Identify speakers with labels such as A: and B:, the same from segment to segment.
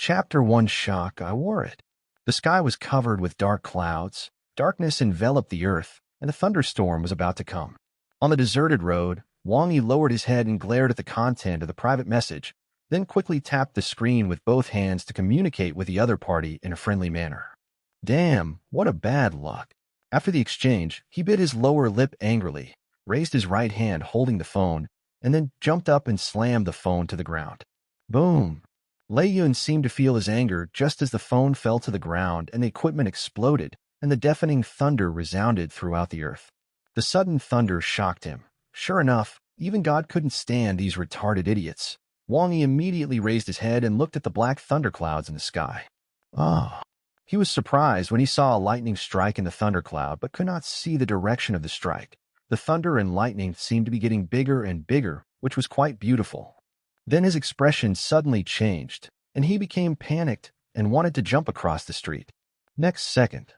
A: Chapter 1 Shock, I wore it. The sky was covered with dark clouds, darkness enveloped the earth, and a thunderstorm was about to come. On the deserted road, Wang Yi lowered his head and glared at the content of the private message, then quickly tapped the screen with both hands to communicate with the other party in a friendly manner. Damn, what a bad luck. After the exchange, he bit his lower lip angrily, raised his right hand holding the phone, and then jumped up and slammed the phone to the ground. Boom! Lei Yun seemed to feel his anger just as the phone fell to the ground and the equipment exploded, and the deafening thunder resounded throughout the earth. The sudden thunder shocked him. Sure enough, even God couldn't stand these retarded idiots. Wang Yi immediately raised his head and looked at the black thunderclouds in the sky. Oh! He was surprised when he saw a lightning strike in the thundercloud but could not see the direction of the strike. The thunder and lightning seemed to be getting bigger and bigger, which was quite beautiful. Then his expression suddenly changed, and he became panicked and wanted to jump across the street. Next second,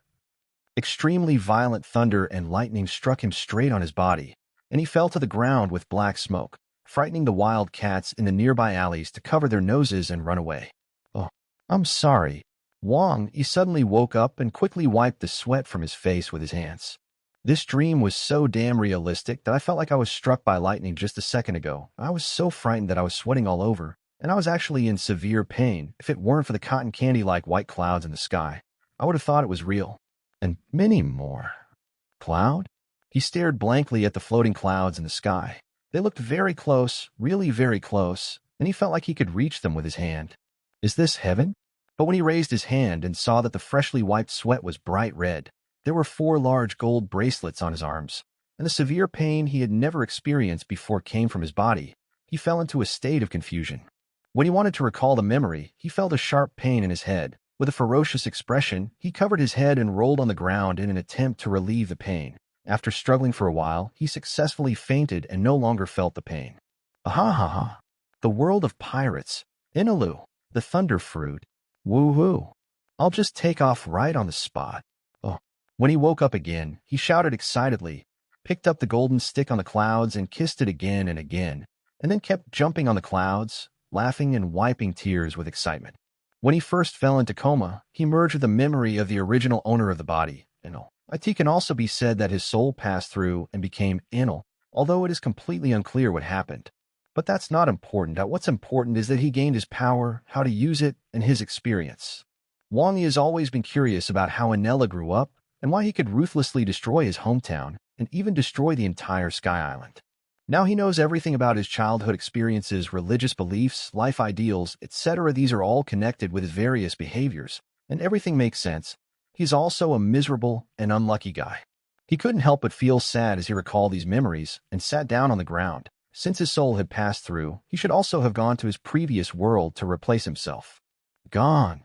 A: extremely violent thunder and lightning struck him straight on his body, and he fell to the ground with black smoke, frightening the wild cats in the nearby alleys to cover their noses and run away. Oh, I'm sorry. Wang Yi suddenly woke up and quickly wiped the sweat from his face with his hands. This dream was so damn realistic that I felt like I was struck by lightning just a second ago. I was so frightened that I was sweating all over, and I was actually in severe pain. If it weren't for the cotton candy-like white clouds in the sky, I would have thought it was real. And many more. Cloud? He stared blankly at the floating clouds in the sky. They looked very close, really very close, and he felt like he could reach them with his hand. Is this heaven? But when he raised his hand and saw that the freshly wiped sweat was bright red, there were 4 large gold bracelets on his arms, and the severe pain he had never experienced before came from his body. He fell into a state of confusion. When he wanted to recall the memory, he felt a sharp pain in his head. With a ferocious expression, he covered his head and rolled on the ground in an attempt to relieve the pain. After struggling for a while, he successfully fainted and no longer felt the pain. Ahahaha! The world of pirates. Enelu, the thunder fruit. Woo-hoo! I'll just take off right on the spot. Oh. When he woke up again, he shouted excitedly, picked up the golden stick on the clouds and kissed it again and again, and then kept jumping on the clouds, laughing and wiping tears with excitement. When he first fell into coma, he merged with the memory of the original owner of the body, Enel. It can also be said that his soul passed through and became Enel, although it is completely unclear what happened. But that's not important. What's important is that he gained his power, how to use it, and his experience. Wang Yi has always been curious about how Enel grew up and why he could ruthlessly destroy his hometown and even destroy the entire Sky Island. Now he knows everything about his childhood experiences, religious beliefs, life ideals, etc. These are all connected with his various behaviors, and everything makes sense. He's also a miserable and unlucky guy. He couldn't help but feel sad as he recalled these memories and sat down on the ground. Since his soul had passed through, he should also have gone to his previous world to replace himself. Gone.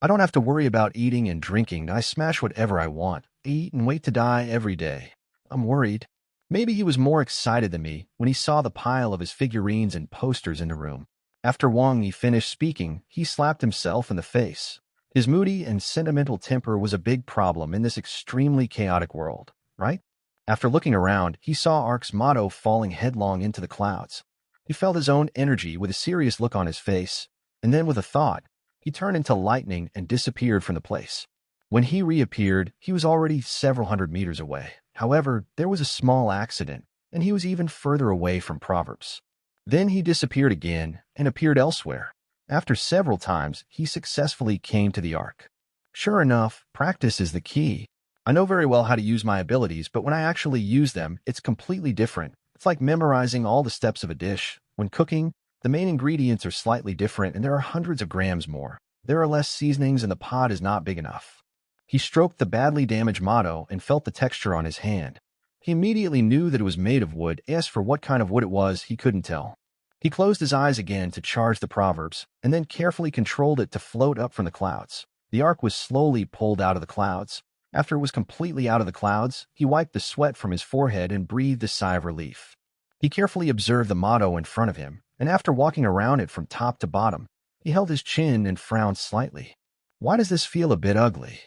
A: I don't have to worry about eating and drinking. I smash whatever I want, eat and wait to die every day. I'm worried. Maybe he was more excited than me when he saw the pile of his figurines and posters in the room. After Wang Yi finished speaking, he slapped himself in the face. His moody and sentimental temper was a big problem in this extremely chaotic world, right? After looking around, he saw Ark's motto falling headlong into the clouds. He felt his own energy with a serious look on his face, and then with a thought, he turned into lightning and disappeared from the place. When he reappeared, he was already several hundred meters away. However, there was a small accident, and he was even further away from Proverbs. Then he disappeared again and appeared elsewhere. After several times, he successfully came to the Ark. Sure enough, practice is the key. I know very well how to use my abilities, but when I actually use them, it's completely different. It's like memorizing all the steps of a dish. When cooking, the main ingredients are slightly different and there are hundreds of grams more. There are less seasonings and the pot is not big enough. He stroked the badly damaged motto and felt the texture on his hand. He immediately knew that it was made of wood. Asked for what kind of wood it was, he couldn't tell. He closed his eyes again to charge the proverbs, and then carefully controlled it to float up from the clouds. The Ark was slowly pulled out of the clouds. After it was completely out of the clouds, he wiped the sweat from his forehead and breathed a sigh of relief. He carefully observed the motto in front of him, and after walking around it from top to bottom, he held his chin and frowned slightly. Why does this feel a bit ugly?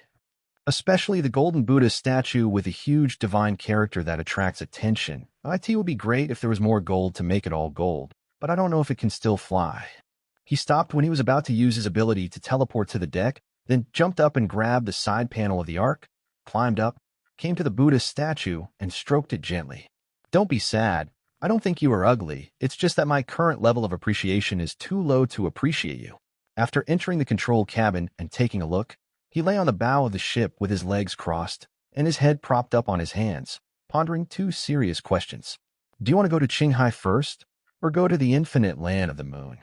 A: Especially the golden Buddha statue with a huge divine character that attracts attention. It would be great if there was more gold to make it all gold, but I don't know if it can still fly. He stopped when he was about to use his ability to teleport to the deck, then jumped up and grabbed the side panel of the ark, climbed up, came to the Buddhist statue, and stroked it gently. Don't be sad. I don't think you are ugly. It's just that my current level of appreciation is too low to appreciate you. After entering the control cabin and taking a look, he lay on the bow of the ship with his legs crossed and his head propped up on his hands, pondering two serious questions. Do you want to go to Qinghai first, or go to the infinite land of the moon?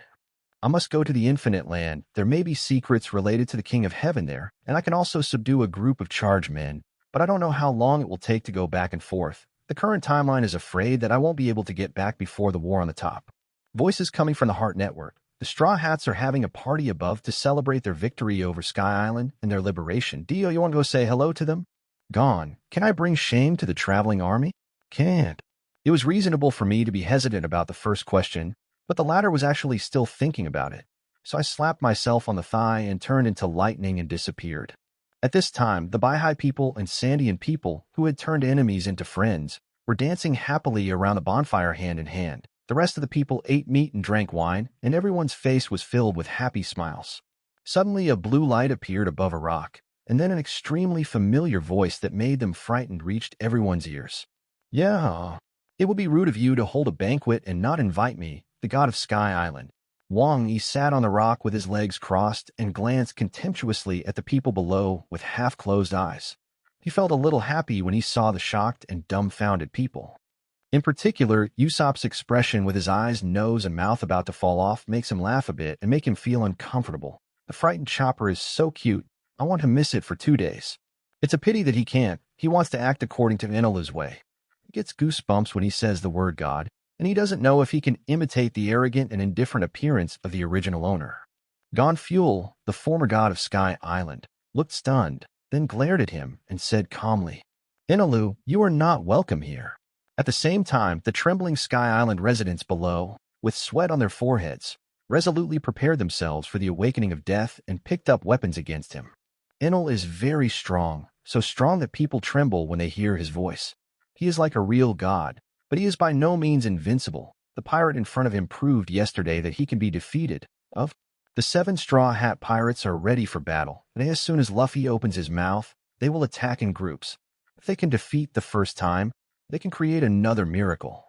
A: I must go to the infinite land. There may be secrets related to the King of Heaven there, and I can also subdue a group of charged men, but I don't know how long it will take to go back and forth. The current timeline is afraid that I won't be able to get back before the war on the top. Voices coming from the Heart Network. The Straw Hats are having a party above to celebrate their victory over Sky Island and their liberation. Dio, you want to go say hello to them? Gone. Can I bring shame to the traveling army? Can't. It was reasonable for me to be hesitant about the first question, but the latter was actually still thinking about it. So I slapped myself on the thigh and turned into lightning and disappeared. At this time, the Baihai people and Sandian people, who had turned enemies into friends, were dancing happily around the bonfire hand in hand. The rest of the people ate meat and drank wine, and everyone's face was filled with happy smiles. Suddenly, a blue light appeared above a rock, and then an extremely familiar voice that made them frightened reached everyone's ears. Yeah, it would be rude of you to hold a banquet and not invite me, the god of Sky Island. Wang Yi sat on the rock with his legs crossed and glanced contemptuously at the people below with half-closed eyes. He felt a little happy when he saw the shocked and dumbfounded people. In particular, Usopp's expression with his eyes, nose, and mouth about to fall off makes him laugh a bit and make him feel uncomfortable. The frightened chopper is so cute, I want to miss it for 2 days. It's a pity that he can't. He wants to act according to Enilu's way. He gets goosebumps when he says the word God, and he doesn't know if he can imitate the arrogant and indifferent appearance of the original owner. Gonfuel, the former god of Sky Island, looked stunned, then glared at him and said calmly, Enilu, you are not welcome here. At the same time, the trembling Sky Island residents below, with sweat on their foreheads, resolutely prepared themselves for the awakening of death and picked up weapons against him. Enel is very strong, so strong that people tremble when they hear his voice. He is like a real god, but he is by no means invincible. The pirate in front of him proved yesterday that he can be defeated. The 7 Straw Hat pirates are ready for battle, and as soon as Luffy opens his mouth, they will attack in groups. If they can defeat the first time, they can create another miracle.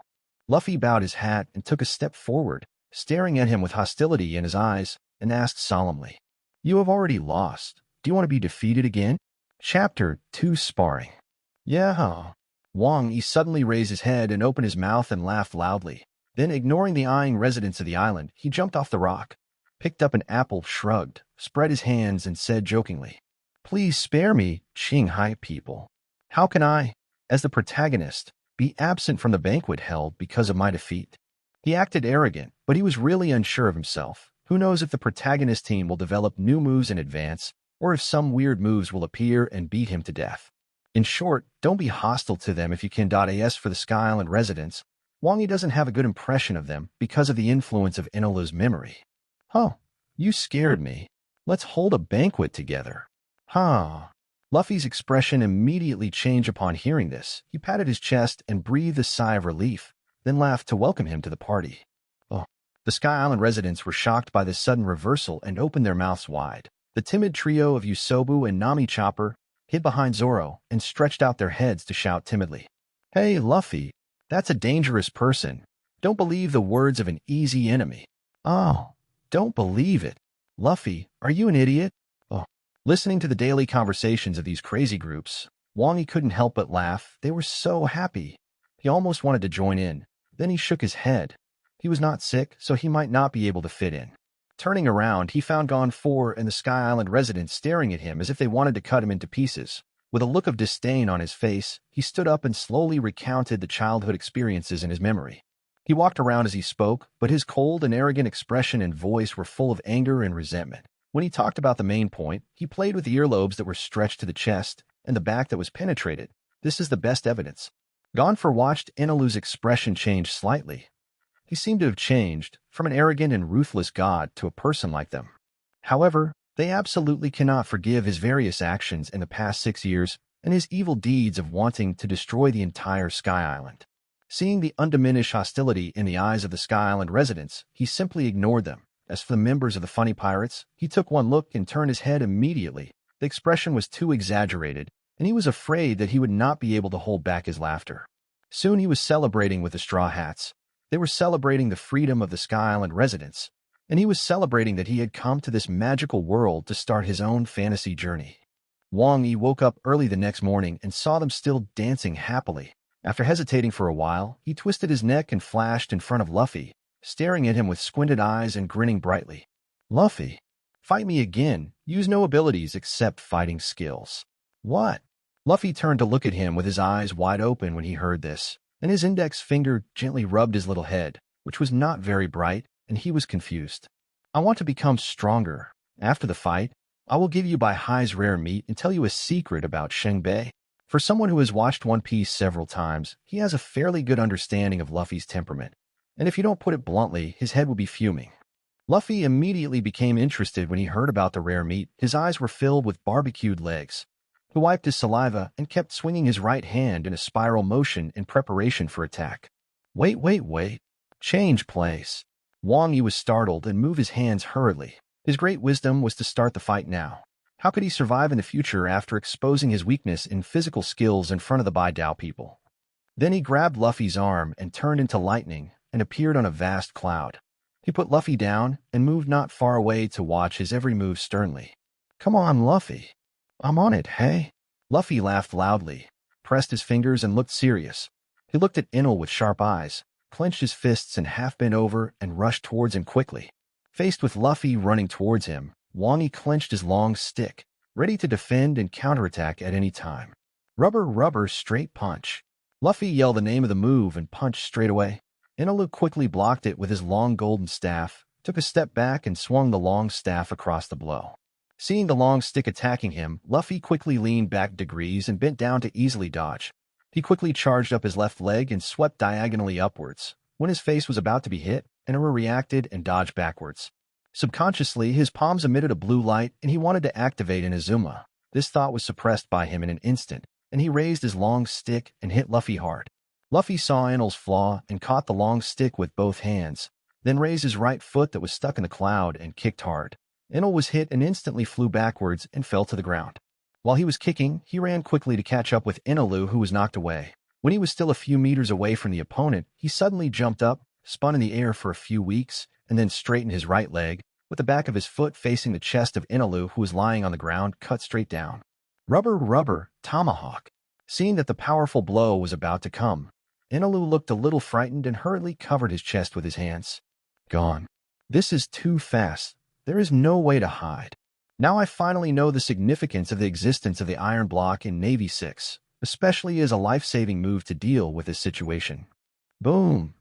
A: Luffy bowed his hat and took a step forward, staring at him with hostility in his eyes, and asked solemnly, You have already lost. Do you want to be defeated again? Chapter 2 Sparring. Yeah. Wang Yi suddenly raised his head and opened his mouth and laughed loudly. Then, ignoring the eyeing residents of the island, he jumped off the rock, picked up an apple, shrugged, spread his hands, and said jokingly, Please spare me, Qinghai people. How can I, as the protagonist, be absent from the banquet held because of my defeat? He acted arrogant, but he was really unsure of himself. Who knows if the protagonist team will develop new moves in advance, or if some weird moves will appear and beat him to death. In short, don't be hostile to them if you can. As for the Sky Island residents, Wang Yi doesn't have a good impression of them because of the influence of Enilu's memory. Oh, you scared me. Let's hold a banquet together. Luffy's expression immediately changed upon hearing this. He patted his chest and breathed a sigh of relief, then laughed to welcome him to the party. The Sky Island residents were shocked by this sudden reversal and opened their mouths wide. The timid trio of Usobu and Nami Chopper hid behind Zoro and stretched out their heads to shout timidly, Hey, Luffy, that's a dangerous person. Don't believe the words of an easy enemy. Oh, don't believe it. Luffy, are you an idiot? Listening to the daily conversations of these crazy groups, Wang Yi couldn't help but laugh. They were so happy. He almost wanted to join in. Then he shook his head. He was not sick, so he might not be able to fit in. Turning around, he found Gon4 and the Sky Island residents staring at him as if they wanted to cut him into pieces. With a look of disdain on his face, he stood up and slowly recounted the childhood experiences in his memory. He walked around as he spoke, but his cold and arrogant expression and voice were full of anger and resentment. When he talked about the main point, he played with the earlobes that were stretched to the chest and the back that was penetrated. This is the best evidence. Gon4 watched Enilu's expression change slightly. He seemed to have changed from an arrogant and ruthless god to a person like them. However, they absolutely cannot forgive his various actions in the past 6 years and his evil deeds of wanting to destroy the entire Sky Island. Seeing the undiminished hostility in the eyes of the Sky Island residents, he simply ignored them. As for the members of the funny pirates, he took one look and turned his head immediately. The expression was too exaggerated, and he was afraid that he would not be able to hold back his laughter. Soon he was celebrating with the Straw Hats. They were celebrating the freedom of the Sky Island residents, and he was celebrating that he had come to this magical world to start his own fantasy journey. Wang Yi woke up early the next morning and saw them still dancing happily. After hesitating for a while, he twisted his neck and flashed in front of Luffy, staring at him with squinted eyes and grinning brightly. Luffy, fight me again. Use no abilities except fighting skills. What? Luffy turned to look at him with his eyes wide open when he heard this, and his index finger gently rubbed his little head, which was not very bright, and he was confused. I want to become stronger. After the fight, I will give you Bai Hai's rare meat and tell you a secret about Shengbei. For someone who has watched One Piece several times, he has a fairly good understanding of Luffy's temperament, and if you don't put it bluntly, his head will be fuming. Luffy immediately became interested when he heard about the rare meat. His eyes were filled with barbecued legs. He wiped his saliva and kept swinging his right hand in a spiral motion in preparation for attack. Wait. Change place. Wang Yi was startled and moved his hands hurriedly. His great wisdom was to start the fight now. How could he survive in the future after exposing his weakness in physical skills in front of the Bai Dao people? Then he grabbed Luffy's arm and turned into lightning and appeared on a vast cloud. He put Luffy down and moved not far away to watch his every move sternly. Come on, Luffy. I'm on it, hey? Luffy laughed loudly, pressed his fingers and looked serious. He looked at Enel with sharp eyes, clenched his fists and half bent over and rushed towards him quickly. Faced with Luffy running towards him, Wang Yi clenched his long stick, ready to defend and counterattack at any time. Rubber, straight punch. Luffy yelled the name of the move and punched straight away. Enilo quickly blocked it with his long golden staff, took a step back and swung the long staff across the blow. Seeing the long stick attacking him, Luffy quickly leaned back degrees and bent down to easily dodge. He quickly charged up his left leg and swept diagonally upwards. When his face was about to be hit, Enel reacted and dodged backwards. Subconsciously, his palms emitted a blue light and he wanted to activate Inazuma. This thought was suppressed by him in an instant, and he raised his long stick and hit Luffy hard. Luffy saw Enel's flaw and caught the long stick with both hands, then raised his right foot that was stuck in the cloud and kicked hard. Enel was hit and instantly flew backwards and fell to the ground. While he was kicking, he ran quickly to catch up with Ainilu, who was knocked away. When he was still a few meters away from the opponent, he suddenly jumped up, spun in the air for a few weeks, and then straightened his right leg, with the back of his foot facing the chest of Ainilu, who was lying on the ground, cut straight down. Rubber, tomahawk. Seeing that the powerful blow was about to come, Ainilu looked a little frightened and hurriedly covered his chest with his hands. Gone. This is too fast. There is no way to hide. Now I finally know the significance of the existence of the iron block in Navy 6, especially as a life-saving move to deal with this situation. Boom!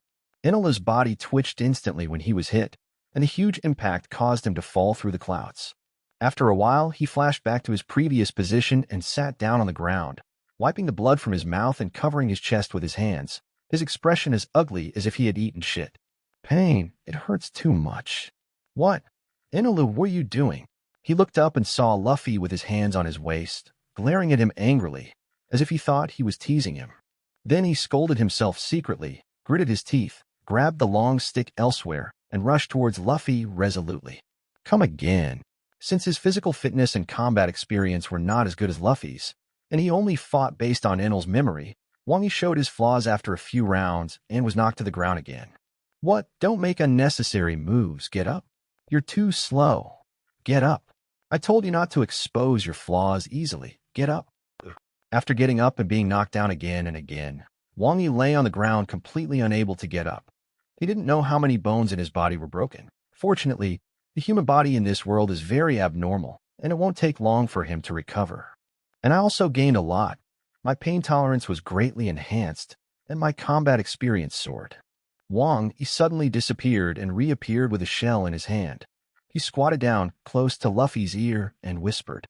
A: Enila's body twitched instantly when he was hit, and the huge impact caused him to fall through the clouds. After a while, he flashed back to his previous position and sat down on the ground, wiping the blood from his mouth and covering his chest with his hands, his expression as ugly as if he had eaten shit. Pain, it hurts too much. What? Enilu, what are you doing? He looked up and saw Luffy with his hands on his waist, glaring at him angrily, as if he thought he was teasing him. Then he scolded himself secretly, gritted his teeth, grabbed the long stick elsewhere, and rushed towards Luffy resolutely. Come again. Since his physical fitness and combat experience were not as good as Luffy's, and he only fought based on Enel's memory, Wang Yi showed his flaws after a few rounds and was knocked to the ground again. What? Don't make unnecessary moves. Get up. You're too slow. Get up. I told you not to expose your flaws easily. Get up. After getting up and being knocked down again and again, Wang Yi lay on the ground completely unable to get up. He didn't know how many bones in his body were broken. Fortunately, the human body in this world is very abnormal, and it won't take long for him to recover. And I also gained a lot. My pain tolerance was greatly enhanced, and my combat experience soared. Wang Yi suddenly disappeared and reappeared with a shell in his hand. He squatted down close to Luffy's ear and whispered,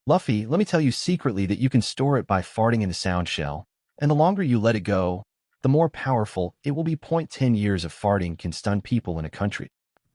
A: Luffy, let me tell you secretly that you can store it by farting in the sound shell, and the longer you let it go, the more powerful it will be. 10 years of farting can stun people in a country.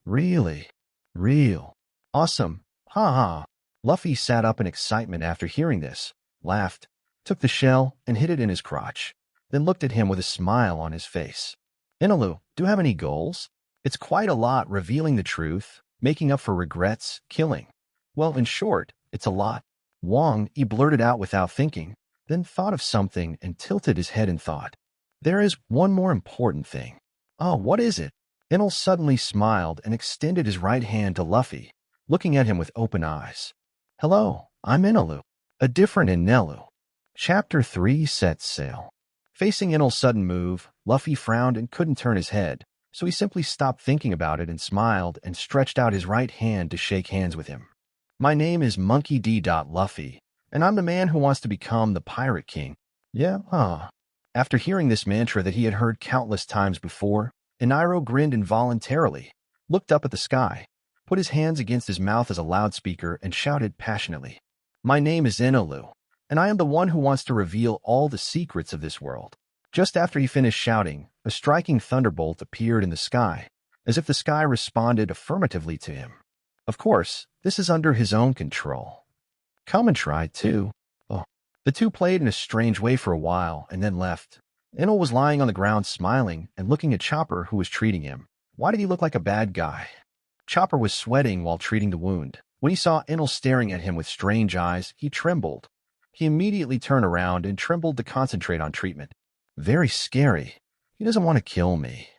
A: Really? Real. Awesome. Ha ha. Luffy sat up in excitement after hearing this, laughed, took the shell and hid it in his crotch, then looked at him with a smile on his face. Enilu, do you have any goals? It's quite a lot revealing the truth. making up for regrets, killing. Well, in short, it's a lot. Wang Yi blurted out without thinking, then thought of something and tilted his head in thought. There is one more important thing. Oh, what is it? Enel suddenly smiled and extended his right hand to Luffy, looking at him with open eyes. Hello, I'm Inilu, a different Enelu. Chapter 3 sets sail. Facing Enel's sudden move, Luffy frowned and couldn't turn his head, so he simply stopped thinking about it and smiled and stretched out his right hand to shake hands with him. My name is Monkey D. Luffy, and I'm the man who wants to become the Pirate King. Yeah. After hearing this mantra that he had heard countless times before, Enilo grinned involuntarily, looked up at the sky, put his hands against his mouth as a loudspeaker, and shouted passionately, My name is Inilu, and I am the one who wants to reveal all the secrets of this world. Just after he finished shouting, a striking thunderbolt appeared in the sky, as if the sky responded affirmatively to him. Of course, this is under his own control. Come and try, too. Oh. The two played in a strange way for a while and then left. Enel was lying on the ground smiling and looking at Chopper, who was treating him. Why did he look like a bad guy? Chopper was sweating while treating the wound. When he saw Enel staring at him with strange eyes, he trembled. He immediately turned around and trembled to concentrate on treatment. Very scary. He doesn't want to kill me.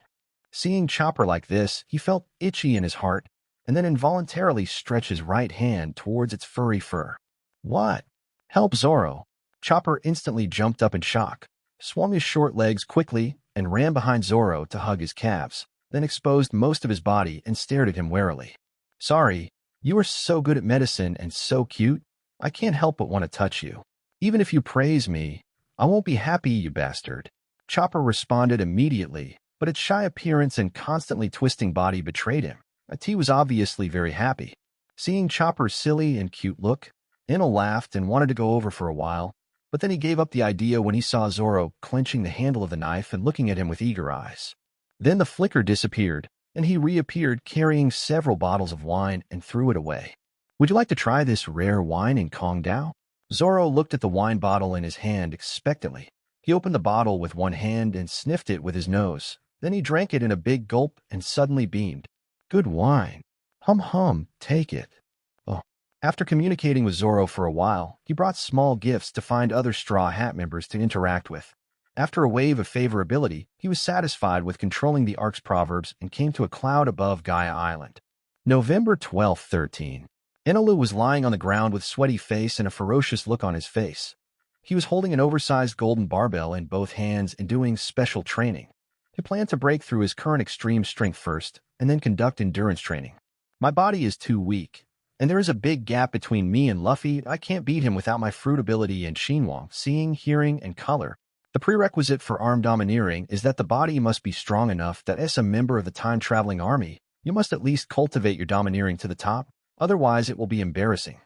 A: Seeing Chopper like this, he felt itchy in his heart, and then involuntarily stretched his right hand towards its furry fur. What? Help, Zoro. Chopper instantly jumped up in shock, swung his short legs quickly, and ran behind Zoro to hug his calves, then exposed most of his body and stared at him warily. Sorry, you are so good at medicine and so cute, I can't help but want to touch you. Even if you praise me, I won't be happy, you bastard. Chopper responded immediately, but its shy appearance and constantly twisting body betrayed him. T was obviously very happy. Seeing Chopper's silly and cute look, Enel laughed and wanted to go over for a while, but then he gave up the idea when he saw Zoro clenching the handle of the knife and looking at him with eager eyes. Then the flicker disappeared, and he reappeared carrying several bottles of wine and threw it away. Would you like to try this rare wine in Qingdao? Zoro looked at the wine bottle in his hand expectantly. He opened the bottle with one hand and sniffed it with his nose. Then he drank it in a big gulp and suddenly beamed. Good wine. Hum, take it. Oh. After communicating with Zoro for a while, he brought small gifts to find other Straw Hat members to interact with. After a wave of favorability, he was satisfied with controlling the ark's proverbs and came to a cloud above Gaia Island. November 12, 13. Inilu was lying on the ground with sweaty face and a ferocious look on his face. He was holding an oversized golden barbell in both hands and doing special training. He planned to break through his current extreme strength first, and then conduct endurance training. My body is too weak, and there is a big gap between me and Luffy. I can't beat him without my fruit ability and Xinhuang, seeing, hearing, and color. The prerequisite for armed domineering is that the body must be strong enough that as a member of the time-traveling army, you must at least cultivate your domineering to the top, otherwise it will be embarrassing.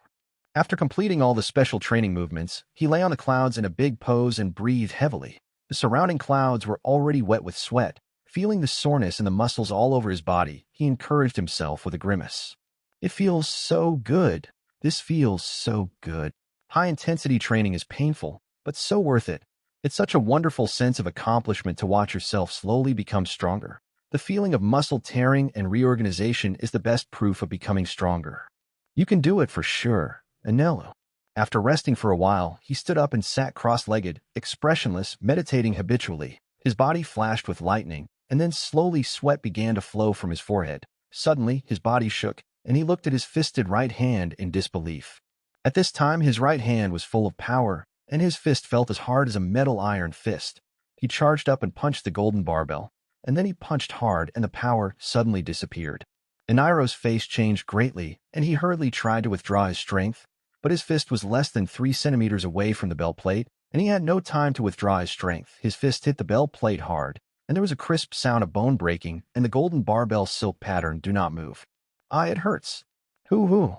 A: After completing all the special training movements, he lay on the clouds in a big pose and breathed heavily. The surrounding clouds were already wet with sweat. Feeling the soreness in the muscles all over his body, he encouraged himself with a grimace. It feels so good. This feels so good. High-intensity training is painful, but so worth it. It's such a wonderful sense of accomplishment to watch yourself slowly become stronger. The feeling of muscle tearing and reorganization is the best proof of becoming stronger. You can do it for sure, Enelo. After resting for a while, he stood up and sat cross-legged, expressionless, meditating habitually. His body flashed with lightning, and then slowly sweat began to flow from his forehead. Suddenly, his body shook, and he looked at his fisted right hand in disbelief. At this time, his right hand was full of power, and his fist felt as hard as a metal iron fist. He charged up and punched the golden barbell, and then he punched hard, and the power suddenly disappeared. Eniro's face changed greatly, and he hurriedly tried to withdraw his strength, but his fist was less than 3 centimeters away from the bell plate, and he had no time to withdraw his strength. His fist hit the bell plate hard, and there was a crisp sound of bone breaking, and the golden barbell silk pattern do not move. It hurts. Hoo-hoo.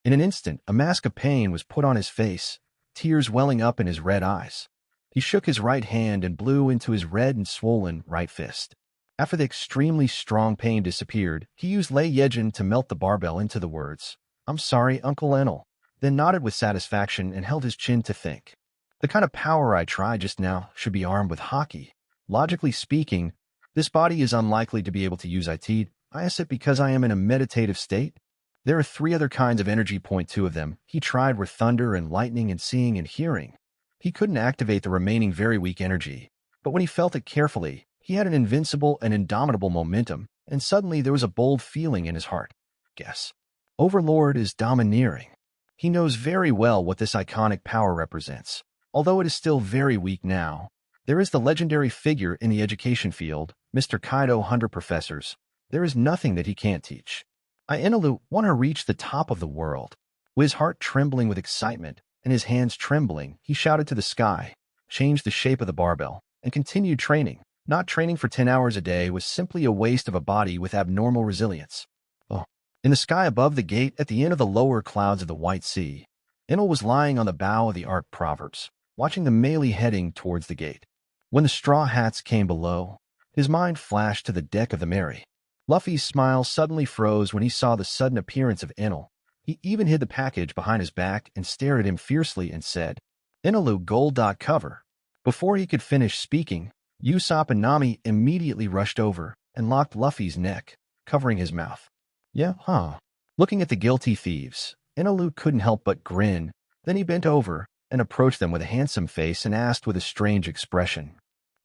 A: In an instant, a mask of pain was put on his face, tears welling up in his red eyes. He shook his right hand and blew into his red and swollen right fist. After the extremely strong pain disappeared, he used Lei Yejin to melt the barbell into the words, "I'm sorry, Uncle Enel," then nodded with satisfaction and held his chin to think. The kind of power I tried just now should be armed with haki. Logically speaking, this body is unlikely to be able to use it. I usse it because I am in a meditative state. There are 3 other kinds of energy. Point 2 of them he tried were thunder and lightning and seeing and hearing. He couldn't activate the remaining very weak energy, but when he felt it carefully, he had an invincible and indomitable momentum, and suddenly there was a bold feeling in his heart. Guess. Overlord is domineering. He knows very well what this iconic power represents. Although it is still very weak now, there is the legendary figure in the education field, Mr. Kaido 100 professors. There is nothing that he can't teach. Ainilu want to reach the top of the world. With his heart trembling with excitement and his hands trembling, he shouted to the sky, changed the shape of the barbell, and continued training. Not training for 10 hours a day was simply a waste of a body with abnormal resilience. Oh. In the sky above the gate at the end of the lower clouds of the White Sea, Enel was lying on the bow of the Ark Proverbs, watching the melee heading towards the gate. When the straw hats came below, his mind flashed to the deck of the Mary. Luffy's smile suddenly froze when he saw the sudden appearance of Enel. He even hid the package behind his back and stared at him fiercely and said, Inilu gold. Cover. Before he could finish speaking, Usopp and Nami immediately rushed over and locked Luffy's neck, covering his mouth. Yeah, huh? Looking at the guilty thieves, Inilu couldn't help but grin. Then he bent over and approached them with a handsome face and asked with a strange expression,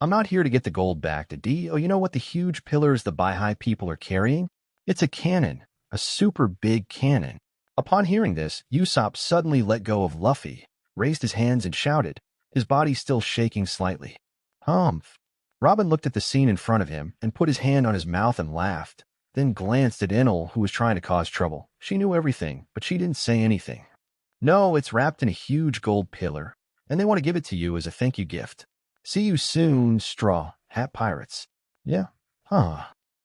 A: I'm not here to get the gold back, Did Oh, you know what the huge pillars the Baihai people are carrying? It's a cannon, a super big cannon. Upon hearing this, Usopp suddenly let go of Luffy, raised his hands and shouted, his body still shaking slightly. Humph. Robin looked at the scene in front of him and put his hand on his mouth and laughed, then glanced at Enel, who was trying to cause trouble. She knew everything, but she didn't say anything. No, it's wrapped in a huge gold pillar, and they want to give it to you as a thank you gift. See you soon, Straw Hat Pirates. Yeah? Huh.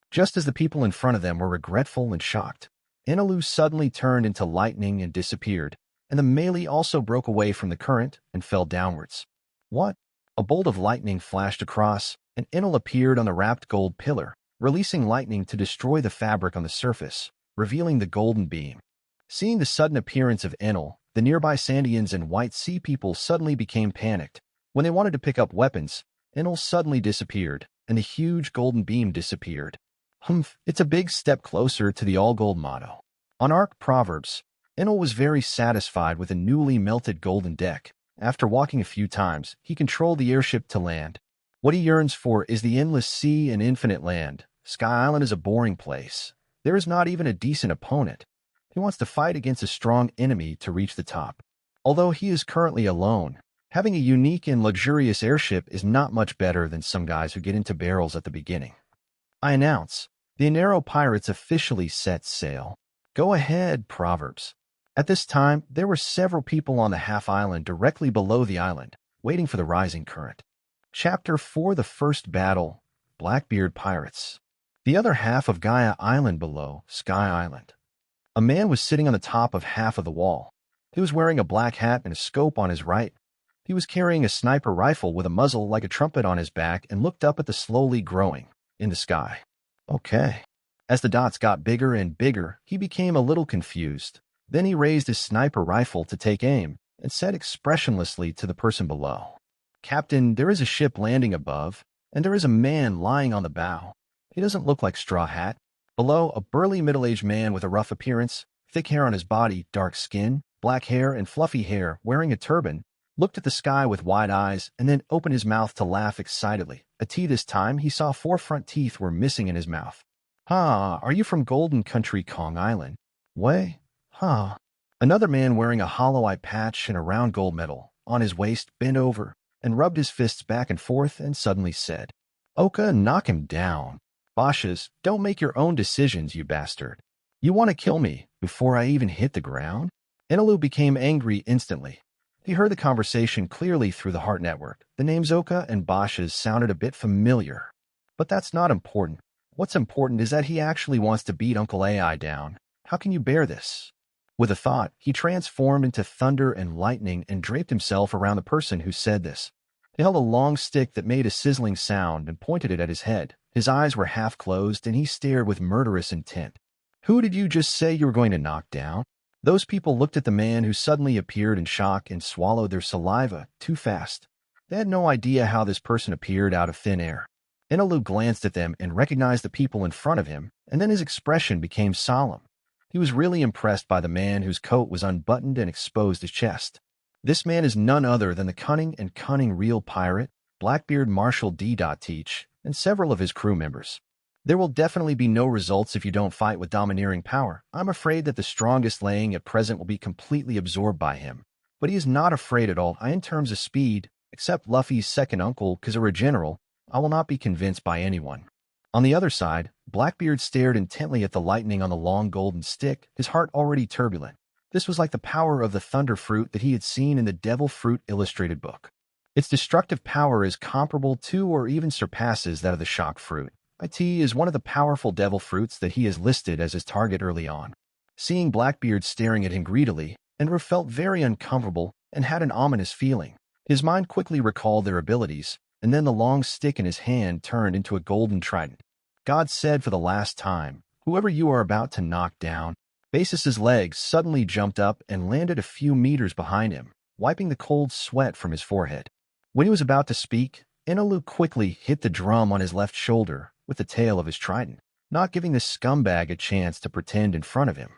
A: Just as the people in front of them were regretful and shocked, Inilu suddenly turned into lightning and disappeared, and the melee also broke away from the current and fell downwards. What? A bolt of lightning flashed across, and Enel appeared on the wrapped gold pillar, releasing lightning to destroy the fabric on the surface, revealing the golden beam. Seeing the sudden appearance of Enel, the nearby Sandians and White Sea people suddenly became panicked. When they wanted to pick up weapons, Enel suddenly disappeared, and the huge golden beam disappeared. Humph, it's a big step closer to the all-gold motto. On Ark Proverbs, Enel was very satisfied with a newly melted golden deck. After walking a few times, he controlled the airship to land. What he yearns for is the endless sea and infinite land. Sky Island is a boring place. There is not even a decent opponent. He wants to fight against a strong enemy to reach the top. Although he is currently alone, having a unique and luxurious airship is not much better than some guys who get into barrels at the beginning. I announce, the Enero pirates officially set sail. Go ahead, Proverbs. At this time, there were several people on the half-island directly below the island, waiting for the rising current. Chapter 4 The First Battle, Blackbeard Pirates. The other half of Gaia Island below, Sky Island. A man was sitting on the top of half of the wall. He was wearing a black hat and a scope on his right. He was carrying a sniper rifle with a muzzle like a trumpet on his back and looked up at the slowly growing in the sky. Okay. As the dots got bigger and bigger, he became a little confused. Then he raised his sniper rifle to take aim and said expressionlessly to the person below, Captain, there is a ship landing above, and there is a man lying on the bow. He doesn't look like Straw Hat. Below, a burly middle-aged man with a rough appearance, thick hair on his body, dark skin, black hair, and fluffy hair, wearing a turban, looked at the sky with wide eyes and then opened his mouth to laugh excitedly. This time, he saw 4 front teeth were missing in his mouth. Are you from Golden Country, Kong Island? Way? Another man wearing a hollow eye patch and a round gold medal on his waist bent over and rubbed his fists back and forth and suddenly said, Oka, knock him down. Boshas, don't make your own decisions, you bastard. You want to kill me before I even hit the ground? Inilu became angry instantly. He heard the conversation clearly through the heart network. The names Oka and Boshas sounded a bit familiar. But that's not important. What's important is that he actually wants to beat Uncle AI down. How can you bear this? With a thought, he transformed into thunder and lightning and draped himself around the person who said this. He held a long stick that made a sizzling sound and pointed it at his head. His eyes were half closed and he stared with murderous intent. Who did you just say you were going to knock down? Those people looked at the man who suddenly appeared in shock and swallowed their saliva too fast. They had no idea how this person appeared out of thin air. Inilu glanced at them and recognized the people in front of him, and then his expression became solemn. He was really impressed by the man whose coat was unbuttoned and exposed his chest. This man is none other than the cunning real pirate, Blackbeard Marshal D.Teach, and several of his crew members. There will definitely be no results if you don't fight with domineering power. I'm afraid that the strongest Lang at present will be completely absorbed by him. But he is not afraid at all. In terms of speed, except Luffy's second uncle, Kazura General, I will not be convinced by anyone. On the other side, Blackbeard stared intently at the lightning on the long golden stick, his heart already turbulent. This was like the power of the thunder fruit that he had seen in the Devil Fruit illustrated book. Its destructive power is comparable to or even surpasses that of the shock fruit. It is one of the powerful devil fruits that he has listed as his target early on. Seeing Blackbeard staring at him greedily, Enru felt very uncomfortable and had an ominous feeling. His mind quickly recalled their abilities, and then the long stick in his hand turned into a golden trident. God said for the last time, "Whoever you are about to knock down." Bassus's legs suddenly jumped up and landed a few meters behind him, wiping the cold sweat from his forehead. When he was about to speak, Enelu quickly hit the drum on his left shoulder with the tail of his trident, not giving the scumbag a chance to pretend in front of him.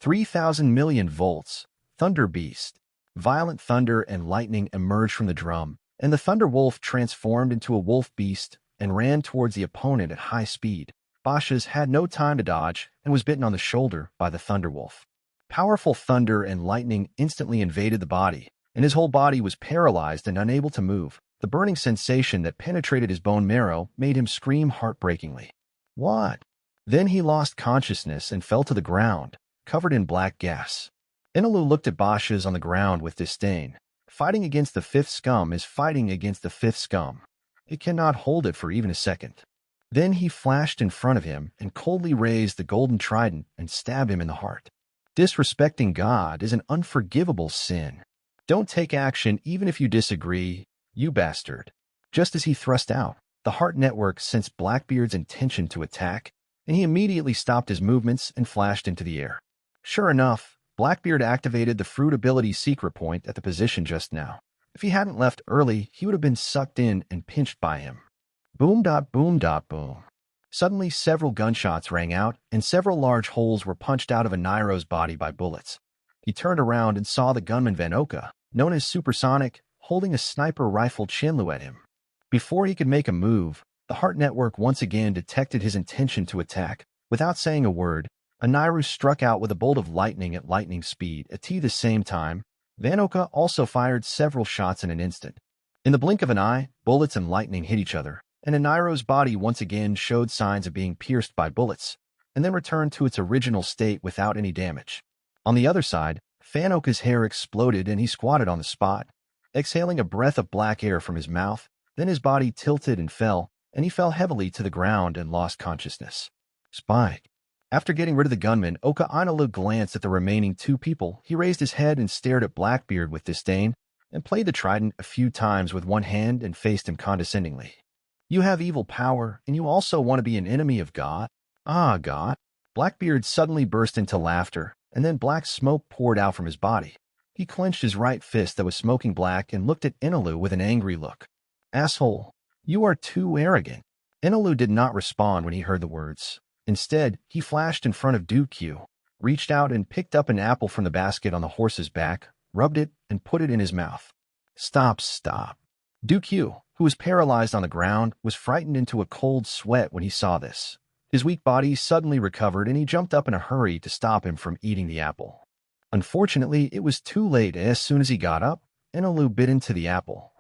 A: 3,000 million volts, Thunder Beast. Violent thunder and lightning emerged from the drum, and the Thunder Wolf transformed into a wolf beast and ran towards the opponent at high speed. Bassus had no time to dodge and was bitten on the shoulder by the Thunder Wolf. Powerful thunder and lightning instantly invaded the body, and his whole body was paralyzed and unable to move. The burning sensation that penetrated his bone marrow made him scream heartbreakingly. What? Then he lost consciousness and fell to the ground, covered in black gas. Inilu looked at Bassus on the ground with disdain. Fighting against the fifth scum is fighting against the fifth scum. It cannot hold it for even a second. Then he flashed in front of him and coldly raised the golden trident and stabbed him in the heart. Disrespecting God is an unforgivable sin. Don't take action even if you disagree, you bastard. Just as he thrust out, the heart network sensed Blackbeard's intention to attack, and he immediately stopped his movements and flashed into the air. Sure enough, Blackbeard activated the fruit ability secret point at the position just now. If he hadn't left early, he would have been sucked in and pinched by him. Boom. Suddenly, several gunshots rang out, and several large holes were punched out of Eniro's body by bullets. He turned around and saw the gunman Vanoka, known as Supersonic, holding a sniper rifle Chinlu at him. Before he could make a move, the heart network once again detected his intention to attack. Without saying a word, Eniru struck out with a bolt of lightning at lightning speed. At the same time, Vanoka also fired several shots in an instant. In the blink of an eye, bullets and lightning hit each other, and Eniro's body once again showed signs of being pierced by bullets, and then returned to its original state without any damage. On the other side, Vanoka's hair exploded and he squatted on the spot, exhaling a breath of black air from his mouth. Then his body tilted and he fell heavily to the ground and lost consciousness. Spike. After getting rid of the gunman, Ainilu glanced at the remaining two people. He raised his head and stared at Blackbeard with disdain, and played the trident a few times with one hand and faced him condescendingly. You have evil power, and you also want to be an enemy of God? Ah, God. Blackbeard suddenly burst into laughter, and then black smoke poured out from his body. He clenched his right fist that was smoking black and looked at Inilu with an angry look. Asshole, you are too arrogant. Inilu did not respond when he heard the words. Instead, he flashed in front of Dukyu, reached out and picked up an apple from the basket on the horse's back, rubbed it, and put it in his mouth. Stop. Dukyu, who was paralyzed on the ground, was frightened into a cold sweat when he saw this. His weak body suddenly recovered and he jumped up in a hurry to stop him from eating the apple. Unfortunately, it was too late. As soon as he got up, Inilu bit into the apple.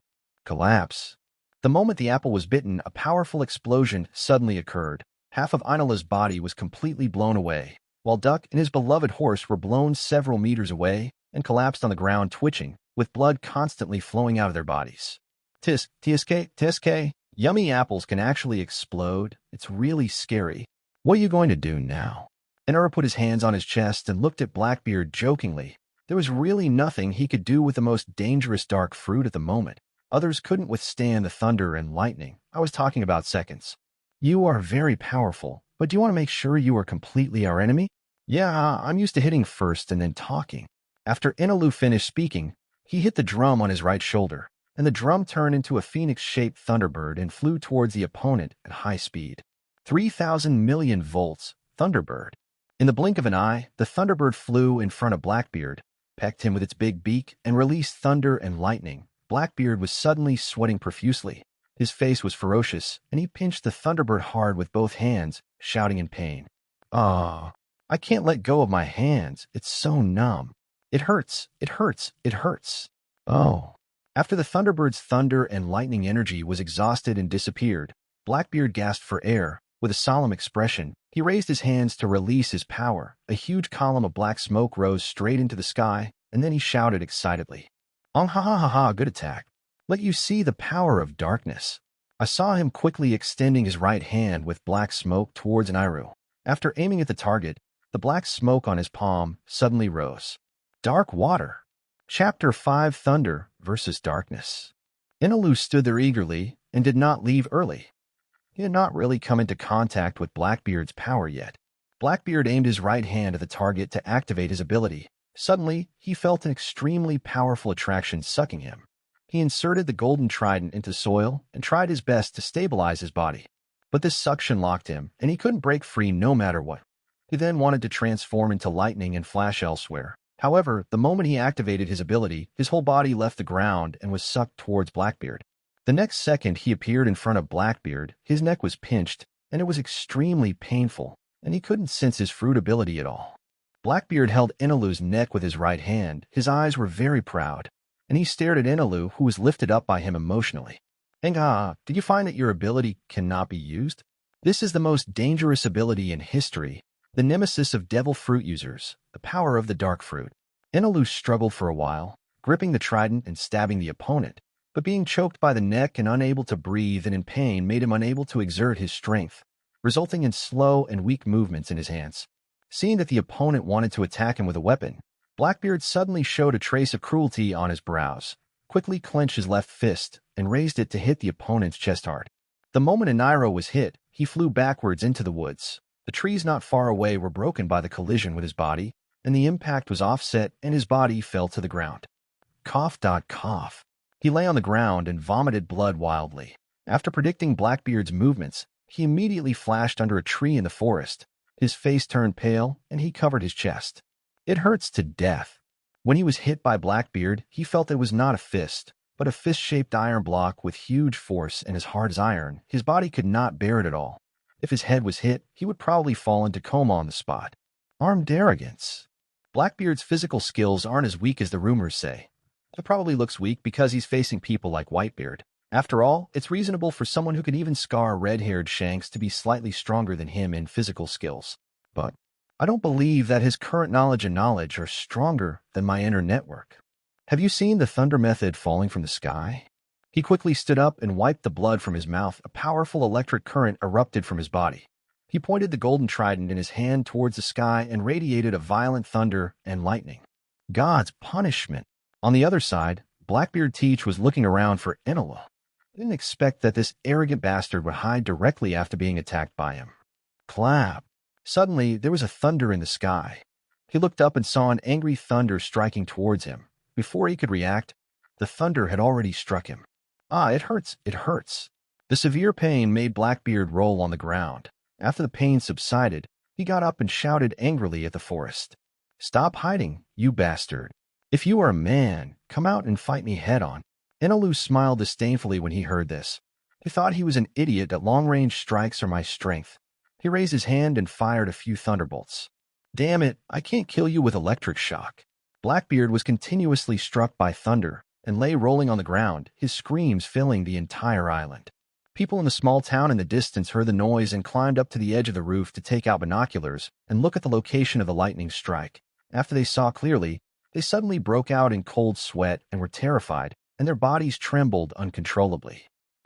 A: Collapse. The moment the apple was bitten, a powerful explosion suddenly occurred. Half of Ainilu's body was completely blown away, while Duck and his beloved horse were blown several meters away and collapsed on the ground twitching, with blood constantly flowing out of their bodies. Tiske, yummy apples can actually explode. It's really scary. What are you going to do now? Enura put his hands on his chest and looked at Blackbeard jokingly. There was really nothing he could do with the most dangerous dark fruit at the moment. Others couldn't withstand the thunder and lightning. I was talking about seconds. You are very powerful, but do you want to make sure you are completely our enemy? Yeah, I'm used to hitting first and then talking. After Inilu finished speaking, he hit the drum on his right shoulder, and the drum turned into a phoenix-shaped thunderbird and flew towards the opponent at high speed. 3,000 million volts, Thunderbird. In the blink of an eye, the Thunderbird flew in front of Blackbeard, pecked him with its big beak, and released thunder and lightning. Blackbeard was suddenly sweating profusely. His face was ferocious, and he pinched the Thunderbird hard with both hands, shouting in pain. "Ah, I can't let go of my hands. It's so numb. It hurts, it hurts, it hurts. Oh." After the Thunderbird's thunder and lightning energy was exhausted and disappeared, Blackbeard gasped for air. With a solemn expression, he raised his hands to release his power. A huge column of black smoke rose straight into the sky, and then he shouted excitedly, "Ha ha ha ha, good attack. Let you see the power of darkness." I saw him quickly extending his right hand with black smoke towards Enilu. After aiming at the target, the black smoke on his palm suddenly rose. Dark Water. Chapter 5 Thunder versus Darkness. Enilo stood there eagerly and did not leave early. He had not really come into contact with Blackbeard's power yet. Blackbeard aimed his right hand at the target to activate his ability. Suddenly, he felt an extremely powerful attraction sucking him. He inserted the golden trident into soil and tried his best to stabilize his body. But this suction locked him, and he couldn't break free no matter what. He then wanted to transform into lightning and flash elsewhere. However, the moment he activated his ability, his whole body left the ground and was sucked towards Blackbeard. The next second he appeared in front of Blackbeard, his neck was pinched, and it was extremely painful, and he couldn't sense his fruit ability at all. Blackbeard held Enilu's neck with his right hand. His eyes were very proud, and he stared at Enilu, who was lifted up by him emotionally. "Enga, did you find that your ability cannot be used? This is the most dangerous ability in history, the nemesis of devil fruit users, the power of the dark fruit." Enilu struggled for a while, gripping the trident and stabbing the opponent, but being choked by the neck and unable to breathe and in pain made him unable to exert his strength, resulting in slow and weak movements in his hands. Seeing that the opponent wanted to attack him with a weapon, Blackbeard suddenly showed a trace of cruelty on his brows, quickly clenched his left fist, and raised it to hit the opponent's chest hard. The moment Enilo was hit, he flew backwards into the woods. The trees not far away were broken by the collision with his body, and the impact was offset and his body fell to the ground. Cough. Cough. He lay on the ground and vomited blood wildly. After predicting Blackbeard's movements, he immediately flashed under a tree in the forest. His face turned pale, and he covered his chest. It hurts to death. When he was hit by Blackbeard, he felt it was not a fist, but a fist-shaped iron block with huge force and as hard as iron. His body could not bear it at all. If his head was hit, he would probably fall into coma on the spot. Armed arrogance. Blackbeard's physical skills aren't as weak as the rumors say. It probably looks weak because he's facing people like Whitebeard. After all, it's reasonable for someone who could even scar red-haired Shanks to be slightly stronger than him in physical skills. But I don't believe that his current knowledge are stronger than my inner network. Have you seen the thunder method falling from the sky? He quickly stood up and wiped the blood from his mouth. A powerful electric current erupted from his body. He pointed the golden trident in his hand towards the sky and radiated a violent thunder and lightning. God's punishment. On the other side, Blackbeard Teach was looking around for Enel. He didn't expect that this arrogant bastard would hide directly after being attacked by him. Clap. Suddenly, there was a thunder in the sky. He looked up and saw an angry thunder striking towards him. Before he could react, the thunder had already struck him. Ah, it hurts, it hurts. The severe pain made Blackbeard roll on the ground. After the pain subsided, he got up and shouted angrily at the forest. "Stop hiding, you bastard. If you are a man, come out and fight me head-on." Enilu smiled disdainfully when he heard this. He thought he was an idiot that long-range strikes are my strength. He raised his hand and fired a few thunderbolts. "Damn it, I can't kill you with electric shock." Blackbeard was continuously struck by thunder and lay rolling on the ground, his screams filling the entire island. People in the small town in the distance heard the noise and climbed up to the edge of the roof to take out binoculars and look at the location of the lightning strike. After they saw clearly, they suddenly broke out in cold sweat and were terrified, and their bodies trembled uncontrollably.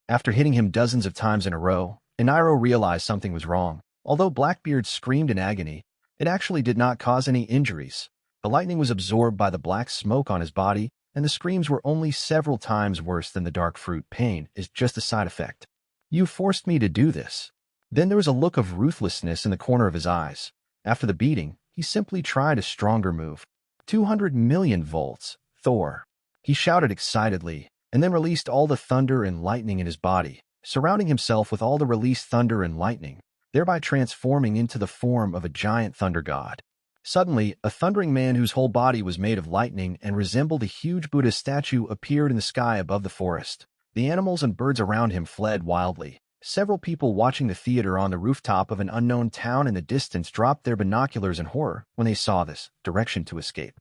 A: After hitting him dozens of times in a row, Enilo realized something was wrong. Although Blackbeard screamed in agony, it actually did not cause any injuries. The lightning was absorbed by the black smoke on his body, and the screams were only several times worse than the dark fruit. Pain is just a side effect. "You forced me to do this." Then there was a look of ruthlessness in the corner of his eyes. After the beating, he simply tried a stronger move. 200 million volts, Thor. He shouted excitedly. and then released all the thunder and lightning in his body, surrounding himself with all the released thunder and lightning, thereby transforming into the form of a giant thunder god. Suddenly, a thundering man whose whole body was made of lightning and resembled a huge Buddha statue appeared in the sky above the forest. The animals and birds around him fled wildly. Several people watching the theater on the rooftop of an unknown town in the distance dropped their binoculars in horror when they saw this direction to escape.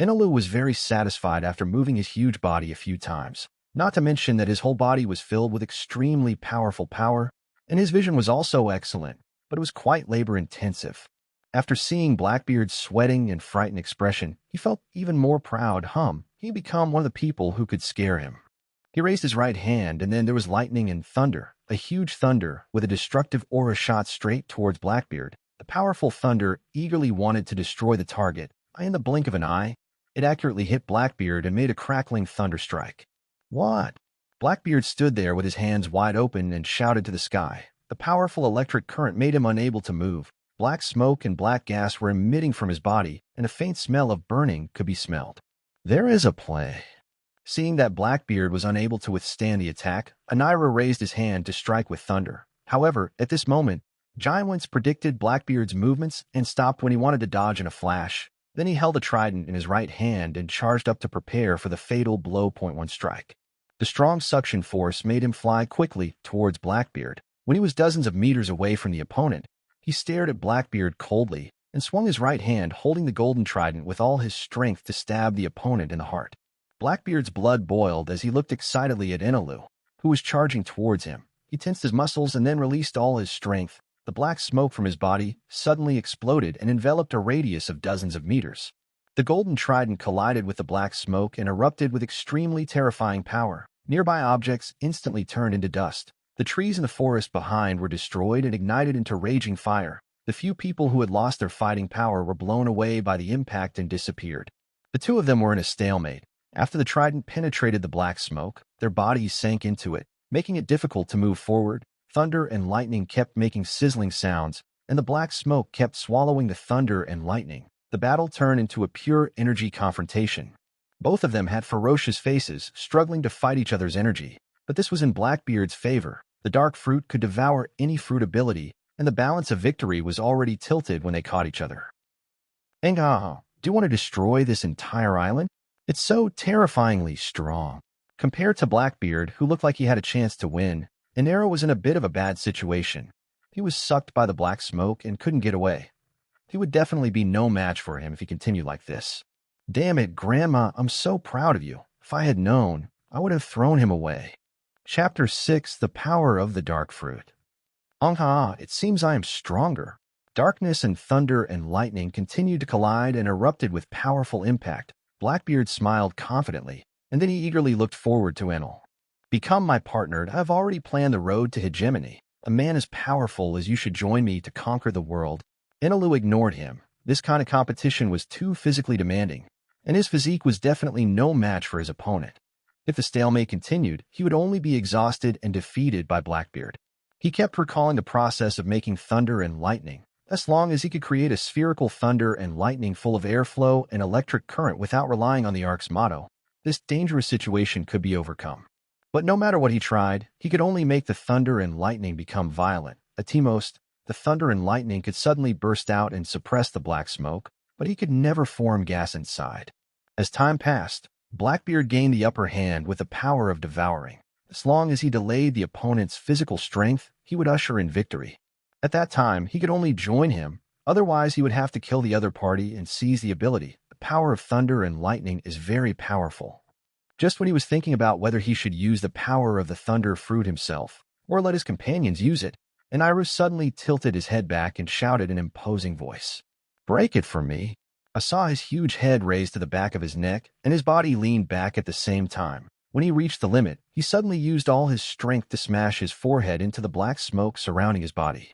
A: Enilo was very satisfied after moving his huge body a few times, not to mention that his whole body was filled with extremely powerful power, and his vision was also excellent, but it was quite labor-intensive. After seeing Blackbeard's sweating and frightened expression, he felt even more proud. He'd become one of the people who could scare him. He raised his right hand, and then there was lightning and thunder. A huge thunder with a destructive aura shot straight towards Blackbeard. The powerful thunder eagerly wanted to destroy the target. In the blink of an eye, it accurately hit Blackbeard and made a crackling thunder strike. What? Blackbeard stood there with his hands wide open and shouted to the sky. The powerful electric current made him unable to move. Black smoke and black gas were emitting from his body, and a faint smell of burning could be smelled. There is a play. Seeing that Blackbeard was unable to withstand the attack, Ainilu raised his hand to strike with thunder. However, at this moment, Giantwins predicted Blackbeard's movements and stopped when he wanted to dodge in a flash. Then he held a trident in his right hand and charged up to prepare for the fatal blow. .1 strike. The strong suction force made him fly quickly towards Blackbeard. When he was dozens of meters away from the opponent, he stared at Blackbeard coldly and swung his right hand, holding the golden trident with all his strength to stab the opponent in the heart. Blackbeard's blood boiled as he looked excitedly at Enilo, who was charging towards him. He tensed his muscles and then released all his strength. The black smoke from his body suddenly exploded and enveloped a radius of dozens of meters. The golden trident collided with the black smoke and erupted with extremely terrifying power. Nearby objects instantly turned into dust. The trees in the forest behind were destroyed and ignited into raging fire. The few people who had lost their fighting power were blown away by the impact and disappeared. The two of them were in a stalemate. After the trident penetrated the black smoke, their bodies sank into it, making it difficult to move forward. Thunder and lightning kept making sizzling sounds, and the black smoke kept swallowing the thunder and lightning. The battle turned into a pure energy confrontation. Both of them had ferocious faces, struggling to fight each other's energy. But this was in Blackbeard's favor. The dark fruit could devour any fruit ability, and the balance of victory was already tilted when they caught each other. Do you want to destroy this entire island? It's so terrifyingly strong. Compared to Blackbeard, who looked like he had a chance to win, Enero was in a bit of a bad situation. He was sucked by the black smoke and couldn't get away. He would definitely be no match for him if he continued like this. Damn it, Grandma, I'm so proud of you. If I had known, I would have thrown him away. Chapter 6, The Power of the Dark Fruit. It seems I am stronger. Darkness and thunder and lightning continued to collide and erupted with powerful impact. Blackbeard smiled confidently, and then he eagerly looked forward to Enel. Become my partner. I've already planned the road to hegemony. A man as powerful as you should join me to conquer the world. Inilu ignored him. This kind of competition was too physically demanding, and his physique was definitely no match for his opponent. If the stalemate continued, he would only be exhausted and defeated by Blackbeard. He kept recalling the process of making thunder and lightning. As long as he could create a spherical thunder and lightning full of airflow and electric current without relying on the ark's motto, this dangerous situation could be overcome. But no matter what he tried, he could only make the thunder and lightning become violent. At most, the thunder and lightning could suddenly burst out and suppress the black smoke, but he could never form gas inside. As time passed, Blackbeard gained the upper hand with the power of devouring. As long as he delayed the opponent's physical strength, he would usher in victory. At that time, he could only join him, otherwise he would have to kill the other party and seize the ability. The power of thunder and lightning is very powerful. Just when he was thinking about whether he should use the power of the thunder fruit himself, or let his companions use it, Enilo suddenly tilted his head back and shouted in an imposing voice, "Break it for me." I saw his huge head raised to the back of his neck, and his body leaned back at the same time. When he reached the limit, he suddenly used all his strength to smash his forehead into the black smoke surrounding his body.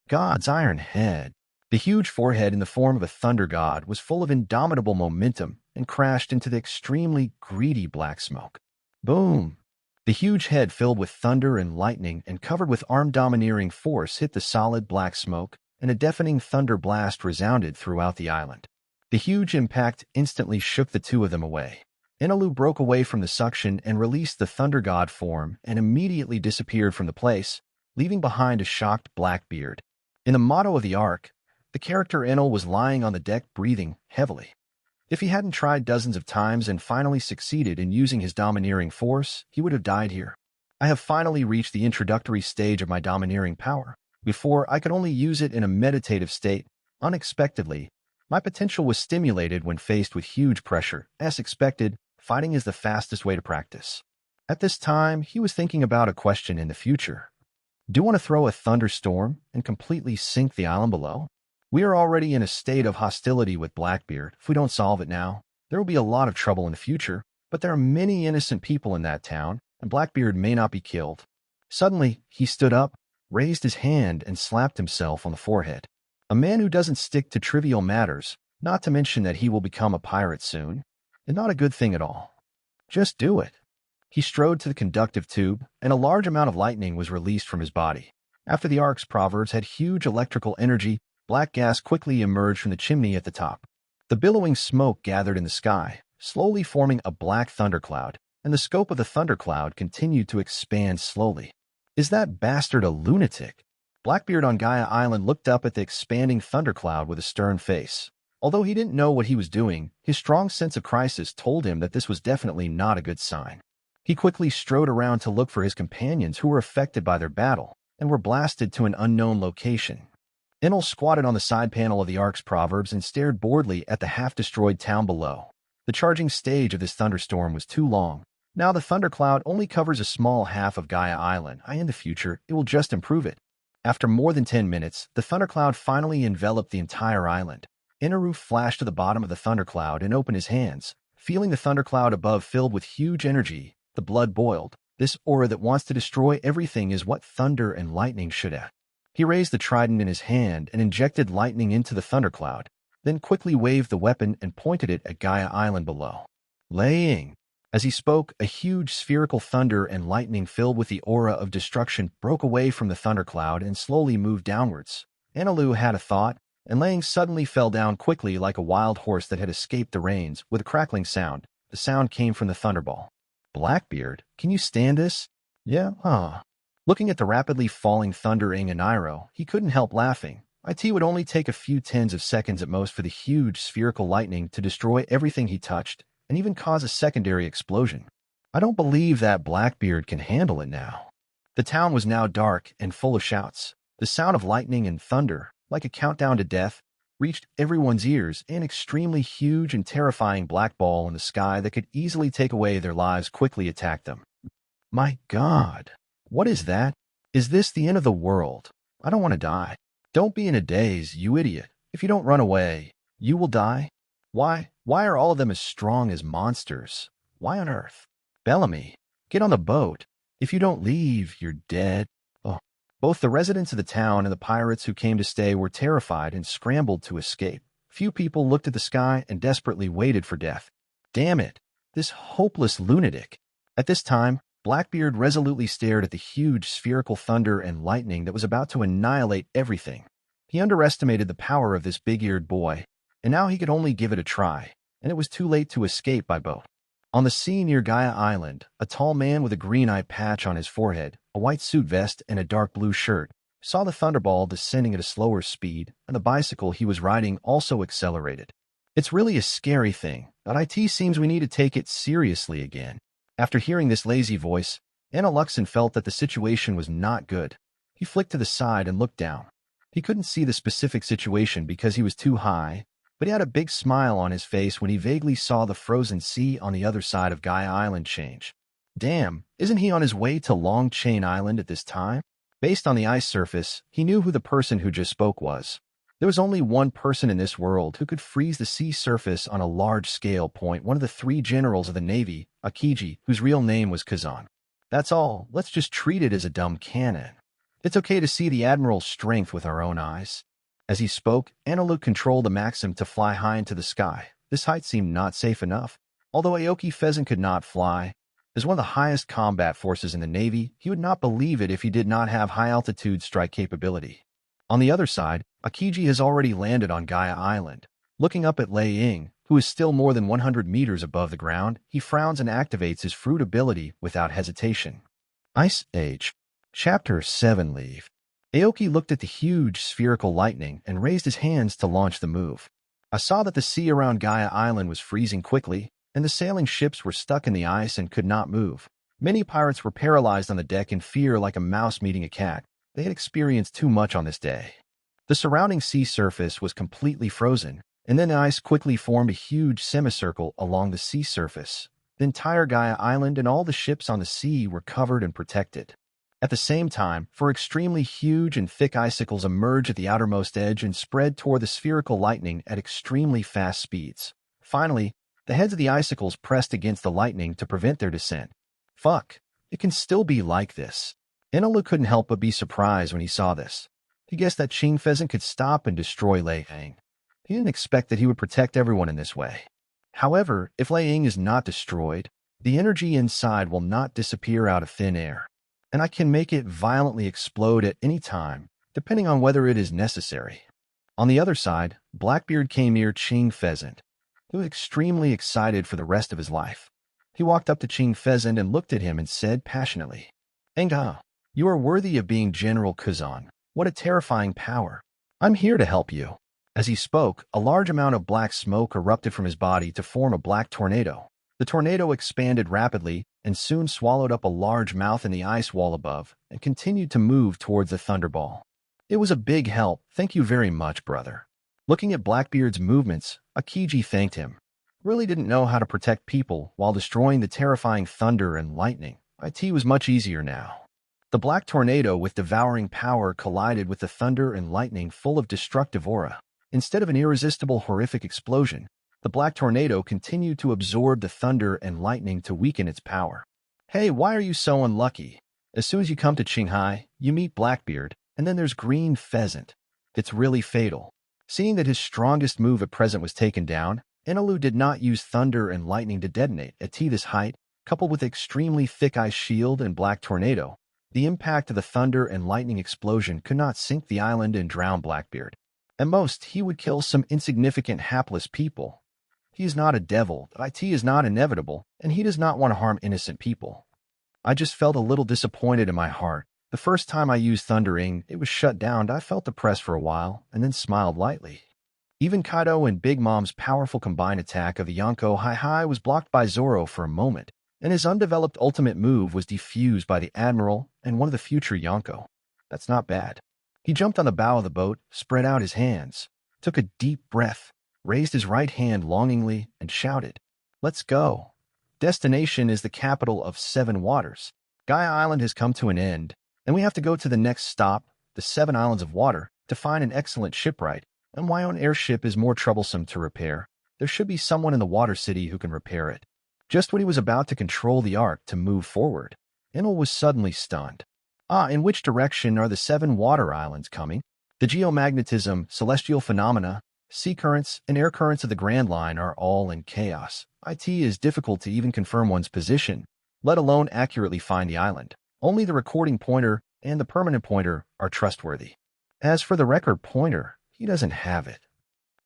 A: God's iron head. The huge forehead in the form of a thunder god was full of indomitable momentum and crashed into the extremely greedy black smoke. Boom! The huge head filled with thunder and lightning and covered with armed domineering force hit the solid black smoke, and a deafening thunder blast resounded throughout the island. The huge impact instantly shook the two of them away. Inilu broke away from the suction and released the thunder god form and immediately disappeared from the place, leaving behind a shocked Blackbeard. In the motto of the arc, the character Enel was lying on the deck breathing heavily. If he hadn't tried dozens of times and finally succeeded in using his domineering force, he would have died here. I have finally reached the introductory stage of my domineering power. Before, I could only use it in a meditative state. Unexpectedly, my potential was stimulated when faced with huge pressure. As expected, fighting is the fastest way to practice. At this time, he was thinking about a question in the future. Do you want to throw a thunderstorm and completely sink the island below? We are already in a state of hostility with Blackbeard. If we don't solve it now, there will be a lot of trouble in the future, but there are many innocent people in that town, and Blackbeard may not be killed. Suddenly, he stood up, raised his hand, and slapped himself on the forehead. A man who doesn't stick to trivial matters, not to mention that he will become a pirate soon, is not a good thing at all. Just do it. He strode to the conductive tube, and a large amount of lightning was released from his body. After the arc's proverbs had huge electrical energy, black gas quickly emerged from the chimney at the top. The billowing smoke gathered in the sky, slowly forming a black thundercloud, and the scope of the thundercloud continued to expand slowly. Is that bastard a lunatic? Blackbeard on Gaia Island looked up at the expanding thundercloud with a stern face. Although he didn't know what he was doing, his strong sense of crisis told him that this was definitely not a good sign. He quickly strode around to look for his companions who were affected by their battle and were blasted to an unknown location. Enel squatted on the side panel of the Ark's proverbs and stared boredly at the half-destroyed town below. The charging stage of this thunderstorm was too long. Now the thundercloud only covers a small half of Gaia Island. In the future, it will just improve it. After more than 10 minutes, the thundercloud finally enveloped the entire island. Enelu flashed to the bottom of the thundercloud and opened his hands. Feeling the thundercloud above filled with huge energy, the blood boiled. This aura that wants to destroy everything is what thunder and lightning should have. He raised the trident in his hand and injected lightning into the thundercloud, then quickly waved the weapon and pointed it at Gaia Island below. Laying. As he spoke, a huge spherical thunder and lightning filled with the aura of destruction broke away from the thundercloud and slowly moved downwards. Anilu had a thought, and Lang suddenly fell down quickly like a wild horse that had escaped the reins. With a crackling sound, the sound came from the thunderball. Blackbeard, can you stand this? Yeah, huh. Looking at the rapidly falling thundering Enilo, he couldn't help laughing. It would only take a few tens of seconds at most for the huge spherical lightning to destroy everything he touched, and even cause a secondary explosion. I don't believe that Blackbeard can handle it now. The town was now dark and full of shouts. The sound of lightning and thunder, like a countdown to death, reached everyone's ears. An extremely huge and terrifying black ball in the sky that could easily take away their lives quickly attacked them. My God, what is that? Is this the end of the world? I don't want to die. Don't be in a daze, you idiot. If you don't run away, you will die. Why are all of them as strong as monsters? Why on earth? Bellamy, get on the boat. If you don't leave, you're dead. Oh. Both the residents of the town and the pirates who came to stay were terrified and scrambled to escape. Few people looked at the sky and desperately waited for death. Damn it, this hopeless lunatic. At this time, Blackbeard resolutely stared at the huge spherical thunder and lightning that was about to annihilate everything. He underestimated the power of this big-eared boy, and now he could only give it a try, and it was too late to escape by boat. On the sea near Gaia Island, a tall man with a green eye patch on his forehead, a white suit vest, and a dark blue shirt saw the thunderball descending at a slower speed, and the bicycle he was riding also accelerated. It's really a scary thing, but it seems we need to take it seriously again. After hearing this lazy voice, Luxon felt that the situation was not good. He flicked to the side and looked down. He couldn't see the specific situation because he was too high, but he had a big smile on his face when he vaguely saw the frozen sea on the other side of Gaia Island change. Damn, isn't he on his way to Long Chain Island at this time? Based on the ice surface, he knew who the person who just spoke was. There was only one person in this world who could freeze the sea surface on a large-scale point, one of the 3 generals of the Navy, Akiji, whose real name was Kazan. That's all. Let's just treat it as a dumb cannon. It's okay to see the Admiral's strength with our own eyes. As he spoke, Anilu controlled the Maxim to fly high into the sky. This height seemed not safe enough. Although Aoki Pheasant could not fly, as one of the highest combat forces in the Navy, he would not believe it if he did not have high-altitude strike capability. On the other side, Akiji has already landed on Gaia Island. Looking up at Lei Ying, who is still more than 100 meters above the ground, he frowns and activates his fruit ability without hesitation. Ice Age. Chapter 7 Leave. Aoki looked at the huge spherical lightning and raised his hands to launch the move. I saw that the sea around Gaia Island was freezing quickly, and the sailing ships were stuck in the ice and could not move. Many pirates were paralyzed on the deck in fear like a mouse meeting a cat. They had experienced too much on this day. The surrounding sea surface was completely frozen, and then the ice quickly formed a huge semicircle along the sea surface. The entire Gaia Island and all the ships on the sea were covered and protected. At the same time, four extremely huge and thick icicles emerged at the outermost edge and spread toward the spherical lightning at extremely fast speeds. Finally, the heads of the icicles pressed against the lightning to prevent their descent. Fuck, it can still be like this. Enilo couldn't help but be surprised when he saw this. He guessed that Qing Pheasant could stop and destroy Lei Ying. He didn't expect that he would protect everyone in this way. However, if Lei Ying is not destroyed, the energy inside will not disappear out of thin air, and I can make it violently explode at any time, depending on whether it is necessary. On the other side, Blackbeard came near Qing Pheasant. He was extremely excited for the rest of his life. He walked up to Qing Pheasant and looked at him and said passionately, "Enga, you are worthy of being General Kazan. What a terrifying power. I'm here to help you." As he spoke, a large amount of black smoke erupted from his body to form a black tornado. The tornado expanded rapidly and soon swallowed up a large mouth in the ice wall above and continued to move towards the thunderball. "It was a big help. Thank you very much, brother." Looking at Blackbeard's movements, Akiji thanked him. Really didn't know how to protect people while destroying the terrifying thunder and lightning. IT was much easier now. The black tornado with devouring power collided with the thunder and lightning full of destructive aura. Instead of an irresistible, horrific explosion, the black tornado continued to absorb the thunder and lightning to weaken its power. "Hey, why are you so unlucky? As soon as you come to Qinghai, you meet Blackbeard, and then there's Green Pheasant. It's really fatal." Seeing that his strongest move at present was taken down, Enilu did not use thunder and lightning to detonate. At this height, coupled with extremely thick ice shield and black tornado, the impact of the thunder and lightning explosion could not sink the island and drown Blackbeard. At most, he would kill some insignificant hapless people. He is not a devil, IT is not inevitable, and he does not want to harm innocent people. I just felt a little disappointed in my heart. The first time I used Thundering, it was shut down. I felt depressed for a while, and then smiled lightly. Even Kaido and Big Mom's powerful combined attack of the Yonko Hai was blocked by Zoro for a moment, and his undeveloped ultimate move was defused by the Admiral and one of the future Yonko. That's not bad. He jumped on the bow of the boat, spread out his hands, took a deep breath, raised his right hand longingly, and shouted, "Let's go. Destination is the capital of 7 waters. Gaia Island has come to an end, and we have to go to the next stop, the 7 Islands of Water, to find an excellent shipwright. And my own airship is more troublesome to repair. There should be someone in the water city who can repair it." Just when he was about to control the ark to move forward, Enel was suddenly stunned. In which direction are the 7 water islands coming? The geomagnetism, celestial phenomena, sea currents, and air currents of the Grand Line are all in chaos. It is difficult to even confirm one's position, let alone accurately find the island. Only the recording pointer and the permanent pointer are trustworthy. As for the record pointer, he doesn't have it.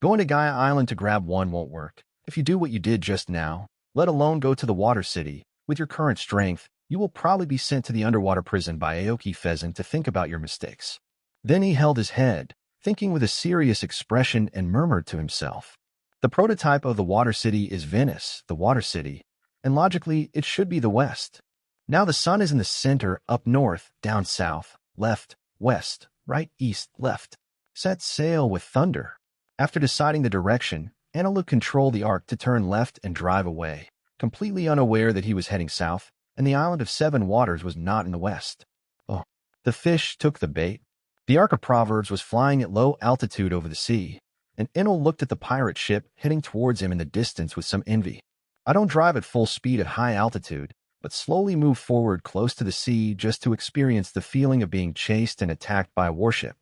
A: Going to Gaia Island to grab one won't work. If you do what you did just now, let alone go to the water city, with your current strength, you will probably be sent to the underwater prison by Aoki Pheasant to think about your mistakes. Then he held his head, thinking with a serious expression, and murmured to himself. The prototype of the water city is Venice, the water city, and logically it should be the west. Now the sun is in the center, up north, down south, left, west, right, east, left. Set sail with thunder. After deciding the direction, Anilu controlled the ark to turn left and drive away, completely unaware that he was heading south, and the island of 7 waters was not in the west. Oh, the fish took the bait. The Ark of Proverbs was flying at low altitude over the sea, and Enel looked at the pirate ship heading towards him in the distance with some envy. I don't drive at full speed at high altitude, but slowly move forward close to the sea just to experience the feeling of being chased and attacked by a warship.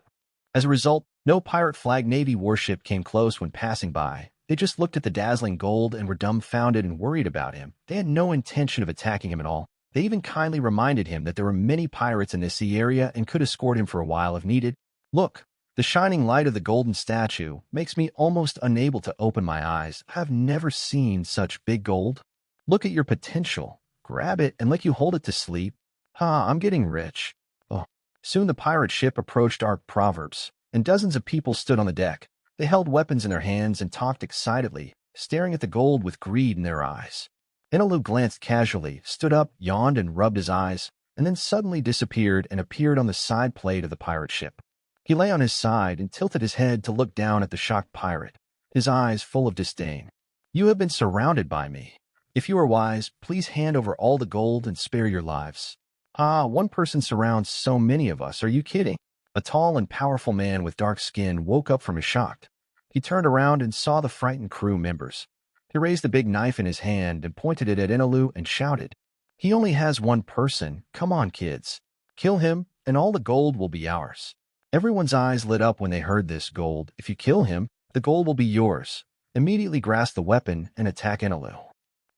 A: As a result, no pirate flag Navy warship came close when passing by. They just looked at the dazzling gold and were dumbfounded and worried about him. They had no intention of attacking him at all. They even kindly reminded him that there were many pirates in this sea area and could escort him for a while if needed. "Look, The shining light of the golden statue makes me almost unable to open my eyes. I've never seen such big gold. Look at your potential. Grab it and let you hold it to sleep. I'm getting rich. Oh. Soon the pirate ship approached Ark Proverbs, and dozens of people stood on the deck. They held weapons in their hands and talked excitedly, staring at the gold with greed in their eyes. Enilo glanced casually, stood up, yawned, and rubbed his eyes, and then suddenly disappeared and appeared on the side plate of the pirate ship. He lay on his side and tilted his head to look down at the shocked pirate, his eyes full of disdain. You have been surrounded by me. If you are wise, please hand over all the gold and spare your lives. One person surrounds so many of us. Are you kidding? A tall and powerful man with dark skin woke up from his shock. He turned around and saw the frightened crew members. He raised a big knife in his hand and pointed it at Inilu and shouted, "He only has one person. Come on, kids. Kill him, and all the gold will be ours." Everyone's eyes lit up when they heard this. Gold. If you kill him, the gold will be yours. Immediately grasp the weapon and attack Inilu.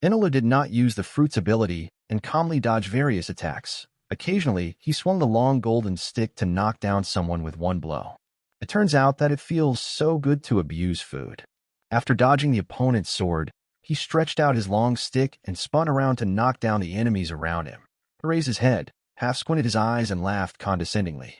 A: Inilu did not use the fruits ability and calmly dodged various attacks. Occasionally, he swung the long golden stick to knock down someone with one blow. It turns out that it feels so good to abuse food. After dodging the opponent's sword, he stretched out his long stick and spun around to knock down the enemies around him. He raised his head, half squinted his eyes, and laughed condescendingly.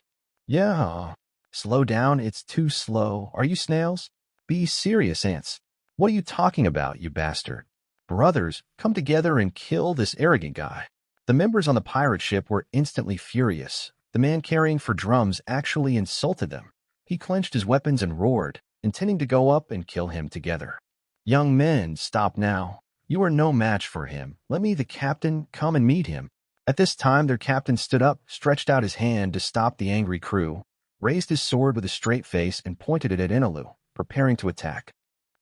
A: Yeah, slow down, it's too slow. Are you snails? Be serious, ants. What are you talking about, you bastard? Brothers, come together and kill this arrogant guy. The members on the pirate ship were instantly furious. The man carrying for drums actually insulted them. He clenched his weapons and roared, intending to go up and kill him together. Young men, stop now. You are no match for him. Let me, the captain, come and meet him. At this time, their captain stood up, stretched out his hand to stop the angry crew, raised his sword with a straight face, and pointed it at Inilu, preparing to attack.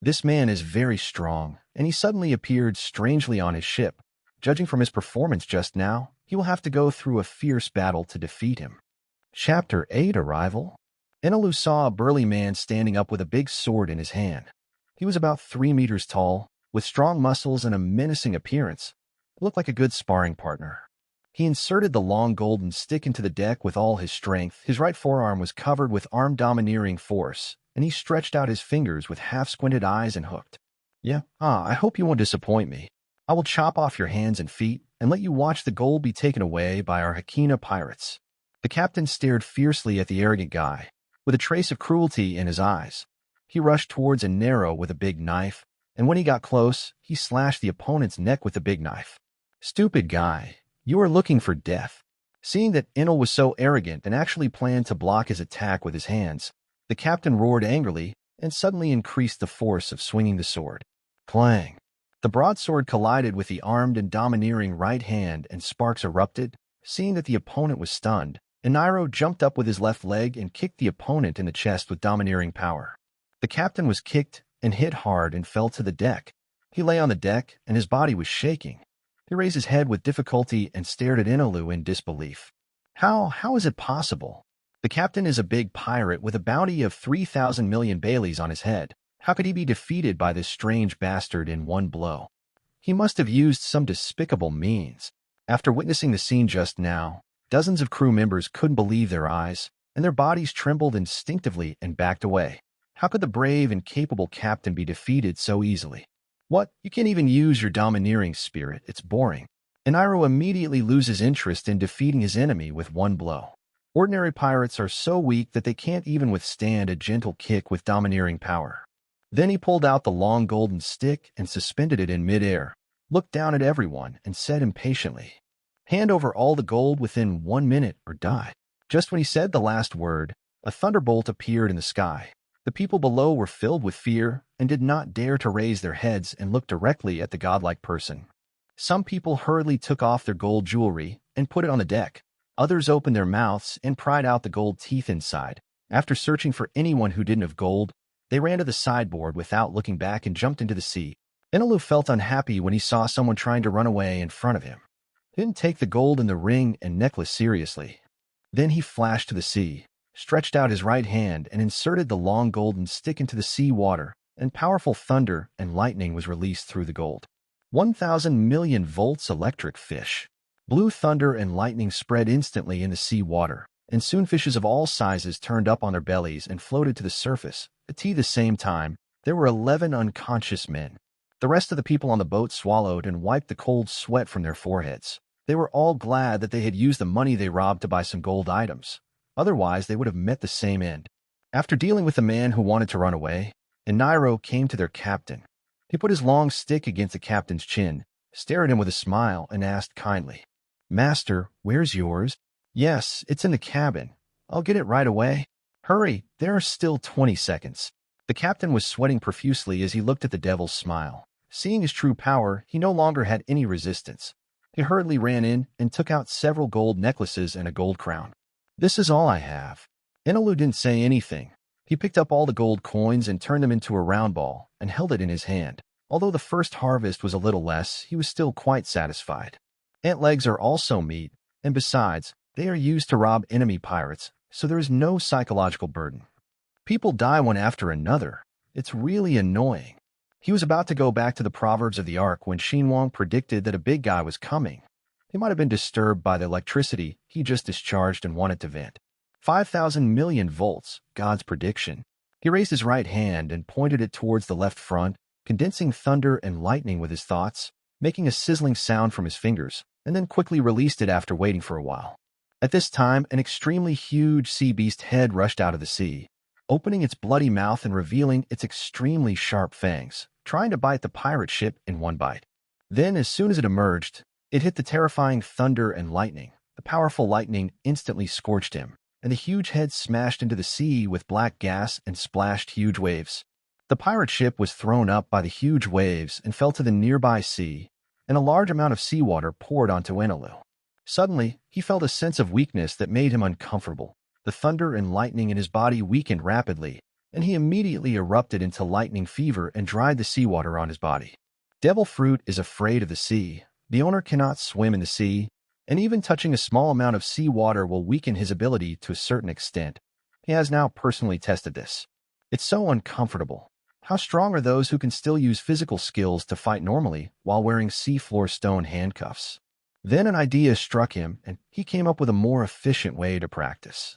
A: This man is very strong, and he suddenly appeared strangely on his ship. Judging from his performance just now, he will have to go through a fierce battle to defeat him. Chapter 8 Arrival. Inilu saw a burly man standing up with a big sword in his hand. He was about 3 meters tall, with strong muscles and a menacing appearance. He looked like a good sparring partner. He inserted the long golden stick into the deck with all his strength. His right forearm was covered with domineering force, and he stretched out his fingers with half-squinted eyes and hooked. I hope you won't disappoint me. I will chop off your hands and feet and let you watch the gold be taken away by our Hakina pirates. The captain stared fiercely at the arrogant guy, with a trace of cruelty in his eyes. He rushed towards Enero with a big knife, and when he got close, he slashed the opponent's neck with the big knife. Stupid guy. You are looking for death. Seeing that Enel was so arrogant and actually planned to block his attack with his hands, the captain roared angrily and suddenly increased the force of swinging the sword. Clang! The broadsword collided with the armed and domineering right hand and sparks erupted. Seeing that the opponent was stunned, Eniro jumped up with his left leg and kicked the opponent in the chest with domineering power. The captain was kicked and hit hard and fell to the deck. He lay on the deck and his body was shaking. He raised his head with difficulty and stared at Inilu in disbelief. How is it possible? The captain is a big pirate with a bounty of 3,000 million Baileys on his head. How could he be defeated by this strange bastard in one blow? He must have used some despicable means. After witnessing the scene just now, dozens of crew members couldn't believe their eyes, and their bodies trembled instinctively and backed away. How could the brave and capable captain be defeated so easily? What? You can't even use your domineering spirit. It's boring. Eniro immediately loses interest in defeating his enemy with one blow. Ordinary pirates are so weak that they can't even withstand a gentle kick with domineering power. Then he pulled out the long golden stick and suspended it in midair, looked down at everyone, and said impatiently, "Hand over all the gold within 1 minute or die." Just when he said the last word, a thunderbolt appeared in the sky. The people below were filled with fear and did not dare to raise their heads and look directly at the godlike person. Some people hurriedly took off their gold jewelry and put it on the deck. Others opened their mouths and pried out the gold teeth inside. After searching for anyone who didn't have gold, they ran to the sideboard without looking back and jumped into the sea. Enilo felt unhappy when he saw someone trying to run away in front of him. He didn't take the gold in the ring and necklace seriously. Then he flashed to the sea, stretched out his right hand and inserted the long golden stick into the sea water, and powerful thunder and lightning was released through the gold. 1,000 million volts electric fish. Blue thunder and lightning spread instantly in the sea water. and soon fishes of all sizes turned up on their bellies and floated to the surface. At the same time, there were 11 unconscious men. The rest of the people on the boat swallowed and wiped the cold sweat from their foreheads. They were all glad that they had used the money they robbed to buy some gold items. Otherwise, they would have met the same end. After dealing with the man who wanted to run away, Enilo came to their captain. He put his long stick against the captain's chin, stared at him with a smile, and asked kindly, "Master, where's yours?" "Yes, it's in the cabin. I'll get it right away." "Hurry, there are still 20 seconds." The captain was sweating profusely as he looked at the devil's smile. Seeing his true power, he no longer had any resistance. He hurriedly ran in and took out several gold necklaces and a gold crown. "This is all I have." Enelu didn't say anything. He picked up all the gold coins and turned them into a round ball and held it in his hand. Although the first harvest was a little less, he was still quite satisfied. Ant legs are also meat, and besides, they are used to rob enemy pirates, so there is no psychological burden. People die one after another. It's really annoying. He was about to go back to the Proverbs of the Ark when Qinghai predicted that a big guy was coming. He might have been disturbed by the electricity he just discharged and wanted to vent. 5,000 million volts, God's prediction. He raised his right hand and pointed it towards the left front, condensing thunder and lightning with his thoughts, making a sizzling sound from his fingers, and then quickly released it after waiting for a while. At this time, an extremely huge sea beast head rushed out of the sea, opening its bloody mouth and revealing its extremely sharp fangs, trying to bite the pirate ship in one bite. Then, as soon as it emerged, it hit the terrifying thunder and lightning. The powerful lightning instantly scorched him, and the huge head smashed into the sea with black gas and splashed huge waves. The pirate ship was thrown up by the huge waves and fell to the nearby sea, and a large amount of seawater poured onto Enilu. Suddenly, he felt a sense of weakness that made him uncomfortable. The thunder and lightning in his body weakened rapidly, and he immediately erupted into lightning fever and dried the seawater on his body. Devil Fruit is afraid of the sea. The owner cannot swim in the sea, and even touching a small amount of seawater will weaken his ability to a certain extent. He has now personally tested this. It's so uncomfortable. How strong are those who can still use physical skills to fight normally while wearing seafloor stone handcuffs? Then an idea struck him, and he came up with a more efficient way to practice.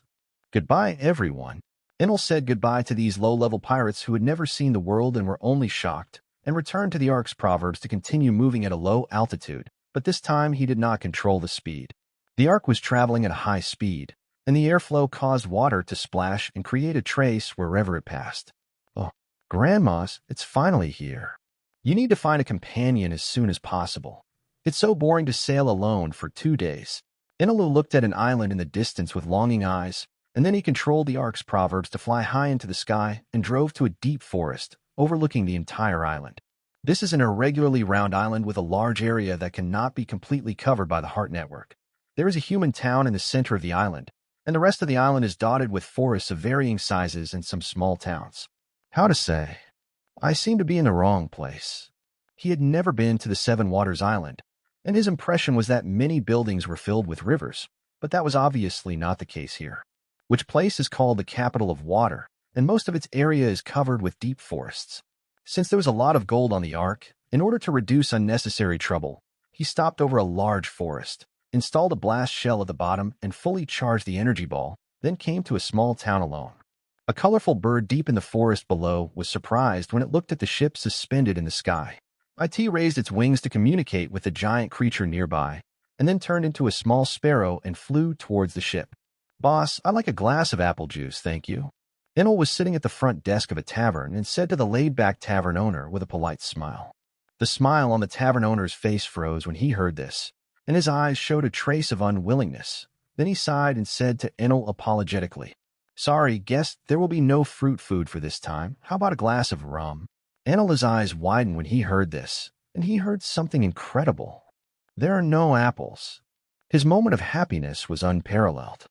A: "Goodbye, everyone." Enel said goodbye to these low-level pirates who had never seen the world and were only shocked, and returned to the Ark's Proverbs to continue moving at a low altitude, but this time he did not control the speed. The Ark was traveling at a high speed, and the airflow caused water to splash and create a trace wherever it passed. "Oh, Grandma's, it's finally here. You need to find a companion as soon as possible. It's so boring to sail alone for 2 days." Enelu looked at an island in the distance with longing eyes, and then he controlled the Ark's Proverbs to fly high into the sky and drove to a deep forest, overlooking the entire island. This is an irregularly round island with a large area that cannot be completely covered by the Heart Network. There is a human town in the center of the island, and the rest of the island is dotted with forests of varying sizes and some small towns. How to say? I seem to be in the wrong place. He had never been to the Seven Waters Island, and his impression was that many buildings were filled with rivers, but that was obviously not the case here. Which place is called the capital of water, and most of its area is covered with deep forests. Since there was a lot of gold on the Ark, in order to reduce unnecessary trouble, he stopped over a large forest, installed a blast shell at the bottom, and fully charged the energy ball, then came to a small town alone. A colorful bird deep in the forest below was surprised when it looked at the ship suspended in the sky. It raised its wings to communicate with the giant creature nearby, and then turned into a small sparrow and flew towards the ship. "Boss, I'd like a glass of apple juice, thank you." Enel was sitting at the front desk of a tavern and said to the laid-back tavern owner with a polite smile. The smile on the tavern owner's face froze when he heard this, and his eyes showed a trace of unwillingness. Then he sighed and said to Enel apologetically, "Sorry, guest, there will be no fruit food for this time. How about a glass of rum?" Enel's eyes widened when he heard this, and he heard something incredible. There are no apples. His moment of happiness was unparalleled.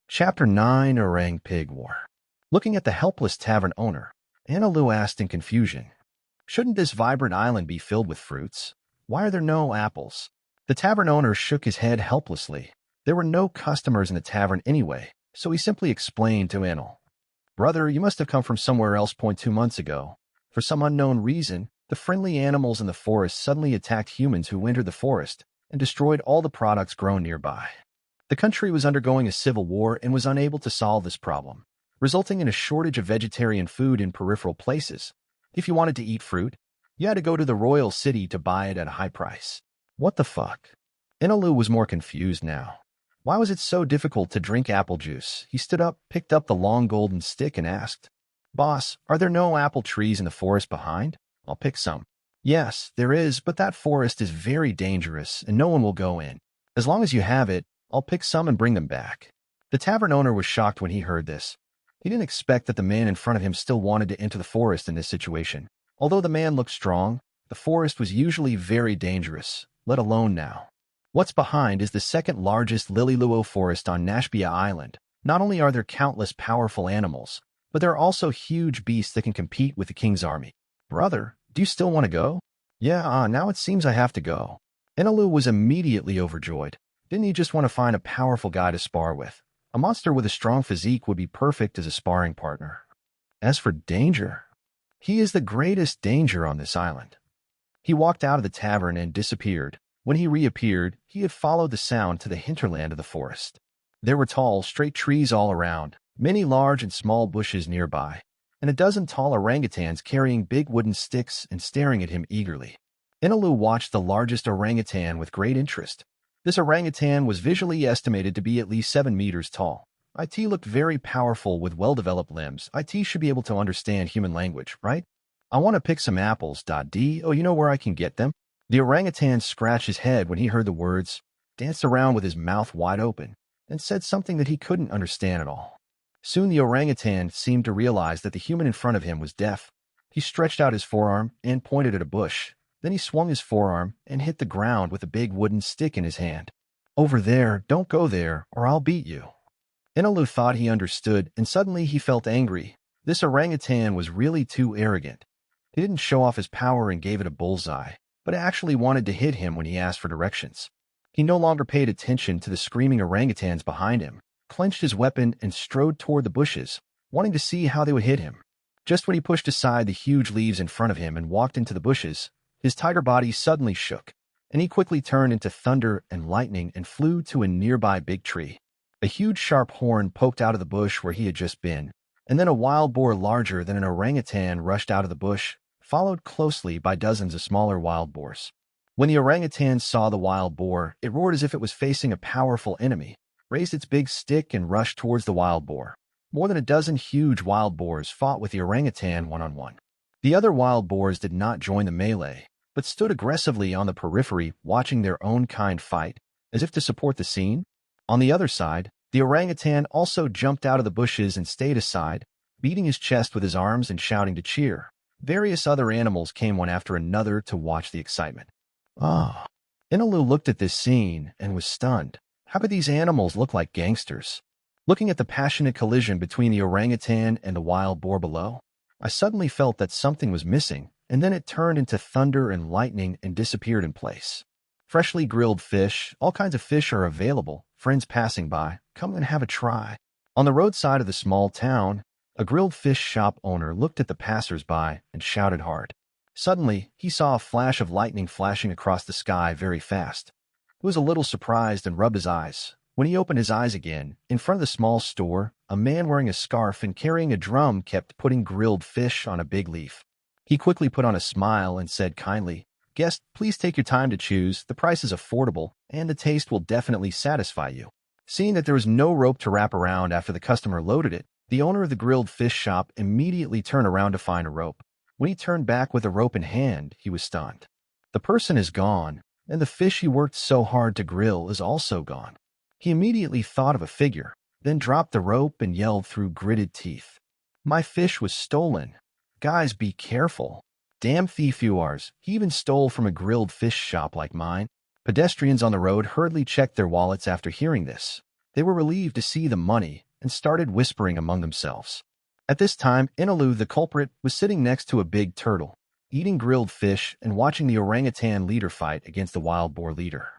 A: Chapter 9, Orang Pig War. Looking at the helpless tavern owner, Ainilu asked in confusion, "Shouldn't this vibrant island be filled with fruits? Why are there no apples?" The tavern owner shook his head helplessly. There were no customers in the tavern anyway, so he simply explained to Enel, "Brother, you must have come from somewhere else 2 months ago. For some unknown reason, the friendly animals in the forest suddenly attacked humans who entered the forest and destroyed all the products grown nearby. The country was undergoing a civil war and was unable to solve this problem, resulting in a shortage of vegetarian food in peripheral places. If you wanted to eat fruit, you had to go to the royal city to buy it at a high price. What the fuck? Enelu was more confused now. Why was it so difficult to drink apple juice? He stood up, picked up the long golden stick, and asked, "Boss, are there no apple trees in the forest behind? I'll pick some." "Yes, there is, but that forest is very dangerous, and no one will go in. As long as you have it, I'll pick some and bring them back." The tavern owner was shocked when he heard this. He didn't expect that the man in front of him still wanted to enter the forest in this situation. Although the man looked strong, the forest was usually very dangerous, let alone now. What's behind is the second largest Lililuo forest on Nashbia Island. Not only are there countless powerful animals, but there are also huge beasts that can compete with the king's army. "Brother, do you still want to go?" "Yeah, now it seems I have to go." Enelu was immediately overjoyed. Didn't he just want to find a powerful guy to spar with? A monster with a strong physique would be perfect as a sparring partner. As for danger, he is the greatest danger on this island. He walked out of the tavern and disappeared. When he reappeared, he had followed the sound to the hinterland of the forest. There were tall, straight trees all around, many large and small bushes nearby, and a dozen tall orangutans carrying big wooden sticks and staring at him eagerly. Enelu watched the largest orangutan with great interest. This orangutan was visually estimated to be at least 7 meters tall. It looked very powerful with well-developed limbs. It should be able to understand human language, right? "I want to pick some apples.D. Oh, you know where I can get them?" The orangutan scratched his head when he heard the words, danced around with his mouth wide open, and said something that he couldn't understand at all. Soon the orangutan seemed to realize that the human in front of him was deaf. He stretched out his forearm and pointed at a bush. Then he swung his forearm and hit the ground with a big wooden stick in his hand. "Over there, don't go there, or I'll beat you." Enelu thought he understood, and suddenly he felt angry. This orangutan was really too arrogant. He didn't show off his power and gave it a bullseye, but actually wanted to hit him when he asked for directions. He no longer paid attention to the screaming orangutans behind him, clenched his weapon, and strode toward the bushes, wanting to see how they would hit him. Just when he pushed aside the huge leaves in front of him and walked into the bushes, his tiger body suddenly shook, and he quickly turned into thunder and lightning and flew to a nearby big tree. A huge sharp horn poked out of the bush where he had just been, and then a wild boar larger than an orangutan rushed out of the bush, followed closely by dozens of smaller wild boars. When the orangutan saw the wild boar, it roared as if it was facing a powerful enemy, raised its big stick, and rushed towards the wild boar. More than a dozen huge wild boars fought with the orangutan one-on-one. The other wild boars did not join the melee, but stood aggressively on the periphery, watching their own kind fight, as if to support the scene. On the other side, the orangutan also jumped out of the bushes and stayed aside, beating his chest with his arms and shouting to cheer. Various other animals came one after another to watch the excitement. Enelu looked at this scene and was stunned. How could these animals look like gangsters? Looking at the passionate collision between the orangutan and the wild boar below, I suddenly felt that something was missing, and then it turned into thunder and lightning and disappeared in place. Freshly grilled fish, all kinds of fish are available. Friends passing by, come and have a try. On the roadside of the small town, a grilled fish shop owner looked at the passers-by and shouted hard. Suddenly, he saw a flash of lightning flashing across the sky very fast. He was a little surprised and rubbed his eyes. When he opened his eyes again, in front of the small store, a man wearing a scarf and carrying a drum kept putting grilled fish on a big leaf. He quickly put on a smile and said kindly, "Guest, please take your time to choose. The price is affordable, and the taste will definitely satisfy you." Seeing that there was no rope to wrap around after the customer loaded it, the owner of the grilled fish shop immediately turned around to find a rope. When he turned back with a rope in hand, he was stunned. The person is gone, and the fish he worked so hard to grill is also gone. He immediately thought of a figure, then dropped the rope and yelled through gritted teeth, "My fish was stolen. Guys, be careful. Damn thief you are. He even stole from a grilled fish shop like mine." Pedestrians on the road hurriedly checked their wallets after hearing this. They were relieved to see the money and started whispering among themselves. At this time, Enelu, the culprit, was sitting next to a big turtle, eating grilled fish and watching the orangutan leader fight against the wild boar leader.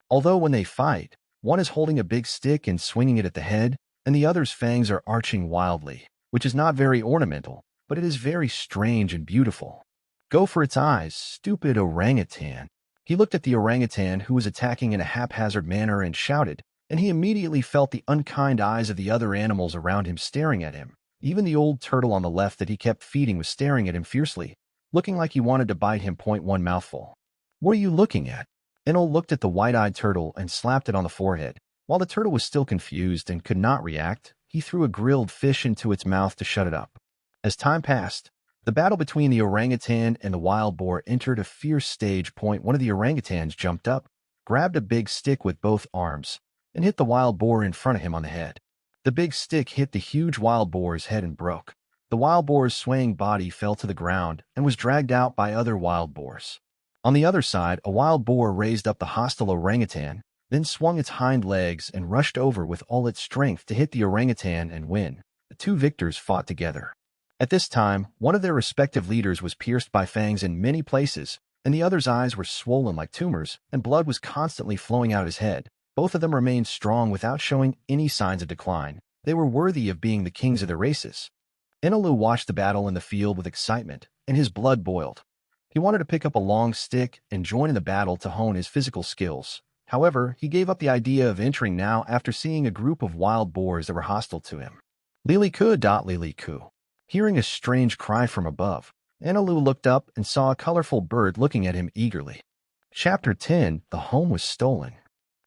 A: Although when they fight, one is holding a big stick and swinging it at the head, and the other's fangs are arching wildly, which is not very ornamental, but it is very strange and beautiful. "Go for its eyes, stupid orangutan." He looked at the orangutan who was attacking in a haphazard manner and shouted, and he immediately felt the unkind eyes of the other animals around him staring at him. Even the old turtle on the left that he kept feeding was staring at him fiercely, looking like he wanted to bite him. One mouthful. What are you looking at? Enel looked at the white-eyed turtle and slapped it on the forehead. While the turtle was still confused and could not react, he threw a grilled fish into its mouth to shut it up. As time passed, the battle between the orangutan and the wild boar entered a fierce stage. One of the orangutans jumped up, grabbed a big stick with both arms, and hit the wild boar in front of him on the head. The big stick hit the huge wild boar's head and broke. The wild boar's swaying body fell to the ground and was dragged out by other wild boars. On the other side, a wild boar raised up the hostile orangutan, then swung its hind legs and rushed over with all its strength to hit the orangutan and win. The two victors fought together. At this time, one of their respective leaders was pierced by fangs in many places, and the other's eyes were swollen like tumors, and blood was constantly flowing out his head. Both of them remained strong without showing any signs of decline. They were worthy of being the kings of their races. Inilu watched the battle in the field with excitement, and his blood boiled. He wanted to pick up a long stick and join in the battle to hone his physical skills. However, he gave up the idea of entering now after seeing a group of wild boars that were hostile to him. Liliku. Hearing a strange cry from above, Inilu looked up and saw a colorful bird looking at him eagerly. Chapter 10. The home was stolen.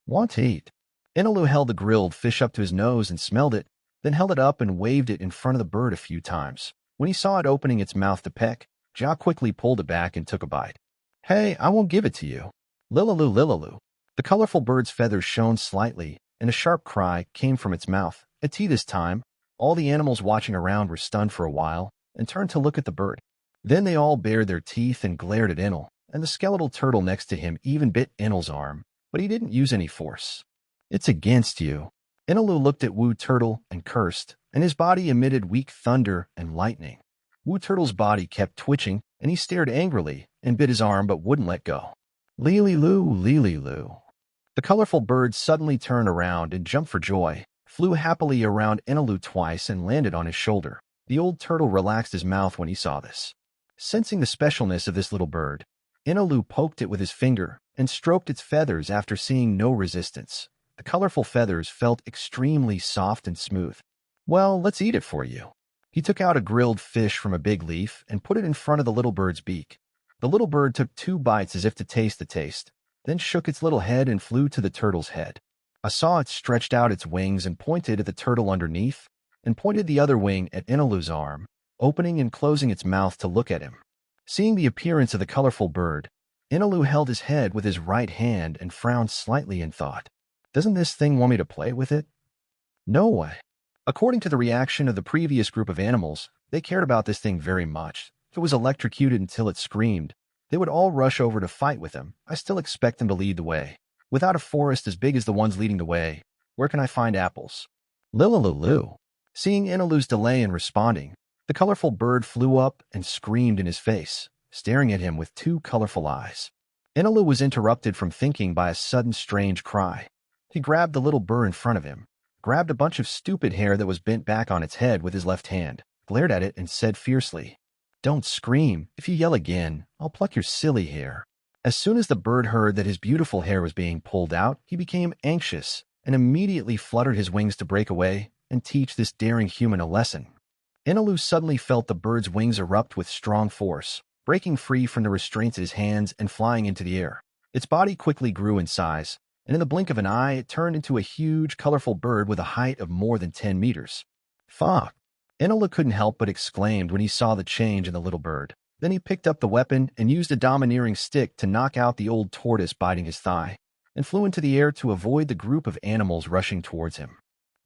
A: Want to eat? Inilu held the grilled fish up to his nose and smelled it, then held it up and waved it in front of the bird a few times. When he saw it opening its mouth to peck, Ja quickly pulled it back and took a bite. Hey, I won't give it to you. Lilalu. The colorful bird's feathers shone slightly, and a sharp cry came from its mouth. At tea this time, all the animals watching around were stunned for a while and turned to look at the bird. Then they all bared their teeth and glared at Enel, and the skeletal turtle next to him even bit Enel's arm, but he didn't use any force. It's against you. Inilu looked at Wu Turtle and cursed, and his body emitted weak thunder and lightning. Wu Turtle's body kept twitching, and he stared angrily and bit his arm but wouldn't let go. Lililu. The colorful bird suddenly turned around and jumped for joy, flew happily around Inilu twice and landed on his shoulder. The old turtle relaxed his mouth when he saw this. Sensing the specialness of this little bird, Inilu poked it with his finger and stroked its feathers after seeing no resistance. The colorful feathers felt extremely soft and smooth. Well, let's eat it for you. He took out a grilled fish from a big leaf and put it in front of the little bird's beak. The little bird took 2 bites as if to taste the taste, then shook its little head and flew to the turtle's head. I saw it stretched out its wings and pointed at the turtle underneath, and pointed the other wing at Inilu's arm, opening and closing its mouth to look at him. Seeing the appearance of the colorful bird, Inilu held his head with his right hand and frowned slightly in thought. Doesn't this thing want me to play with it? No way. According to the reaction of the previous group of animals, they cared about this thing very much. If it was electrocuted until it screamed, they would all rush over to fight with him. I still expect them to lead the way. Without a forest as big as the ones leading the way, where can I find apples? Lilalulu. Seeing Inilu's delay in responding, the colorful bird flew up and screamed in his face, staring at him with 2 colorful eyes. Inilu was interrupted from thinking by a sudden strange cry. He grabbed the little burr in front of him, grabbed a bunch of stupid hair that was bent back on its head with his left hand, glared at it and said fiercely, "Don't scream. If you yell again, I'll pluck your silly hair." As soon as the bird heard that his beautiful hair was being pulled out, he became anxious and immediately fluttered his wings to break away and teach this daring human a lesson. Inilu suddenly felt the bird's wings erupt with strong force, breaking free from the restraints of his hands and flying into the air. Its body quickly grew in size, and in the blink of an eye, it turned into a huge, colorful bird with a height of more than 10 meters. Fuck! Inilu couldn't help but exclaimed when he saw the change in the little bird. Then he picked up the weapon and used a domineering stick to knock out the old tortoise biting his thigh, and flew into the air to avoid the group of animals rushing towards him.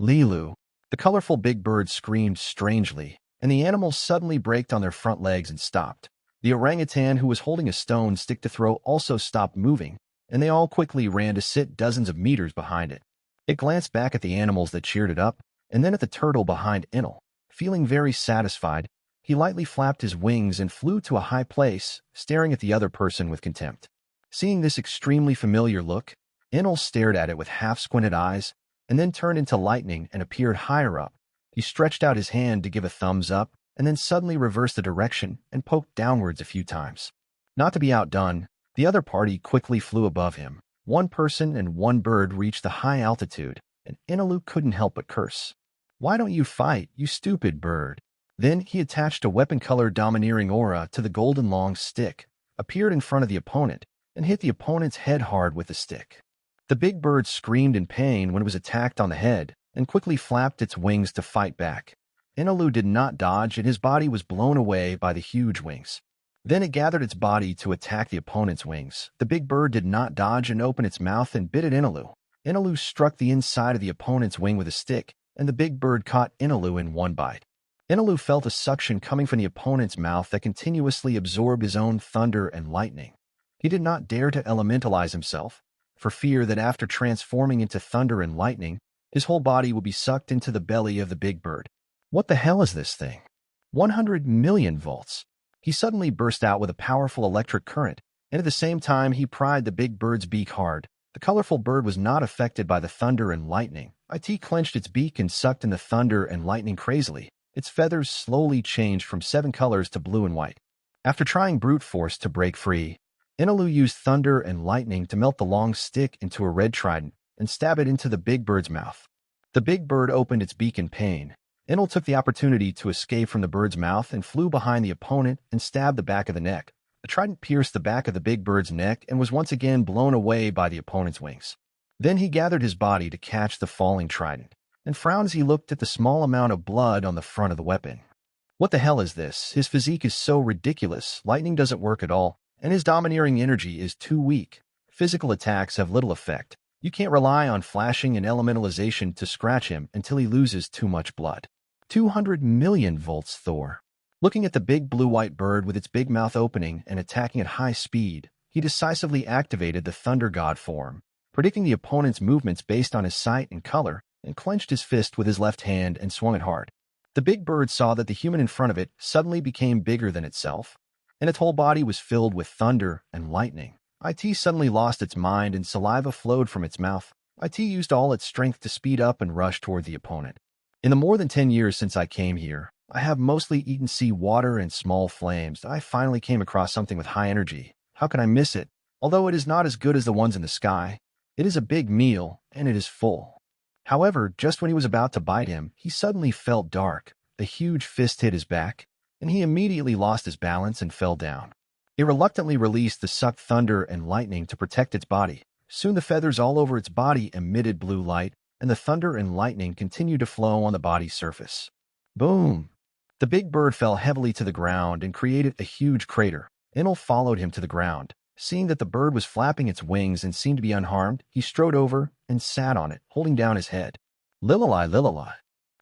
A: Lilu. The colorful big bird screamed strangely, and the animals suddenly braked on their front legs and stopped. The orangutan, who was holding a stone stick to throw, also stopped moving, and they all quickly ran to sit dozens of meters behind it. It glanced back at the animals that cheered it up, and then at the turtle behind Enel. Feeling very satisfied, he lightly flapped his wings and flew to a high place, staring at the other person with contempt. Seeing this extremely familiar look, Enel stared at it with half-squinted eyes, and then turned into lightning and appeared higher up. He stretched out his hand to give a thumbs up, and then suddenly reversed the direction and poked downwards a few times. Not to be outdone, the other party quickly flew above him. 1 person and 1 bird reached the high altitude, and Enelu couldn't help but curse. "Why don't you fight, you stupid bird?" Then he attached a weapon-colored domineering aura to the golden long stick, appeared in front of the opponent, and hit the opponent's head hard with the stick. The big bird screamed in pain when it was attacked on the head and quickly flapped its wings to fight back. Ainilu did not dodge, and his body was blown away by the huge wings. Then it gathered its body to attack the opponent's wings. The big bird did not dodge and opened its mouth and bit at Ainilu. Ainilu struck the inside of the opponent's wing with a stick, and the big bird caught Ainilu in one bite. Ainilu felt a suction coming from the opponent's mouth that continuously absorbed his own thunder and lightning. He did not dare to elementalize himself, for fear that after transforming into thunder and lightning, his whole body would be sucked into the belly of the big bird. "What the hell is this thing? 100 million volts!" He suddenly burst out with a powerful electric current, and at the same time he pried the big bird's beak hard. The colorful bird was not affected by the thunder and lightning. It clenched its beak and sucked in the thunder and lightning crazily. Its feathers slowly changed from 7 colors to blue and white. After trying brute force to break free, Enelu used thunder and lightning to melt the long stick into a red trident and stab it into the big bird's mouth. The big bird opened its beak in pain. Enel took the opportunity to escape from the bird's mouth and flew behind the opponent and stabbed the back of the neck. The trident pierced the back of the big bird's neck and was once again blown away by the opponent's wings. Then he gathered his body to catch the falling trident and frowned as he looked at the small amount of blood on the front of the weapon. What the hell is this? His physique is so ridiculous, lightning doesn't work at all, and his domineering energy is too weak. Physical attacks have little effect. You can't rely on flashing and elementalization to scratch him until he loses too much blood. 200 million volts, Thor. Looking at the big blue-white bird with its big mouth opening and attacking at high speed, he decisively activated the Thunder God form, predicting the opponent's movements based on his sight and color, and clenched his fist with his left hand and swung it hard. The big bird saw that the human in front of it suddenly became bigger than itself, and its whole body was filled with thunder and lightning. It suddenly lost its mind and saliva flowed from its mouth. It used all its strength to speed up and rush toward the opponent. In the more than 10 years since I came here, I have mostly eaten sea water and small flames. I finally came across something with high energy. How could I miss it? Although it is not as good as the ones in the sky, it is a big meal, and it is full. However, just when he was about to bite him, he suddenly felt dark. The huge fist hit his back, and he immediately lost his balance and fell down. It reluctantly released the sucked thunder and lightning to protect its body. Soon the feathers all over its body emitted blue light, and the thunder and lightning continued to flow on the body's surface. Boom! The big bird fell heavily to the ground and created a huge crater. Enel followed him to the ground. Seeing that the bird was flapping its wings and seemed to be unharmed, he strode over and sat on it, holding down his head. Lililai, Lililai.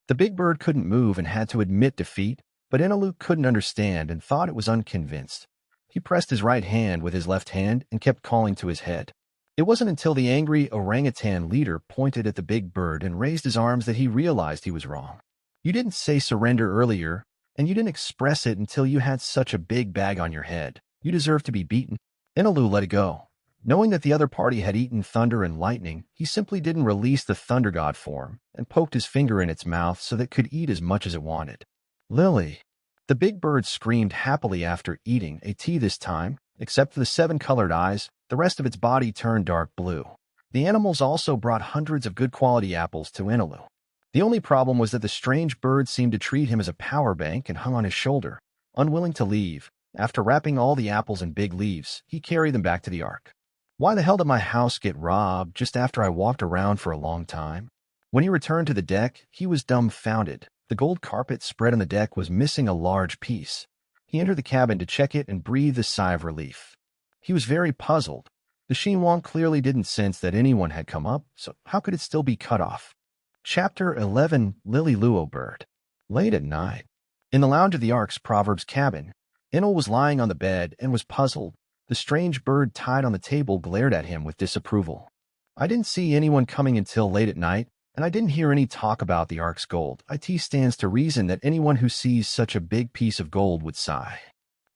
A: The big bird couldn't move and had to admit defeat, but Enelu couldn't understand and thought it was unconvinced. He pressed his right hand with his left hand and kept calling to his head. It wasn't until the angry orangutan leader pointed at the big bird and raised his arms that he realized he was wrong. You didn't say surrender earlier, and you didn't express it until you had such a big bag on your head. You deserve to be beaten. Enelu let it go. Knowing that the other party had eaten thunder and lightning, he simply didn't release the Thunder God form and poked his finger in its mouth so that it could eat as much as it wanted. Lily. The big bird screamed happily after eating a tea this time. Except for the 7 colored eyes, the rest of its body turned dark blue. The animals also brought hundreds of good quality apples to Enelu. The only problem was that the strange bird seemed to treat him as a power bank and hung on his shoulder, unwilling to leave. After wrapping all the apples in big leaves, he carried them back to the ark. Why the hell did my house get robbed just after I walked around for a long time? When he returned to the deck, he was dumbfounded. The gold carpet spread on the deck was missing a large piece. He entered the cabin to check it and breathed a sigh of relief. He was very puzzled. The Xinhuang clearly didn't sense that anyone had come up, so how could it still be cut off? Chapter 11, Lily Luo Bird. Late at night. In the lounge of the Ark's Proverbs cabin, Enel was lying on the bed and was puzzled. The strange bird tied on the table glared at him with disapproval. I didn't see anyone coming until late at night, and I didn't hear any talk about the Ark's gold. It stands to reason that anyone who sees such a big piece of gold would sigh.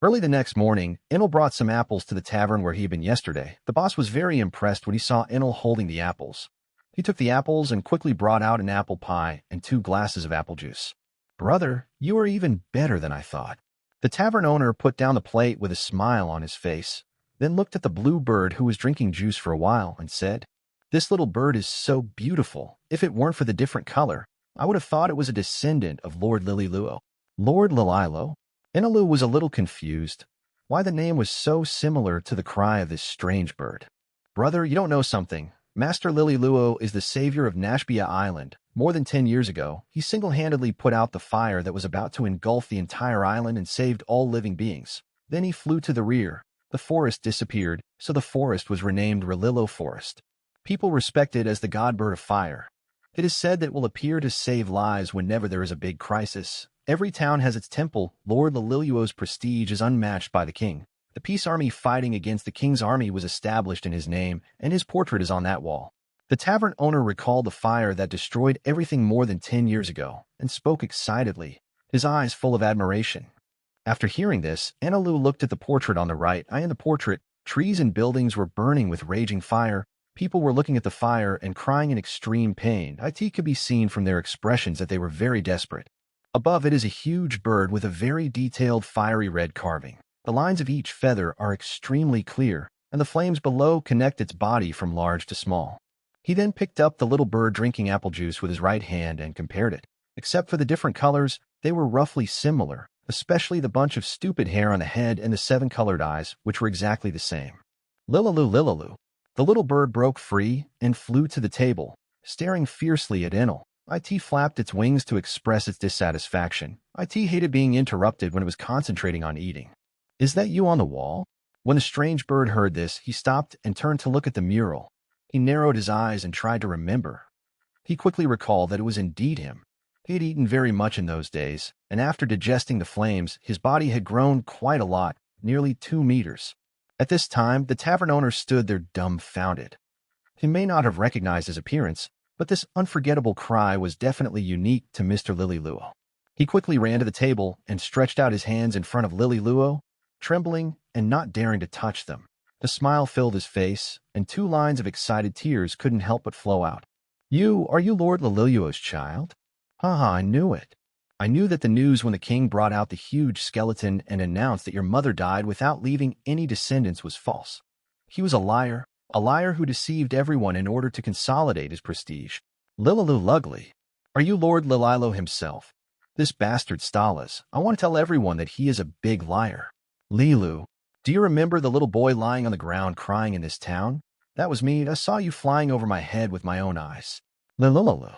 A: Early the next morning, Enel brought some apples to the tavern where he had been yesterday. The boss was very impressed when he saw Enel holding the apples. He took the apples and quickly brought out an apple pie and 2 glasses of apple juice. Brother, you are even better than I thought. The tavern owner put down the plate with a smile on his face, then looked at the blue bird who was drinking juice for a while and said, This little bird is so beautiful. If it weren't for the different color, I would have thought it was a descendant of Lord Lililuo. Lord Lililo? Enelu was a little confused. Why the name was so similar to the cry of this strange bird. Brother, you don't know something. Master Lililuo is the savior of Nashbia Island. More than 10 years ago, he single-handedly put out the fire that was about to engulf the entire island and saved all living beings. Then he flew to the rear. The forest disappeared, so the forest was renamed Relilo Forest. People respect it as the god bird of fire. It is said that it will appear to save lives whenever there is a big crisis. Every town has its temple. Lord Lililuo's prestige is unmatched by the king. The peace army fighting against the king's army was established in his name, and his portrait is on that wall. The tavern owner recalled the fire that destroyed everything more than 10 years ago, and spoke excitedly, his eyes full of admiration. After hearing this, Ainilu looked at the portrait on the right. In the portrait, trees and buildings were burning with raging fire. People were looking at the fire and crying in extreme pain. It could be seen from their expressions that they were very desperate. Above it is a huge bird with a very detailed fiery red carving. The lines of each feather are extremely clear, and the flames below connect its body from large to small. He then picked up the little bird drinking apple juice with his right hand and compared it. Except for the different colors, they were roughly similar, especially the bunch of stupid hair on the head and the 7 colored eyes, which were exactly the same. Lilalu, Lilalu. The little bird broke free and flew to the table, staring fiercely at Enel. It flapped its wings to express its dissatisfaction. It hated being interrupted when it was concentrating on eating. Is that you on the wall? When the strange bird heard this, he stopped and turned to look at the mural. He narrowed his eyes and tried to remember. He quickly recalled that it was indeed him. He had eaten very much in those days, and after digesting the flames, his body had grown quite a lot, nearly 2 meters. At this time, the tavern owner stood there dumbfounded. He may not have recognized his appearance, but this unforgettable cry was definitely unique to Mr. Lililuo. He quickly ran to the table and stretched out his hands in front of Lililuo, trembling and not daring to touch them. The smile filled his face, and 2 lines of excited tears couldn't help but flow out. Are you Lord Lililuo's child? Haha, I knew it. I knew that the news when the king brought out the huge skeleton and announced that your mother died without leaving any descendants was false. He was a liar who deceived everyone in order to consolidate his prestige. Lilalu Lugly, are you Lord Lililo himself? This bastard Stalas, I want to tell everyone that he is a big liar. Lilu, do you remember the little boy lying on the ground crying in this town? That was me. I saw you flying over my head with my own eyes. Lilulalu.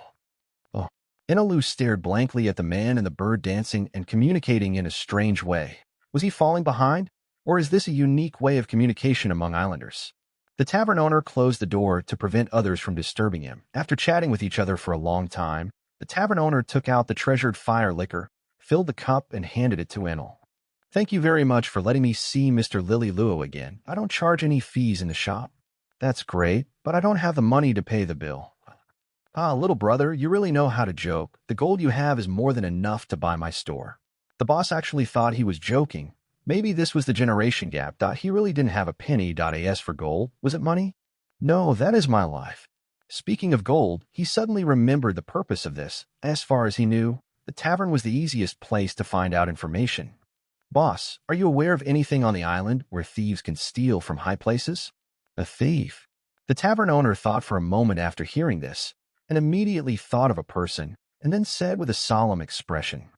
A: Oh. Enelu stared blankly at the man and the bird dancing and communicating in a strange way. Was he falling behind? Or is this a unique way of communication among islanders? The tavern owner closed the door to prevent others from disturbing him. After chatting with each other for a long time, the tavern owner took out the treasured fire liquor, filled the cup, and handed it to Enel. Thank you very much for letting me see Mr. Lililuo again. I don't charge any fees in the shop. That's great, but I don't have the money to pay the bill. Ah, little brother, you really know how to joke. The gold you have is more than enough to buy my store. The boss actually thought he was joking. Maybe this was the generation gap. He really didn't have a penny. As for gold, was it money? No, that is my life. Speaking of gold, he suddenly remembered the purpose of this. As far as he knew, the tavern was the easiest place to find out information. Boss, are you aware of anything on the island where thieves can steal from high places? A thief? The tavern owner thought for a moment after hearing this, and immediately thought of a person, and then said with a solemn expression,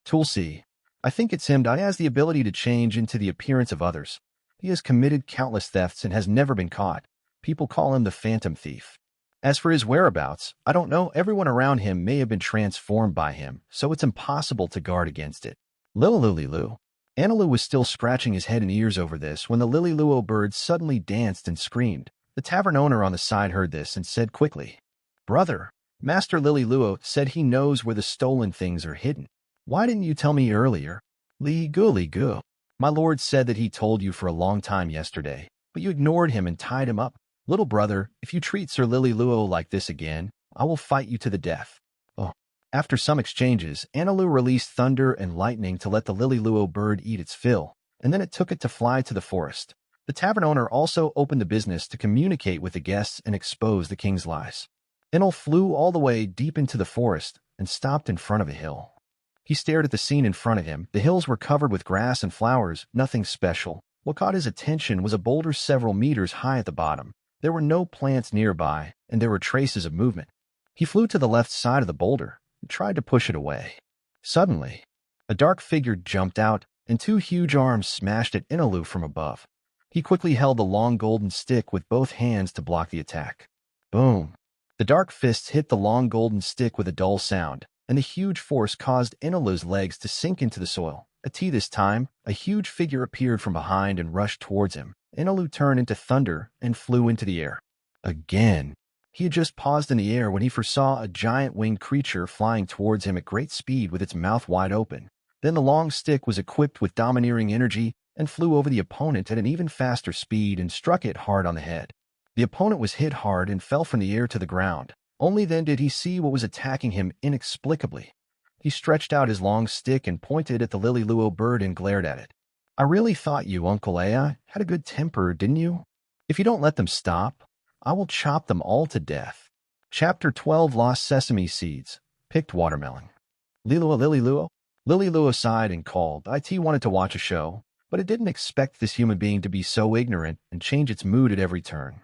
A: Tulsi, I think it's him. He has the ability to change into the appearance of others. He has committed countless thefts and has never been caught. People call him the Phantom Thief. As for his whereabouts, I don't know. Everyone around him may have been transformed by him, so it's impossible to guard against it. Lilalulilu. Anilu was still scratching his head and ears over this when the Lililuo bird suddenly danced and screamed. The tavern owner on the side heard this and said quickly, Brother, Master Lililuo said he knows where the stolen things are hidden. Why didn't you tell me earlier? Li Gu. My lord said that he told you for a long time yesterday, but you ignored him and tied him up. Little brother, if you treat Sir Lililuo like this again, I will fight you to the death. Oh. After some exchanges, Anilu released thunder and lightning to let the Lililuo bird eat its fill, and then it took it to fly to the forest. The tavern owner also opened the business to communicate with the guests and expose the king's lies. Enel flew all the way deep into the forest and stopped in front of a hill. He stared at the scene in front of him. The hills were covered with grass and flowers, nothing special. What caught his attention was a boulder several meters high at the bottom. There were no plants nearby, and there were traces of movement. He flew to the left side of the boulder and tried to push it away. Suddenly, a dark figure jumped out, and two huge arms smashed at Enilo from above. He quickly held the long golden stick with both hands to block the attack. Boom! The dark fists hit the long golden stick with a dull sound, and the huge force caused Enilo's legs to sink into the soil. This time, a huge figure appeared from behind and rushed towards him. Enilo turned into thunder and flew into the air. Again, he had just paused in the air when he foresaw a giant winged creature flying towards him at great speed with its mouth wide open. Then the long stick was equipped with domineering energy and flew over the opponent at an even faster speed and struck it hard on the head. The opponent was hit hard and fell from the air to the ground. Only then did he see what was attacking him inexplicably. He stretched out his long stick and pointed at the Lily-Luo bird and glared at it. "I really thought you, Uncle Ai, had a good temper, didn't you? If you don't let them stop, I will chop them all to death." Chapter 12 Lost Sesame Seeds. Picked Watermelon. Lily-Luo? Lily-Luo sighed and called. It wanted to watch a show, but it didn't expect this human being to be so ignorant and change its mood at every turn.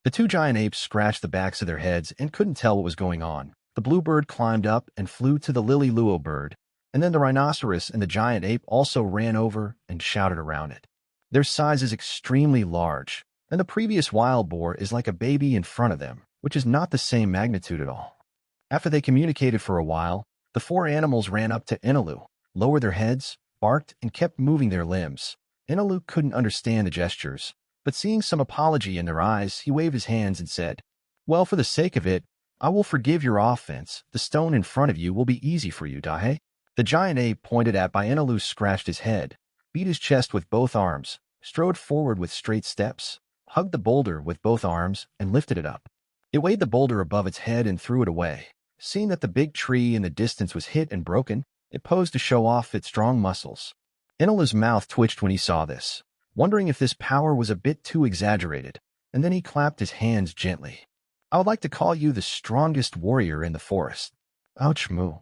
A: The two giant apes scratched the backs of their heads and couldn't tell what was going on. The bluebird climbed up and flew to the Lily-Luo bird, and then the rhinoceros and the giant ape also ran over and shouted around it. Their size is extremely large, and the previous wild boar is like a baby in front of them, which is not the same magnitude at all. After they communicated for a while, the four animals ran up to Enilo, lowered their heads, barked, and kept moving their limbs. Enilo couldn't understand the gestures, but seeing some apology in their eyes, he waved his hands and said, "Well, for the sake of it, I will forgive your offense. The stone in front of you will be easy for you, Dahe." The giant ape pointed at by Enilo scratched his head, beat his chest with both arms, strode forward with straight steps, hugged the boulder with both arms, and lifted it up. It weighed the boulder above its head and threw it away. Seeing that the big tree in the distance was hit and broken, it posed to show off its strong muscles. Enilo's mouth twitched when he saw this, wondering if this power was a bit too exaggerated, and then he clapped his hands gently. "I would like to call you the strongest warrior in the forest." Ouch moo.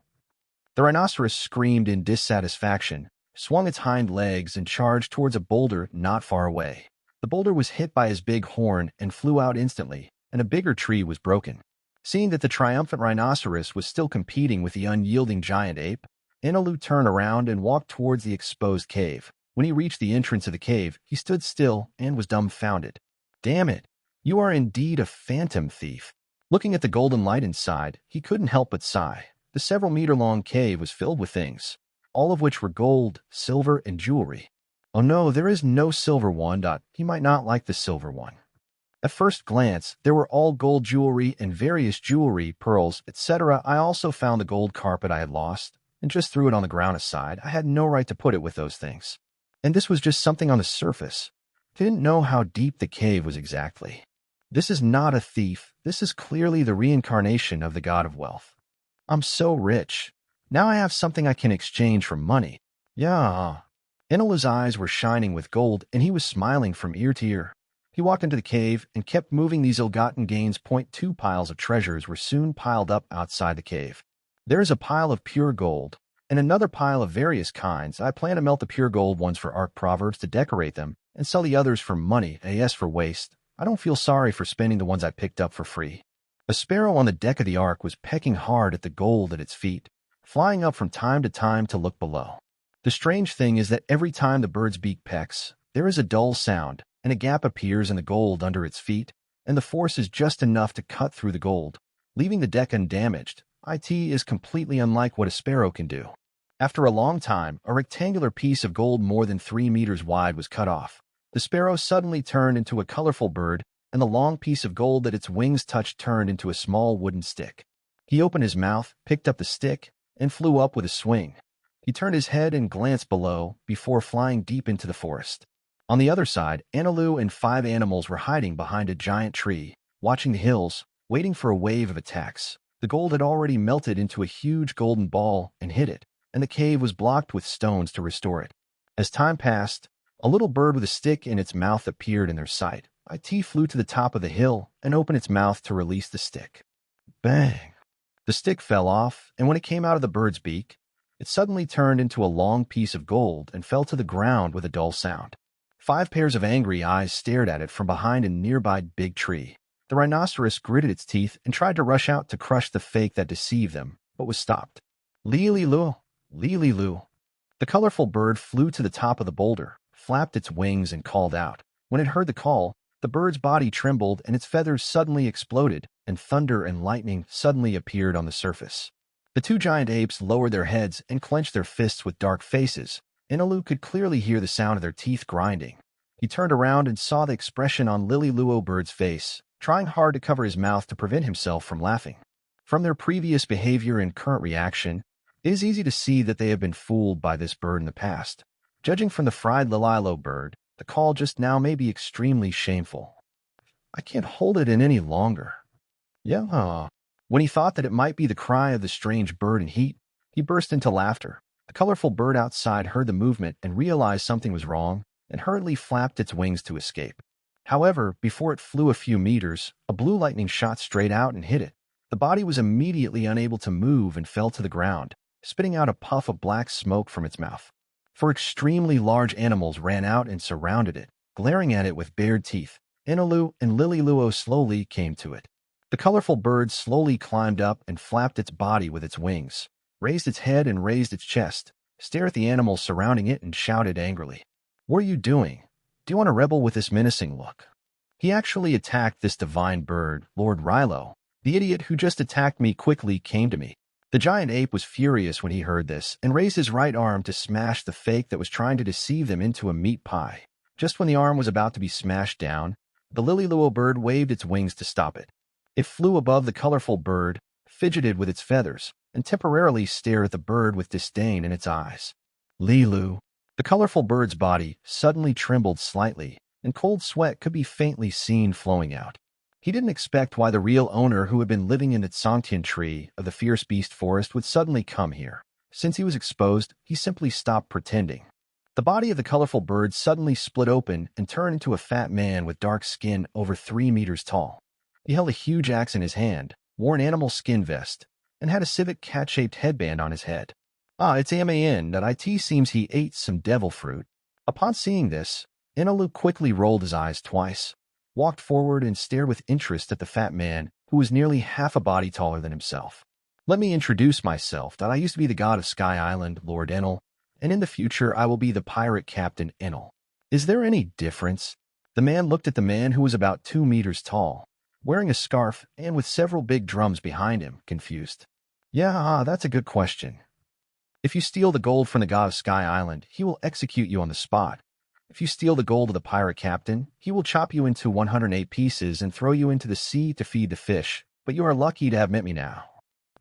A: The rhinoceros screamed in dissatisfaction, swung its hind legs, and charged towards a boulder not far away. The boulder was hit by his big horn and flew out instantly, and a bigger tree was broken. Seeing that the triumphant rhinoceros was still competing with the unyielding giant ape, Enilo turned around and walked towards the exposed cave. When he reached the entrance of the cave, he stood still and was dumbfounded. "Damn it, you are indeed a phantom thief." Looking at the golden light inside, he couldn't help but sigh. The several-meter-long cave was filled with things, all of which were gold, silver, and jewelry. "Oh no, there is no silver one. He might not like the silver one." At first glance, there were all gold jewelry and various jewelry, pearls, etc. I also found the gold carpet I had lost, and just threw it on the ground aside. I had no right to put it with those things. And this was just something on the surface. Didn't know how deep the cave was exactly. This is not a thief. This is clearly the reincarnation of the god of wealth. I'm so rich. Now I have something I can exchange for money. Yeah. Enilo's eyes were shining with gold, and he was smiling from ear to ear. He walked into the cave and kept moving these ill-gotten gains. 2 piles of treasures were soon piled up outside the cave. There is a pile of pure gold, and another pile of various kinds. I plan to melt the pure gold ones for art proverbs to decorate them, and sell the others for money, as for waste. I don't feel sorry for spending the ones I picked up for free. A sparrow on the deck of the ark was pecking hard at the gold at its feet, flying up from time to time to look below. The strange thing is that every time the bird's beak pecks, there is a dull sound, and a gap appears in the gold under its feet, and the force is just enough to cut through the gold, leaving the deck undamaged. It is completely unlike what a sparrow can do. After a long time, a rectangular piece of gold more than 3 meters wide was cut off. The sparrow suddenly turned into a colorful bird, and the long piece of gold that its wings touched turned into a small wooden stick. He opened his mouth, picked up the stick, and flew up with a swing. He turned his head and glanced below before flying deep into the forest. On the other side, Ainilu and 5 animals were hiding behind a giant tree, watching the hills, waiting for a wave of attacks. The gold had already melted into a huge golden ball and hid it, and the cave was blocked with stones to restore it. As time passed, a little bird with a stick in its mouth appeared in their sight. It flew to the top of the hill and opened its mouth to release the stick. Bang! The stick fell off, and when it came out of the bird's beak, it suddenly turned into a long piece of gold and fell to the ground with a dull sound. 5 pairs of angry eyes stared at it from behind a nearby big tree. The rhinoceros gritted its teeth and tried to rush out to crush the fake that deceived them, but was stopped. Lee-lee-loo, lee-lee-loo. The colorful bird flew to the top of the boulder, flapped its wings, and called out. When it heard the call, the bird's body trembled and its feathers suddenly exploded, and thunder and lightning suddenly appeared on the surface. The two giant apes lowered their heads and clenched their fists with dark faces. Enilo could clearly hear the sound of their teeth grinding. He turned around and saw the expression on Lily-Luo Bird's face, trying hard to cover his mouth to prevent himself from laughing. From their previous behavior and current reaction, it is easy to see that they have been fooled by this bird in the past. Judging from the fried Lilo bird, the call just now may be extremely shameful. I can't hold it in any longer. Yeah. When he thought that it might be the cry of the strange bird in heat, he burst into laughter. The colorful bird outside heard the movement and realized something was wrong, and hurriedly flapped its wings to escape. However, before it flew a few meters, a blue lightning shot straight out and hit it. The body was immediately unable to move and fell to the ground, spitting out a puff of black smoke from its mouth. Four extremely large animals ran out and surrounded it, glaring at it with bared teeth. Enelu and Lily-Luo slowly came to it. The colorful bird slowly climbed up and flapped its body with its wings, raised its head and raised its chest, stared at the animals surrounding it and shouted angrily. What are you doing? Do you want to rebel with this menacing look? He actually attacked this divine bird, Lord Rilo. The idiot who just attacked me quickly came to me. The giant ape was furious when he heard this and raised his right arm to smash the fake that was trying to deceive them into a meat pie. Just when the arm was about to be smashed down, the Lily-Luo bird waved its wings to stop it. It flew above the colorful bird, fidgeted with its feathers, and temporarily stared at the bird with disdain in its eyes. Lilu. The colorful bird's body suddenly trembled slightly, and cold sweat could be faintly seen flowing out. He didn't expect why the real owner who had been living in the Tsongtian tree of the fierce beast forest would suddenly come here. Since he was exposed, he simply stopped pretending. The body of the colorful bird suddenly split open and turned into a fat man with dark skin over 3 meters tall. He held a huge axe in his hand, wore an animal skin vest, and had a civet cat-shaped headband on his head. It's AMAN that IT seems he ate some devil fruit. Upon seeing this, Enilo quickly rolled his eyes twice, walked forward and stared with interest at the fat man, who was nearly half a body taller than himself. Let me introduce myself, that I used to be the god of Sky Island, Lord Enel, and in the future I will be the pirate captain Enel. Is there any difference? The man looked at the man who was about 2 meters tall, wearing a scarf and with several big drums behind him, confused. Yeah, that's a good question. If you steal the gold from the god of Sky Island, he will execute you on the spot. If you steal the gold of the pirate captain, he will chop you into 108 pieces and throw you into the sea to feed the fish, but you are lucky to have met me now.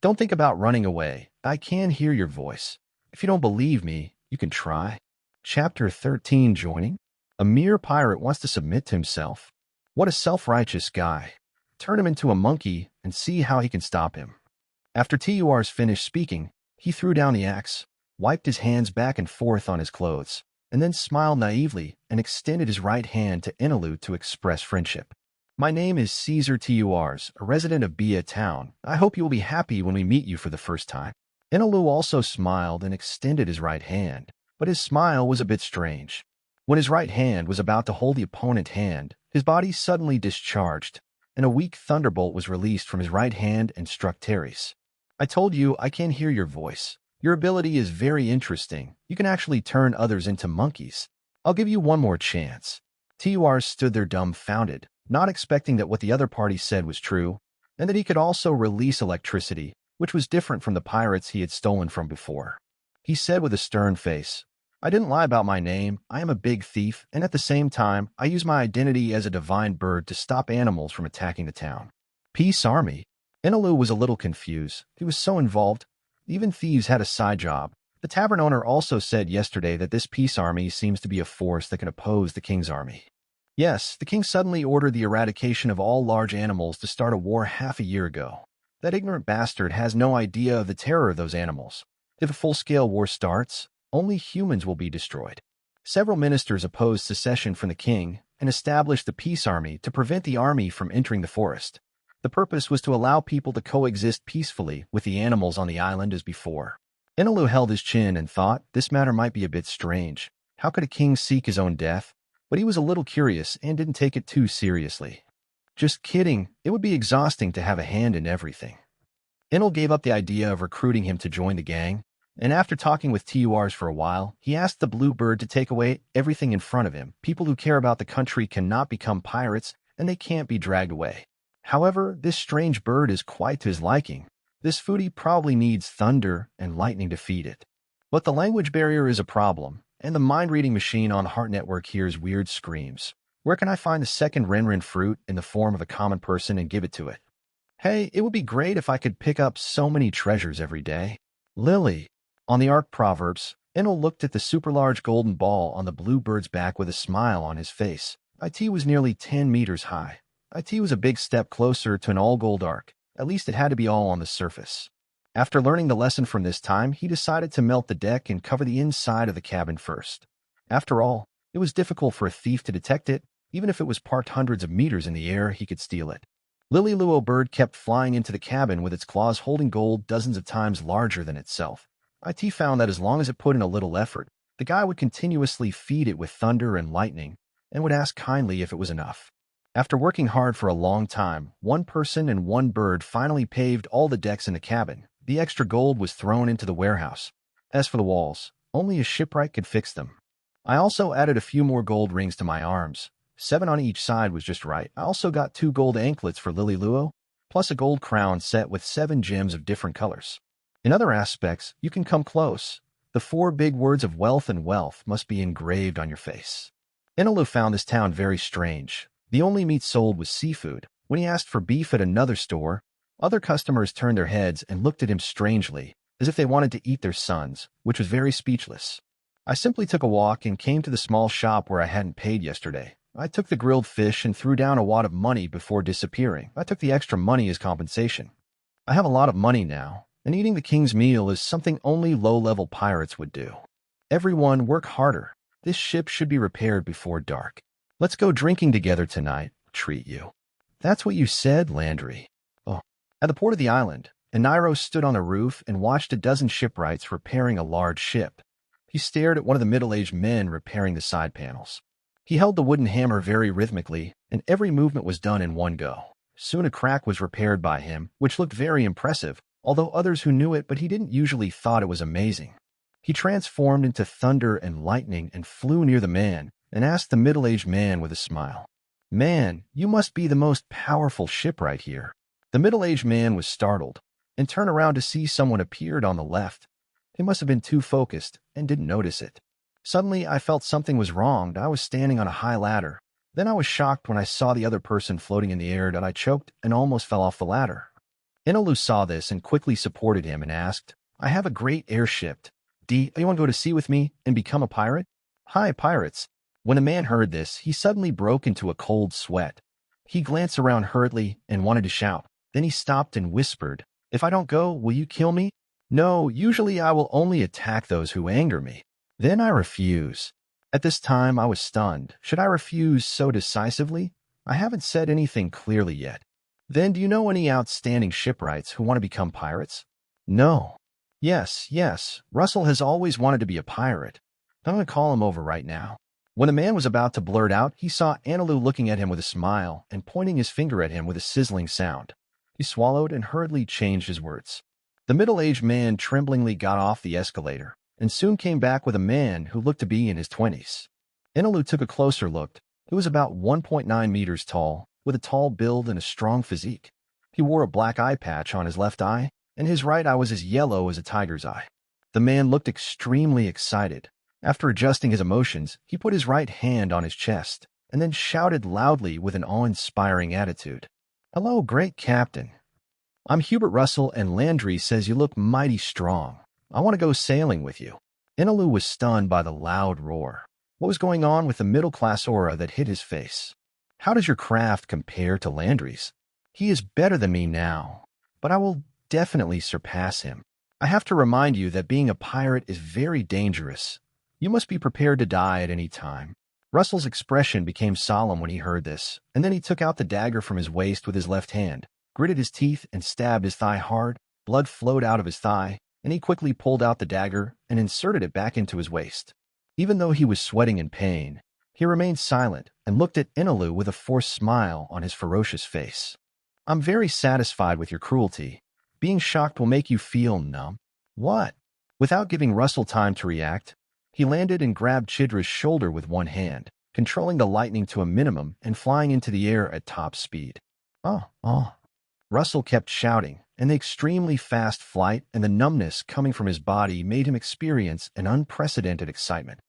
A: Don't think about running away. I can hear your voice. If you don't believe me, you can try. Chapter 13, Joining. A mere pirate wants to submit to himself. What a self-righteous guy. Turn him into a monkey and see how he can stop him. After Turs finished speaking, he threw down the axe, wiped his hands back and forth on his clothes, and then smiled naively and extended his right hand to Ainilu to express friendship. My name is Caesar Turs, a resident of Bia town. I hope you will be happy when we meet you for the first time. Ainilu also smiled and extended his right hand, but his smile was a bit strange. When his right hand was about to hold the opponent's hand, his body suddenly discharged, and a weak thunderbolt was released from his right hand and struck Teres. I told you I can hear your voice. Your ability is very interesting. You can actually turn others into monkeys. I'll give you one more chance. Turs stood there dumbfounded, not expecting that what the other party said was true, and that he could also release electricity, which was different from the pirates he had stolen from before. He said with a stern face, I didn't lie about my name. I am a big thief, and at the same time, I use my identity as a divine bird to stop animals from attacking the town. Peace Army. Enilo was a little confused. He was so involved. Even thieves had a side job. The tavern owner also said yesterday that this peace army seems to be a force that can oppose the king's army. Yes, the king suddenly ordered the eradication of all large animals to start a war half a year ago. That ignorant bastard has no idea of the terror of those animals. If a full-scale war starts, only humans will be destroyed. Several ministers opposed secession from the king and established the peace army to prevent the army from entering the forest. The purpose was to allow people to coexist peacefully with the animals on the island as before. Enilo held his chin and thought this matter might be a bit strange. How could a king seek his own death? But he was a little curious and didn't take it too seriously. Just kidding, it would be exhausting to have a hand in everything. Enel gave up the idea of recruiting him to join the gang, and after talking with TURs for a while, he asked the Bluebird to take away everything in front of him. People who care about the country cannot become pirates, and they can't be dragged away. However, this strange bird is quite to his liking. This foodie probably needs thunder and lightning to feed it. But the language barrier is a problem, and the mind-reading machine on Heart Network hears weird screams. Where can I find the second Renren fruit in the form of a common person and give it to it? Hey, it would be great if I could pick up so many treasures every day. Lily. On the Ark Proverbs, Enel looked at the super-large golden ball on the bluebird's back with a smile on his face. It was nearly 10 meters high. It was a big step closer to an all-gold ark. At least it had to be all on the surface. After learning the lesson from this time, he decided to melt the deck and cover the inside of the cabin first. After all, it was difficult for a thief to detect it. Even if it was parked hundreds of meters in the air, he could steal it. Lily Luo bird kept flying into the cabin with its claws holding gold dozens of times larger than itself. It found that as long as it put in a little effort, the guy would continuously feed it with thunder and lightning and would ask kindly if it was enough. After working hard for a long time, one person and one bird finally paved all the decks in the cabin. The extra gold was thrown into the warehouse. As for the walls, only a shipwright could fix them. I also added a few more gold rings to my arms. 7 on each side was just right. I also got 2 gold anklets for Lily Luo, plus a gold crown set with 7 gems of different colors. In other aspects, you can come close. The 4 big words of wealth and wealth must be engraved on your face. Enilo found this town very strange. The only meat sold was seafood. When he asked for beef at another store, other customers turned their heads and looked at him strangely, as if they wanted to eat their sons, which was very speechless. I simply took a walk and came to the small shop where I hadn't paid yesterday. I took the grilled fish and threw down a wad of money before disappearing. I took the extra money as compensation. I have a lot of money now, and eating the king's meal is something only low-level pirates would do. Everyone, work harder. This ship should be repaired before dark. Let's go drinking together tonight. Treat you. That's what you said, Landry. Oh. At the port of the island, Enilo stood on the roof and watched a dozen shipwrights repairing a large ship. He stared at one of the middle-aged men repairing the side panels. He held the wooden hammer very rhythmically, and every movement was done in one go. Soon a crack was repaired by him, which looked very impressive, although others who knew it but he didn't usually thought it was amazing. He transformed into thunder and lightning and flew near the man and asked the middle-aged man with a smile, "Man, you must be the most powerful shipwright here." The middle-aged man was startled and turned around to see someone appeared on the left. They must have been too focused and didn't notice it. Suddenly, I felt something was wrong. I was standing on a high ladder. Then I was shocked when I saw the other person floating in the air that I choked and almost fell off the ladder. Enelu saw this and quickly supported him and asked, "I have a great airship. Do you want to go to sea with me and become a pirate?" "Hi, pirates." When the man heard this, he suddenly broke into a cold sweat. He glanced around hurriedly and wanted to shout. Then he stopped and whispered, "If I don't go, will you kill me?" "No, usually I will only attack those who anger me. Then I refuse." At this time, I was stunned. Should I refuse so decisively? I haven't said anything clearly yet. "Then do you know any outstanding shipwrights who want to become pirates?" "No." Yes. Russell has always wanted to be a pirate. I'm going to call him over right now." When the man was about to blurt out, he saw Ainilu looking at him with a smile and pointing his finger at him with a sizzling sound. He swallowed and hurriedly changed his words. The middle-aged man tremblingly got off the escalator and soon came back with a man who looked to be in his 20s. Enelu took a closer look. He was about 1.9 meters tall, with a tall build and a strong physique. He wore a black eye patch on his left eye, and his right eye was as yellow as a tiger's eye. The man looked extremely excited. After adjusting his emotions, he put his right hand on his chest and then shouted loudly with an awe-inspiring attitude, "Hello, great captain. I'm Hubert Russell, and Landry says you look mighty strong. I want to go sailing with you." Enelu was stunned by the loud roar. What was going on with the middle-class aura that hit his face? "How does your craft compare to Landry's? He is better than me now, but I will definitely surpass him. I have to remind you that being a pirate is very dangerous. You must be prepared to die at any time." Russell's expression became solemn when he heard this, and then he took out the dagger from his waist with his left hand, gritted his teeth, and stabbed his thigh hard. Blood flowed out of his thigh, and he quickly pulled out the dagger and inserted it back into his waist. Even though he was sweating in pain, he remained silent and looked at Inilu with a forced smile on his ferocious face. I'm very satisfied with your cruelty. Being shocked will make you feel numb. What? Without giving Russell time to react, he landed and grabbed Chidra's shoulder with one hand, controlling the lightning to a minimum and flying into the air at top speed. Oh. Russell kept shouting, and the extremely fast flight and the numbness coming from his body made him experience an unprecedented excitement.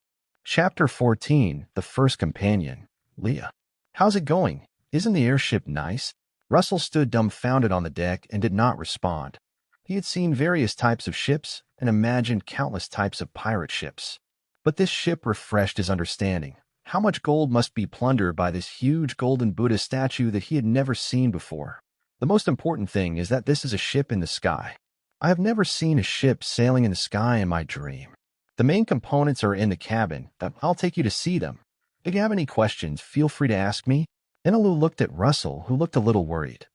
A: Chapter 14, The First Companion, Leah. How's it going? Isn't the airship nice? Russell stood dumbfounded on the deck and did not respond. He had seen various types of ships and imagined countless types of pirate ships. But this ship refreshed his understanding. How much gold must be plundered by this huge golden Buddha statue that he had never seen before? The most important thing is that this is a ship in the sky. I have never seen a ship sailing in the sky in my dream. The main components are in the cabin. I'll take you to see them. If you have any questions, feel free to ask me. Enelu looked at Russell, who looked a little worried.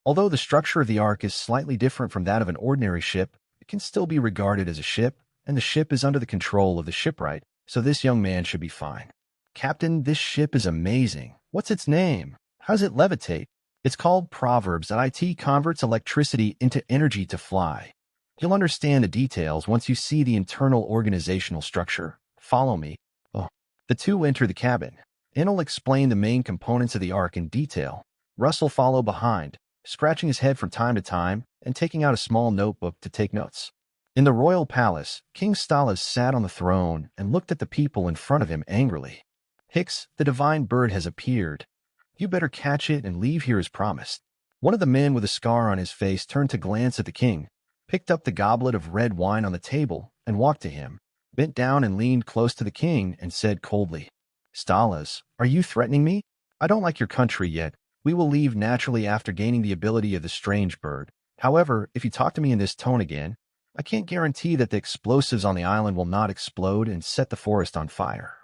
A: Although the structure of the Ark is slightly different from that of an ordinary ship, it can still be regarded as a ship, and the ship is under the control of the shipwright, so this young man should be fine. Captain, this ship is amazing. What's its name? How does it levitate? It's called Proverbs.It converts electricity into energy to fly. You'll understand the details once you see the internal organizational structure. Follow me. The two enter the cabin. Enel explained the main components of the Ark in detail. Russell followed behind, scratching his head from time to time and taking out a small notebook to take notes. In the royal palace, King Stalas sat on the throne and looked at the people in front of him angrily. Hicks, the divine bird has appeared. You better catch it and leave here as promised. One of the men with a scar on his face turned to glance at the king, picked up the goblet of red wine on the table, and walked to him, bent down and leaned close to the king and said coldly, Stalas, are you threatening me? I don't like your country yet. We will leave naturally after gaining the ability of the strange bird. However, if you talk to me in this tone again, I can't guarantee that the explosives on the island will not explode and set the forest on fire.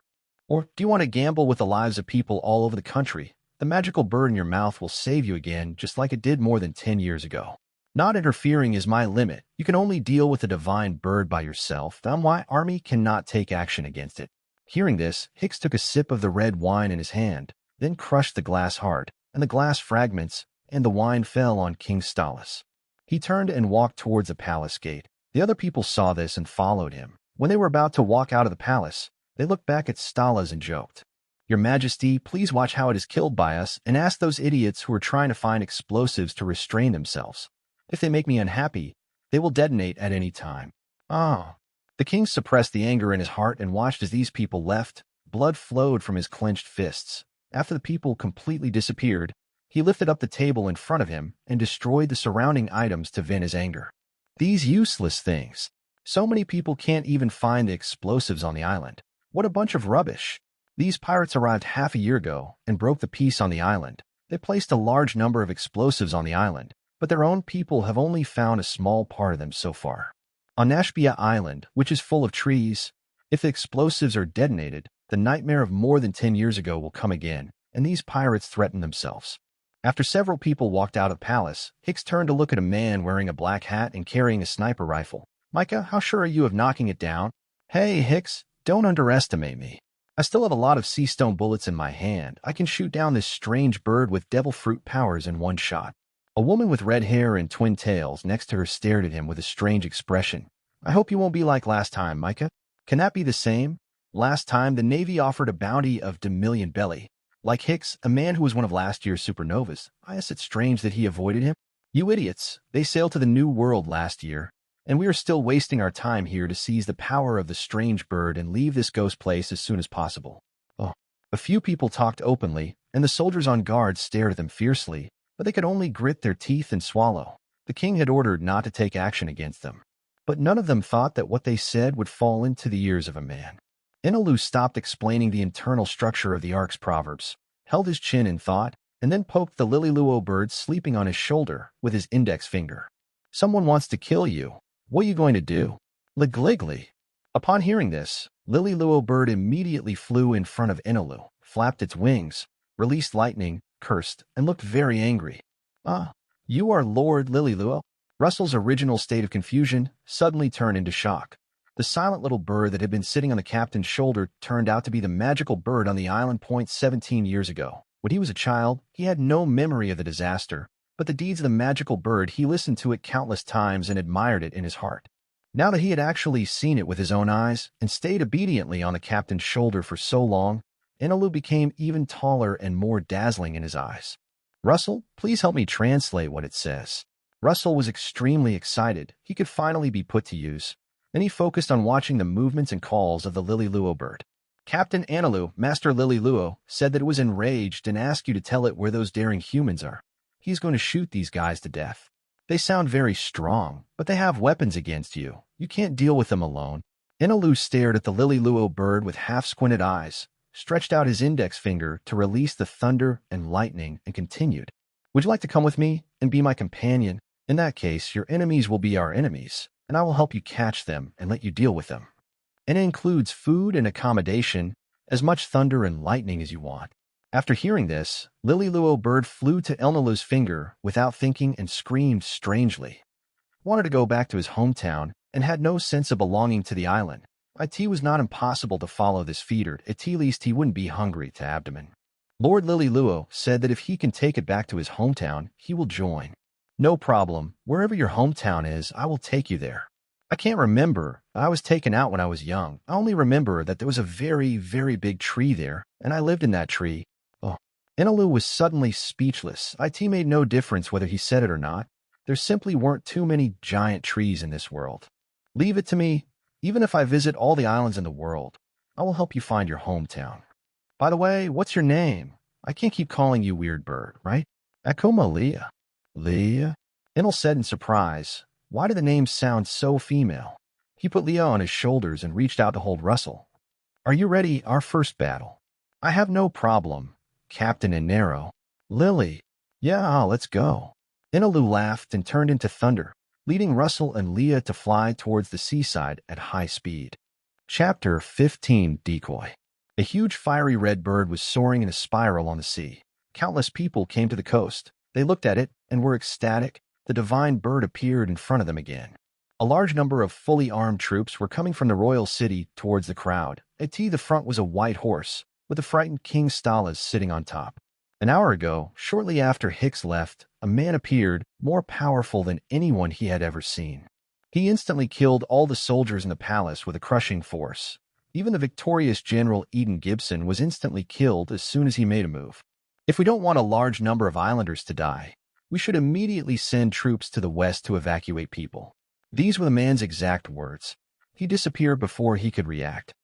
A: Or do you want to gamble with the lives of people all over the country? The magical bird in your mouth will save you again, just like it did more than 10 years ago. Not interfering is my limit. You can only deal with the divine bird by yourself. Then my army cannot take action against it. Hearing this, Hicks took a sip of the red wine in his hand, then crushed the glass hard, and the glass fragments, and the wine fell on King Stalas. He turned and walked towards the palace gate. The other people saw this and followed him. When they were about to walk out of the palace, they looked back at Stalas and joked, Your Majesty, please watch how it is killed by us and ask those idiots who are trying to find explosives to restrain themselves. If they make me unhappy, they will detonate at any time. The king suppressed the anger in his heart and watched as these people left. Blood flowed from his clenched fists. After the people completely disappeared, he lifted up the table in front of him and destroyed the surrounding items to vent his anger. These useless things. So many people can't even find the explosives on the island. What a bunch of rubbish. These pirates arrived half a year ago and broke the peace on the island. They placed a large number of explosives on the island, but their own people have only found a small part of them so far. On Nashbia Island, which is full of trees, if the explosives are detonated, the nightmare of more than 10 years ago will come again, and these pirates threaten themselves. After several people walked out of the palace, Hicks turned to look at a man wearing a black hat and carrying a sniper rifle. Micah, how sure are you of knocking it down? Hey, Hicks, don't underestimate me. I still have a lot of sea stone bullets in my hand. I can shoot down this strange bird with devil fruit powers in one shot. A woman with red hair and twin tails next to her stared at him with a strange expression. I hope you won't be like last time, Micah. Can that be the same? Last time, the Navy offered a bounty of $1 belly. Like Hicks, a man who was one of last year's supernovas. I guess it's strange that he avoided him. You idiots, they sailed to the New World last year, and we are still wasting our time here to seize the power of the strange bird and leave this ghost place as soon as possible. A few people talked openly, and the soldiers on guard stared at them fiercely, but they could only grit their teeth and swallow. The king had ordered not to take action against them, but none of them thought that what they said would fall into the ears of a man. Inilu stopped explaining the internal structure of the Ark's proverbs, held his chin in thought, and then poked the Lililuo bird sleeping on his shoulder with his index finger. Someone wants to kill you. What are you going to do? Ligliggly. Upon hearing this, Lililuo bird immediately flew in front of Inilu, flapped its wings, released lightning, cursed, and looked very angry. You are Lord Lililuo? Russell's original state of confusion suddenly turned into shock. The silent little bird that had been sitting on the captain's shoulder turned out to be the magical bird on the island point 17 years ago. When he was a child, he had no memory of the disaster, but the deeds of the magical bird, he listened to it countless times and admired it in his heart. Now that he had actually seen it with his own eyes and stayed obediently on the captain's shoulder for so long, Enelu became even taller and more dazzling in his eyes. Russell, please help me translate what it says. Russell was extremely excited. He could finally be put to use. Then he focused on watching the movements and calls of the Lily-Luo bird. Captain Ainilu, Master Lily-Luo, said that it was enraged and asked you to tell it where those daring humans are. He's going to shoot these guys to death. They sound very strong, but they have weapons against you. You can't deal with them alone. Enelu stared at the Lily-Luo bird with half-squinted eyes, stretched out his index finger to release the thunder and lightning, and continued. Would you like to come with me and be my companion? In that case, your enemies will be our enemies, and I will help you catch them and let you deal with them. And it includes food and accommodation, as much thunder and lightning as you want. After hearing this, Lily-Luo bird flew to Enilu's finger without thinking and screamed strangely. Wanted to go back to his hometown and had no sense of belonging to the island. It was not impossible to follow this feeder, at least he wouldn't be hungry to abdomen. Lord Lily-Luo said that if he can take it back to his hometown, he will join. No problem. Wherever your hometown is, I will take you there. I can't remember. I was taken out when I was young. I only remember that there was a very, very big tree there, and I lived in that tree. Oh. Enelu was suddenly speechless. It made no difference whether he said it or not. There simply weren't too many giant trees in this world. Leave it to me. Even if I visit all the islands in the world, I will help you find your hometown. By the way, what's your name? I can't keep calling you Weird Bird, right? Akuma Leah. Leah? Enel said in surprise. Why do the names sound so female? He put Leah on his shoulders and reached out to hold Russell. Are you ready? Our first battle. I have no problem. Captain and Narrow. Lily. Yeah, let's go. Enelu laughed and turned into thunder, leading Russell and Leah to fly towards the seaside at high speed. Chapter 15 Decoy. A huge fiery red bird was soaring in a spiral on the sea. Countless people came to the coast. They looked at it and were ecstatic. The divine bird appeared in front of them again. A large number of fully armed troops were coming from the royal city towards the crowd. At the front was a white horse, with the frightened King Stalas sitting on top. An hour ago, shortly after Hicks left, a man appeared, more powerful than anyone he had ever seen. He instantly killed all the soldiers in the palace with a crushing force. Even the victorious General Eden Gibson was instantly killed as soon as he made a move. If we don't want a large number of islanders to die, we should immediately send troops to the west to evacuate people. These were the man's exact words. He disappeared before he could react.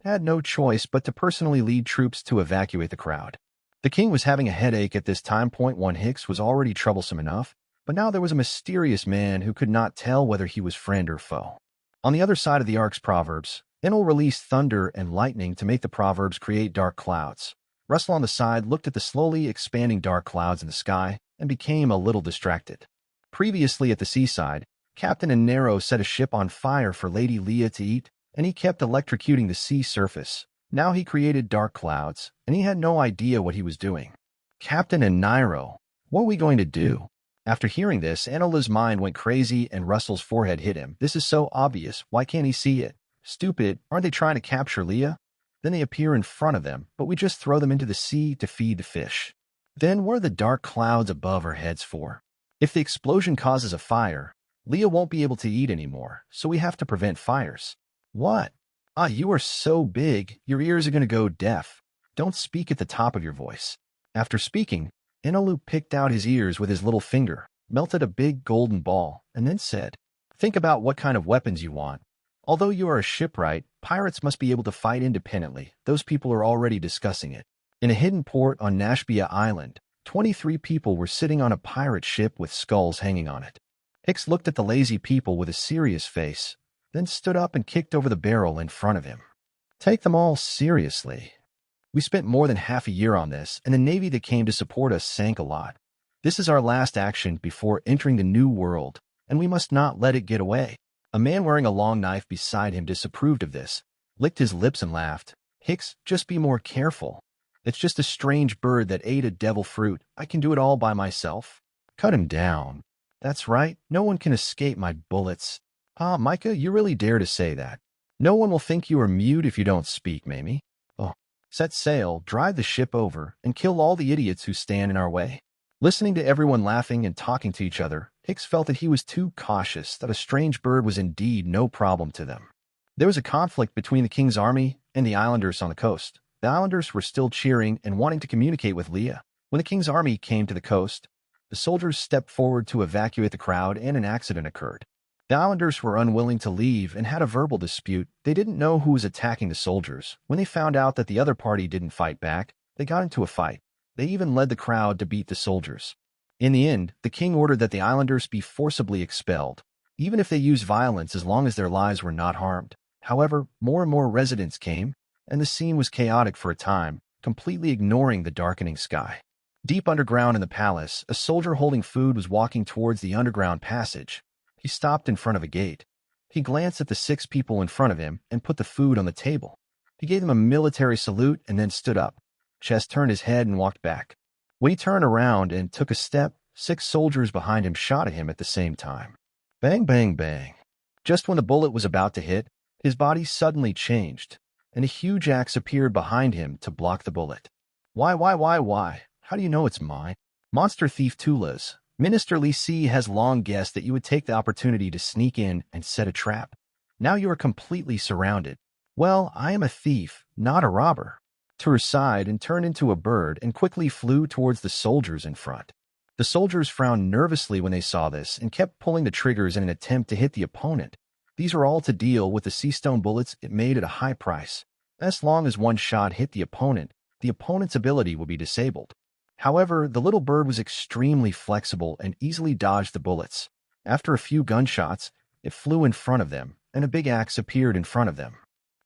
A: He had no choice but to personally lead troops to evacuate the crowd. The king was having a headache at this time. One Hicks was already troublesome enough, but now there was a mysterious man who could not tell whether he was friend or foe. On the other side of the Ark's proverbs, Enel released thunder and lightning to make the proverbs create dark clouds. Russell on the side looked at the slowly expanding dark clouds in the sky and became a little distracted. Previously at the seaside, Captain and Narrow set a ship on fire for Lady Leah to eat, and he kept electrocuting the sea surface. Now he created dark clouds, and he had no idea what he was doing. Captain and Nairo, what are we going to do? After hearing this, Enilu's mind went crazy and Russell's forehead hit him. This is so obvious. Why can't he see it? Stupid. Aren't they trying to capture Leah? Then they appear in front of them, but we just throw them into the sea to feed the fish. Then what are the dark clouds above our heads for? If the explosion causes a fire, Leah won't be able to eat anymore, so we have to prevent fires. What? You are so big, your ears are going to go deaf. Don't speak at the top of your voice. After speaking, Enelu picked out his ears with his little finger, melted a big golden ball, and then said, think about what kind of weapons you want. Although you are a shipwright, pirates must be able to fight independently. Those people are already discussing it. In a hidden port on Nashbia Island, 23 people were sitting on a pirate ship with skulls hanging on it. Hicks looked at the lazy people with a serious face, then stood up and kicked over the barrel in front of him. Take them all seriously. We spent more than half a year on this, and the navy that came to support us sank a lot. This is our last action before entering the new world, and we must not let it get away. A man wearing a long knife beside him disapproved of this, licked his lips and laughed. Hicks, just be more careful. It's just a strange bird that ate a devil fruit. I can do it all by myself. Cut him down. That's right. No one can escape my bullets. Micah, you really dare to say that. No one will think you are mute if you don't speak, Mamie. Oh. Set sail, drive the ship over, and kill all the idiots who stand in our way. Listening to everyone laughing and talking to each other, Hicks felt that he was too cautious, that a strange bird was indeed no problem to them. There was a conflict between the king's army and the islanders on the coast. The islanders were still cheering and wanting to communicate with Leah. When the king's army came to the coast, the soldiers stepped forward to evacuate the crowd and an accident occurred. The islanders were unwilling to leave and had a verbal dispute. They didn't know who was attacking the soldiers. When they found out that the other party didn't fight back, they got into a fight. They even led the crowd to beat the soldiers. In the end, the king ordered that the islanders be forcibly expelled, even if they used violence as long as their lives were not harmed. However, more and more residents came, and the scene was chaotic for a time, completely ignoring the darkening sky. Deep underground in the palace, a soldier holding food was walking towards the underground passage. He stopped in front of a gate. He glanced at the 6 people in front of him and put the food on the table. He gave them a military salute and then stood up. Chest turned his head and walked back. When he turned around and took a step, 6 soldiers behind him shot at him at the same time. Bang, bang, bang. Just when the bullet was about to hit, his body suddenly changed, and a huge axe appeared behind him to block the bullet. Why? How do you know it's mine? Monster thief Tulas. Minister Li Si has long guessed that you would take the opportunity to sneak in and set a trap. Now you are completely surrounded. Well, I am a thief, not a robber. To her side and turned into a bird and quickly flew towards the soldiers in front. The soldiers frowned nervously when they saw this and kept pulling the triggers in an attempt to hit the opponent. These were all to deal with the sea stone bullets it made at a high price. As long as one shot hit the opponent's ability would be disabled. However, the little bird was extremely flexible and easily dodged the bullets. After a few gunshots, it flew in front of them, and a big axe appeared in front of them.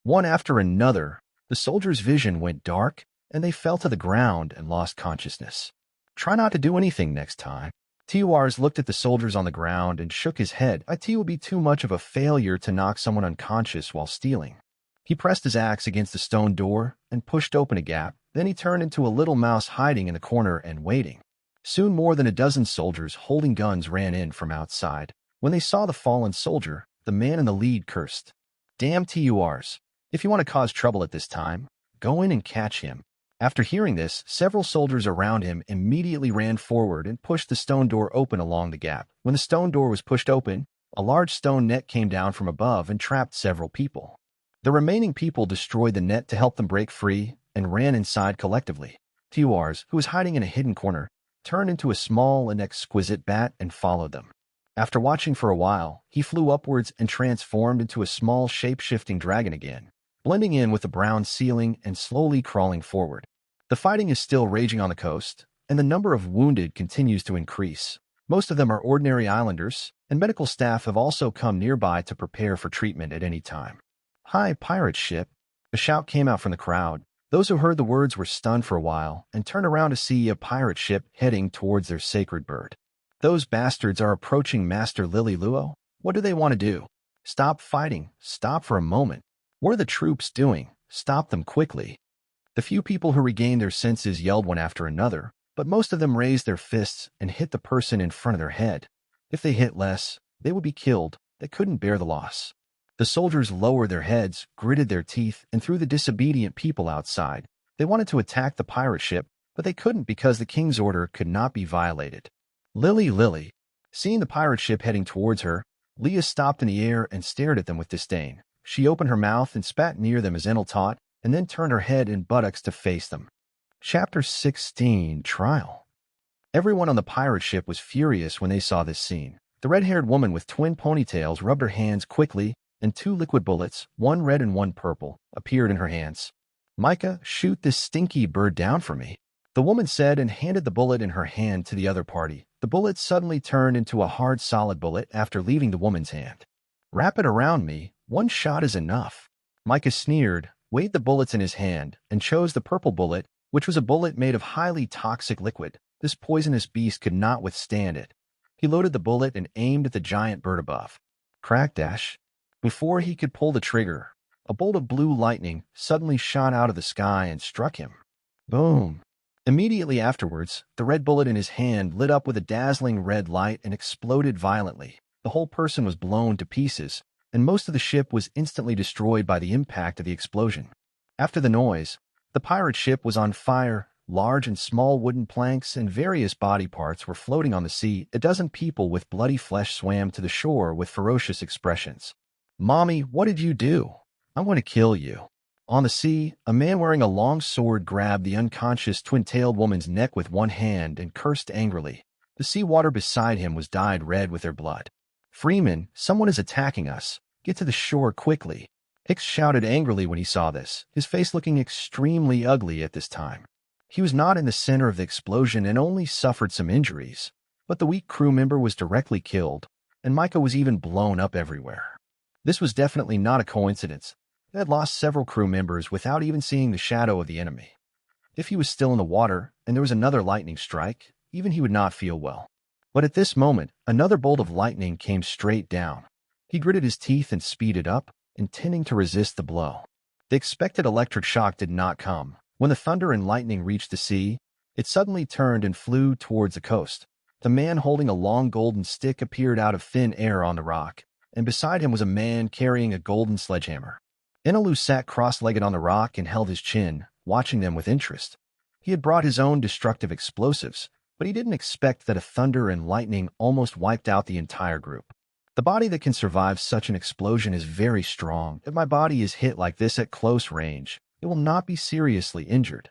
A: One after another, the soldiers' vision went dark, and they fell to the ground and lost consciousness. Try not to do anything next time. Tiwars looked at the soldiers on the ground and shook his head. It would be too much of a failure to knock someone unconscious while stealing. He pressed his axe against the stone door and pushed open a gap. Then he turned into a little mouse hiding in the corner and waiting. Soon more than a dozen soldiers holding guns ran in from outside. When they saw the fallen soldier, the man in the lead cursed. Damn Tiwars. If you want to cause trouble at this time, go in and catch him. After hearing this, several soldiers around him immediately ran forward and pushed the stone door open along the gap. When the stone door was pushed open, a large stone net came down from above and trapped several people. The remaining people destroyed the net to help them break free and ran inside collectively. Tiwars, who was hiding in a hidden corner, turned into a small and exquisite bat and followed them. After watching for a while, he flew upwards and transformed into a small shape-shifting dragon again, blending in with the brown ceiling and slowly crawling forward. The fighting is still raging on the coast, and the number of wounded continues to increase. Most of them are ordinary islanders, and medical staff have also come nearby to prepare for treatment at any time. "Hi, pirate ship!" A shout came out from the crowd. Those who heard the words were stunned for a while and turned around to see a pirate ship heading towards their sacred bird. "Those bastards are approaching Master Lily Luo. What do they want to do? Stop fighting. Stop for a moment. What are the troops doing? Stop them quickly." The few people who regained their senses yelled one after another, but most of them raised their fists and hit the person in front of their head. If they hit less, they would be killed. They couldn't bear the loss. The soldiers lowered their heads, gritted their teeth, and threw the disobedient people outside. They wanted to attack the pirate ship, but they couldn't because the king's order could not be violated. Lily. Seeing the pirate ship heading towards her, Leah stopped in the air and stared at them with disdain. She opened her mouth and spat near them as Enel taught, and then turned her head and buttocks to face them. Chapter 16, Trial. Everyone on the pirate ship was furious when they saw this scene. The red-haired woman with twin ponytails rubbed her hands quickly, and 2 liquid bullets, one red and one purple, appeared in her hands. "Micah, shoot this stinky bird down for me," the woman said and handed the bullet in her hand to the other party. The bullet suddenly turned into a hard, solid bullet after leaving the woman's hand. "Wrap it around me. One shot is enough." Micah sneered, weighed the bullets in his hand, and chose the purple bullet, which was a bullet made of highly toxic liquid. This poisonous beast could not withstand it. He loaded the bullet and aimed at the giant bird above. Crack dash. Before he could pull the trigger, a bolt of blue lightning suddenly shot out of the sky and struck him. Boom. Immediately afterwards, the red bullet in his hand lit up with a dazzling red light and exploded violently. The whole person was blown to pieces. and most of the ship was instantly destroyed by the impact of the explosion. After the noise, the pirate ship was on fire. Large and small wooden planks and various body parts were floating on the sea. A dozen people with bloody flesh swam to the shore with ferocious expressions. "Mommy, what did you do? I'm going to kill you." On the sea, a man wearing a long sword grabbed the unconscious twin-tailed woman's neck with one hand and cursed angrily. The seawater beside him was dyed red with their blood. "Freeman, someone is attacking us. Get to the shore quickly." Hicks shouted angrily when he saw this, his face looking extremely ugly at this time. He was not in the center of the explosion and only suffered some injuries, but the weak crew member was directly killed, and Micah was even blown up everywhere. This was definitely not a coincidence. They had lost several crew members without even seeing the shadow of the enemy. If he was still in the water and there was another lightning strike, even he would not feel well. But at this moment, another bolt of lightning came straight down. He gritted his teeth and speeded up, intending to resist the blow. The expected electric shock did not come. When the thunder and lightning reached the sea, it suddenly turned and flew towards the coast. The man holding a long golden stick appeared out of thin air on the rock, and beside him was a man carrying a golden sledgehammer. Enilu sat cross-legged on the rock and held his chin, watching them with interest. He had brought his own destructive explosives, but he didn't expect that a thunder and lightning almost wiped out the entire group. The body that can survive such an explosion is very strong. If my body is hit like this at close range, it will not be seriously injured.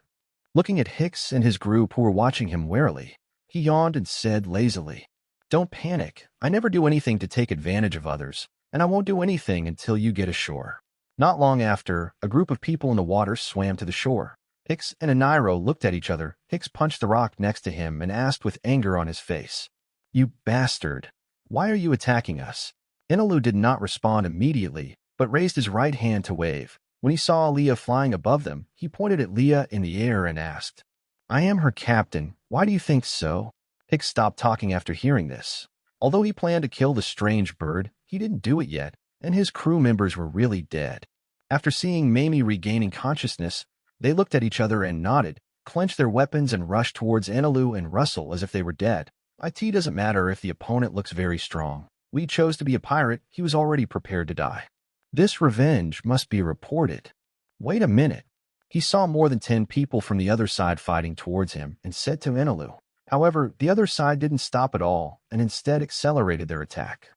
A: Looking at Hicks and his group who were watching him warily, he yawned and said lazily, "Don't panic. I never do anything to take advantage of others, and I won't do anything until you get ashore." Not long after, a group of people in the water swam to the shore. Hicks and Enilo looked at each other. Hicks punched the rock next to him and asked with anger on his face, "You bastard! Why are you attacking us?" Inilu did not respond immediately, but raised his right hand to wave. When he saw Leah flying above them, he pointed at Leah in the air and asked, "I am her captain. Why do you think so?" Hicks stopped talking after hearing this. Although he planned to kill the strange bird, he didn't do it yet, and his crew members were really dead. After seeing Mamie regaining consciousness, they looked at each other and nodded, clenched their weapons and rushed towards Enelu and Russell as if they were dead. It doesn't matter if the opponent looks very strong. We chose to be a pirate. He was already prepared to die. This revenge must be reported. Wait a minute. He saw more than 10 people from the other side fighting towards him and said to Enelu. However, the other side didn't stop at all and instead accelerated their attack.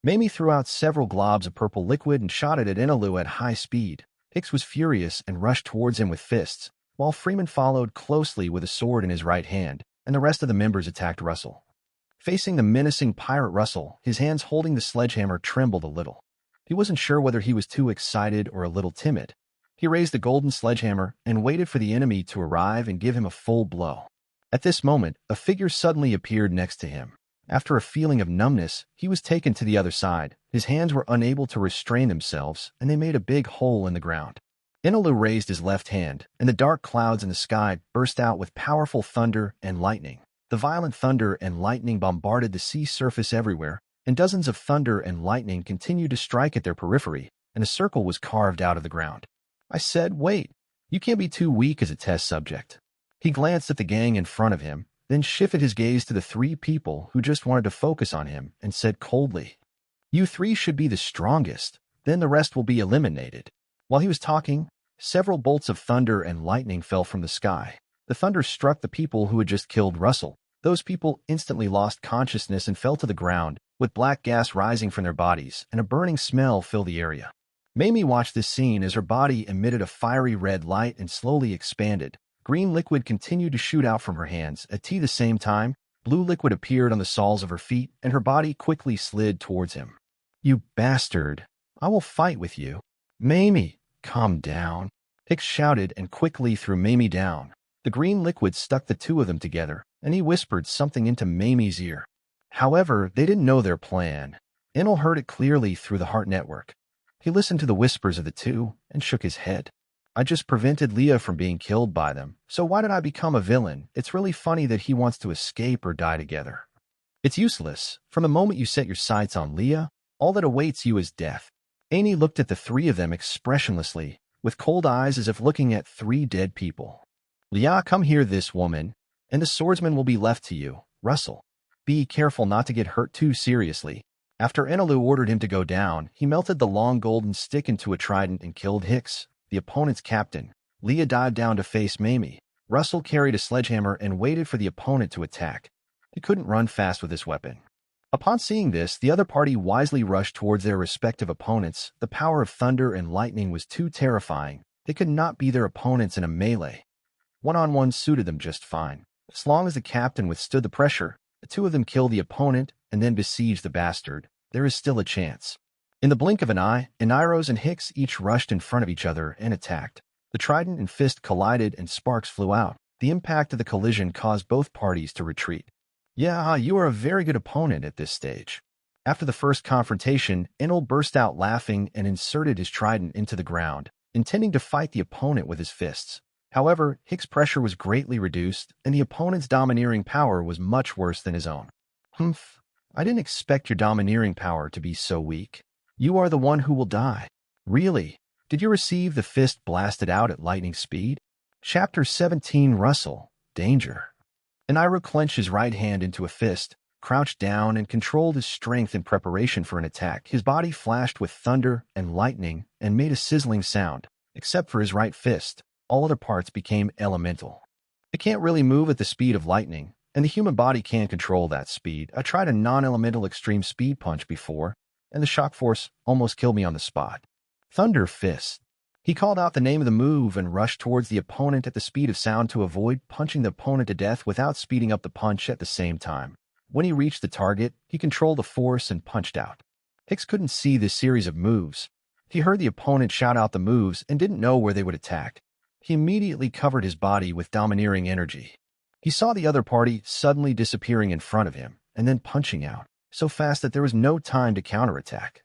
A: Mamie threw out several globs of purple liquid and shot it at Enelu at high speed. Hicks was furious and rushed towards him with fists, while Freeman followed closely with a sword in his right hand, and the rest of the members attacked Russell. Facing the menacing pirate Russell, his hands holding the sledgehammer trembled a little. He wasn't sure whether he was too excited or a little timid. He raised the golden sledgehammer and waited for the enemy to arrive and give him a full blow. At this moment, a figure suddenly appeared next to him. After a feeling of numbness, he was taken to the other side. His hands were unable to restrain themselves, and they made a big hole in the ground. Inilu raised his left hand, and the dark clouds in the sky burst out with powerful thunder and lightning. The violent thunder and lightning bombarded the sea surface everywhere, and dozens of thunder and lightning continued to strike at their periphery, and a circle was carved out of the ground. I said, "Wait, you can't be too weak as a test subject." He glanced at the gang in front of him, then shifted his gaze to the 3 people who just wanted to focus on him and said coldly, "You 3 should be the strongest, then the rest will be eliminated." While he was talking, several bolts of thunder and lightning fell from the sky. The thunder struck the people who had just killed Russell. Those people instantly lost consciousness and fell to the ground, with black gas rising from their bodies and a burning smell filled the area. Mamie watched this scene as her body emitted a fiery red light and slowly expanded. Green liquid continued to shoot out from her hands. At the same time, blue liquid appeared on the soles of her feet, and her body quickly slid towards him. "You bastard! I will fight with you." "Mamie, calm down," Hicks shouted and quickly threw Mamie down. The green liquid stuck the 2 of them together, and he whispered something into Mamie's ear. However, they didn't know their plan. Enel heard it clearly through the heart network. He listened to the whispers of the 2 and shook his head. "I just prevented Leah from being killed by them, so why did I become a villain? It's really funny that he wants to escape or die together. It's useless. From the moment you set your sights on Leah, all that awaits you is death." Aini looked at the 3 of them expressionlessly, with cold eyes as if looking at 3 dead people. "Leah, come here, this woman, and the swordsman will be left to you. Russell, be careful not to get hurt too seriously." After Enelu ordered him to go down, he melted the long golden stick into a trident and killed Hicks, the opponent's captain. Leah dived down to face Mamie. Russell carried a sledgehammer and waited for the opponent to attack. He couldn't run fast with this weapon. Upon seeing this, the other party wisely rushed towards their respective opponents. The power of thunder and lightning was too terrifying. They could not be their opponents in a melee. One-on-one suited them just fine. As long as the captain withstood the pressure, the two of them killed the opponent and then besieged the bastard. There is still a chance. In the blink of an eye, Eniro and Hicks each rushed in front of each other and attacked. The trident and fist collided and sparks flew out. The impact of the collision caused both parties to retreat. Yeah, you are a very good opponent at this stage. After the first confrontation, Enel burst out laughing and inserted his trident into the ground, intending to fight the opponent with his fists. However, Hicks' pressure was greatly reduced, and the opponent's domineering power was much worse than his own. Humph, I didn't expect your domineering power to be so weak. You are the one who will die. Really? Did you receive the fist blasted out at lightning speed? Chapter 17 Russell, Danger. Enilo clenched his right hand into a fist, crouched down, and controlled his strength in preparation for an attack. His body flashed with thunder and lightning and made a sizzling sound. Except for his right fist, all other parts became elemental. It can't really move at the speed of lightning, and the human body can't control that speed. I tried a non-elemental extreme speed punch before, and the shock force almost killed me on the spot. Thunder Fist. He called out the name of the move and rushed towards the opponent at the speed of sound to avoid punching the opponent to death without speeding up the punch at the same time. When he reached the target, he controlled the force and punched out. Hicks couldn't see this series of moves. He heard the opponent shout out the moves and didn't know where they would attack. He immediately covered his body with domineering energy. He saw the other party suddenly disappearing in front of him and then punching out, so fast that there was no time to counterattack.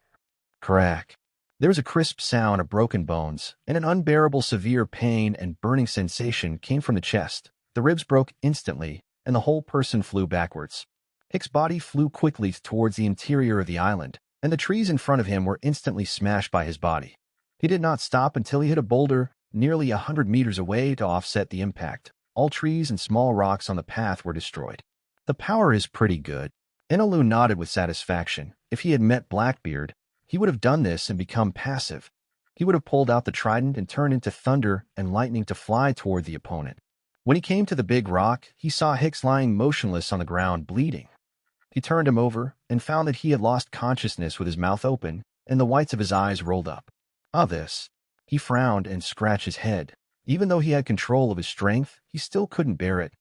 A: Crack. There was a crisp sound of broken bones, and an unbearable severe pain and burning sensation came from the chest. The ribs broke instantly, and the whole person flew backwards. Hicks' body flew quickly towards the interior of the island, and the trees in front of him were instantly smashed by his body. He did not stop until he hit a boulder nearly 100 meters away to offset the impact. All trees and small rocks on the path were destroyed. The power is pretty good. Inilu nodded with satisfaction. If he had met Blackbeard, he would have done this and become passive. He would have pulled out the trident and turned into thunder and lightning to fly toward the opponent. When he came to the big rock, he saw Hicks lying motionless on the ground, bleeding. He turned him over and found that he had lost consciousness with his mouth open and the whites of his eyes rolled up. This. He frowned and scratched his head. Even though he had control of his strength, he still couldn't bear it.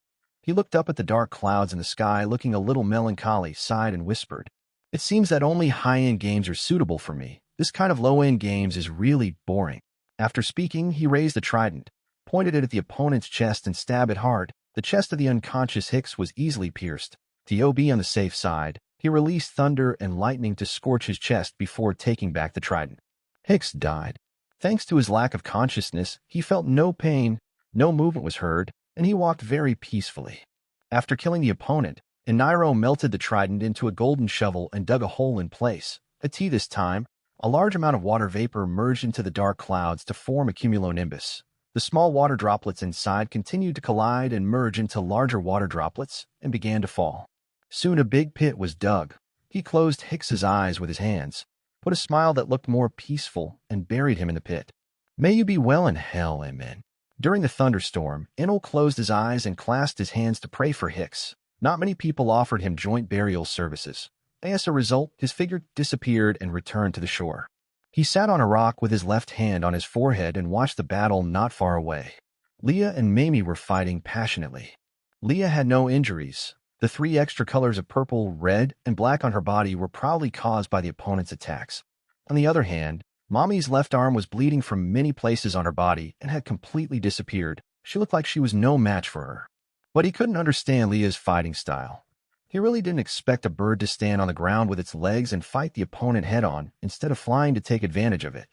A: He looked up at the dark clouds in the sky, looking a little melancholy, sighed and whispered, "It seems that only high-end games are suitable for me. This kind of low-end games is really boring." After speaking, he raised the trident, pointed it at the opponent's chest and stabbed it hard. The chest of the unconscious Hicks was easily pierced. To be on the safe side, he released thunder and lightning to scorch his chest before taking back the trident. Hicks died. Thanks to his lack of consciousness, he felt no pain, no movement was heard, and he walked very peacefully. After killing the opponent, Eniro melted the trident into a golden shovel and dug a hole in place. This time, a large amount of water vapor merged into the dark clouds to form a cumulonimbus. The small water droplets inside continued to collide and merge into larger water droplets and began to fall. Soon a big pit was dug. He closed Hicks's eyes with his hands, put a smile that looked more peaceful, and buried him in the pit. May you be well in hell, amen. During the thunderstorm, Enel closed his eyes and clasped his hands to pray for Hicks. Not many people offered him joint burial services. As a result, his figure disappeared and returned to the shore. He sat on a rock with his left hand on his forehead and watched the battle not far away. Leah and Mamie were fighting passionately. Leah had no injuries. The 3 extra colors of purple, red, and black on her body were probably caused by the opponent's attacks. On the other hand, Mommy's left arm was bleeding from many places on her body and had completely disappeared. She looked like she was no match for her. But he couldn't understand Leah's fighting style. He really didn't expect a bird to stand on the ground with its legs and fight the opponent head-on instead of flying to take advantage of it.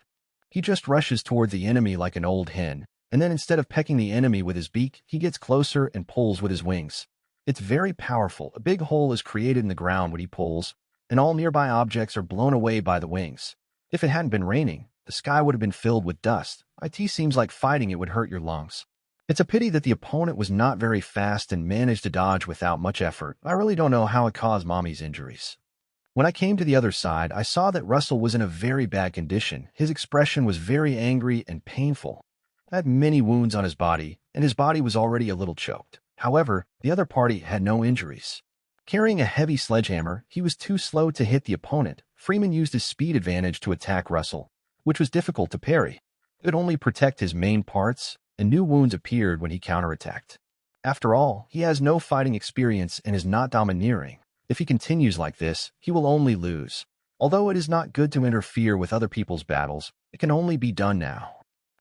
A: He just rushes towards the enemy like an old hen, and then instead of pecking the enemy with his beak, he gets closer and pulls with his wings. It's very powerful. A big hole is created in the ground when he pulls, and all nearby objects are blown away by the wings. If it hadn't been raining, the sky would have been filled with dust. It seems like fighting it would hurt your lungs. It's a pity that the opponent was not very fast and managed to dodge without much effort. I really don't know how it caused Mommy's injuries. When I came to the other side, I saw that Russell was in a very bad condition. His expression was very angry and painful. He had many wounds on his body, and his body was already a little choked. However, the other party had no injuries. Carrying a heavy sledgehammer, he was too slow to hit the opponent. Freeman used his speed advantage to attack Russell, which was difficult to parry. It would only protect his main parts, and new wounds appeared when he counterattacked. After all, he has no fighting experience and is not domineering. If he continues like this, he will only lose. Although it is not good to interfere with other people's battles, it can only be done now.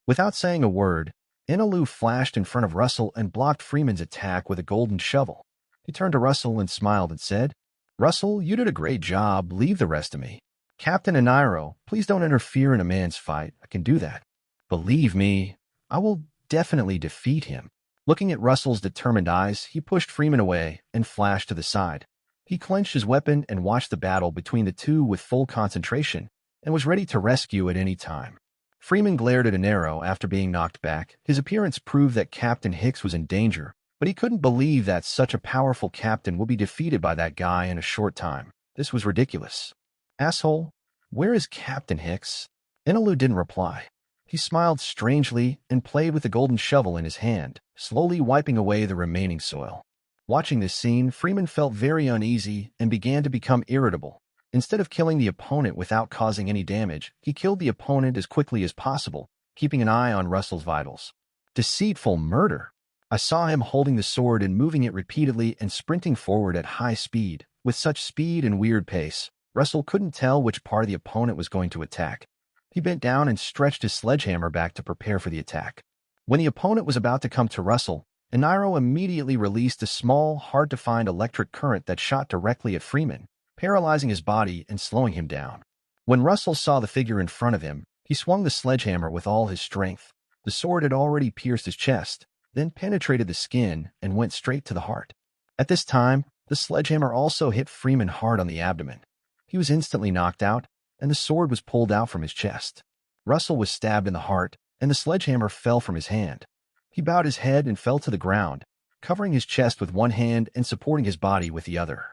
A: Without saying a word, Enilo flashed in front of Russell and blocked Freeman's attack with a golden shovel. He turned to Russell and smiled and said, "Russell, you did a great job. Leave the rest to me. Captain Ainilu, please don't interfere in a man's fight. I can do that. Believe me, I will definitely defeat him." Looking at Russell's determined eyes, he pushed Freeman away and flashed to the side. He clenched his weapon and watched the battle between the two with full concentration and was ready to rescue at any time. Freeman glared at Enero after being knocked back. His appearance proved that Captain Hicks was in danger, but he couldn't believe that such a powerful captain would be defeated by that guy in a short time. This was ridiculous. "Asshole, where is Captain Hicks?" Enelu didn't reply. He smiled strangely and played with the golden shovel in his hand, slowly wiping away the remaining soil. Watching this scene, Freeman felt very uneasy and began to become irritable. Instead of killing the opponent without causing any damage, he killed the opponent as quickly as possible, keeping an eye on Russell's vitals. Deceitful murder! I saw him holding the sword and moving it repeatedly and sprinting forward at high speed. With such speed and weird pace, Russell couldn't tell which part of the opponent was going to attack. He bent down and stretched his sledgehammer back to prepare for the attack. When the opponent was about to come to Russell, Enilo immediately released a small, hard-to-find electric current that shot directly at Freeman, paralyzing his body and slowing him down. When Russell saw the figure in front of him, he swung the sledgehammer with all his strength. The sword had already pierced his chest, then penetrated the skin and went straight to the heart. At this time, the sledgehammer also hit Freeman hard on the abdomen. He was instantly knocked out, and the sword was pulled out from his chest. Russell was stabbed in the heart, and the sledgehammer fell from his hand. He bowed his head and fell to the ground, covering his chest with one hand and supporting his body with the other.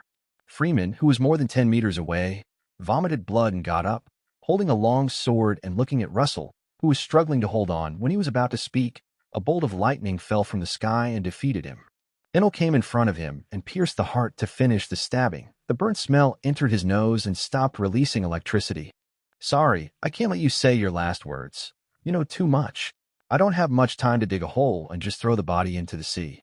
A: Freeman, who was more than 10 meters away, vomited blood and got up, holding a long sword and looking at Russell, who was struggling to hold on. When he was about to speak, a bolt of lightning fell from the sky and defeated him. Enel came in front of him and pierced the heart to finish the stabbing. The burnt smell entered his nose and stopped releasing electricity. "Sorry, I can't let you say your last words. You know too much. I don't have much time to dig a hole and just throw the body into the sea.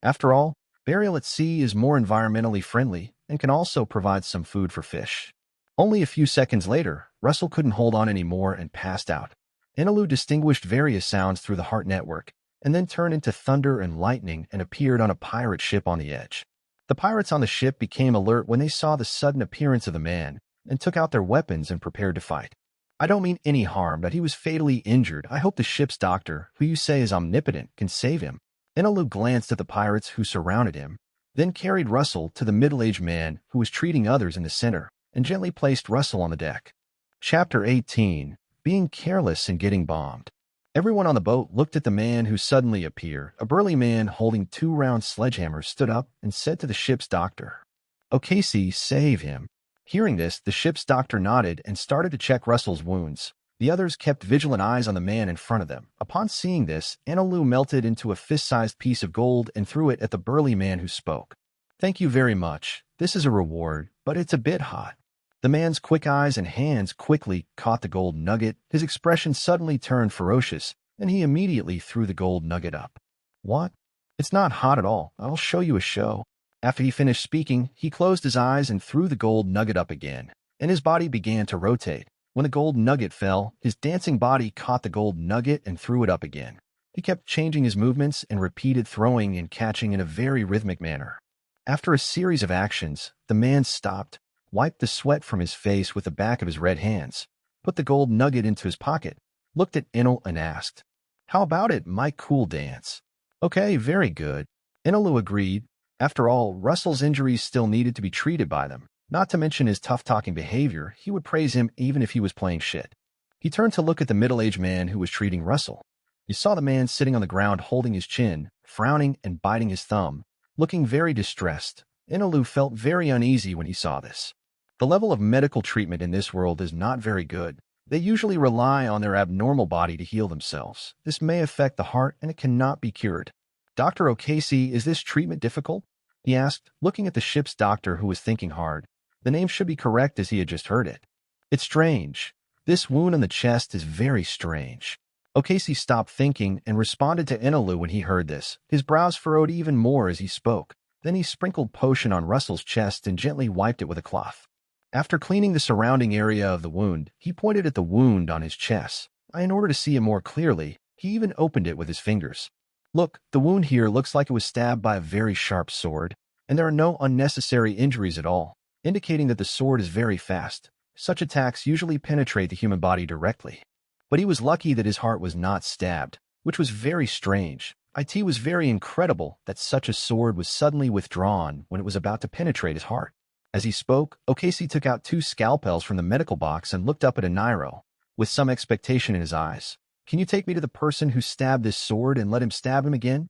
A: After all, burial at sea is more environmentally friendly and can also provide some food for fish." Only a few seconds later, Russell couldn't hold on anymore and passed out. Enelu distinguished various sounds through the heart network, and then turned into thunder and lightning and appeared on a pirate ship on the edge. The pirates on the ship became alert when they saw the sudden appearance of the man and took out their weapons and prepared to fight. "I don't mean any harm, but he was fatally injured. I hope the ship's doctor, who you say is omnipotent, can save him." Enelu glanced at the pirates who surrounded him, then carried Russell to the middle-aged man who was treating others in the center, and gently placed Russell on the deck. Chapter 18. Being Careless and Getting Bombed. Everyone on the boat looked at the man who suddenly appeared. A burly man holding 2 round sledgehammers stood up and said to the ship's doctor, "Oh, Casey, save him." Hearing this, the ship's doctor nodded and started to check Russell's wounds. The others kept vigilant eyes on the man in front of them. Upon seeing this, Ainilu melted into a fist-sized piece of gold and threw it at the burly man who spoke. "Thank you very much. This is a reward, but it's a bit hot." The man's quick eyes and hands quickly caught the gold nugget. His expression suddenly turned ferocious, and he immediately threw the gold nugget up. "What? It's not hot at all. I'll show you a show." After he finished speaking, he closed his eyes and threw the gold nugget up again, and his body began to rotate. When the gold nugget fell, his dancing body caught the gold nugget and threw it up again. He kept changing his movements and repeated throwing and catching in a very rhythmic manner. After a series of actions, the man stopped, wiped the sweat from his face with the back of his red hands, put the gold nugget into his pocket, looked at Enel and asked, "How about it, my cool dance?" "Okay, very good." Inilu agreed. After all, Russell's injuries still needed to be treated by them. Not to mention his tough-talking behavior, he would praise him even if he was playing shit. He turned to look at the middle-aged man who was treating Russell. He saw the man sitting on the ground holding his chin, frowning and biting his thumb, looking very distressed. Inilu felt very uneasy when he saw this. The level of medical treatment in this world is not very good. They usually rely on their abnormal body to heal themselves. This may affect the heart and it cannot be cured. Dr. O'Casey, is this treatment difficult? He asked, looking at the ship's doctor who was thinking hard. The name should be correct as he had just heard it. It's strange. This wound on the chest is very strange. O'Casey stopped thinking and responded to Enilu when he heard this. His brows furrowed even more as he spoke. Then he sprinkled potion on Russell's chest and gently wiped it with a cloth. After cleaning the surrounding area of the wound, he pointed at the wound on his chest. In order to see it more clearly, he even opened it with his fingers. Look, the wound here looks like it was stabbed by a very sharp sword, and there are no unnecessary injuries at all, indicating that the sword is very fast. Such attacks usually penetrate the human body directly. But he was lucky that his heart was not stabbed, which was very strange. It was very incredible that such a sword was suddenly withdrawn when it was about to penetrate his heart. As he spoke, O'Casey took out 2 scalpels from the medical box and looked up at Enilo, with some expectation in his eyes. Can you take me to the person who stabbed this sword and let him stab him again?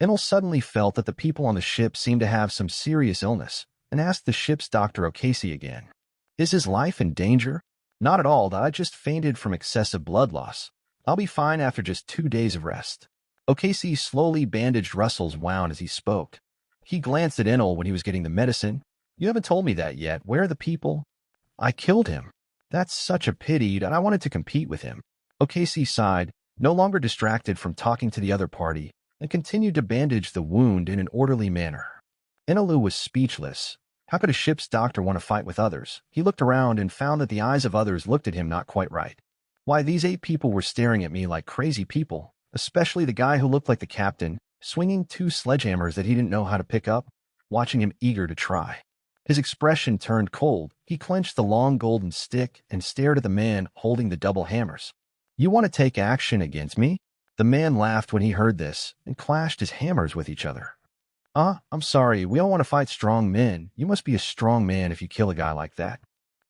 A: Enel suddenly felt that the people on the ship seemed to have some serious illness, and asked the ship's Dr. O'Casey again. Is his life in danger? Not at all, I just fainted from excessive blood loss. I'll be fine after just 2 days of rest. O'Casey slowly bandaged Russell's wound as he spoke. He glanced at Enel when he was getting the medicine. You haven't told me that yet. Where are the people? I killed him. That's such a pity that I wanted to compete with him. O'Casey sighed, no longer distracted from talking to the other party, and continued to bandage the wound in an orderly manner. Enilu was speechless. How could a ship's doctor want to fight with others? He looked around and found that the eyes of others looked at him not quite right. Why, these 8 people were staring at me like crazy people, especially the guy who looked like the captain, swinging 2 sledgehammers that he didn't know how to pick up, watching him eager to try. His expression turned cold. He clenched the long golden stick and stared at the man holding the double hammers. You want to take action against me? The man laughed when he heard this and clashed his hammers with each other. I'm sorry, we all want to fight strong men. You must be a strong man if you kill a guy like that.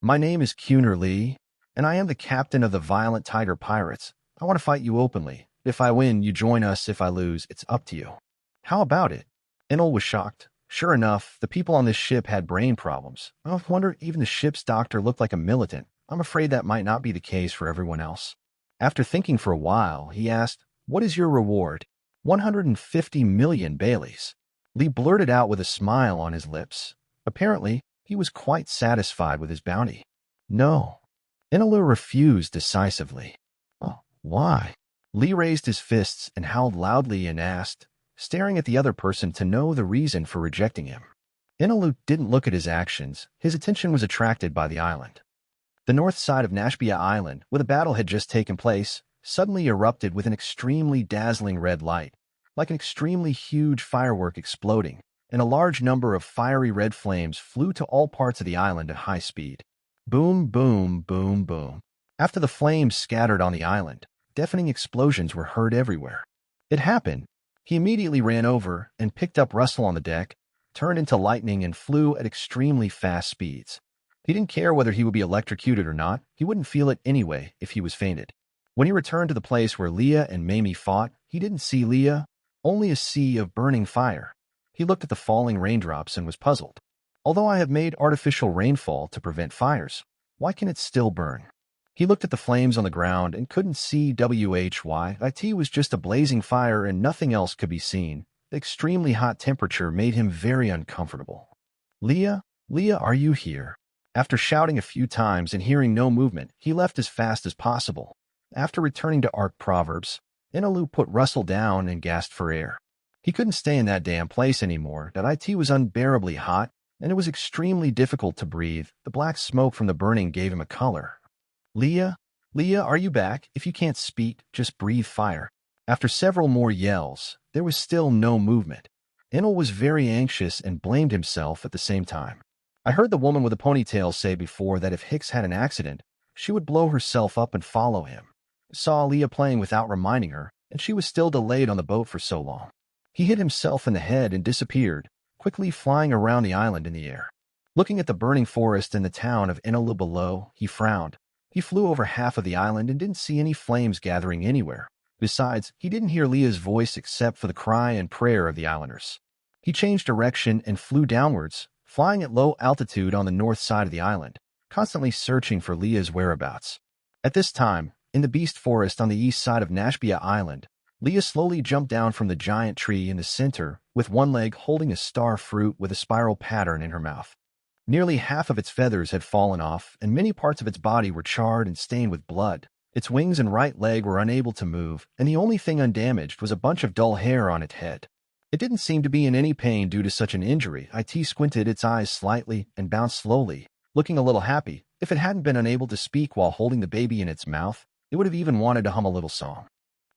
A: My name is Kuner Lee, and I am the captain of the Violent Tiger Pirates. I want to fight you openly. If I win, you join us. If I lose, it's up to you. How about it? Enel was shocked. Sure enough, the people on this ship had brain problems. I wonder even the ship's doctor looked like a militant. I'm afraid that might not be the case for everyone else. After thinking for a while, he asked, What is your reward? 150 million Baileys. Lee blurted out with a smile on his lips. Apparently, he was quite satisfied with his bounty. No. Enilu refused decisively. Oh, why? Lee raised his fists and howled loudly and asked, staring at the other person to know the reason for rejecting him. Enilu didn't look at his actions. His attention was attracted by the island. The north side of Nashbia Island, where the battle had just taken place, suddenly erupted with an extremely dazzling red light, like an extremely huge firework exploding, and a large number of fiery red flames flew to all parts of the island at high speed. Boom, boom, boom, boom. After the flames scattered on the island, deafening explosions were heard everywhere. It happened. He immediately ran over and picked up Russell on the deck, turned into lightning and flew at extremely fast speeds. He didn't care whether he would be electrocuted or not. He wouldn't feel it anyway if he was fainted. When he returned to the place where Leah and Mamie fought, he didn't see Leah, only a sea of burning fire. He looked at the falling raindrops and was puzzled. Although I have made artificial rainfall to prevent fires, why can it still burn? He looked at the flames on the ground and couldn't see why. It was just a blazing fire and nothing else could be seen. The extremely hot temperature made him very uncomfortable. Leah, are you here? After shouting a few times and hearing no movement, he left as fast as possible. After returning to Arc Proverbs, Enilu put Russell down and gasped for air. He couldn't stay in that damn place anymore. It was unbearably hot, and it was extremely difficult to breathe. The black smoke from the burning gave him a color. Leah, are you back? If you can't speak, just breathe fire. After several more yells, there was still no movement. Enel was very anxious and blamed himself at the same time. I heard the woman with a ponytail say before that if Hicks had an accident, she would blow herself up and follow him. Saw Leah playing without reminding her, and she was still delayed on the boat for so long. He hit himself in the head and disappeared, quickly flying around the island in the air. Looking at the burning forest and the town of Enilu below, he frowned. He flew over half of the island and didn't see any flames gathering anywhere. Besides, he didn't hear Leah's voice except for the cry and prayer of the islanders. He changed direction and flew downwards, flying at low altitude on the north side of the island. constantly searching for Leah's whereabouts. At this time, in the beast forest on the east side of Nashbia Island, Leah slowly jumped down from the giant tree in the center, with one leg holding a star fruit with a spiral pattern in her mouth. Nearly half of its feathers had fallen off, and many parts of its body were charred and stained with blood. Its wings and right leg were unable to move, and the only thing undamaged was a bunch of dull hair on its head. It didn't seem to be in any pain due to such an injury. It squinted its eyes slightly and bounced slowly, looking a little happy. If it hadn't been unable to speak while holding the baby in its mouth, it would have even wanted to hum a little song.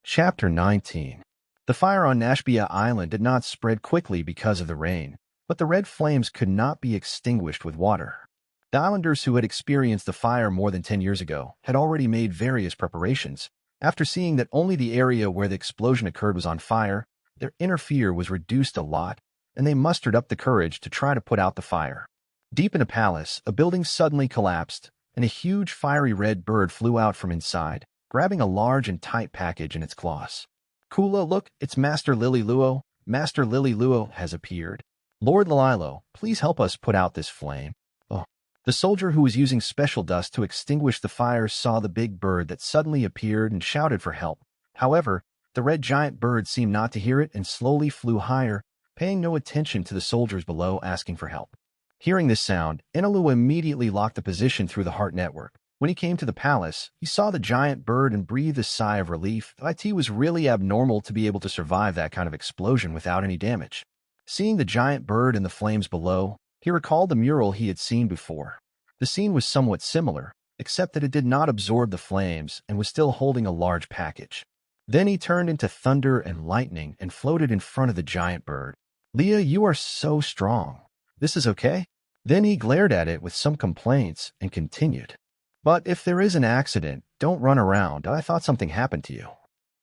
A: Chapter 19. The fire on Nashbia Island did not spread quickly because of the rain, but the red flames could not be extinguished with water. The islanders who had experienced the fire more than 10 years ago had already made various preparations. After seeing that only the area where the explosion occurred was on fire, their inner fear was reduced a lot, and they mustered up the courage to try to put out the fire. Deep in a palace, a building suddenly collapsed, and a huge fiery red bird flew out from inside, grabbing a large and tight package in its claws. Kula, look, it's Master Lililuo. Master Lililuo has appeared. Lord Lililo, please help us put out this flame. Oh. The soldier who was using special dust to extinguish the fire saw the big bird that suddenly appeared and shouted for help. However, the red giant bird seemed not to hear it and slowly flew higher, paying no attention to the soldiers below asking for help. Hearing this sound, Enelu immediately locked the position through the heart network. When he came to the palace, he saw the giant bird and breathed a sigh of relief. It was really abnormal to be able to survive that kind of explosion without any damage. Seeing the giant bird and the flames below, he recalled the mural he had seen before. The scene was somewhat similar, except that it did not absorb the flames and was still holding a large package. Then he turned into thunder and lightning and floated in front of the giant bird. Leah, you are so strong. This is okay? Then he glared at it with some complaints and continued. But if there is an accident, don't run around. I thought something happened to you.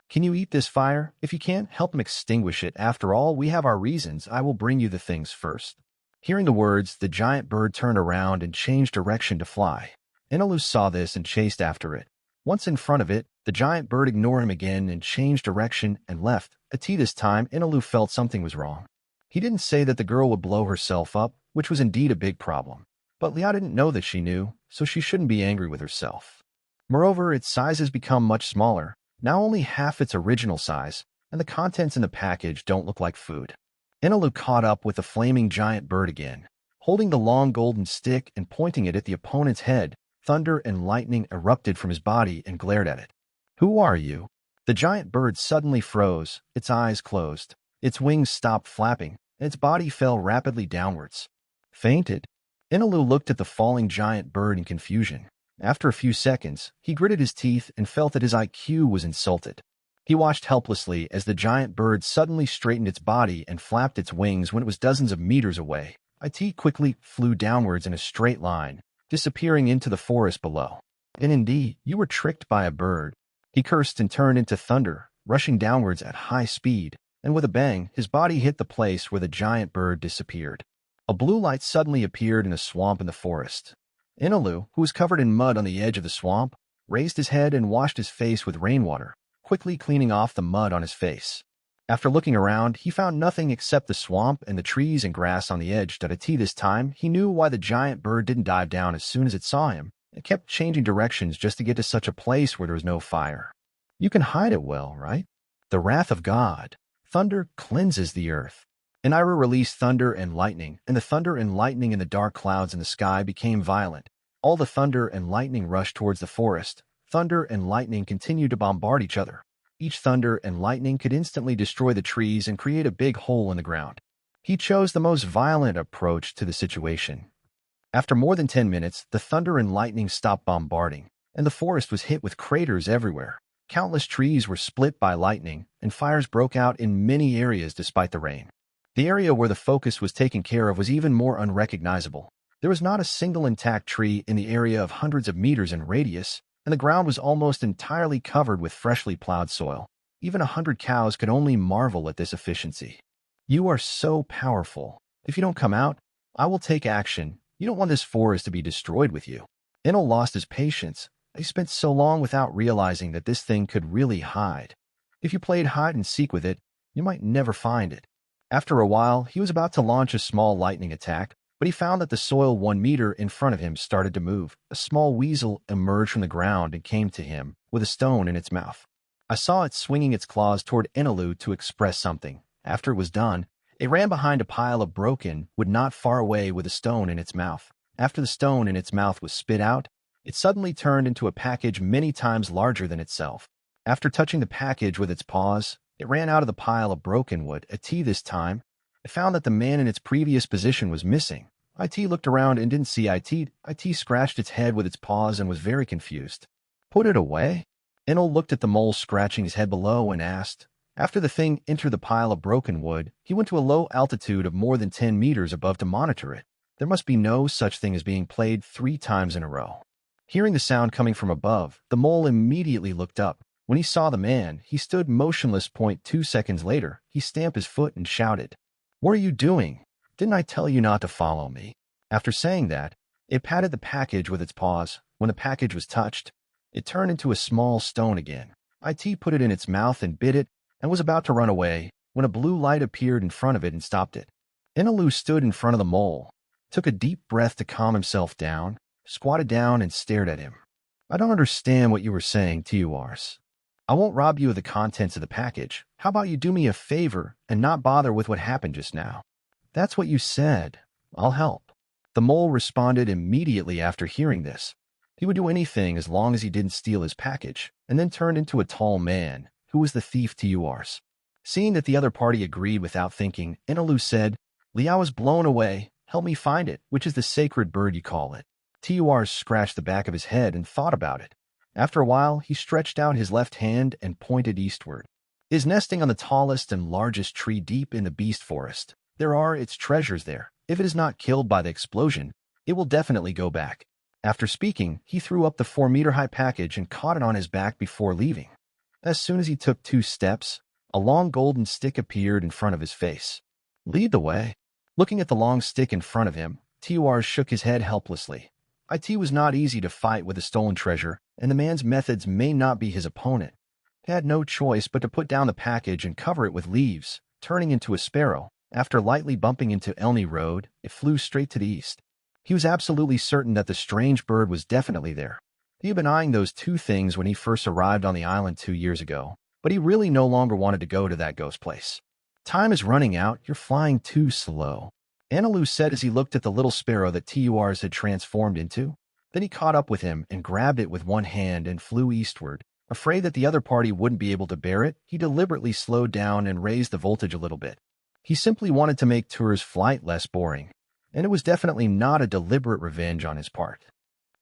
A: Can you eat this fire? If you can't, help him extinguish it. After all, we have our reasons. I will bring you the things first. Hearing the words, the giant bird turned around and changed direction to fly. Enilo saw this and chased after it. Once in front of it, the giant bird ignored him again and changed direction and left. This time, Enilo felt something was wrong. He didn't say that the girl would blow herself up, which was indeed a big problem. But Leah didn't know that she knew, so she shouldn't be angry with herself. Moreover, its size has become much smaller, now only half its original size, and the contents in the package don't look like food. Enilo caught up with the flaming giant bird again. Holding the long golden stick and pointing it at the opponent's head, thunder and lightning erupted from his body and glared at it. Who are you? The giant bird suddenly froze, its eyes closed, its wings stopped flapping, and its body fell rapidly downwards. Fainted? Enilo looked at the falling giant bird in confusion. After a few seconds, he gritted his teeth and felt that his IQ was insulted. He watched helplessly as the giant bird suddenly straightened its body and flapped its wings when it was dozens of meters away. It quickly flew downwards in a straight line, disappearing into the forest below. And indeed, you were tricked by a bird. He cursed and turned into thunder, rushing downwards at high speed, and with a bang, his body hit the place where the giant bird disappeared. A blue light suddenly appeared in a swamp in the forest. Inilu, who was covered in mud on the edge of the swamp, raised his head and washed his face with rainwater, quickly cleaning off the mud on his face. After looking around, he found nothing except the swamp and the trees and grass on the edge. This time, he knew why the giant bird didn't dive down as soon as it saw him. It kept changing directions just to get to such a place where there was no fire. You can hide it well, right? The wrath of God. Thunder cleanses the earth. Enilo released thunder and lightning, and the thunder and lightning in the dark clouds in the sky became violent. All the thunder and lightning rushed towards the forest. Thunder and lightning continued to bombard each other. Each thunder and lightning could instantly destroy the trees and create a big hole in the ground. He chose the most violent approach to the situation. After more than 10 minutes, the thunder and lightning stopped bombarding, and the forest was hit with craters everywhere. Countless trees were split by lightning, and fires broke out in many areas despite the rain. The area where the focus was taken care of was even more unrecognizable. There was not a single intact tree in the area of hundreds of meters in radius, and the ground was almost entirely covered with freshly plowed soil. Even 100 cows could only marvel at this efficiency. You are so powerful. If you don't come out, I will take action. You don't want this forest to be destroyed with you. Enel lost his patience. He spent so long without realizing that this thing could really hide. If you played hide and seek with it, you might never find it. After a while, he was about to launch a small lightning attack, but he found that the soil 1 meter in front of him started to move. A small weasel emerged from the ground and came to him with a stone in its mouth. I saw it swinging its claws toward Enelu to express something. After it was done, it ran behind a pile of broken wood not far away with a stone in its mouth. After the stone in its mouth was spit out, it suddenly turned into a package many times larger than itself. After touching the package with its paws, it ran out of the pile of broken wood. It this time, it found that the man in its previous position was missing. It looked around and didn't see it. It scratched its head with its paws and was very confused. Put it away? Enel looked at the mole scratching his head below and asked. After the thing entered the pile of broken wood, he went to a low altitude of more than 10 meters above to monitor it. There must be no such thing as being played 3 times in a row. Hearing the sound coming from above, the mole immediately looked up. When he saw the man, he stood motionless. 2 seconds later, he stamped his foot and shouted, "What are you doing? Didn't I tell you not to follow me?" After saying that, it patted the package with its paws. When the package was touched, it turned into a small stone again. It put it in its mouth and bit it, and was about to run away when a blue light appeared in front of it and stopped it. Enilo stood in front of the mole, took a deep breath to calm himself down, squatted down and stared at him. "I don't understand what you were saying, Tuars. I won't rob you of the contents of the package. How about you do me a favor and not bother with what happened just now?" "That's what you said. I'll help." The mole responded immediately after hearing this. He would do anything as long as he didn't steal his package, and then turned into a tall man, who was the thief Tuars. Seeing that the other party agreed without thinking, Ainilu said, "Liao is blown away. Help me find it, which is the sacred bird you call it." Tuars scratched the back of his head and thought about it. After a while, he stretched out his left hand and pointed eastward. "It is nesting on the tallest and largest tree deep in the beast forest. There are its treasures there. If it is not killed by the explosion, it will definitely go back." After speaking, he threw up the 4-meter-high package and caught it on his back before leaving. As soon as he took 2 steps, a long golden stick appeared in front of his face. "Lead the way." Looking at the long stick in front of him, Tuars shook his head helplessly. It was not easy to fight with the stolen treasure, and the man's methods may not be his opponent. He had no choice but to put down the package and cover it with leaves, turning into a sparrow. After lightly bumping into Enel Road, it flew straight to the east. He was absolutely certain that the strange bird was definitely there. He had been eyeing those 2 things when he first arrived on the island 2 years ago, but he really no longer wanted to go to that ghost place. "Time is running out. You're flying too slow," Anilu said as he looked at the little sparrow that Tuars had transformed into. Then he caught up with him and grabbed it with one hand and flew eastward. Afraid that the other party wouldn't be able to bear it, he deliberately slowed down and raised the voltage a little bit. He simply wanted to make Tuar's flight less boring, and it was definitely not a deliberate revenge on his part.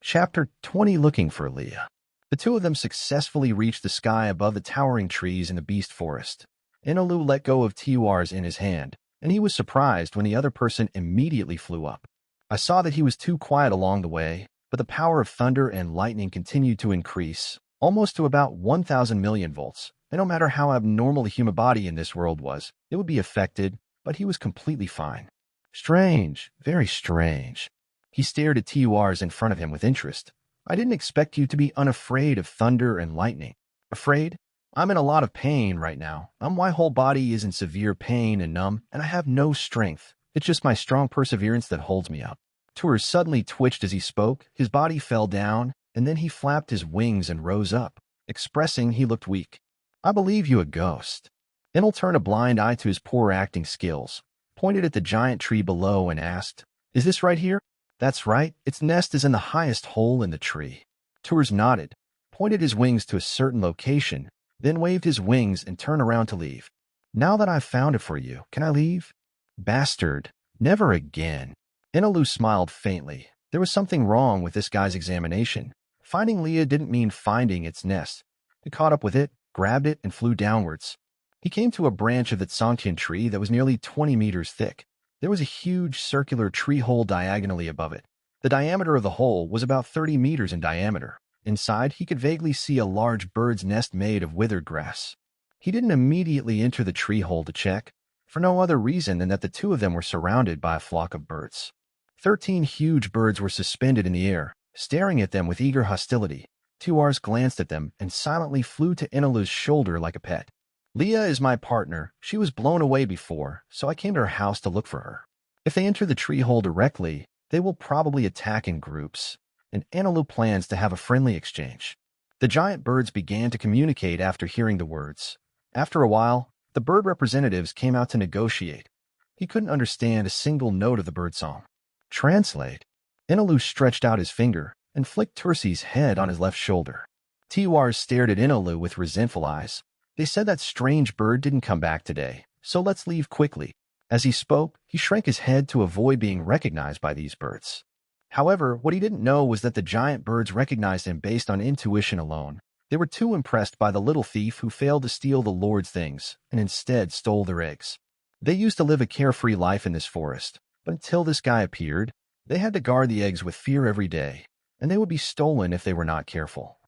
A: Chapter 20. Looking for Leah. The 2 of them successfully reached the sky above the towering trees in the beast forest. Inilu let go of Tuars in his hand, and he was surprised when the other person immediately flew up. I saw that he was too quiet along the way, but the power of thunder and lightning continued to increase, almost to about 1,000 million volts, and no matter how abnormal the human body in this world was, it would be affected, but he was completely fine. "Strange, very strange." He stared at Tuars in front of him with interest. "I didn't expect you to be unafraid of thunder and lightning." "Afraid? I'm in a lot of pain right now. My whole body is in severe pain and numb, and I have no strength. It's just my strong perseverance that holds me up." Tuars suddenly twitched as he spoke. His body fell down, and then he flapped his wings and rose up, expressing he looked weak. "I believe you a ghost." Enel turned a blind eye to his poor acting skills, pointed at the giant tree below and asked, "Is this right here?" "That's right. Its nest is in the highest hole in the tree." Tuars nodded, pointed his wings to a certain location, then waved his wings and turned around to leave. "Now that I've found it for you, can I leave?" "Bastard. Never again." Inilu smiled faintly. There was something wrong with this guy's examination. Finding Leah didn't mean finding its nest. He caught up with it, grabbed it, and flew downwards. He came to a branch of the Tsongtian tree that was nearly 20 meters thick. There was a huge circular tree hole diagonally above it. The diameter of the hole was about 30 meters in diameter. Inside, he could vaguely see a large bird's nest made of withered grass. He didn't immediately enter the tree hole to check, for no other reason than that the 2 of them were surrounded by a flock of birds. 13 huge birds were suspended in the air, staring at them with eager hostility. Tuars glanced at them and silently flew to Inilu's shoulder like a pet. "Leah is my partner. She was blown away before, so I came to her house to look for her." If they enter the tree hole directly, they will probably attack in groups, and Ainilu plans to have a friendly exchange. The giant birds began to communicate after hearing the words. After a while, the bird representatives came out to negotiate. He couldn't understand a single note of the birdsong. Translate. Enelu stretched out his finger and flicked Tursi's head on his left shoulder. Tiwars stared at Enelu with resentful eyes. They said that strange bird didn't come back today, so let's leave quickly. As he spoke, he shrank his head to avoid being recognized by these birds. However, what he didn't know was that the giant birds recognized him based on intuition alone. They were too impressed by the little thief who failed to steal the Lord's things and instead stole their eggs. They used to live a carefree life in this forest, but until this guy appeared, they had to guard the eggs with fear every day, and they would be stolen if they were not careful.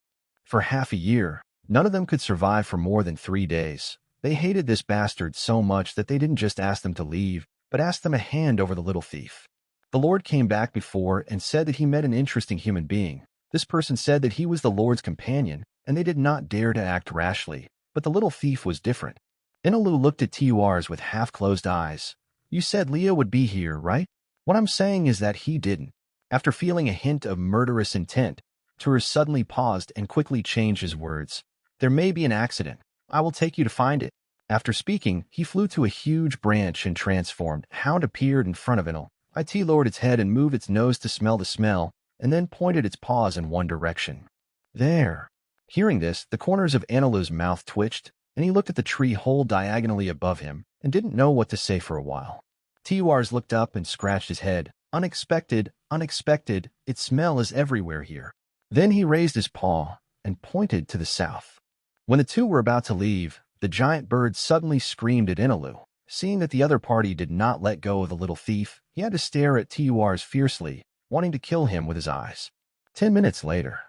A: For half a year, none of them could survive for more than 3 days. They hated this bastard so much that they didn't just ask them to leave, but asked them a hand over the little thief. The Lord came back before and said that he met an interesting human being. This person said that he was the Lord's companion, and they did not dare to act rashly, but the little thief was different. Enelu looked at Tiwars with half-closed eyes. You said Leah would be here, right? What I'm saying is that he didn't. After feeling a hint of murderous intent, Tur suddenly paused and quickly changed his words. There may be an accident. I will take you to find it. After speaking, he flew to a huge branch and transformed. Hound appeared in front of Enel. It lowered its head and moved its nose to smell the smell, and then pointed its paws in one direction. There. Hearing this, the corners of Anilu's mouth twitched, and he looked at the tree hole diagonally above him and didn't know what to say for a while. Tiwars looked up and scratched his head. Unexpected, unexpected, its smell is everywhere here. Then he raised his paw and pointed to the south. When the two were about to leave, the giant bird suddenly screamed at Enelu. Seeing that the other party did not let go of the little thief, he had to stare at Tiwars fiercely, wanting to kill him with his eyes. 10 minutes later,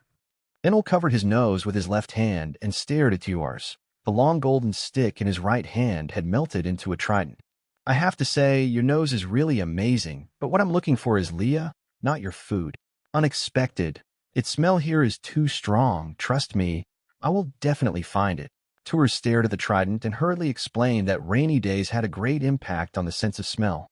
A: Enel covered his nose with his left hand and stared at Tiwars. The long golden stick in his right hand had melted into a trident. I have to say, your nose is really amazing, but what I'm looking for is Leah, not your food. Unexpected. Its smell here is too strong. Trust me, I will definitely find it. Tur stared at the trident and hurriedly explained that rainy days had a great impact on the sense of smell.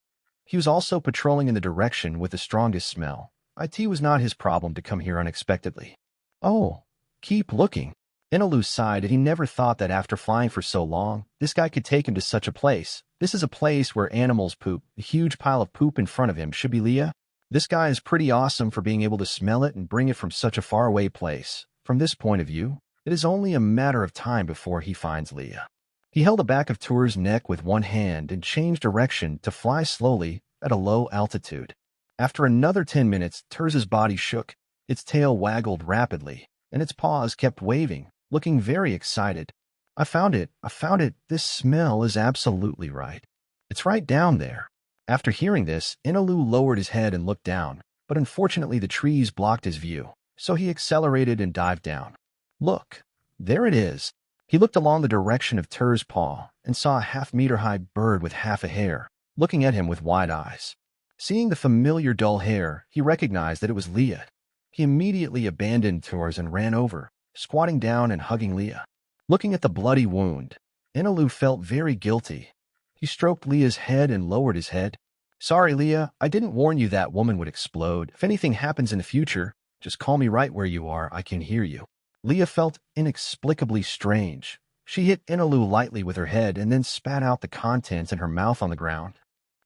A: He was also patrolling in the direction with the strongest smell. It was not his problem to come here unexpectedly. Oh, keep looking. Enelu sighed and he never thought that after flying for so long, this guy could take him to such a place. This is a place where animals poop. The huge pile of poop in front of him should be Leah. This guy is pretty awesome for being able to smell it and bring it from such a faraway place. From this point of view, it is only a matter of time before he finds Leah. He held the back of Tur's neck with one hand and changed direction to fly slowly at a low altitude. After another 10 minutes, Tur's body shook, its tail waggled rapidly, and its paws kept waving, looking very excited. I found it. This smell is absolutely right. It's right down there. After hearing this, Enelu lowered his head and looked down, but unfortunately the trees blocked his view, so he accelerated and dived down. Look, there it is. He looked along the direction of Tur's paw and saw a half-meter-high bird with half a hair, looking at him with wide eyes. Seeing the familiar dull hair, he recognized that it was Leah. He immediately abandoned Tur's and ran over, squatting down and hugging Leah. Looking at the bloody wound, Enelu felt very guilty. He stroked Leah's head and lowered his head. Sorry, Leah, I didn't warn you that woman would explode. If anything happens in the future, just call me right where you are. I can hear you. Leah felt inexplicably strange. She hit Enelu lightly with her head and then spat out the contents in her mouth on the ground.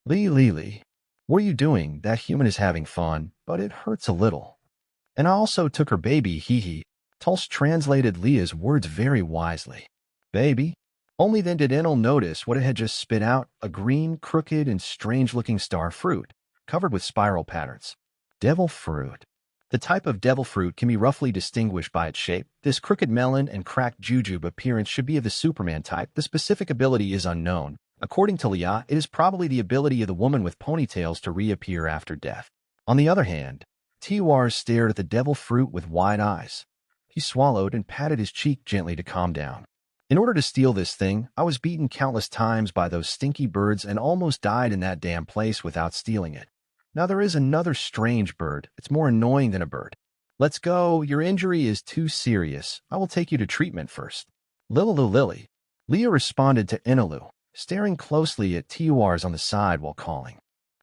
A: Lee, what are you doing? That human is having fun, but it hurts a little. And I also took her baby, hee. Tulse translated Leah's words very wisely. Baby? Only then did Enel notice what it had just spit out, a green, crooked, and strange-looking star fruit, covered with spiral patterns. Devil fruit. The type of devil fruit can be roughly distinguished by its shape. This crooked melon and cracked jujube appearance should be of the Superman type. The specific ability is unknown. According to Leah, it is probably the ability of the woman with ponytails to reappear after death. On the other hand, Tiwars stared at the devil fruit with wide eyes. He swallowed and patted his cheek gently to calm down. In order to steal this thing, I was beaten countless times by those stinky birds and almost died in that damn place without stealing it. Now there is another strange bird. It's more annoying than a bird. Let's go. Your injury is too serious. I will take you to treatment first. Lily. Leah responded to Enelu, staring closely at Tiwars on the side while calling.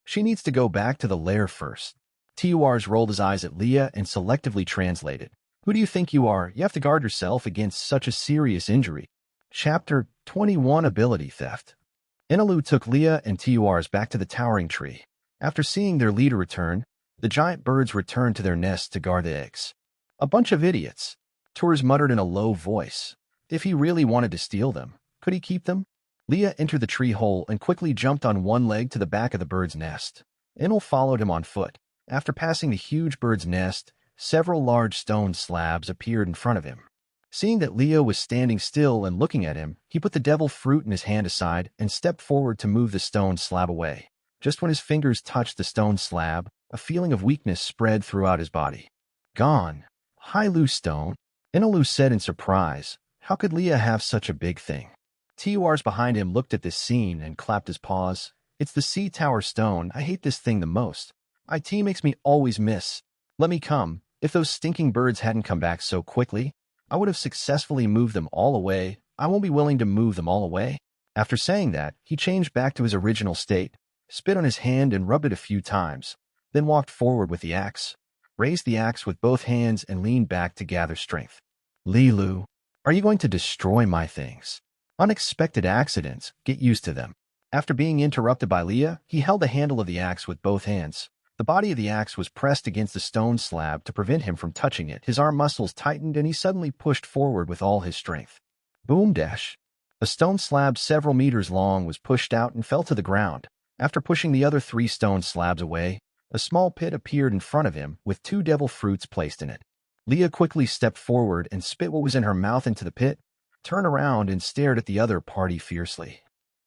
A: She needs to go back to the lair first. Turs rolled his eyes at Leah and selectively translated. Who do you think you are? You have to guard yourself against such a serious injury. Chapter 21 Ability Theft. Enelu took Leah and Turs back to the towering tree. After seeing their leader return, the giant birds returned to their nests to guard the eggs. A bunch of idiots. Turs muttered in a low voice. If he really wanted to steal them, could he keep them? Leah entered the tree hole and quickly jumped on one leg to the back of the bird's nest. Enel followed him on foot. After passing the huge bird's nest, several large stone slabs appeared in front of him. Seeing that Leah was standing still and looking at him, he put the devil fruit in his hand aside and stepped forward to move the stone slab away. Just when his fingers touched the stone slab, a feeling of weakness spread throughout his body. Gone. High-loose stone, Enelu said in surprise. How could Leah have such a big thing? Turs behind him looked at this scene and clapped his paws. It's the sea tower stone. I hate this thing the most. IT makes me always miss. Let me come. If those stinking birds hadn't come back so quickly, I would have successfully moved them all away. I won't be willing to move them all away. After saying that, he changed back to his original state, spit on his hand and rubbed it a few times, then walked forward with the axe, raised the axe with both hands and leaned back to gather strength. Lilu, are you going to destroy my things? Unexpected accidents, get used to them. After being interrupted by Leah, he held the handle of the axe with both hands. The body of the axe was pressed against the stone slab to prevent him from touching it. His arm muscles tightened and he suddenly pushed forward with all his strength. Boom dash. A stone slab several meters long was pushed out and fell to the ground. After pushing the other 3 stone slabs away, a small pit appeared in front of him with 2 devil fruits placed in it. Leah quickly stepped forward and spit what was in her mouth into the pit, turned around and stared at the other party fiercely.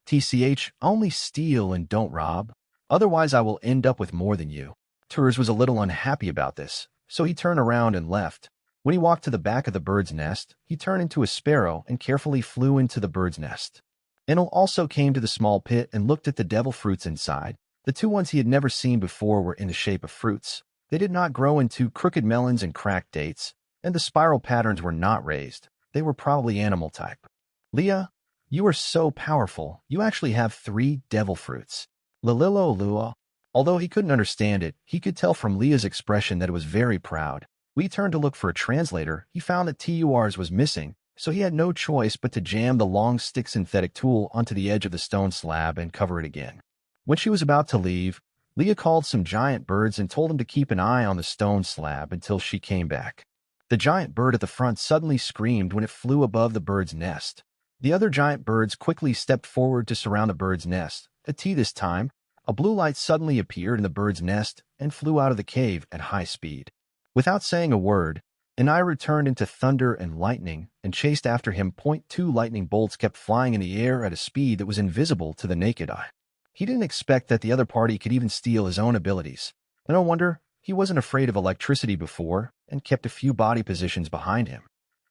A: TCH, only steal and don't rob. Otherwise I will end up with more than you. Turs was a little unhappy about this, so he turned around and left. When he walked to the back of the bird's nest, he turned into a sparrow and carefully flew into the bird's nest. Enel also came to the small pit and looked at the devil fruits inside. The 2 ones he had never seen before were in the shape of fruits. They did not grow into crooked melons and cracked dates, and the spiral patterns were not raised. They were probably animal type. Leah, you are so powerful. You actually have 3 devil fruits. Lalilo Lua. Although he couldn't understand it, he could tell from Leah's expression that it was very proud. When he turned to look for a translator, he found that Turs was missing, so he had no choice but to jam the long stick synthetic tool onto the edge of the stone slab and cover it again. When she was about to leave, Leah called some giant birds and told them to keep an eye on the stone slab until she came back. The giant bird at the front suddenly screamed when it flew above the bird's nest. The other giant birds quickly stepped forward to surround the bird's nest. At this time, a blue light suddenly appeared in the bird's nest and flew out of the cave at high speed. Without saying a word, Ainilu turned into thunder and lightning and chased after him. 2 lightning bolts kept flying in the air at a speed that was invisible to the naked eye. He didn't expect that the other party could even steal his own abilities. No wonder he wasn't afraid of electricity before and kept a few body positions behind him.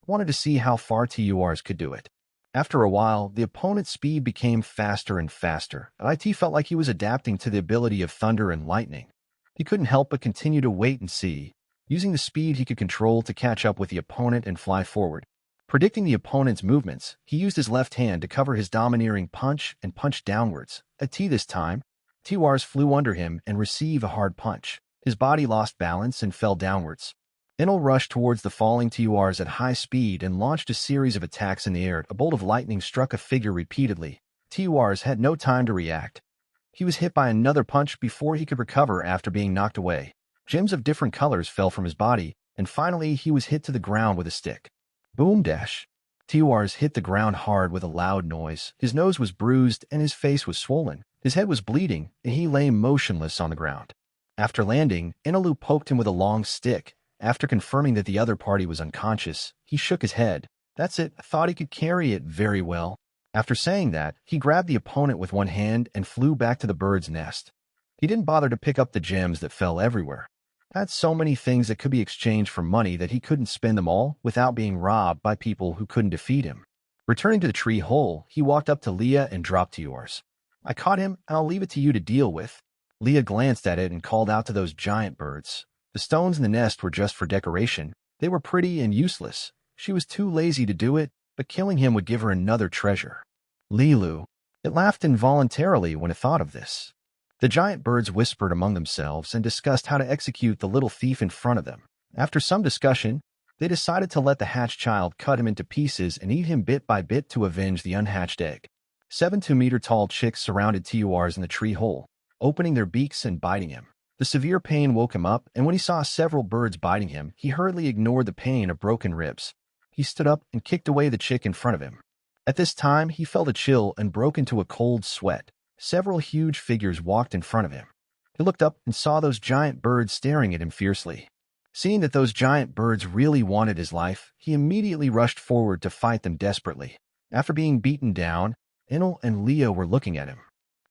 A: Wanted to see how far Turs could do it. After a while, the opponent's speed became faster and faster. IT felt like he was adapting to the ability of thunder and lightning. He couldn't help but continue to wait and see, using the speed he could control to catch up with the opponent and fly forward. Predicting the opponent's movements, he used his left hand to cover his domineering punch and punched downwards. At this time, Turs flew under him and received a hard punch. His body lost balance and fell downwards. Enel rushed towards the falling Turs at high speed and launched a series of attacks in the air. A bolt of lightning struck a figure repeatedly. Turs had no time to react. He was hit by another punch before he could recover after being knocked away. Gems of different colors fell from his body, and finally he was hit to the ground with a stick. Boom dash. Turs hit the ground hard with a loud noise. His nose was bruised and his face was swollen. His head was bleeding, and he lay motionless on the ground. After landing, Enelu poked him with a long stick. After confirming that the other party was unconscious, he shook his head. That's it, I thought he could carry it very well. After saying that, he grabbed the opponent with one hand and flew back to the bird's nest. He didn't bother to pick up the gems that fell everywhere. He had so many things that could be exchanged for money that he couldn't spend them all without being robbed by people who couldn't defeat him. Returning to the tree hole, he walked up to Leah and dropped Turs. I caught him, and I'll leave it to you to deal with. Leah glanced at it and called out to those giant birds. The stones in the nest were just for decoration. They were pretty and useless. She was too lazy to do it, but killing him would give her another treasure. Lilu. It laughed involuntarily when it thought of this. The giant birds whispered among themselves and discussed how to execute the little thief in front of them. After some discussion, they decided to let the hatched child cut him into pieces and eat him bit by bit to avenge the unhatched egg. 7 2-meter-tall chicks surrounded Tuars in the tree hole, opening their beaks and biting him. The severe pain woke him up, and when he saw several birds biting him, he hurriedly ignored the pain of broken ribs. He stood up and kicked away the chick in front of him. At this time, he felt a chill and broke into a cold sweat. Several huge figures walked in front of him. He looked up and saw those giant birds staring at him fiercely. Seeing that those giant birds really wanted his life, he immediately rushed forward to fight them desperately. After being beaten down, Enel and Leo were looking at him.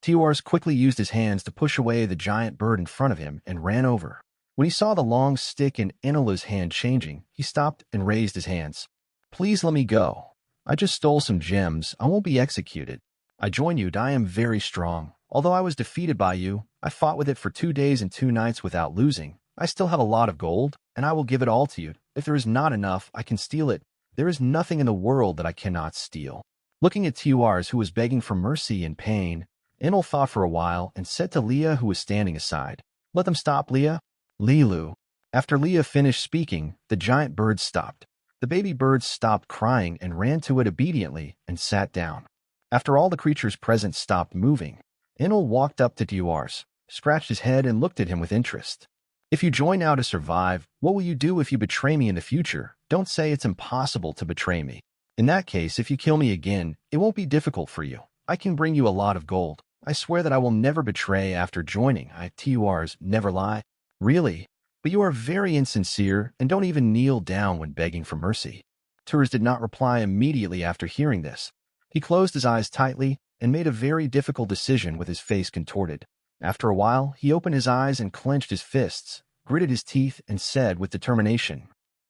A: Tuars quickly used his hands to push away the giant bird in front of him and ran over. When he saw the long stick in Enilu's hand changing, he stopped and raised his hands. "Please let me go. I just stole some gems. I won't be executed. I join you. I am very strong. Although I was defeated by you, I fought with it for 2 days and 2 nights without losing. I still have a lot of gold, and I will give it all to you. If there is not enough, I can steal it. There is nothing in the world that I cannot steal." Looking at Tuars, who was begging for mercy and pain, Enel thought for a while and said to Leah, who was standing aside, "Let them stop, Leah." Lilu. After Leah finished speaking, the giant birds stopped. The baby birds stopped crying and ran to it obediently and sat down. After all the creatures present stopped moving, Enel walked up to Tuars, scratched his head and looked at him with interest. "If you join now to survive, what will you do if you betray me in the future? Don't say it's impossible to betray me. In that case, if you kill me again, it won't be difficult for you. I can bring you a lot of gold. I swear that I will never betray after joining. Tuars never lie." "Really? But you are very insincere and don't even kneel down when begging for mercy." Tuars did not reply immediately after hearing this. He closed his eyes tightly and made a very difficult decision with his face contorted. After a while, he opened his eyes and clenched his fists, gritted his teeth, and said with determination,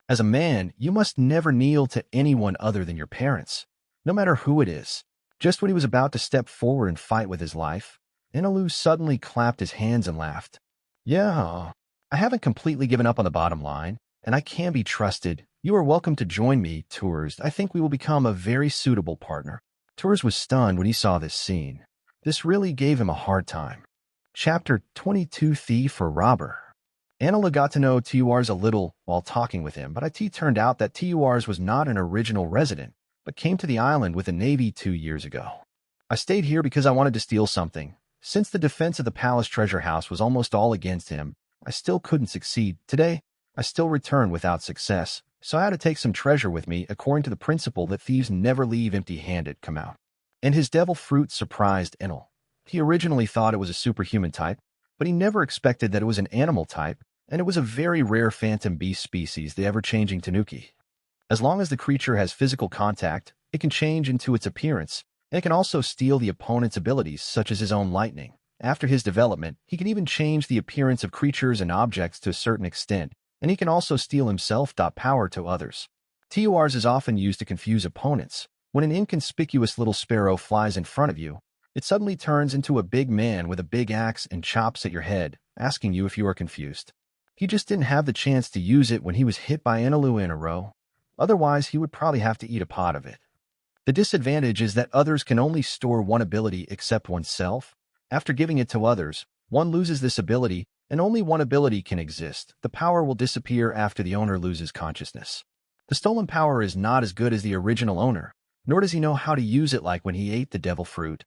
A: "As a man, you must never kneel to anyone other than your parents, no matter who it is." Just when he was about to step forward and fight with his life, Inilu suddenly clapped his hands and laughed. "Yeah, I haven't completely given up on the bottom line, and I can be trusted. You are welcome to join me, Tuars. I think we will become a very suitable partner." Tuars was stunned when he saw this scene. This really gave him a hard time. Chapter 22 Thief or Robber. Anilu got to know Tuars a little while talking with him, but it turned out that Tuars was not an original resident, but came to the island with the Navy 2 years ago. "I stayed here because I wanted to steal something. Since the defense of the palace treasure house was almost all against him, I still couldn't succeed. Today, I still returned without success, so I had to take some treasure with me according to the principle that thieves never leave empty-handed. Come out." And his devil fruit surprised Enel. He originally thought it was a superhuman type, but he never expected that it was an animal type, and it was a very rare phantom beast species, the ever-changing tanuki. As long as the creature has physical contact, it can change into its appearance, and it can also steal the opponent's abilities, such as his own lightning. After his development, he can even change the appearance of creatures and objects to a certain extent, and he can also steal himself power to others. Tuars is often used to confuse opponents. When an inconspicuous little sparrow flies in front of you, it suddenly turns into a big man with a big axe and chops at your head, asking you if you are confused. He just didn't have the chance to use it when he was hit by Enelu in a row. Otherwise, he would probably have to eat a pot of it. The disadvantage is that others can only store one ability except oneself. After giving it to others, one loses this ability, and only one ability can exist. The power will disappear after the owner loses consciousness. The stolen power is not as good as the original owner, nor does he know how to use it like when he ate the devil fruit.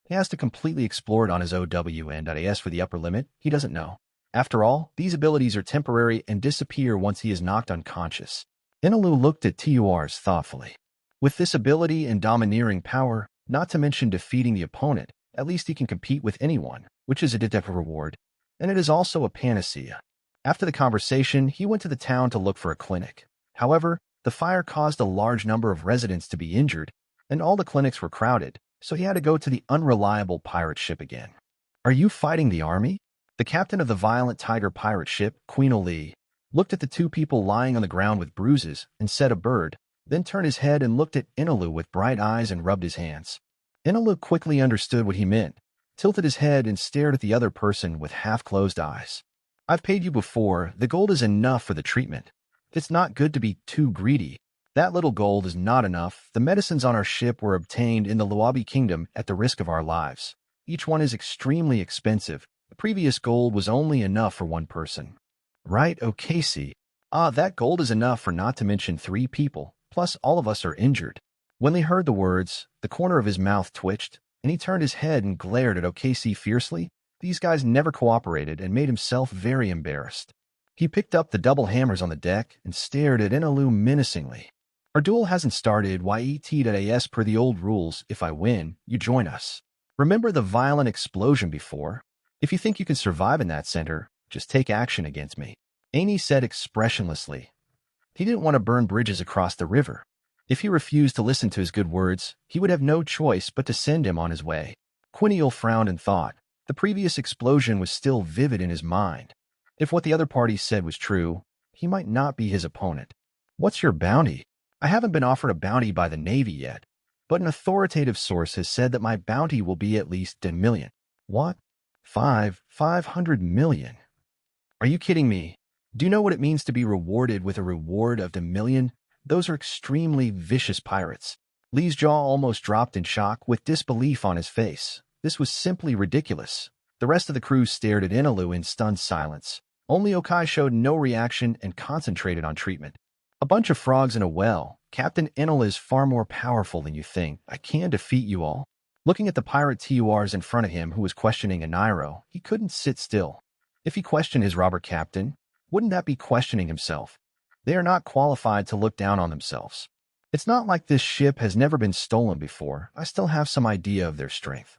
A: He has to completely explore it on his own. As for the upper limit, he doesn't know. After all, these abilities are temporary and disappear once he is knocked unconscious. Enelu looked at Tuars thoughtfully. With this ability and domineering power, not to mention defeating the opponent, at least he can compete with anyone, which is a deductive reward, and it is also a panacea. After the conversation, he went to the town to look for a clinic. However, the fire caused a large number of residents to be injured, and all the clinics were crowded, so he had to go to the unreliable pirate ship again. "Are you fighting the army?" The captain of the violent tiger pirate ship, Queen Li, looked at the two people lying on the ground with bruises and said a bird, then turned his head and looked at Inilu with bright eyes and rubbed his hands. Inilu quickly understood what he meant, tilted his head and stared at the other person with half-closed eyes. "I've paid you before. The gold is enough for the treatment. It's not good to be too greedy. That little gold is not enough. The medicines on our ship were obtained in the Luabi Kingdom at the risk of our lives. Each one is extremely expensive, The previous gold was only enough for one person. Right, okay, see. That gold is enough for not to mention 3 people, plus all of us are injured. When they heard the words, the corner of his mouth twitched, and he turned his head and glared at OKC fiercely. These guys never cooperated and made himself very embarrassed. He picked up the double hammers on the deck and stared at Enelu menacingly. Our duel hasn't started yet. Per the old rules, if I win, you join us. Remember the violent explosion before? If you think you can survive in that center, just take action against me. Aini said expressionlessly. He didn't want to burn bridges across the river. If he refused to listen to his good words, he would have no choice but to send him on his way. Quiniel frowned and thought. The previous explosion was still vivid in his mind. If what the other party said was true, he might not be his opponent. What's your bounty? I haven't been offered a bounty by the Navy yet, but an authoritative source has said that my bounty will be at least 10 million. What? 500 million? Are you kidding me? Do you know what it means to be rewarded with a reward of 10 million? Those are extremely vicious pirates. Li's jaw almost dropped in shock with disbelief on his face. This was simply ridiculous. The rest of the crew stared at Inilu in stunned silence. Only Okai showed no reaction and concentrated on treatment. A bunch of frogs in a well. Captain Enel is far more powerful than you think. I can defeat you all. Looking at the pirate TURs in front of him who was questioning Eniro, he couldn't sit still. If he questioned his robber captain, wouldn't that be questioning himself? They are not qualified to look down on themselves. It's not like this ship has never been stolen before. I still have some idea of their strength.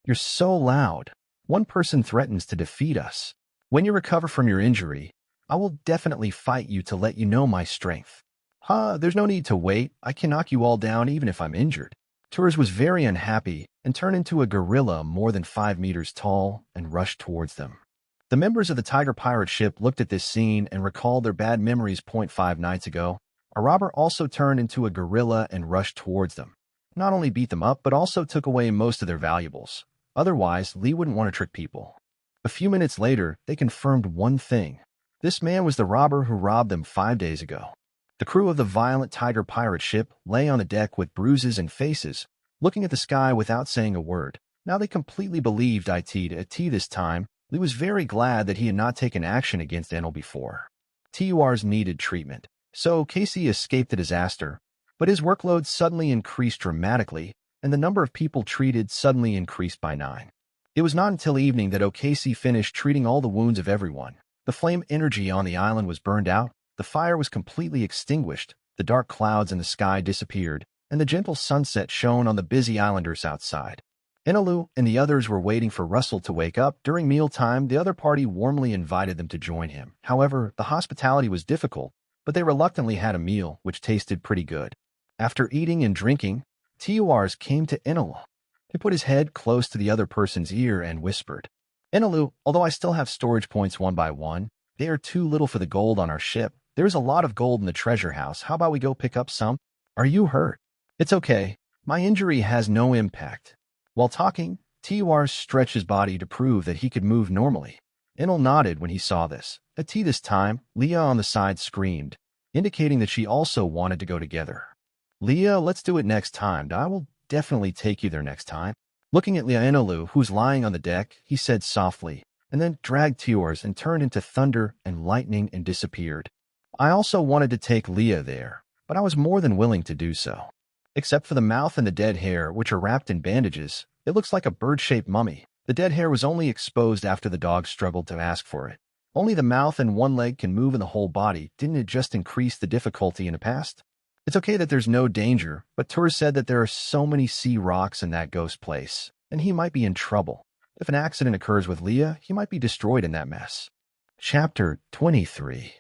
A: You're so loud. One person threatens to defeat us. When you recover from your injury, I will definitely fight you to let you know my strength. There's no need to wait. I can knock you all down even if I'm injured. Tours was very unhappy and turned into a gorilla more than 5 meters tall and rushed towards them. The members of the Tiger pirate ship looked at this scene and recalled their bad memories 0.5 nights ago. A robber also turned into a gorilla and rushed towards them. Not only beat them up, but also took away most of their valuables. Otherwise, Li wouldn't want to trick people. A few minutes later, they confirmed one thing. This man was the robber who robbed them 5 days ago. The crew of the violent Tiger pirate ship lay on the deck with bruises and faces, looking at the sky without saying a word. Now they completely believed it this time. Li was very glad that he had not taken action against Enel before. TURs needed treatment, so Casey escaped the disaster, but his workload suddenly increased dramatically, and the number of people treated suddenly increased by 9. It was not until evening that O'Casey finished treating all the wounds of everyone. The flame energy on the island was burned out, the fire was completely extinguished, the dark clouds in the sky disappeared, and the gentle sunset shone on the busy islanders outside. Inilu and the others were waiting for Russell to wake up. During mealtime, the other party warmly invited them to join him. However, the hospitality was difficult, but they reluctantly had a meal, which tasted pretty good. After eating and drinking, TURs came to Inilu. He put his head close to the other person's ear and whispered, Inilu, although I still have storage points 1 by 1, they are too little for the gold on our ship. There's a lot of gold in the treasure house. How about we go pick up some? Are you hurt? It's okay. My injury has no impact. While talking, TUR stretched his body to prove that he could move normally. Enel nodded when he saw this. At tea this time, Leah on the side screamed, indicating that she also wanted to go together. Leah, let's do it next time. I will definitely take you there next time. Looking at Leah Inilu, who's lying on the deck, he said softly, and then dragged TURs and turned into thunder and lightning and disappeared. I also wanted to take Leah there, but I was more than willing to do so. Except for the mouth and the dead hair, which are wrapped in bandages, it looks like a bird-shaped mummy. The dead hair was only exposed after the dog struggled to ask for it. Only the mouth and one leg can move in the whole body. Didn't it just increase the difficulty in the past? It's okay that there's no danger, but Tur said that there are so many sea rocks in that ghost place, and he might be in trouble. If an accident occurs with Leah, he might be destroyed in that mess. Chapter 23.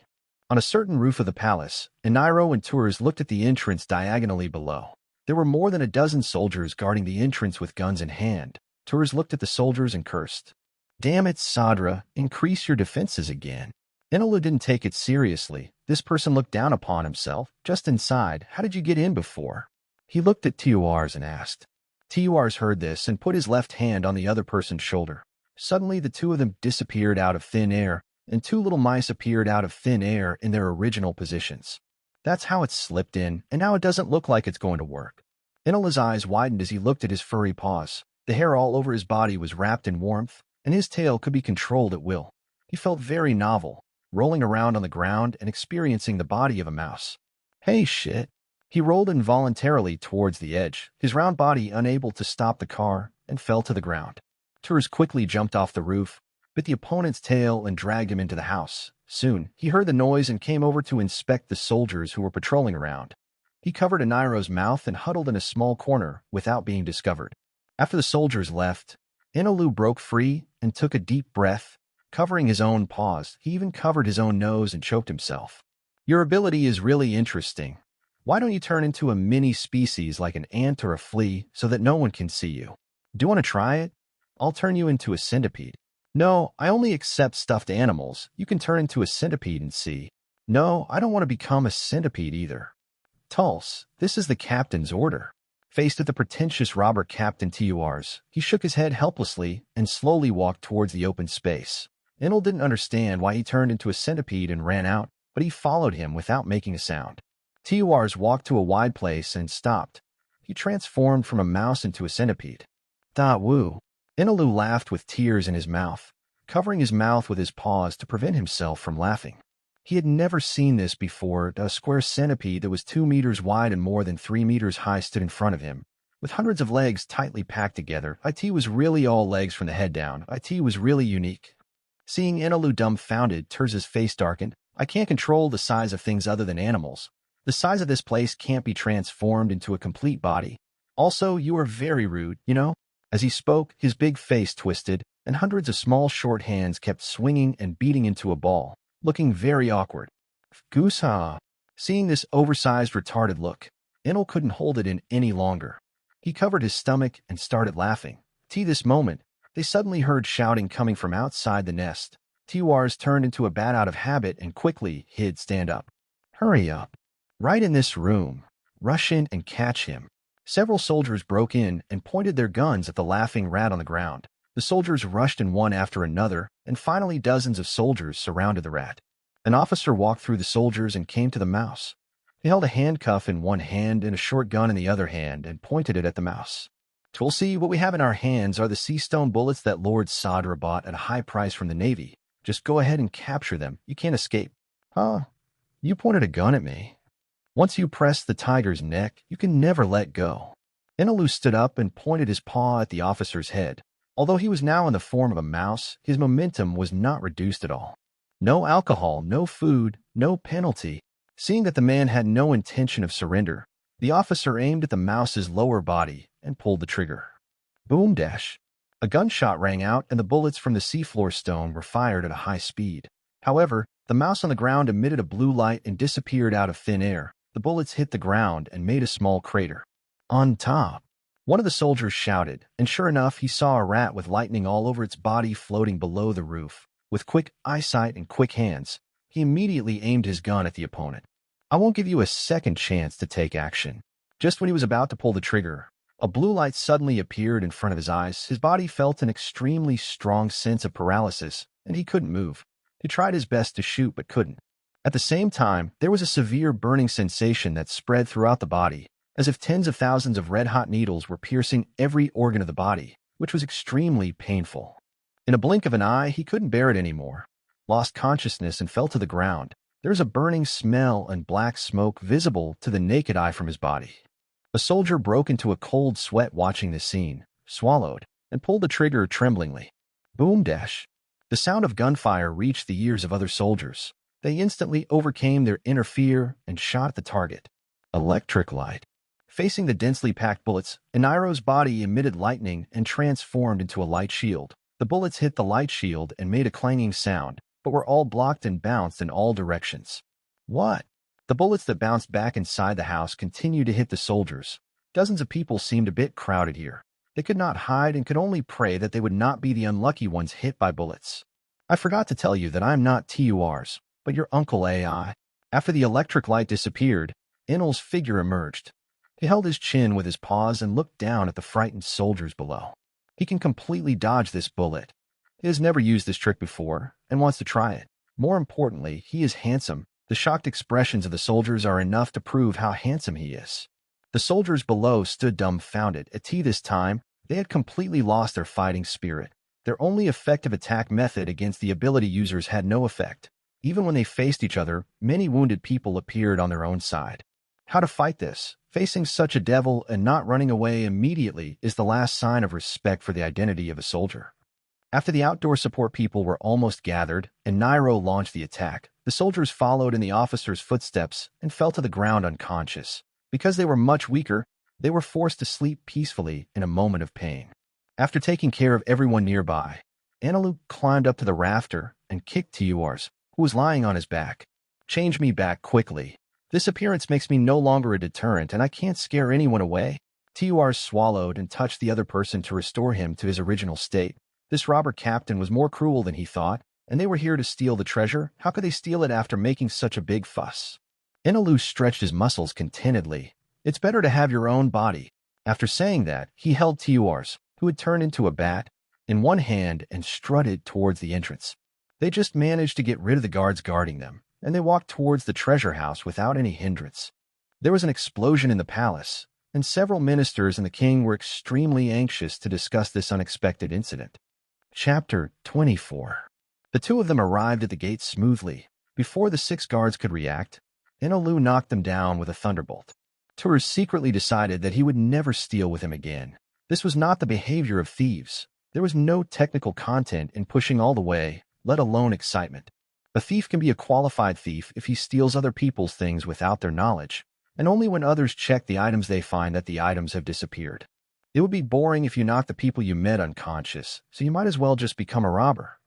A: On a certain roof of the palace, Eniro and Tours looked at the entrance diagonally below. There were more than a dozen soldiers guarding the entrance with guns in hand. Tours looked at the soldiers and cursed. Damn it, Sadra, increase your defenses again. Inilu didn't take it seriously. This person looked down upon himself. Just inside, how did you get in before? He looked at TURs and asked. TURs heard this and put his left hand on the other person's shoulder. Suddenly, the two of them disappeared out of thin air, and 2 little mice appeared out of thin air in their original positions. That's how it slipped in, and now it doesn't look like it's going to work. Inilu's eyes widened as he looked at his furry paws. The hair all over his body was wrapped in warmth, and his tail could be controlled at will. He felt very novel, rolling around on the ground and experiencing the body of a mouse. Hey, shit. He rolled involuntarily towards the edge, his round body unable to stop the car, and fell to the ground. Tours quickly jumped off the roof, bit the opponent's tail, and dragged him into the house. Soon, he heard the noise and came over to inspect the soldiers who were patrolling around. He covered Eniro's mouth and huddled in a small corner without being discovered. After the soldiers left, Enilo broke free and took a deep breath, covering his own paws. He even covered his own nose and choked himself. Your ability is really interesting. Why don't you turn into a mini-species like an ant or a flea so that no one can see you? Do you want to try it? I'll turn you into a centipede. No, I only accept stuffed animals. You can turn into a centipede and see. No, I don't want to become a centipede either. Tulse, this is the captain's order. Faced with the pretentious robber Captain Turs, he shook his head helplessly and slowly walked towards the open space. Enel didn't understand why he turned into a centipede and ran out, but he followed him without making a sound. Turs walked to a wide place and stopped. He transformed from a mouse into a centipede. Woo. Inilu laughed with tears in his mouth, covering his mouth with his paws to prevent himself from laughing. He had never seen this before. A square centipede that was 2 meters wide and more than 3 meters high stood in front of him, with hundreds of legs tightly packed together. It was really all legs from the head down. It was really unique. Seeing Inilu dumbfounded, Ters's face darkened. I can't control the size of things other than animals. The size of this place can't be transformed into a complete body. Also, you are very rude, you know? As he spoke, his big face twisted, and hundreds of small short hands kept swinging and beating into a ball, looking very awkward. Goose-ha! Seeing this oversized, retarded look, Enel couldn't hold it in any longer. He covered his stomach and started laughing. This moment, they suddenly heard shouting coming from outside the nest. Turs turned into a bat out of habit and quickly hid. Stand up. Hurry up. Right in this room. Rush in and catch him. Several soldiers broke in and pointed their guns at the laughing rat on the ground. The soldiers rushed in one after another, and finally dozens of soldiers surrounded the rat. An officer walked through the soldiers and came to the mouse. He held a handcuff in one hand and a short gun in the other hand and pointed it at the mouse. Tulsi, what we have in our hands are the sea stone bullets that Lord Sadra bought at a high price from the Navy. Just go ahead and capture them. You can't escape. Huh? You pointed a gun at me. Once you press the tiger's neck, you can never let go. Inilu stood up and pointed his paw at the officer's head. Although he was now in the form of a mouse, his momentum was not reduced at all. No alcohol, no food, no penalty. Seeing that the man had no intention of surrender, the officer aimed at the mouse's lower body and pulled the trigger. Boom dash. A gunshot rang out and the bullets from the seafloor stone were fired at a high speed. However, the mouse on the ground emitted a blue light and disappeared out of thin air. The bullets hit the ground and made a small crater. On top, one of the soldiers shouted, and sure enough, he saw a rat with lightning all over its body floating below the roof. With quick eyesight and quick hands, he immediately aimed his gun at the opponent. I won't give you a second chance to take action. Just when he was about to pull the trigger, a blue light suddenly appeared in front of his eyes. His body felt an extremely strong sense of paralysis, and he couldn't move. He tried his best to shoot but couldn't. At the same time, there was a severe burning sensation that spread throughout the body, as if tens of thousands of red-hot needles were piercing every organ of the body, which was extremely painful. In a blink of an eye, he couldn't bear it anymore, lost consciousness and fell to the ground. There was a burning smell and black smoke visible to the naked eye from his body. A soldier broke into a cold sweat watching the scene, swallowed, and pulled the trigger tremblingly. Boom dash. The sound of gunfire reached the ears of other soldiers. They instantly overcame their inner fear and shot at the target. Electric light. Facing the densely packed bullets, Eniro's body emitted lightning and transformed into a light shield. The bullets hit the light shield and made a clanging sound, but were all blocked and bounced in all directions. What? The bullets that bounced back inside the house continued to hit the soldiers. Dozens of people seemed a bit crowded here. They could not hide and could only pray that they would not be the unlucky ones hit by bullets. I forgot to tell you that I'm not Turs, but your Uncle AI. After the electric light disappeared, Enel's figure emerged. He held his chin with his paws and looked down at the frightened soldiers below. He can completely dodge this bullet. He has never used this trick before and wants to try it. More importantly, he is handsome. The shocked expressions of the soldiers are enough to prove how handsome he is. The soldiers below stood dumbfounded. At this time, they had completely lost their fighting spirit. Their only effective attack method against the ability users had no effect. Even when they faced each other, many wounded people appeared on their own side. How to fight this? Facing such a devil and not running away immediately is the last sign of respect for the identity of a soldier. After the outdoor support people were almost gathered and Nairo launched the attack, the soldiers followed in the officer's footsteps and fell to the ground unconscious. Because they were much weaker, they were forced to sleep peacefully in a moment of pain. After taking care of everyone nearby, Anilu climbed up to the rafter and kicked Tuars, who was lying on his back. Change me back quickly. This appearance makes me no longer a deterrent and I can't scare anyone away. Tuars swallowed and touched the other person to restore him to his original state. This robber captain was more cruel than he thought, and they were here to steal the treasure. How could they steal it after making such a big fuss? Enilo stretched his muscles contentedly. It's better to have your own body. After saying that, he held Tuars, who had turned into a bat, in one hand and strutted towards the entrance. They just managed to get rid of the guards guarding them, and they walked towards the treasure house without any hindrance. There was an explosion in the palace, and several ministers and the king were extremely anxious to discuss this unexpected incident. Chapter 24. The two of them arrived at the gate smoothly. Before the 6 guards could react, Enelu knocked them down with a thunderbolt. Tours secretly decided that he would never steal with him again. This was not the behavior of thieves. There was no technical content in pushing all the way, let alone excitement. A thief can be a qualified thief if he steals other people's things without their knowledge, and only when others check the items they find that the items have disappeared. It would be boring if you knocked the people you met unconscious, so you might as well just become a robber.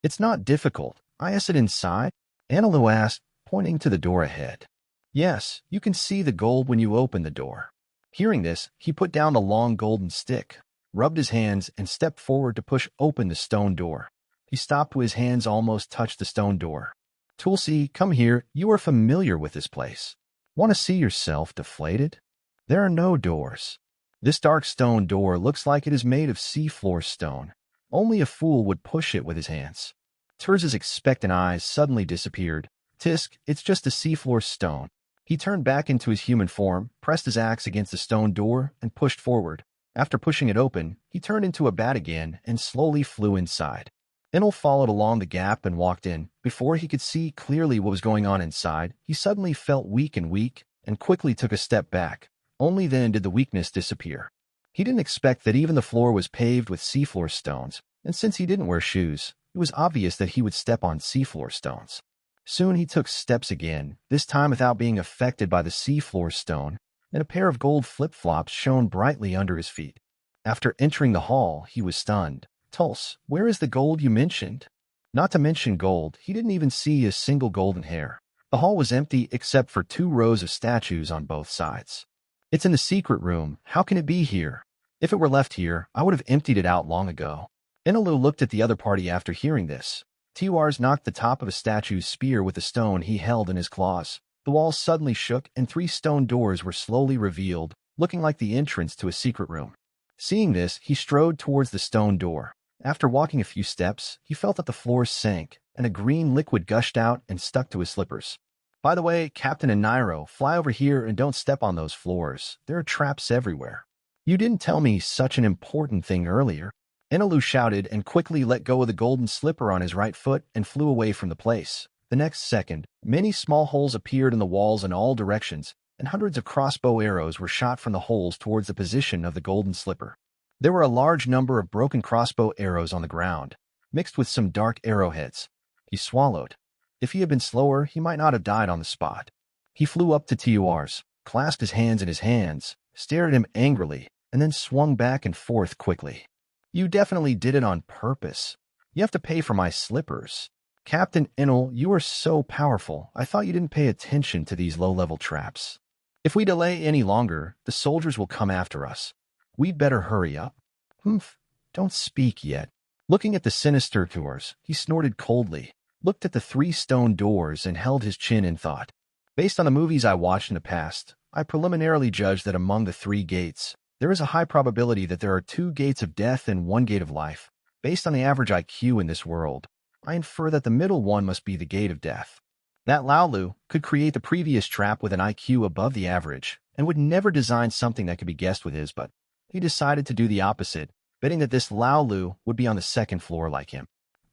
A: It's not difficult. I asked it inside, Anilu asked, pointing to the door ahead. Yes, you can see the gold when you open the door. Hearing this, he put down the long golden stick, rubbed his hands, and stepped forward to push open the stone door. He stopped when his hands almost touched the stone door. Tulsi, come here. You are familiar with this place. Want to see yourself deflated? There are no doors. This dark stone door looks like it is made of seafloor stone. Only a fool would push it with his hands. Terz's expectant eyes suddenly disappeared. Tisk, it's just a seafloor stone. He turned back into his human form, pressed his axe against the stone door, and pushed forward. After pushing it open, he turned into a bat again and slowly flew inside. Enel followed along the gap and walked in. Before he could see clearly what was going on inside, he suddenly felt weak and quickly took a step back. Only then did the weakness disappear. He didn't expect that even the floor was paved with seafloor stones, and since he didn't wear shoes, it was obvious that he would step on seafloor stones. Soon he took steps again, this time without being affected by the seafloor stone, and a pair of gold flip-flops shone brightly under his feet. After entering the hall, he was stunned. Tulse, where is the gold you mentioned? Not to mention gold, he didn't even see a single golden hair. The hall was empty except for 2 rows of statues on both sides. It's in the secret room. How can it be here? If it were left here, I would have emptied it out long ago. Enilo looked at the other party after hearing this. Tuars knocked the top of a statue's spear with the stone he held in his claws. The walls suddenly shook and 3 stone doors were slowly revealed, looking like the entrance to a secret room. Seeing this, he strode towards the stone door. After walking a few steps, he felt that the floor sank, and a green liquid gushed out and stuck to his slippers. By the way, Captain and Nairo, fly over here and don't step on those floors. There are traps everywhere. You didn't tell me such an important thing earlier. Enilu shouted and quickly let go of the golden slipper on his right foot and flew away from the place. The next second, many small holes appeared in the walls in all directions, and hundreds of crossbow arrows were shot from the holes towards the position of the golden slipper. There were a large number of broken crossbow arrows on the ground, mixed with some dark arrowheads. He swallowed. If he had been slower, he might not have died on the spot. He flew up to Tuars, clasped his hands in his hands, stared at him angrily, and then swung back and forth quickly. You definitely did it on purpose. You have to pay for my slippers. Captain Enel, you are so powerful. I thought you didn't pay attention to these low-level traps. If we delay any longer, the soldiers will come after us. We'd better hurry up. Humph, don't speak yet. Looking at the sinister Tuars, he snorted coldly, looked at the 3 stone doors, and held his chin in thought. Based on the movies I watched in the past, I preliminarily judged that among the 3 gates, there is a high probability that there are 2 gates of death and 1 gate of life. Based on the average IQ in this world, I infer that the middle one must be the gate of death. That Laolu could create the previous trap with an IQ above the average and would never design something that could be guessed with his, but he decided to do the opposite betting that this Laolu would be on the second floor like him.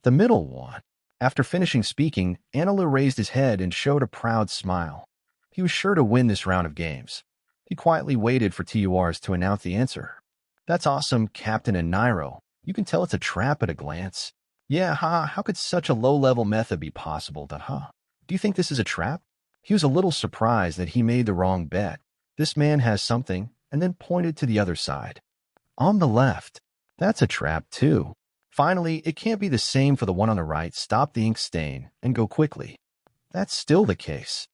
A: The middle one. After finishing speaking, Anilu raised his head and showed a proud smile. He was sure to win this round of games. He quietly waited for TURs to announce the answer. That's awesome, Captain Enilo. You can tell it's a trap at a glance. Yeah, how could such a low-level method be possible, Do you think this is a trap? He was a little surprised that he made the wrong bet. This man has something, and then pointed to the other side. On the left. That's a trap, too. Finally, it can't be the same for the one on the right. Stop the ink stain and go quickly. That's still the case.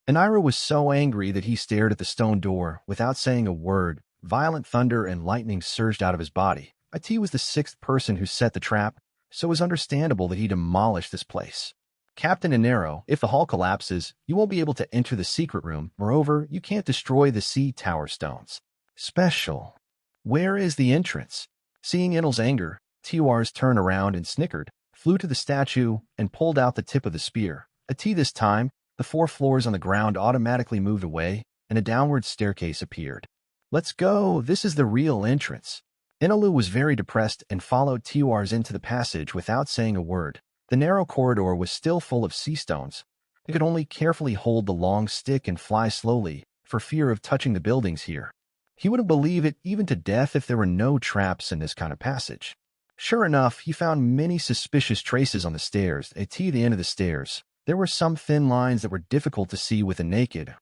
A: Enilo was so angry that he stared at the stone door without saying a word. Violent thunder and lightning surged out of his body. It was the sixth person who set the trap, so it was understandable that he demolished this place. Captain Enero, if the hall collapses, you won't be able to enter the secret room. Moreover, you can't destroy the sea tower stones. Special. Where is the entrance? Seeing Enel's anger, TURs turned around and snickered, flew to the statue, and pulled out the tip of the spear. This time, the 4 floors on the ground automatically moved away, and a downward staircase appeared. Let's go, this is the real entrance. Inilu was very depressed and followed TURs into the passage without saying a word. The narrow corridor was still full of sea stones. They could only carefully hold the long stick and fly slowly, for fear of touching the buildings here. He wouldn't believe it even to death if there were no traps in this kind of passage. Sure enough, he found many suspicious traces on the stairs. At the end of the stairs, there were some thin lines that were difficult to see with the naked.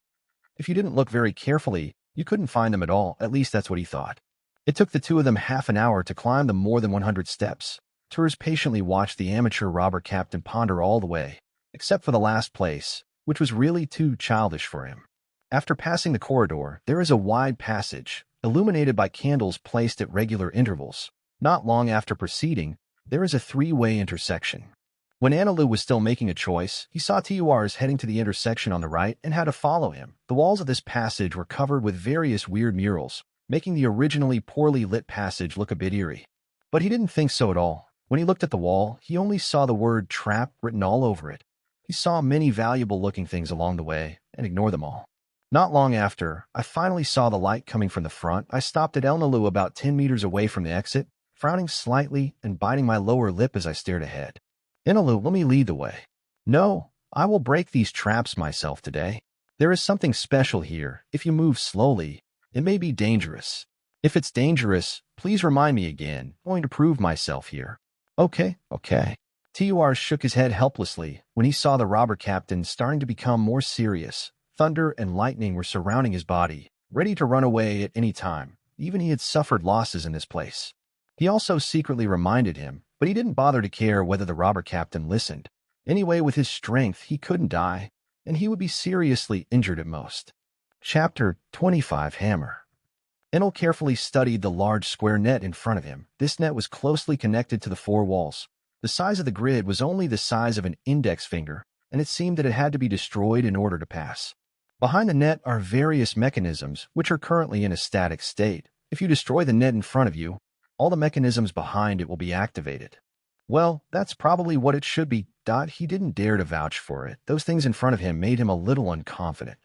A: If you didn't look very carefully, you couldn't find them at all. At least that's what he thought. It took the two of them half an hour to climb the more than 100 steps. Tours patiently watched the amateur robber captain ponder all the way, except for the last place, which was really too childish for him. After passing the corridor, there is a wide passage, illuminated by candles placed at regular intervals. Not long after proceeding, there is a 3-way intersection. When Ainilu was still making a choice, he saw TURs heading to the intersection on the right and had to follow him. The walls of this passage were covered with various weird murals, making the originally poorly lit passage look a bit eerie. But he didn't think so at all. When he looked at the wall, he only saw the word trap written all over it. He saw many valuable-looking things along the way and ignored them all. Not long after, I finally saw the light coming from the front. I stopped at Enilo about 10 meters away from the exit, frowning slightly and biting my lower lip as I stared ahead. Enilo, let me lead the way. No, I will break these traps myself today. There is something special here. If you move slowly, it may be dangerous. If it's dangerous, please remind me again. I'm going to prove myself here. Okay. TUR shook his head helplessly when he saw the robber captain starting to become more serious. Thunder and lightning were surrounding his body, ready to run away at any time. Even he had suffered losses in this place. He also secretly reminded him, but he didn't bother to care whether the robber captain listened. Anyway, with his strength, he couldn't die, and he would be seriously injured at most. Chapter 25 Hammer. Enel carefully studied the large square net in front of him. This net was closely connected to the 4 walls. The size of the grid was only the size of an index finger, and it seemed that it had to be destroyed in order to pass. Behind the net are various mechanisms, which are currently in a static state. If you destroy the net in front of you, all the mechanisms behind it will be activated. Well, that's probably what it should be. He didn't dare to vouch for it. Those things in front of him made him a little unconfident.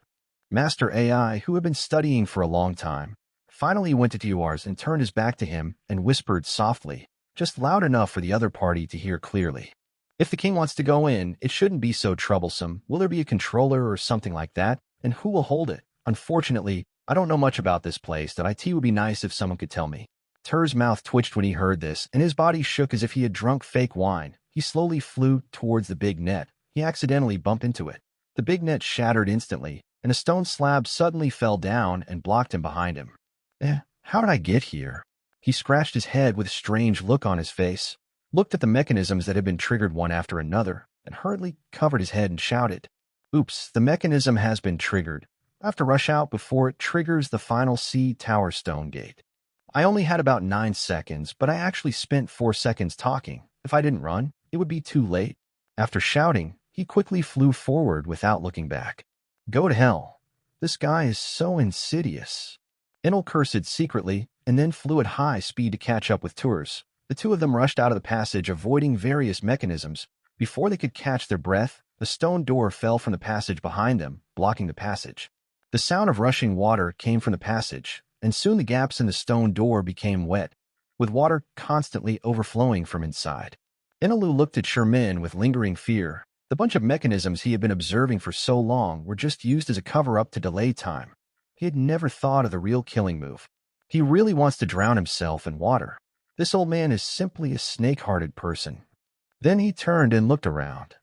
A: Master AI, who had been studying for a long time, finally went to TURs and turned his back to him and whispered softly, just loud enough for the other party to hear clearly. If the king wants to go in, it shouldn't be so troublesome. Will there be a controller or something like that? And who will hold it? Unfortunately, I don't know much about this place. It would be nice if someone could tell me. Tur's mouth twitched when he heard this, and his body shook as if he had drunk fake wine. He slowly flew towards the big net. He accidentally bumped into it. The big net shattered instantly, and a stone slab suddenly fell down and blocked him behind him. How did I get here? He scratched his head with a strange look on his face, looked at the mechanisms that had been triggered one after another, and hurriedly covered his head and shouted, Oops, the mechanism has been triggered. I have to rush out before it triggers the final C tower stone gate. I only had about 9 seconds, but I actually spent 4 seconds talking. If I didn't run, it would be too late. After shouting, he quickly flew forward without looking back. Go to hell. This guy is so insidious. Enel cursed secretly and then flew at high speed to catch up with Tours. The two of them rushed out of the passage, avoiding various mechanisms. Before they could catch their breath, the stone door fell from the passage behind them, blocking the passage. The sound of rushing water came from the passage, and soon the gaps in the stone door became wet. with water constantly overflowing from inside. Enelu looked at Sherman with lingering fear. The bunch of mechanisms he had been observing for so long were just used as a cover-up to delay time. He had never thought of the real killing move. He really wants to drown himself in water. This old man is simply a snake-hearted person. Then he turned and looked around.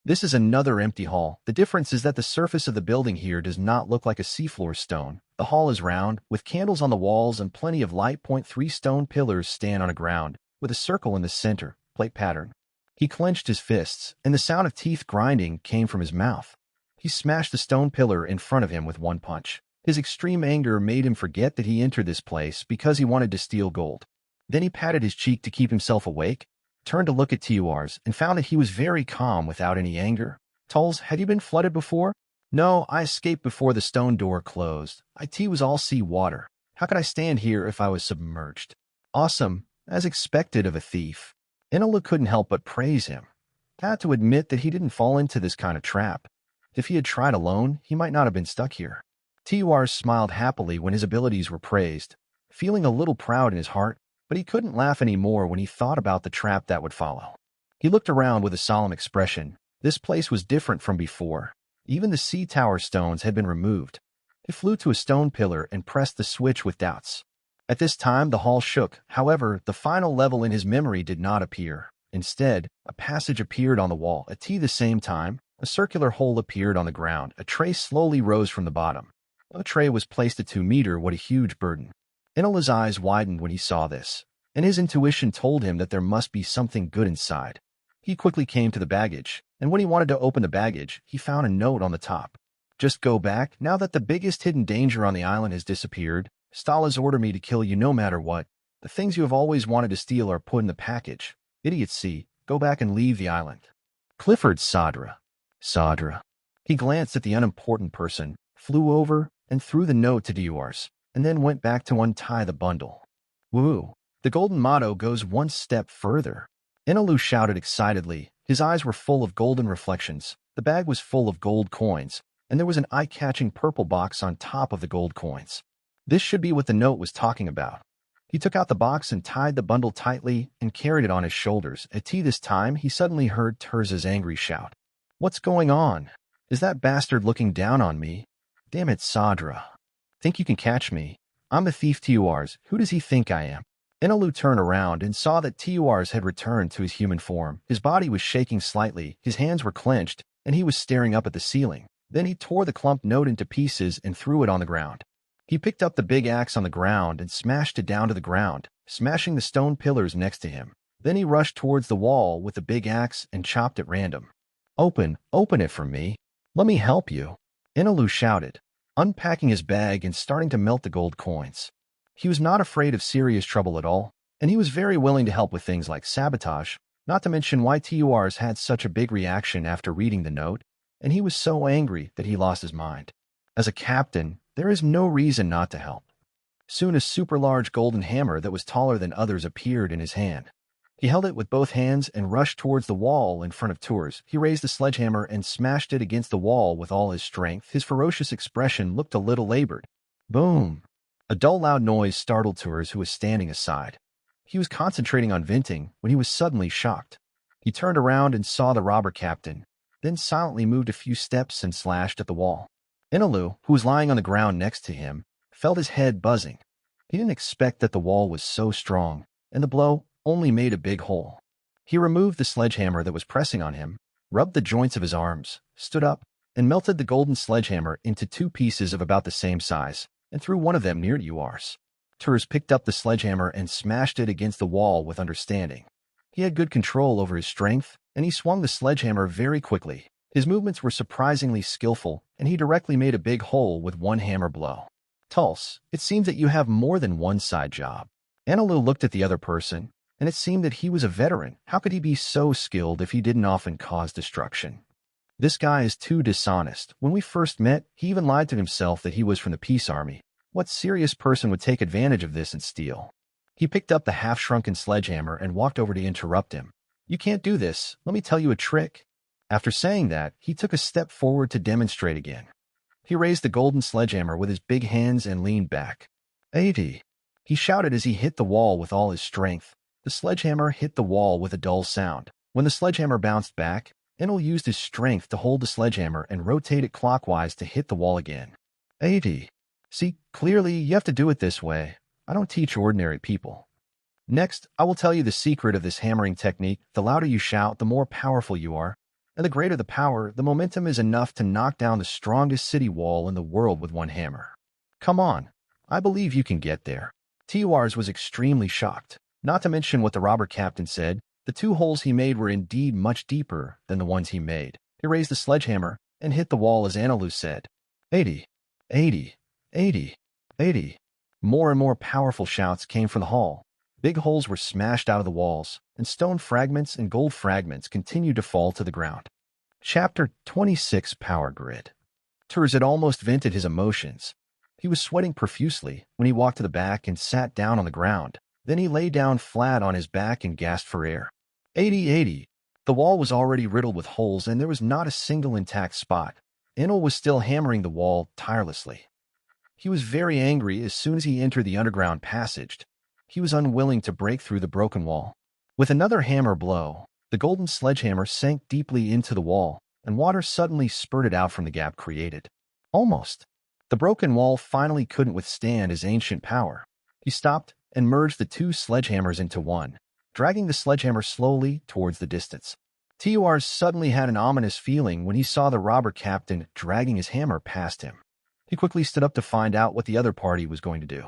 A: This is another empty hall. The difference is that the surface of the building here does not look like a seafloor stone. The hall is round, with candles on the walls and plenty of light. 3 stone pillars stand on a ground, with a circle in the center, plate pattern. He clenched his fists, and the sound of teeth grinding came from his mouth. He smashed the stone pillar in front of him with one punch. His extreme anger made him forget that he entered this place because he wanted to steal gold. Then he patted his cheek to keep himself awake, turned to look at Tuars, and found that he was very calm without any anger. Tulls, had you been flooded before? No, I escaped before the stone door closed. It was all sea water. How could I stand here if I was submerged? Awesome, as expected of a thief. Enilo couldn't help but praise him. Had to admit that he didn't fall into this kind of trap. If he had tried alone, he might not have been stuck here. Tuars smiled happily when his abilities were praised, feeling a little proud in his heart, but he couldn't laugh anymore when he thought about the trap that would follow. He looked around with a solemn expression. This place was different from before. Even the sea tower stones had been removed. He flew to a stone pillar and pressed the switch with doubts. At this time, the hall shook. However, the final level in his memory did not appear. Instead, a passage appeared on the wall. At the same time, a circular hole appeared on the ground. A tray slowly rose from the bottom. A tray was placed at 2 meters. What a huge burden. Enilo's eyes widened when he saw this, and his intuition told him that there must be something good inside. He quickly came to the baggage, and when he wanted to open the baggage, he found a note on the top. Just go back, now that the biggest hidden danger on the island has disappeared. Stalas order me to kill you no matter what. The things you have always wanted to steal are put in the package. Idiot C, go back and leave the island. Clifford Sadra. Sadra. He glanced at the unimportant person, flew over, and threw the note to Tuars, and then went back to untie the bundle. Woo! The golden motto goes one step further. Enelu shouted excitedly. His eyes were full of golden reflections. The bag was full of gold coins, and there was an eye-catching purple box on top of the gold coins. This should be what the note was talking about. He took out the box and tied the bundle tightly and carried it on his shoulders. At this time, he suddenly heard Terza's angry shout. What's going on? Is that bastard looking down on me? Damn it, Sadra. Think you can catch me? I'm the thief Tuars. Who does he think I am? Enelu turned around and saw that Tuars had returned to his human form. His body was shaking slightly, his hands were clenched, and he was staring up at the ceiling. Then he tore the clump note into pieces and threw it on the ground. He picked up the big axe on the ground and smashed it down to the ground, smashing the stone pillars next to him. Then he rushed towards the wall with the big axe and chopped at random. Open it for me. Let me help you. Enelu shouted, unpacking his bag and starting to melt the gold coins. He was not afraid of serious trouble at all, and he was very willing to help with things like sabotage, not to mention why Tuars had such a big reaction after reading the note, and he was so angry that he lost his mind. As a captain, there is no reason not to help. Soon a super large golden hammer that was taller than others appeared in his hand. He held it with both hands and rushed towards the wall in front of Tuars. He raised the sledgehammer and smashed it against the wall with all his strength. His ferocious expression looked a little labored. Boom! A dull, loud noise startled Tuars, who was standing aside. He was concentrating on venting when he was suddenly shocked. He turned around and saw the robber captain, then silently moved a few steps and slashed at the wall. Enilo, who was lying on the ground next to him, felt his head buzzing. He didn't expect that the wall was so strong, and the blow only made a big hole. He removed the sledgehammer that was pressing on him, rubbed the joints of his arms, stood up, and melted the golden sledgehammer into 2 pieces of about the same size, and threw one of them near Tuars. Tuars picked up the sledgehammer and smashed it against the wall with understanding. He had good control over his strength, and he swung the sledgehammer very quickly. His movements were surprisingly skillful, and he directly made a big hole with one hammer blow. Tulls, it seems that you have more than one side job. Ainilu looked at the other person, and it seemed that he was a veteran. How could he be so skilled if he didn't often cause destruction? This guy is too dishonest. When we first met, he even lied to himself that he was from the peace army. What serious person would take advantage of this and steal? He picked up the half-shrunken sledgehammer and walked over to interrupt him. You can't do this. Let me tell you a trick. After saying that, he took a step forward to demonstrate again. He raised the golden sledgehammer with his big hands and leaned back. 80. He shouted as he hit the wall with all his strength. The sledgehammer hit the wall with a dull sound. When the sledgehammer bounced back, Enel used his strength to hold the sledgehammer and rotate it clockwise to hit the wall again. 80. See, clearly you have to do it this way. I don't teach ordinary people. Next, I will tell you the secret of this hammering technique. The louder you shout, the more powerful you are. And the greater the power, the momentum is enough to knock down the strongest city wall in the world with one hammer. Come on, I believe you can get there. Tuars was extremely shocked. Not to mention what the robber captain said, the 2 holes he made were indeed much deeper than the ones he made. He raised the sledgehammer and hit the wall as Ainilu said. 80, 80, 80, 80. More and more powerful shouts came from the hall. Big holes were smashed out of the walls, and stone fragments and gold fragments continued to fall to the ground. Chapter 26 Power Grid. Turs had almost vented his emotions. He was sweating profusely when he walked to the back and sat down on the ground. Then he lay down flat on his back and gasped for air. 80, 80. The wall was already riddled with holes, and there was not a single intact spot. Enel was still hammering the wall tirelessly. He was very angry as soon as he entered the underground passage. He was unwilling to break through the broken wall. With another hammer blow, the golden sledgehammer sank deeply into the wall, and water suddenly spurted out from the gap created. Almost. The broken wall finally couldn't withstand his ancient power. He stopped and merged the 2 sledgehammers into one, dragging the sledgehammer slowly towards the distance. Tuars suddenly had an ominous feeling when he saw the robber captain dragging his hammer past him. He quickly stood up to find out what the other party was going to do.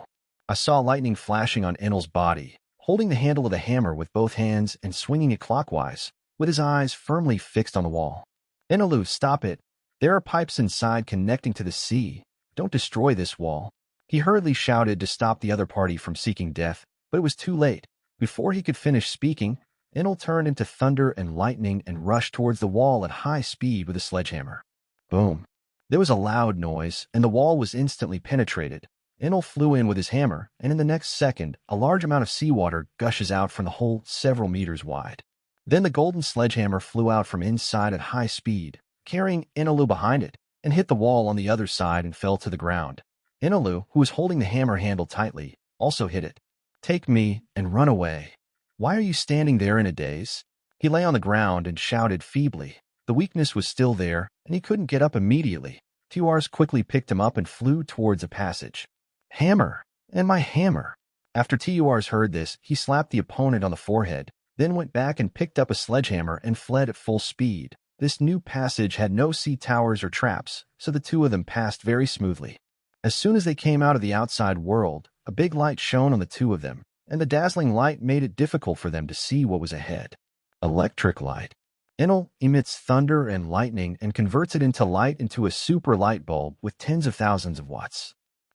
A: I saw lightning flashing on Enel's body, holding the handle of the hammer with both hands and swinging it clockwise, with his eyes firmly fixed on the wall. Enilu, stop it. There are pipes inside connecting to the sea. Don't destroy this wall. He hurriedly shouted to stop the other party from seeking death, but it was too late. Before he could finish speaking, Enel turned into thunder and lightning and rushed towards the wall at high speed with a sledgehammer. Boom. There was a loud noise, and the wall was instantly penetrated. Enel flew in with his hammer, and in the next second, a large amount of seawater gushes out from the hole several meters wide. Then the golden sledgehammer flew out from inside at high speed, carrying Inilu behind it, and hit the wall on the other side and fell to the ground. Inilu, who was holding the hammer handle tightly, also hit it. Take me and run away. Why are you standing there in a daze? He lay on the ground and shouted feebly. The weakness was still there, and he couldn't get up immediately. Tuars quickly picked him up and flew towards a passage. Hammer! And my hammer! After Tuars heard this, he slapped the opponent on the forehead, then went back and picked up a sledgehammer and fled at full speed. This new passage had no sea towers or traps, so the 2 of them passed very smoothly. As soon as they came out of the outside world, a big light shone on the 2 of them, and the dazzling light made it difficult for them to see what was ahead. Electric light. Enel emits thunder and lightning and converts it into light into a super light bulb with tens of thousands of watts.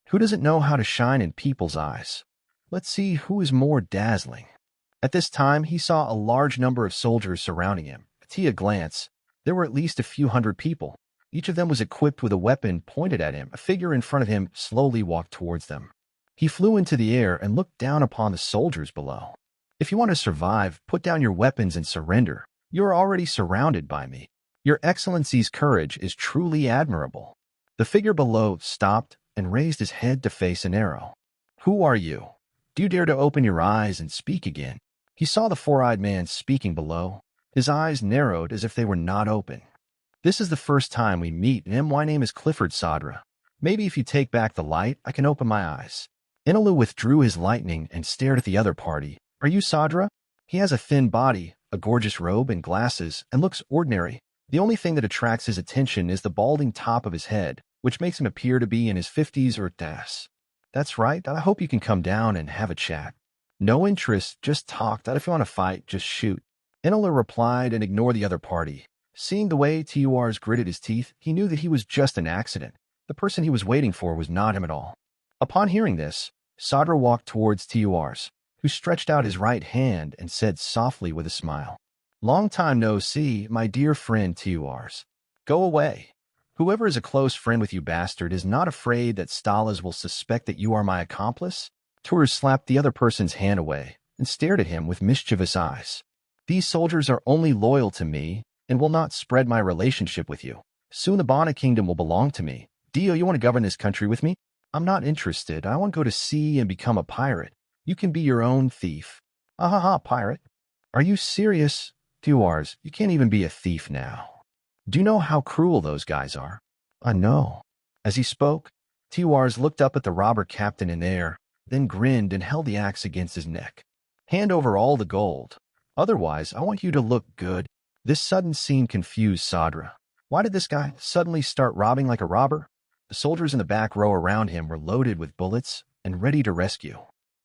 A: Who doesn't know how to shine in people's eyes? Let's see who is more dazzling. At this time, he saw a large number of soldiers surrounding him. At a glance, there were at least a few hundred people. Each of them was equipped with a weapon pointed at him. A figure in front of him slowly walked towards them. He flew into the air and looked down upon the soldiers below. If you want to survive, put down your weapons and surrender. You are already surrounded by me. Your Excellency's courage is truly admirable. The figure below stopped and raised his head to face an arrow. Who are you? Do you dare to open your eyes and speak again? He saw the 4-eyed man speaking below. His eyes narrowed as if they were not open. This is the first time we meet, and my name is Clifford Sadra. Maybe if you take back the light, I can open my eyes. Inilu withdrew his lightning and stared at the other party. Are you Sadra? He has a thin body, a gorgeous robe and glasses, and looks ordinary. The only thing that attracts his attention is the balding top of his head, which makes him appear to be in his 50s or das. That's right, I hope you can come down and have a chat. No interest, just talk. That if you want to fight, just shoot. Enel replied and ignored the other party. Seeing the way Tuars gritted his teeth, he knew that he was just an accident. The person he was waiting for was not him at all. Upon hearing this, Sadra walked towards Tuars, who stretched out his right hand and said softly with a smile, Long time no see, my dear friend Tuars. Go away. Whoever is a close friend with you, bastard, is not afraid that Stalas will suspect that you are my accomplice? Tuars slapped the other person's hand away and stared at him with mischievous eyes. These soldiers are only loyal to me and will not spread my relationship with you. Soon the Bana kingdom will belong to me. Dio, you want to govern this country with me? I'm not interested. I want to go to sea and become a pirate. You can be your own thief. Ah ha ha, pirate. Are you serious? Tuars, you can't even be a thief now. Do you know how cruel those guys are? I know. As he spoke, Tuars looked up at the robber captain in air, then grinned and held the axe against his neck. Hand over all the gold. Otherwise, I want you to look good. This sudden scene confused Sadra. Why did this guy suddenly start robbing like a robber? The soldiers in the back row around him were loaded with bullets and ready to rescue.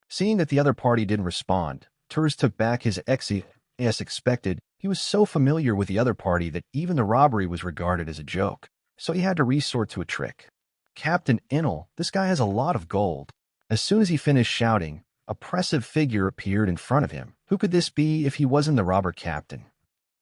A: Seeing that the other party didn't respond, Turs took back his exit as expected. He was so familiar with the other party that even the robbery was regarded as a joke, so he had to resort to a trick. Captain Enel, this guy has a lot of gold. As soon as he finished shouting, a oppressive figure appeared in front of him. Who could this be if he wasn't the robber captain?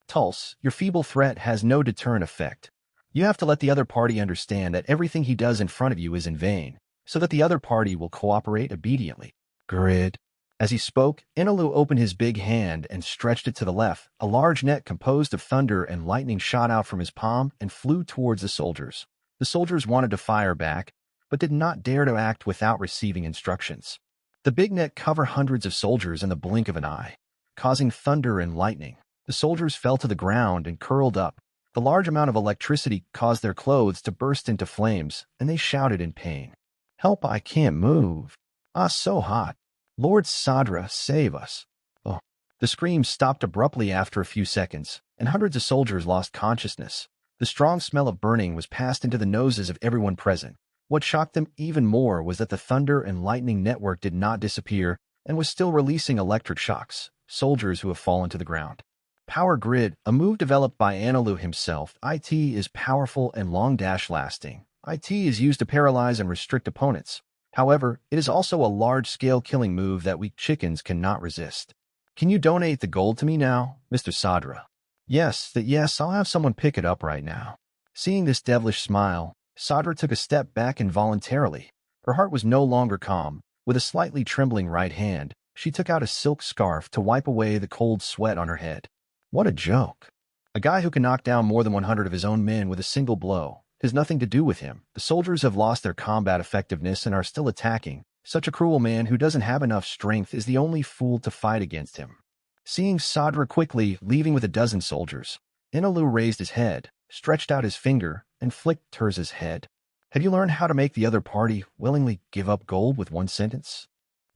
A: Tulse, your feeble threat has no deterrent effect. You have to let the other party understand that everything he does in front of you is in vain, so that the other party will cooperate obediently. Grid. As he spoke, Inilu opened his big hand and stretched it to the left. A large net composed of thunder and lightning shot out from his palm and flew towards the soldiers. The soldiers wanted to fire back, but did not dare to act without receiving instructions. The big net covered hundreds of soldiers in the blink of an eye, causing thunder and lightning. The soldiers fell to the ground and curled up. The large amount of electricity caused their clothes to burst into flames, and they shouted in pain. Help, I can't move. Ah, so hot. Lord Sadra, save us. Oh. The screams stopped abruptly after a few seconds, and hundreds of soldiers lost consciousness. The strong smell of burning was passed into the noses of everyone present. What shocked them even more was that the thunder and lightning network did not disappear and was still releasing electric shocks, soldiers who have fallen to the ground. Power Grid, a move developed by Ainilu himself. IT is powerful and long dash lasting. IT is used to paralyze and restrict opponents. However, it is also a large-scale killing move that weak chickens cannot resist. Can you donate the gold to me now, Mr. Sadra? Yes, I'll have someone pick it up right now. Seeing this devilish smile, Sadra took a step back involuntarily. Her heart was no longer calm. With a slightly trembling right hand, she took out a silk scarf to wipe away the cold sweat on her head. What a joke. A guy who can knock down more than 100 of his own men with a single blow has nothing to do with him. The soldiers have lost their combat effectiveness and are still attacking. Such a cruel man who doesn't have enough strength is the only fool to fight against him. Seeing Sadra quickly leaving with a dozen soldiers, Inilu raised his head, stretched out his finger, and flicked Terz's head. Have you learned how to make the other party willingly give up gold with one sentence?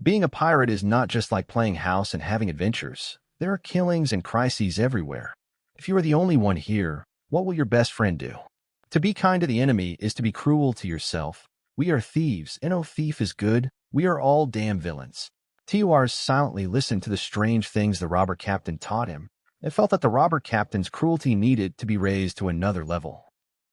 A: Being a pirate is not just like playing house and having adventures. There are killings and crises everywhere. If you are the only one here, what will your best friend do? To be kind to the enemy is to be cruel to yourself. We are thieves, and no thief is good. We are all damn villains. Tuars silently listened to the strange things the robber captain taught him, and felt that the robber captain's cruelty needed to be raised to another level.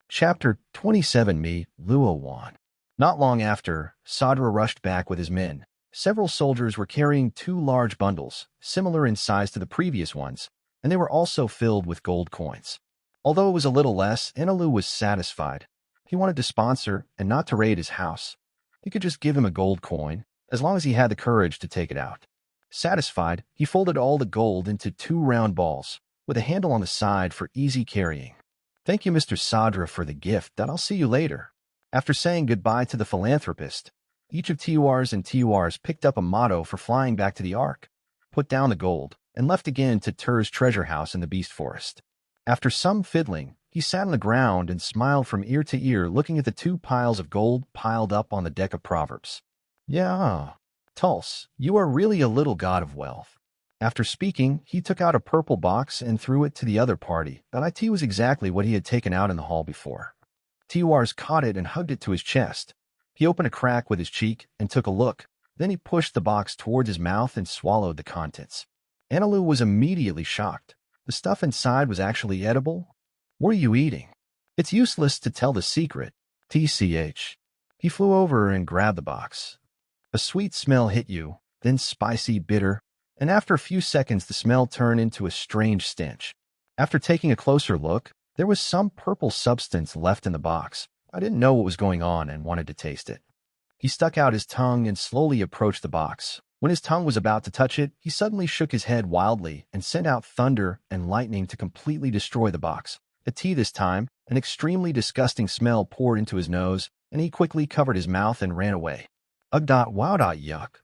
A: Chapter 27. Me, Luowan. Not long after, Sadra rushed back with his men. Several soldiers were carrying 2 large bundles, similar in size to the previous ones, and they were also filled with gold coins. Although it was a little less, Inilu was satisfied. He wanted to sponsor and not to raid his house. He could just give him a gold coin, as long as he had the courage to take it out. Satisfied, he folded all the gold into 2 round balls, with a handle on the side for easy carrying. Thank you, Mr. Sadra, for the gift, and I'll see you later. After saying goodbye to the philanthropist, each of Tuars and Tuars picked up a motto for flying back to the Ark, put down the gold, and left again to Tur's treasure house in the Beast Forest. After some fiddling, he sat on the ground and smiled from ear to ear, looking at the 2 piles of gold piled up on the deck of Proverbs. Yeah, Tulse, you are really a little god of wealth. After speaking, he took out a purple box and threw it to the other party. That IT was exactly what he had taken out in the hall before. Tuars caught it and hugged it to his chest. He opened a crack with his cheek and took a look. Then he pushed the box towards his mouth and swallowed the contents. Anilu was immediately shocked. The stuff inside was actually edible. What are you eating? It's useless to tell the secret. TCH. He flew over and grabbed the box. A sweet smell hit you, then spicy, bitter, and after a few seconds the smell turned into a strange stench. After taking a closer look, there was some purple substance left in the box. I didn't know what was going on and wanted to taste it. He stuck out his tongue and slowly approached the box. When his tongue was about to touch it, he suddenly shook his head wildly and sent out thunder and lightning to completely destroy the box. At tea this time, an extremely disgusting smell poured into his nose, and he quickly covered his mouth and ran away. Ugh. Wow. Yuck.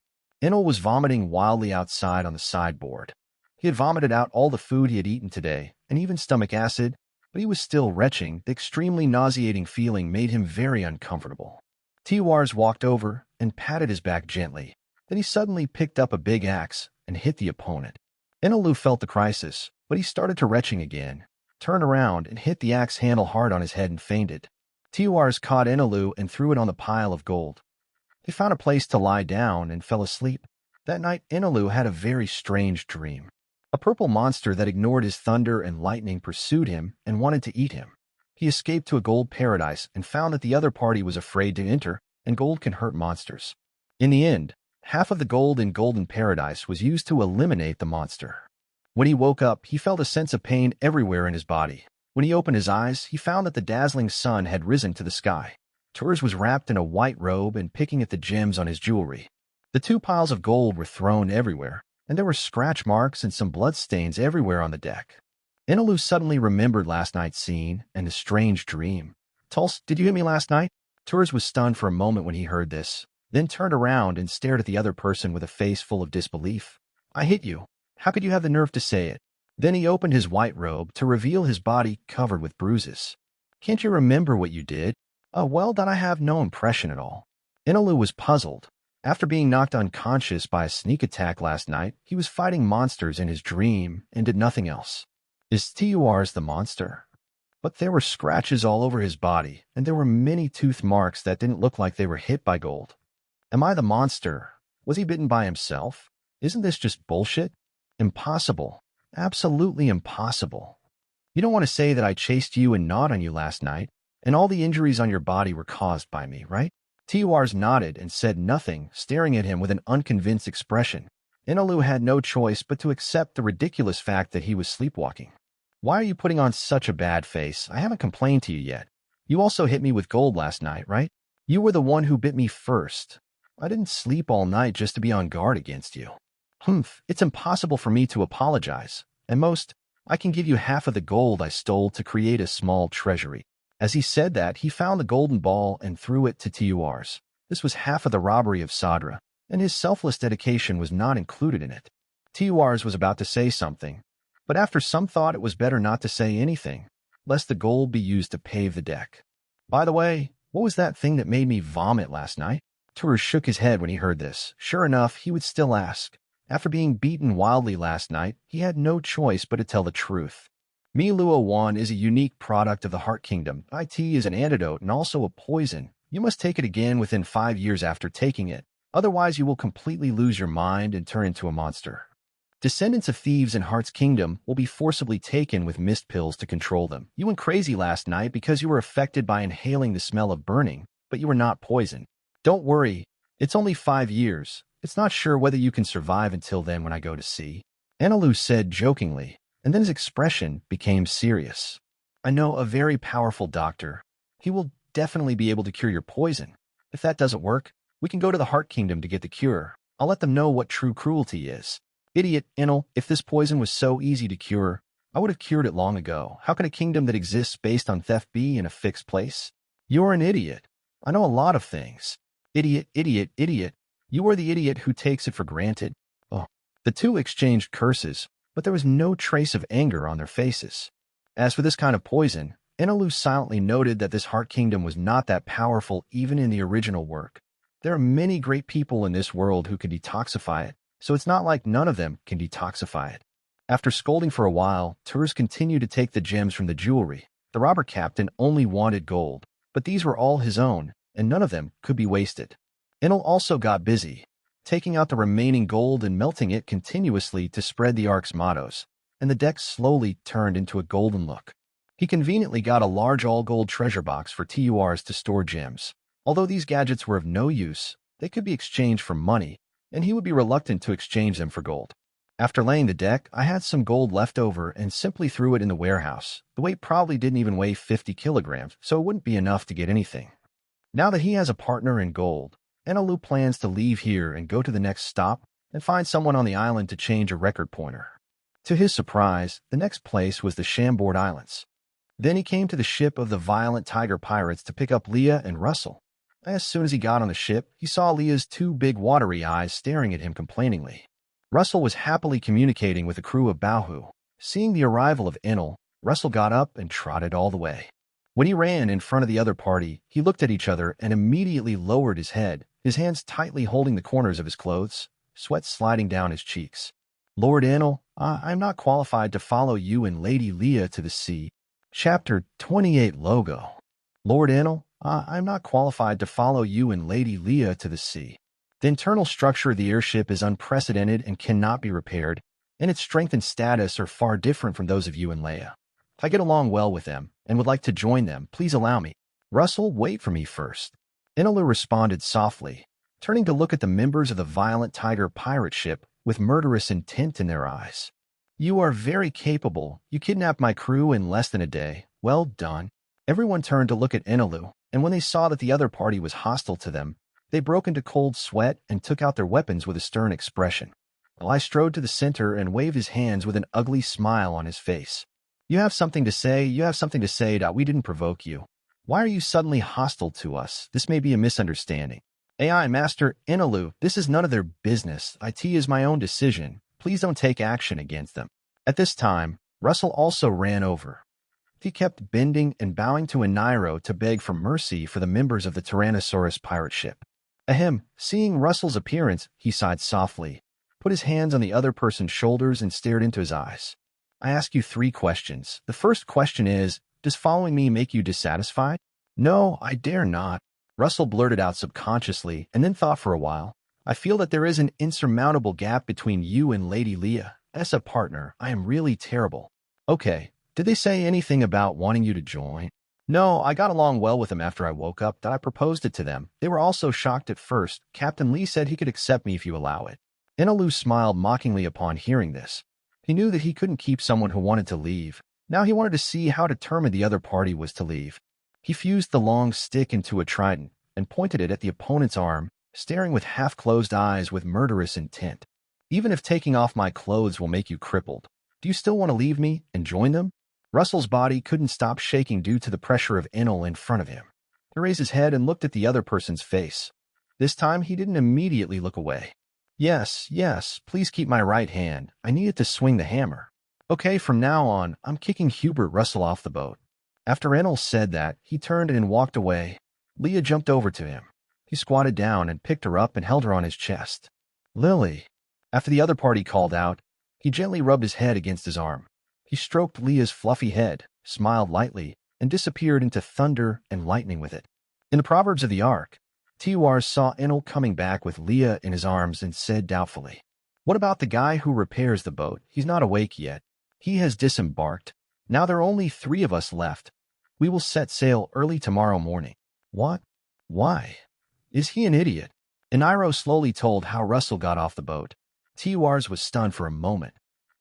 A: Enel was vomiting wildly outside on the sideboard. He had vomited out all the food he had eaten today, and even stomach acid, but he was still retching. The extremely nauseating feeling made him very uncomfortable. Tiwars walked over and patted his back gently. Then he suddenly picked up a big axe and hit the opponent. Ainilu felt the crisis, but he started to retching again, turned around and hit the axe handle hard on his head and fainted. Tiwars caught Ainilu and threw it on the pile of gold. They found a place to lie down and fell asleep. That night, Ainilu had a very strange dream. A purple monster that ignored his thunder and lightning pursued him and wanted to eat him. He escaped to a gold paradise and found that the other party was afraid to enter, and gold can hurt monsters. In the end, half of the gold in Golden Paradise was used to eliminate the monster. When he woke up, he felt a sense of pain everywhere in his body. When he opened his eyes, he found that the dazzling sun had risen to the sky. Turs was wrapped in a white robe and picking at the gems on his jewelry. The 2 piles of gold were thrown everywhere, and there were scratch marks and some bloodstains everywhere on the deck. Enilu suddenly remembered last night's scene and the strange dream. Tulse, did you hit me last night? Turs was stunned for a moment when he heard this, then turned around and stared at the other person with a face full of disbelief. I hit you. How could you have the nerve to say it? Then he opened his white robe to reveal his body covered with bruises. Can't you remember what you did? Well, then I have no impression at all. Enilu was puzzled. After being knocked unconscious by a sneak attack last night, he was fighting monsters in his dream and did nothing else. Is Turs the monster? But there were scratches all over his body, and there were many tooth marks that didn't look like they were hit by gold. Am I the monster? Was he bitten by himself? Isn't this just bullshit? Impossible. Absolutely impossible. You don't want to say that I chased you and gnawed on you last night, and all the injuries on your body were caused by me, right? Turs nodded and said nothing, staring at him with an unconvinced expression. Enilu had no choice but to accept the ridiculous fact that he was sleepwalking. Why are you putting on such a bad face? I haven't complained to you yet. You also hit me with gold last night, right? You were the one who bit me first. I didn't sleep all night just to be on guard against you. It's impossible for me to apologize. At most, I can give you half of the gold I stole to create a small treasury. As he said that, he found the golden ball and threw it to Turs. This was half of the robbery of Sadra, and his selfless dedication was not included in it. Turs was about to say something, but after some thought it was better not to say anything, lest the gold be used to pave the deck. By the way, what was that thing that made me vomit last night? Turs shook his head when he heard this. Sure enough, he would still ask. After being beaten wildly last night, he had no choice but to tell the truth. Miluo-1 is a unique product of the Heart Kingdom. It is an antidote and also a poison. You must take it again within 5 years after taking it. Otherwise, you will completely lose your mind and turn into a monster. Descendants of thieves in Heart's Kingdom will be forcibly taken with mist pills to control them. You went crazy last night because you were affected by inhaling the smell of burning, but you were not poisoned. Don't worry, it's only 5 years. It's not sure whether you can survive until then when I go to sea. Ainilu said jokingly, and then his expression became serious. I know a very powerful doctor. He will definitely be able to cure your poison. If that doesn't work, we can go to the Heart Kingdom to get the cure. I'll let them know what true cruelty is. Idiot, Enel, if this poison was so easy to cure, I would have cured it long ago. How can a kingdom that exists based on theft be in a fixed place? You're an idiot. I know a lot of things. Idiot, idiot, idiot. You are the idiot who takes it for granted. Oh. The two exchanged curses, but there was no trace of anger on their faces. As for this kind of poison, Enilu silently noted that this Heart Kingdom was not that powerful even in the original work. There are many great people in this world who can detoxify it, so it's not like none of them can detoxify it. After scolding for a while, Turs continued to take the gems from the jewelry. The robber captain only wanted gold, but these were all his own, and none of them could be wasted. Enel also got busy, taking out the remaining gold and melting it continuously to spread the ark's mottos, and the deck slowly turned into a golden look. He conveniently got a large all-gold treasure box for Turs to store gems. Although these gadgets were of no use, they could be exchanged for money, and he would be reluctant to exchange them for gold. After laying the deck, I had some gold left over and simply threw it in the warehouse. The weight probably didn't even weigh 50 kilograms, so it wouldn't be enough to get anything. Now that he has a partner in gold, Enilu plans to leave here and go to the next stop and find someone on the island to change a record pointer. To his surprise, the next place was the Chambord Islands. Then he came to the ship of the violent tiger pirates to pick up Leah and Russell. As soon as he got on the ship, he saw Leah's two big watery eyes staring at him complainingly. Russell was happily communicating with the crew of Baohu. Seeing the arrival of Enel, Russell got up and trotted all the way. When he ran in front of the other party, he looked at each other and immediately lowered his head, his hands tightly holding the corners of his clothes, sweat sliding down his cheeks. Lord Enel, I'm not qualified to follow you and Lady Leah to the sea. Chapter 28 Logo. Lord Enel, I'm not qualified to follow you and Lady Leah to the sea. The internal structure of the airship is unprecedented and cannot be repaired, and its strength and status are far different from those of you and Leia. If I get along well with them and would like to join them, please allow me. Russell, wait for me first. Inilu responded softly, turning to look at the members of the Violent Tiger pirate ship with murderous intent in their eyes. You are very capable. You kidnapped my crew in less than a day. Well done. Everyone turned to look at Inilu, and when they saw that the other party was hostile to them, they broke into cold sweat and took out their weapons with a stern expression. I strode to the center and waved his hands with an ugly smile on his face. You have something to say. We didn't provoke you. Why are you suddenly hostile to us? This may be a misunderstanding. AI Master Inilu, this is none of their business. IT is my own decision. Please don't take action against them. At this time, Russell also ran over. He kept bending and bowing to Enilo to beg for mercy for the members of the Tyrannosaurus pirate ship. Ahem, seeing Russell's appearance, he sighed softly, put his hands on the other person's shoulders and stared into his eyes. I ask you 3 questions. The first question is, does following me make you dissatisfied? No, I dare not. Russell blurted out subconsciously and then thought for a while. I feel that there is an insurmountable gap between you and Lady Leah. As a partner, I am really terrible. Okay, did they say anything about wanting you to join? No, I got along well with them after I woke up that I proposed it to them. They were also shocked at first. Captain Lee said he could accept me if you allow it. Enelu smiled mockingly upon hearing this. He knew that he couldn't keep someone who wanted to leave. Now he wanted to see how determined the other party was to leave. He fused the long stick into a trident and pointed it at the opponent's arm, staring with half-closed eyes with murderous intent. Even if taking off my clothes will make you crippled, do you still want to leave me and join them? Russell's body couldn't stop shaking due to the pressure of Enel in front of him. He raised his head and looked at the other person's face. This time he didn't immediately look away. Yes, please keep my right hand. I need it to swing the hammer. Okay, from now on, I'm kicking Hubert Russell off the boat. After Enel said that, he turned and walked away. Leah jumped over to him. He squatted down and picked her up and held her on his chest. Lily. After the other party called out, he gently rubbed his head against his arm. He stroked Leah's fluffy head, smiled lightly, and disappeared into thunder and lightning with it. In the Proverbs of the Ark, Tiwars saw Enel coming back with Leah in his arms and said doubtfully, What about the guy who repairs the boat? He's not awake yet. He has disembarked. Now there are only 3 of us left. We will set sail early tomorrow morning. What? Why? Is he an idiot? Enilo slowly told how Russell got off the boat. Tiwars was stunned for a moment.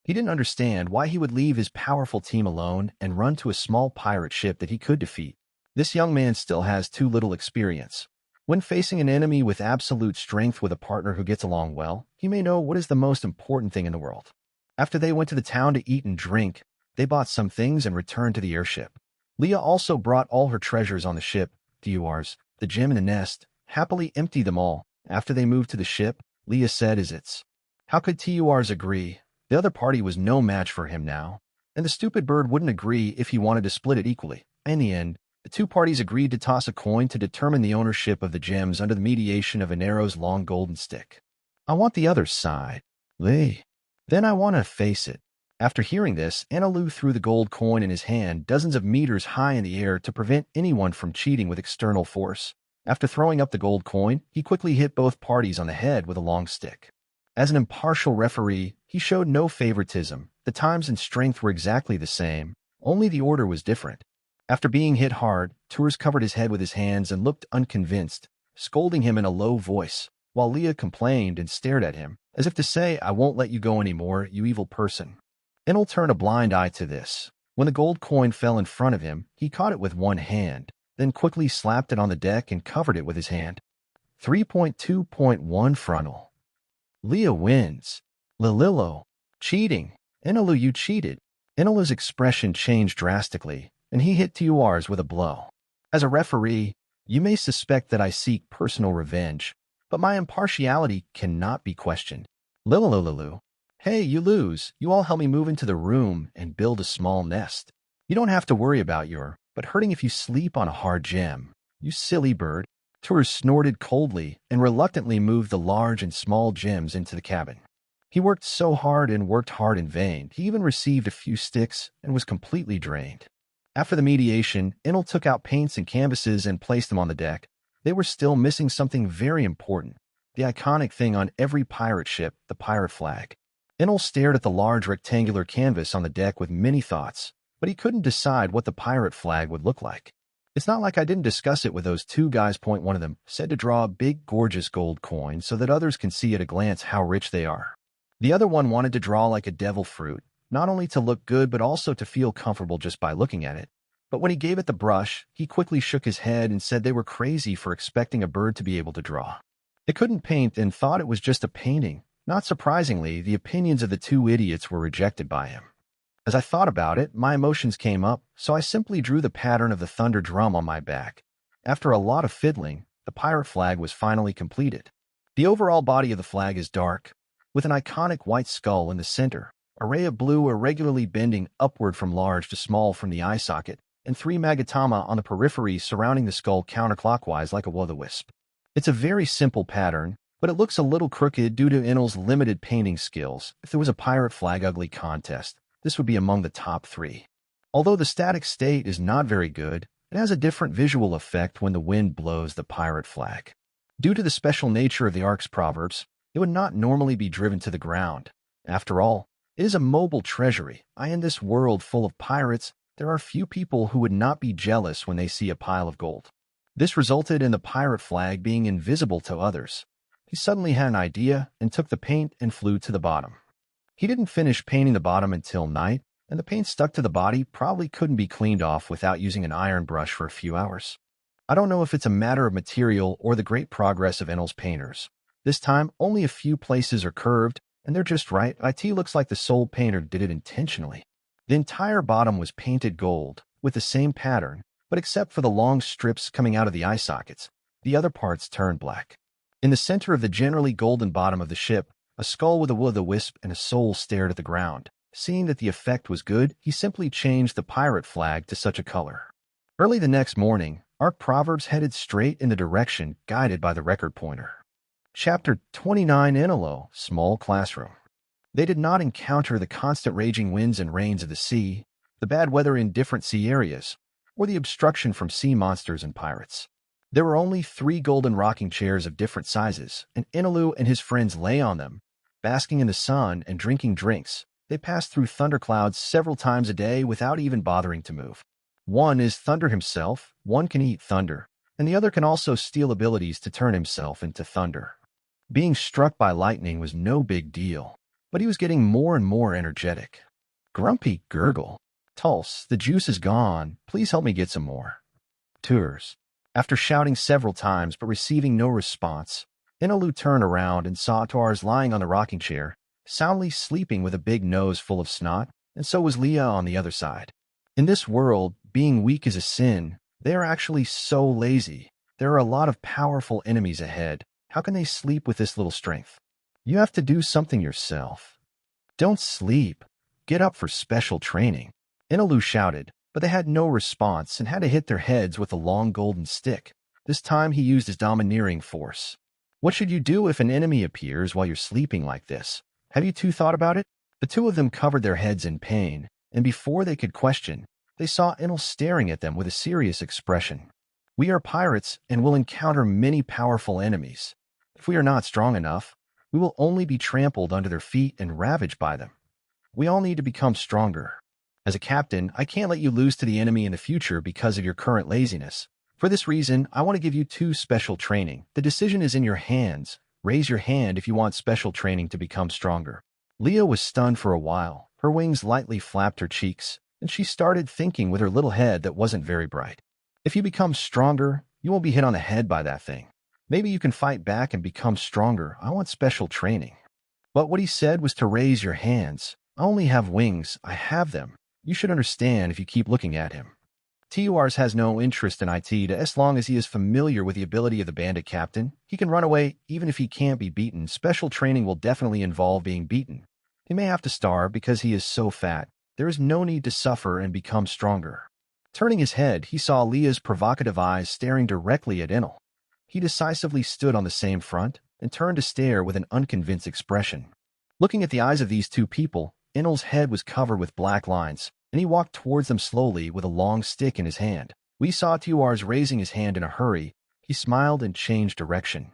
A: He didn't understand why he would leave his powerful team alone and run to a small pirate ship that he could defeat. This young man still has too little experience. When facing an enemy with absolute strength with a partner who gets along well, he may know what is the most important thing in the world. After they went to the town to eat and drink, they bought some things and returned to the airship. Leah also brought all her treasures on the ship, Tiwars, the gem and the nest, happily emptied them all. After they moved to the ship, Leah said, How could Tiwars agree? The other party was no match for him now, and the stupid bird wouldn't agree if he wanted to split it equally. In the end, the 2 parties agreed to toss a coin to determine the ownership of the gems under the mediation of Anero's long golden stick. I want the other side. Lee. Then I want to face it. After hearing this, Ainilu threw the gold coin in his hand dozens of meters high in the air to prevent anyone from cheating with external force. After throwing up the gold coin, he quickly hit both parties on the head with a long stick. As an impartial referee, he showed no favoritism. The times and strength were exactly the same, only the order was different. After being hit hard, Tours covered his head with his hands and looked unconvinced, scolding him in a low voice, while Leah complained and stared at him, as if to say, I won't let you go anymore, you evil person. Enel turned a blind eye to this. When the gold coin fell in front of him, he caught it with one hand, then quickly slapped it on the deck and covered it with his hand. 3.2.1 Frontal. Leah wins. Lililo. Cheating. Inilu, you cheated. Inilu's expression changed drastically, and he hit Tiwars with a blow. As a referee, You may suspect that I seek personal revenge, but my impartiality cannot be questioned. Lililulu. Hey, you lose. You all help me move into the room and build a small nest. You don't have to worry about but hurting if you sleep on a hard gem. You silly bird. Tours snorted coldly and reluctantly moved the large and small gems into the cabin. He worked so hard and worked hard in vain. He even received a few sticks and was completely drained. After the mediation, Enel took out paints and canvases and placed them on the deck. They were still missing something very important, the iconic thing on every pirate ship, the pirate flag. Enel stared at the large rectangular canvas on the deck with many thoughts, but he couldn't decide what the pirate flag would look like. It's not like I didn't discuss it with those two guys. One of them said to draw a big, gorgeous gold coin so that others can see at a glance how rich they are. The other one wanted to draw like a devil fruit, not only to look good but also to feel comfortable just by looking at it. But when he gave it the brush, he quickly shook his head and said they were crazy for expecting a bird to be able to draw. It couldn't paint and thought it was just a painting. Not surprisingly, the opinions of the two idiots were rejected by him. As I thought about it, my emotions came up, so I simply drew the pattern of the thunder drum on my back. After a lot of fiddling, the pirate flag was finally completed. The overall body of the flag is dark, with an iconic white skull in the center, a ray of blue irregularly bending upward from large to small from the eye socket, and 3 magatama on the periphery surrounding the skull counterclockwise like a will-o-the-wisp. It's a very simple pattern, but it looks a little crooked due to Enel's limited painting skills. If there was a pirate flag ugly contest, this would be among the top 3. Although the static state is not very good, it has a different visual effect when the wind blows the pirate flag. Due to the special nature of the ark's proverbs, it would not normally be driven to the ground. After all, it is a mobile treasury. In this world full of pirates, there are few people who would not be jealous when they see a pile of gold. This resulted in the pirate flag being invisible to others. He suddenly had an idea and took the paint and flew to the bottom. He didn't finish painting the bottom until night, and the paint stuck to the body probably couldn't be cleaned off without using an iron brush for a few hours. I don't know if it's a matter of material or the great progress of Enel's painters. This time, only a few places are curved, and they're just right. It looks like the sole painter did it intentionally. The entire bottom was painted gold, with the same pattern, but except for the long strips coming out of the eye sockets, the other parts turned black. In the center of the generally golden bottom of the ship, a skull with a will-o-the-wisp and a soul stared at the ground. Seeing that the effect was good, he simply changed the pirate flag to such a color. Early the next morning, Ark Proverbs headed straight in the direction guided by the record pointer. Chapter 29 Enilo, Small Classroom. They did not encounter the constant raging winds and rains of the sea, the bad weather in different sea areas, or the obstruction from sea monsters and pirates. There were only 3 golden rocking chairs of different sizes, and Ainilu and his friends lay on them, basking in the sun and drinking drinks. They passed through thunderclouds several times a day without even bothering to move. One is Thunder himself, one can eat thunder, and the other can also steal abilities to turn himself into thunder. Being struck by lightning was no big deal, but he was getting more and more energetic. Grumpy gurgle. Tulse, the juice is gone. Please help me get some more. Tours. After shouting several times but receiving no response, Enelu turned around and saw Tars lying on the rocking chair, soundly sleeping with a big nose full of snot, and so was Leah on the other side. In this world, being weak is a sin. They are actually so lazy. There are a lot of powerful enemies ahead. How can they sleep with this little strength? You have to do something yourself. Don't sleep. Get up for special training. Enelu shouted, but they had no response and had to hit their heads with a long golden stick. This time he used his domineering force. What should you do if an enemy appears while you're sleeping like this? Have you two thought about it? The two of them covered their heads in pain, and before they could question, they saw Enel staring at them with a serious expression. We are pirates and will encounter many powerful enemies. If we are not strong enough, we will only be trampled under their feet and ravaged by them. We all need to become stronger. As a captain, I can't let you lose to the enemy in the future because of your current laziness. For this reason, I want to give you 2 special training. The decision is in your hands. Raise your hand if you want special training to become stronger. Leah was stunned for a while. Her wings lightly flapped her cheeks, and she started thinking with her little head that wasn't very bright. If you become stronger, you won't be hit on the head by that thing. Maybe you can fight back and become stronger. I want special training. But what he said was to raise your hands. I only have wings. I have them. You should understand if you keep looking at him. TURs has no interest in IT as long as he is familiar with the ability of the bandit captain. He can run away even if he can't be beaten. Special training will definitely involve being beaten. He may have to starve because he is so fat. There is no need to suffer and become stronger. Turning his head, he saw Leah's provocative eyes staring directly at Enel. He decisively stood on the same front and turned to stare with an unconvinced expression. Looking at the eyes of these two people, Enel's head was covered with black lines, and he walked towards them slowly with a long stick in his hand. We saw TURs raising his hand in a hurry. He smiled and changed direction.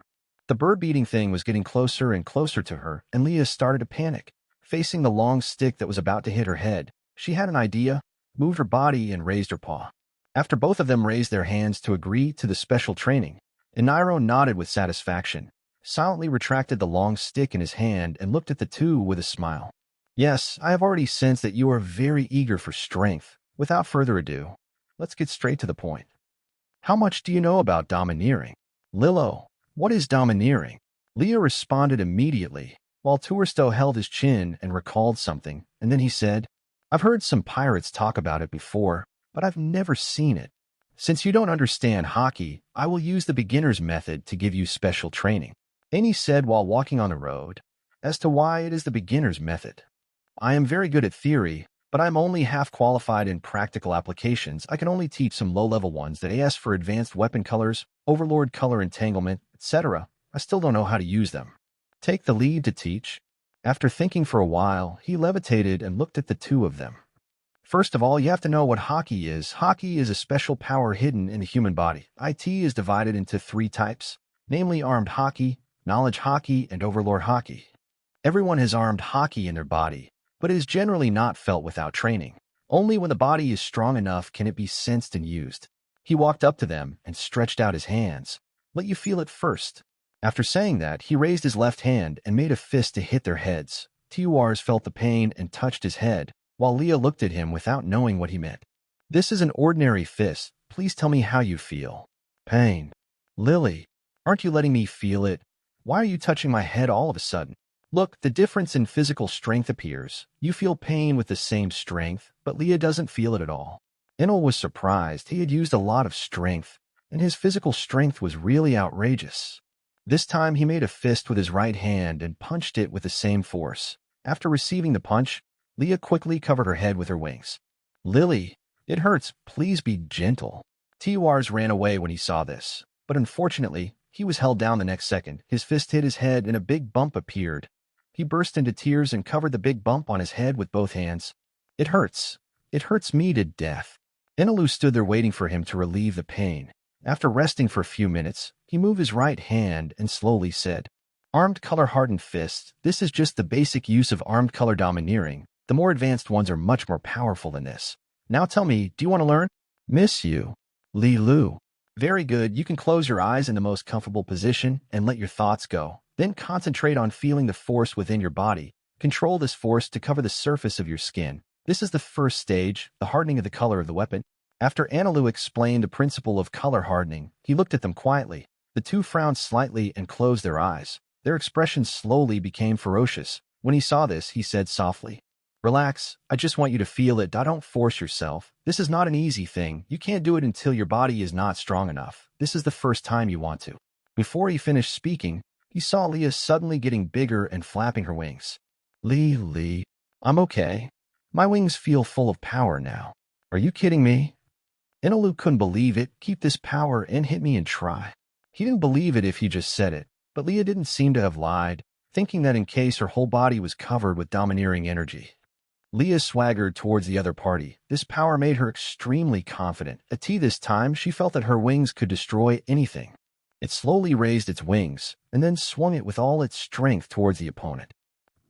A: The bird-beating thing was getting closer and closer to her, and Leah started to panic. Facing the long stick that was about to hit her head, she had an idea, moved her body, and raised her paw. After both of them raised their hands to agree to the special training, Enilo nodded with satisfaction, silently retracted the long stick in his hand, and looked at the two with a smile. Yes, I have already sensed that you are very eager for strength. Without further ado, let's get straight to the point. How much do you know about domineering? Lilo, what is domineering? Leah responded immediately, while Toursto held his chin and recalled something, and then he said, I've heard some pirates talk about it before, but I've never seen it. Since you don't understand hockey, I will use the beginner's method to give you special training. Aini said while walking on the road, as to why it is the beginner's method. I am very good at theory, but I'm only half qualified in practical applications. I can only teach some low-level ones that ask for advanced weapon colors, overlord color entanglement, etc. I still don't know how to use them. Take the lead to teach. After thinking for a while, he levitated and looked at the two of them. First of all, you have to know what hockey is. Hockey is a special power hidden in the human body. IT is divided into 3 types, namely armed hockey, knowledge hockey, and overlord hockey. Everyone has armed hockey in their body, but it is generally not felt without training. Only when the body is strong enough can it be sensed and used. He walked up to them and stretched out his hands. Let you feel it first. After saying that, he raised his left hand and made a fist to hit their heads. TURs felt the pain and touched his head, while Leah looked at him without knowing what he meant. This is an ordinary fist. Please tell me how you feel. Pain. Lily, aren't you letting me feel it? Why are you touching my head all of a sudden? Look, the difference in physical strength appears. You feel pain with the same strength, but Leah doesn't feel it at all. Enel was surprised. He had used a lot of strength, and his physical strength was really outrageous. This time he made a fist with his right hand and punched it with the same force. After receiving the punch, Leah quickly covered her head with her wings. Lily, it hurts. Please be gentle. TURs ran away when he saw this, but unfortunately, he was held down the next second. His fist hit his head and a big bump appeared. He burst into tears and covered the big bump on his head with both hands. It hurts. It hurts me to death. Enilo stood there waiting for him to relieve the pain. After resting for a few minutes, he moved his right hand and slowly said, Armed color hardened fist. This is just the basic use of armed color domineering. The more advanced ones are much more powerful than this. Now tell me, do you want to learn? Miss you. Li Lu. Very good. You can close your eyes in the most comfortable position and let your thoughts go. Then concentrate on feeling the force within your body. Control this force to cover the surface of your skin. This is the first stage, the hardening of the color of the weapon. After Ainilu explained the principle of color hardening, he looked at them quietly. The two frowned slightly and closed their eyes. Their expressions slowly became ferocious. When he saw this, he said softly, Relax, I just want you to feel it. Don't force yourself. This is not an easy thing. You can't do it until your body is not strong enough. This is the first time you want to. Before he finished speaking, he saw Leah suddenly getting bigger and flapping her wings. Lee, I'm okay. My wings feel full of power now. Are you kidding me? Enelu couldn't believe it. Keep this power and hit me and try. He didn't believe it if he just said it, but Leah didn't seem to have lied, thinking that in case her whole body was covered with domineering energy. Leah swaggered towards the other party. This power made her extremely confident. At this time, she felt that her wings could destroy anything. It slowly raised its wings, and then swung it with all its strength towards the opponent.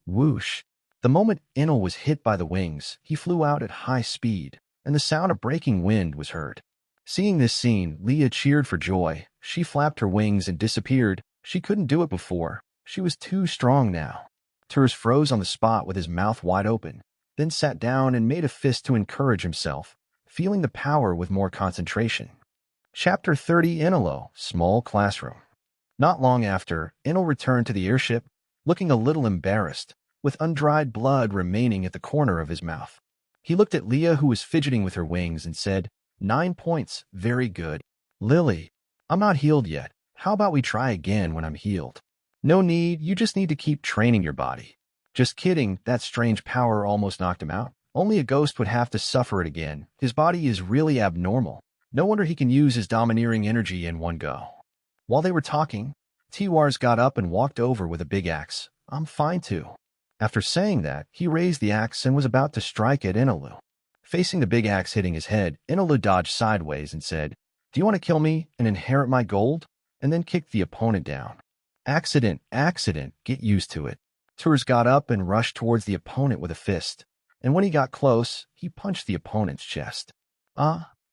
A: Whoosh! The moment Enel was hit by the wings, he flew out at high speed, and the sound of breaking wind was heard. Seeing this scene, Leah cheered for joy. She flapped her wings and disappeared. She couldn't do it before. She was too strong now. Turs froze on the spot with his mouth wide open, then sat down and made a fist to encourage himself, feeling the power with more concentration. Chapter 30 Enilo, Small Classroom. Not long after, Enel returned to the airship, looking a little embarrassed, with undried blood remaining at the corner of his mouth. He looked at Leah, who was fidgeting with her wings, and said, 9 points. Very good. Lily, I'm not healed yet. How about we try again when I'm healed? No need, you just need to keep training your body. Just kidding, that strange power almost knocked him out. Only a ghost would have to suffer it again. His body is really abnormal. No wonder he can use his domineering energy in one go. While they were talking, Tiwars got up and walked over with a big axe. I'm fine too. After saying that, he raised the axe and was about to strike at Inilu. Facing the big axe hitting his head, Inilu dodged sideways and said, "Do you want to kill me and inherit my gold?" and then kicked the opponent down. Accident, get used to it. Tours got up and rushed towards the opponent with a fist, and when he got close, he punched the opponent's chest.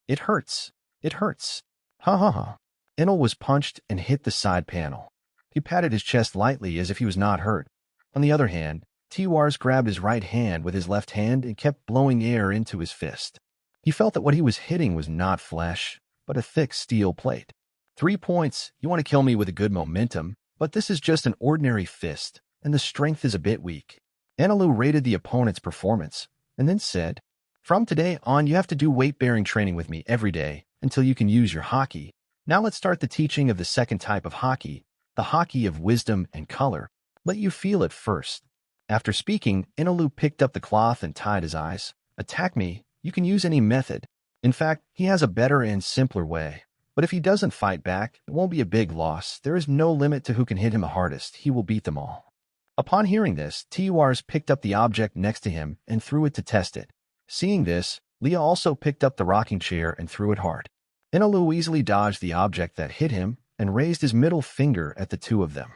A: It hurts. It hurts. Ha ha ha. Enel was punched and hit the side panel. He patted his chest lightly as if he was not hurt. On the other hand, Tiwars grabbed his right hand with his left hand and kept blowing air into his fist. He felt that what he was hitting was not flesh, but a thick steel plate. 3 points. You want to kill me with a good momentum, but this is just an ordinary fist, and the strength is a bit weak. Anilu rated the opponent's performance, and then said, "From today on, you have to do weight-bearing training with me every day until you can use your haki. Now let's start the teaching of the second type of haki, the haki of wisdom and color. Let you feel it first." After speaking, Inilu picked up the cloth and tied his eyes. "Attack me. You can use any method. In fact, he has a better and simpler way. But if he doesn't fight back, it won't be a big loss. There is no limit to who can hit him the hardest. He will beat them all." Upon hearing this, Tiwars picked up the object next to him and threw it to test it. Seeing this, Leah also picked up the rocking chair and threw it hard. Inilu easily dodged the object that hit him and raised his middle finger at the two of them.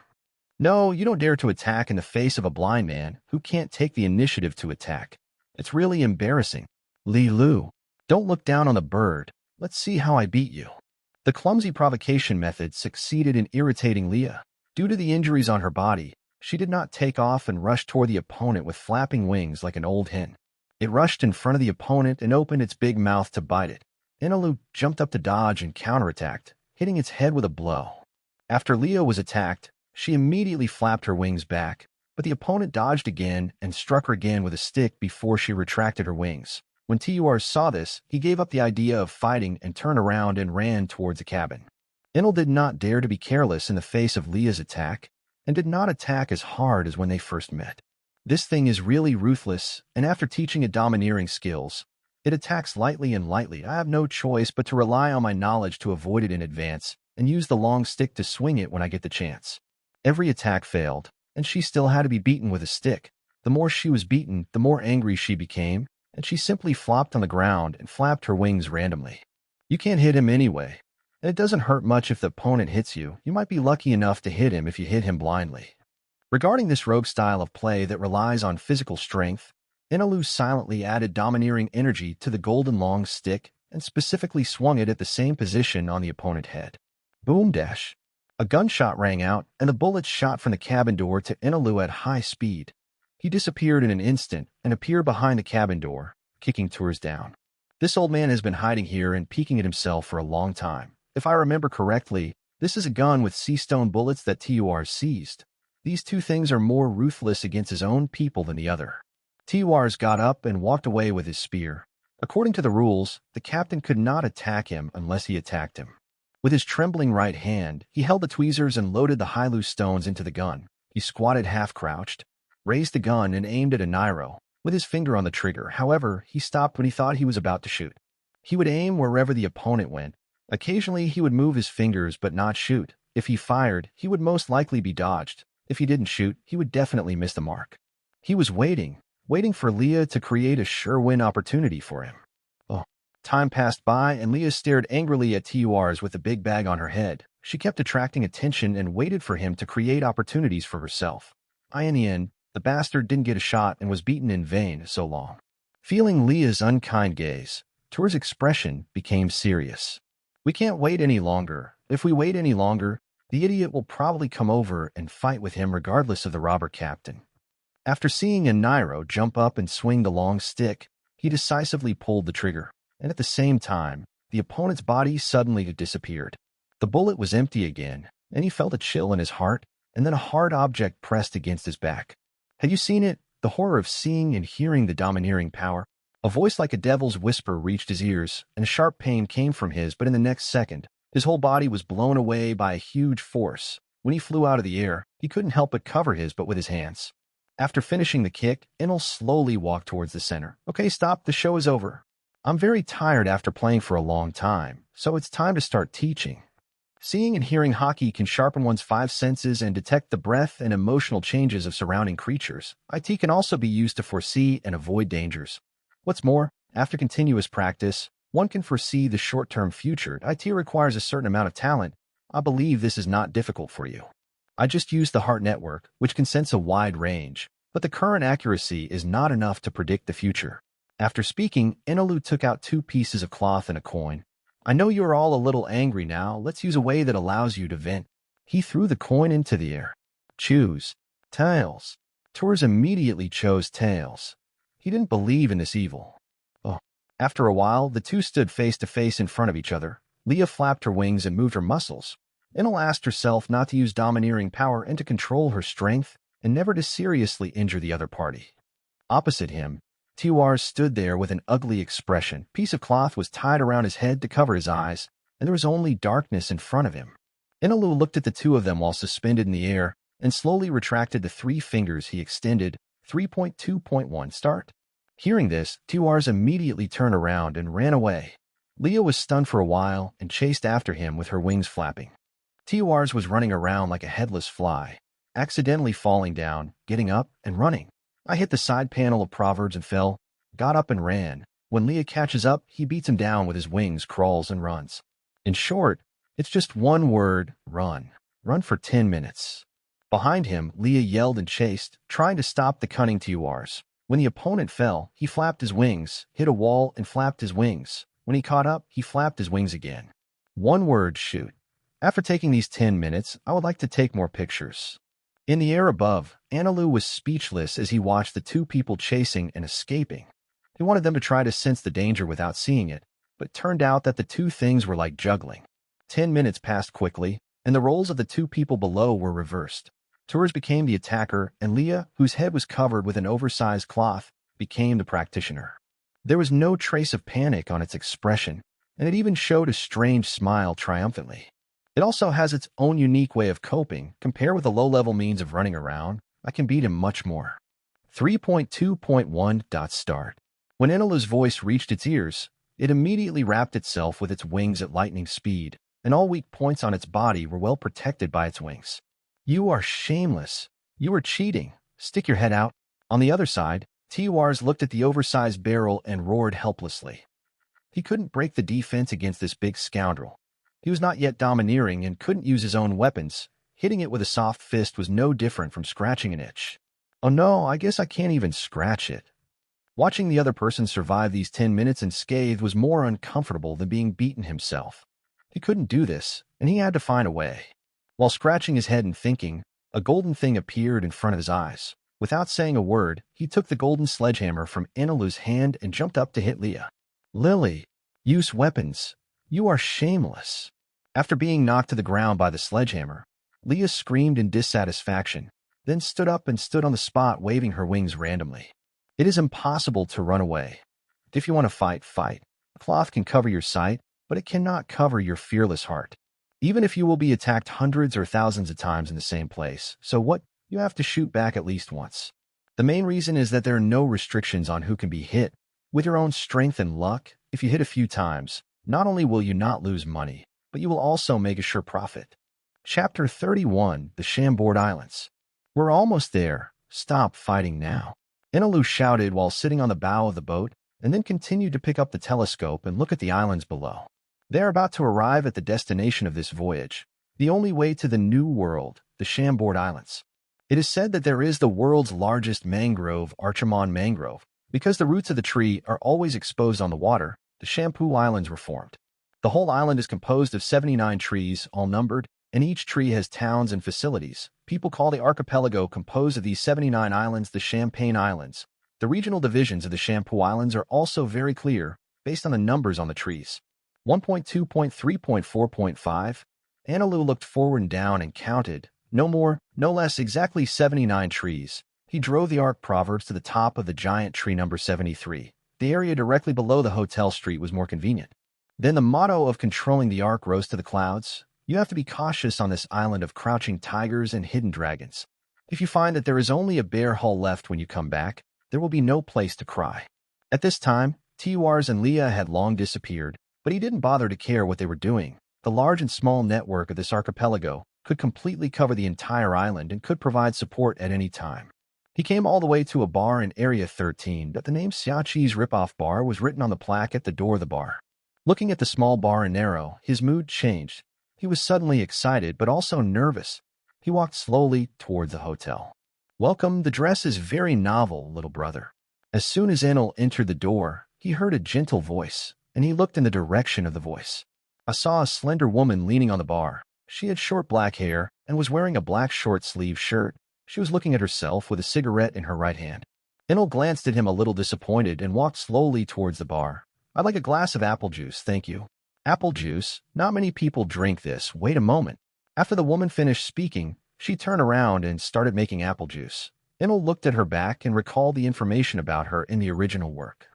A: "No, you don't dare to attack in the face of a blind man who can't take the initiative to attack. It's really embarrassing. Li Lu, don't look down on the bird. Let's see how I beat you." The clumsy provocation method succeeded in irritating Leah. Due to the injuries on her body, she did not take off and rush toward the opponent with flapping wings like an old hen. It rushed in front of the opponent and opened its big mouth to bite it. Inilu jumped up to dodge and counterattacked, hitting its head with a blow. After Leah was attacked, she immediately flapped her wings back, but the opponent dodged again and struck her again with a stick before she retracted her wings. When Tiwars saw this, he gave up the idea of fighting and turned around and ran towards the cabin. Enel did not dare to be careless in the face of Leah's attack, and did not attack as hard as when they first met. This thing is really ruthless, and after teaching it domineering skills, it attacks lightly and lightly. I have no choice but to rely on my knowledge to avoid it in advance, and use the long stick to swing it when I get the chance. Every attack failed, and she still had to be beaten with a stick. The more she was beaten, the more angry she became, and she simply flopped on the ground and flapped her wings randomly. You can't hit him anyway, and it doesn't hurt much if the opponent hits you. You might be lucky enough to hit him if you hit him blindly. Regarding this rogue style of play that relies on physical strength, Inilu silently added domineering energy to the golden long stick and specifically swung it at the same position on the opponent's head. Boom dash. A gunshot rang out, and the bullets shot from the cabin door to Inilu at high speed. He disappeared in an instant and appeared behind the cabin door, kicking Tours down. This old man has been hiding here and peeking at himself for a long time. If I remember correctly, this is a gun with sea stone bullets that Tiwars seized. These two things are more ruthless against his own people than the other. Tiwars got up and walked away with his spear. According to the rules, the captain could not attack him unless he attacked him. With his trembling right hand, he held the tweezers and loaded the high loose stones into the gun. He squatted half-crouched, raised the gun and aimed at Ainilu, with his finger on the trigger. However, he stopped when he thought he was about to shoot. He would aim wherever the opponent went. Occasionally, he would move his fingers but not shoot. If he fired, he would most likely be dodged. If he didn't shoot, he would definitely miss the mark. He was waiting for Leah to create a sure win opportunity for him. Time passed by, and Leah stared angrily at Tiwars with the big bag on her head. She kept attracting attention and waited for him to create opportunities for herself. In the end, the bastard didn't get a shot and was beaten in vain so long. Feeling Leah's unkind gaze, Tours' expression became serious. "We can't wait any longer. If we wait any longer, the idiot will probably come over and fight with him regardless of the robber captain." After seeing Enilo jump up and swing the long stick, he decisively pulled the trigger, and at the same time, the opponent's body suddenly disappeared. The bullet was empty again, and he felt a chill in his heart, and then a hard object pressed against his back. Had you seen it? The horror of seeing and hearing the domineering power. A voice like a devil's whisper reached his ears, and a sharp pain came from his, but in the next second, his whole body was blown away by a huge force. When he flew out of the air, he couldn't help but cover his butt with his hands. After finishing the kick, Enel slowly walked towards the center. Okay, stop, the show is over. I'm very tired after playing for a long time, so it's time to start teaching. Seeing and hearing hockey can sharpen one's five senses and detect the breath and emotional changes of surrounding creatures. IT can also be used to foresee and avoid dangers. What's more, after continuous practice, one can foresee the short-term future. IT requires a certain amount of talent. I believe this is not difficult for you. I just used the heart network, which can sense a wide range, but the current accuracy is not enough to predict the future. After speaking, Ainilu took out 2 pieces of cloth and a coin. I know you are all a little angry now. Let's use a way that allows you to vent. He threw the coin into the air. Choose. Tails. Tours immediately chose tails. He didn't believe in this evil. Oh. After a while, the two stood face to face in front of each other. Leah flapped her wings and moved her muscles. Enel asked herself not to use domineering power and to control her strength and never to seriously injure the other party. Opposite him, Tiwar stood there with an ugly expression. Piece of cloth was tied around his head to cover his eyes, and there was only darkness in front of him. Enelu looked at the two of them while suspended in the air and slowly retracted the 3 fingers he extended. 3.2.1 Start. Hearing this, Tiwars immediately turned around and ran away. Leah was stunned for a while and chased after him with her wings flapping. Tiwars was running around like a headless fly, accidentally falling down, getting up, and running. I hit the side panel of Proverbs and fell, got up and ran. When Leah catches up, he beats him down with his wings, crawls, and runs. In short, it's just one word, run. Run for 10 minutes. Behind him, Leah yelled and chased, trying to stop the cunning Tiwars. When the opponent fell, he flapped his wings, hit a wall, and flapped his wings. When he caught up, he flapped his wings again. One word, shoot. After taking these 10 minutes, I would like to take more pictures. In the air above, Ainilu was speechless as he watched the 2 people chasing and escaping. He wanted them to try to sense the danger without seeing it, but it turned out that the 2 things were like juggling. 10 minutes passed quickly, and the roles of the 2 people below were reversed. Tours became the attacker, and Leah, whose head was covered with an oversized cloth, became the practitioner. There was no trace of panic on its expression, and it even showed a strange smile triumphantly. It also has its own unique way of coping. Compared with the low-level means of running around, I can beat him much more. 3.2.1. Start. When Enilu's voice reached its ears, it immediately wrapped itself with its wings at lightning speed, and all weak points on its body were well protected by its wings. You are shameless. You are cheating. Stick your head out. On the other side, Tiwars looked at the oversized barrel and roared helplessly. He couldn't break the defense against this big scoundrel. He was not yet domineering and couldn't use his own weapons. Hitting it with a soft fist was no different from scratching an itch. Oh no, I guess I can't even scratch it. Watching the other person survive these 10 minutes unscathed was more uncomfortable than being beaten himself. He couldn't do this, and he had to find a way. While scratching his head and thinking, a golden thing appeared in front of his eyes. Without saying a word, he took the golden sledgehammer from Enilu's hand and jumped up to hit Leah. Lily, use weapons. You are shameless. After being knocked to the ground by the sledgehammer, Leah screamed in dissatisfaction, then stood up and stood on the spot waving her wings randomly. It is impossible to run away. If you want to fight, fight. A cloth can cover your sight, but it cannot cover your fearless heart. Even if you will be attacked hundreds or thousands of times in the same place, so what? You have to shoot back at least once. The main reason is that there are no restrictions on who can be hit. With your own strength and luck, if you hit a few times, not only will you not lose money, but you will also make a sure profit. Chapter 31. The Chambord Islands. We're almost there. Stop fighting now. Enilu shouted while sitting on the bow of the boat, and then continued to pick up the telescope and look at the islands below. They are about to arrive at the destination of this voyage, the only way to the New World, the Chambord Islands. It is said that there is the world's largest mangrove, Archimon mangrove. Because the roots of the tree are always exposed on the water, the Shampoo Islands were formed. The whole island is composed of 79 trees, all numbered, and each tree has towns and facilities. People call the archipelago composed of these 79 islands the Champagne Islands. The regional divisions of the Shampoo Islands are also very clear, based on the numbers on the trees. 1.2.3.4.5. Ainilu looked forward and down and counted, no more, no less, exactly 79 trees. He drove the arc Proverbs to the top of the giant tree number 73. The area directly below the hotel street was more convenient. Then the motto of controlling the ark rose to the clouds. You have to be cautious on this island of crouching tigers and hidden dragons. If you find that there is only a bare hull left when you come back, there will be no place to cry. At this time, Tiwars and Leah had long disappeared, but he didn't bother to care what they were doing. The large and small network of this archipelago could completely cover the entire island and could provide support at any time. He came all the way to a bar in Area 13 that the name Xiaqi's Ripoff Bar was written on the plaque at the door of the bar. Looking at the small bar and narrow, his mood changed. He was suddenly excited but also nervous. He walked slowly towards the hotel. Welcome, the dress is very novel, little brother. As soon as Enel entered the door, he heard a gentle voice, and he looked in the direction of the voice. I saw a slender woman leaning on the bar. She had short black hair and was wearing a black short-sleeved shirt. She was looking at herself with a cigarette in her right hand. Enel glanced at him a little disappointed and walked slowly towards the bar. I'd like a glass of apple juice, thank you. Apple juice? Not many people drink this. Wait a moment. After the woman finished speaking, she turned around and started making apple juice. Enel looked at her back and recalled the information about her in the original work.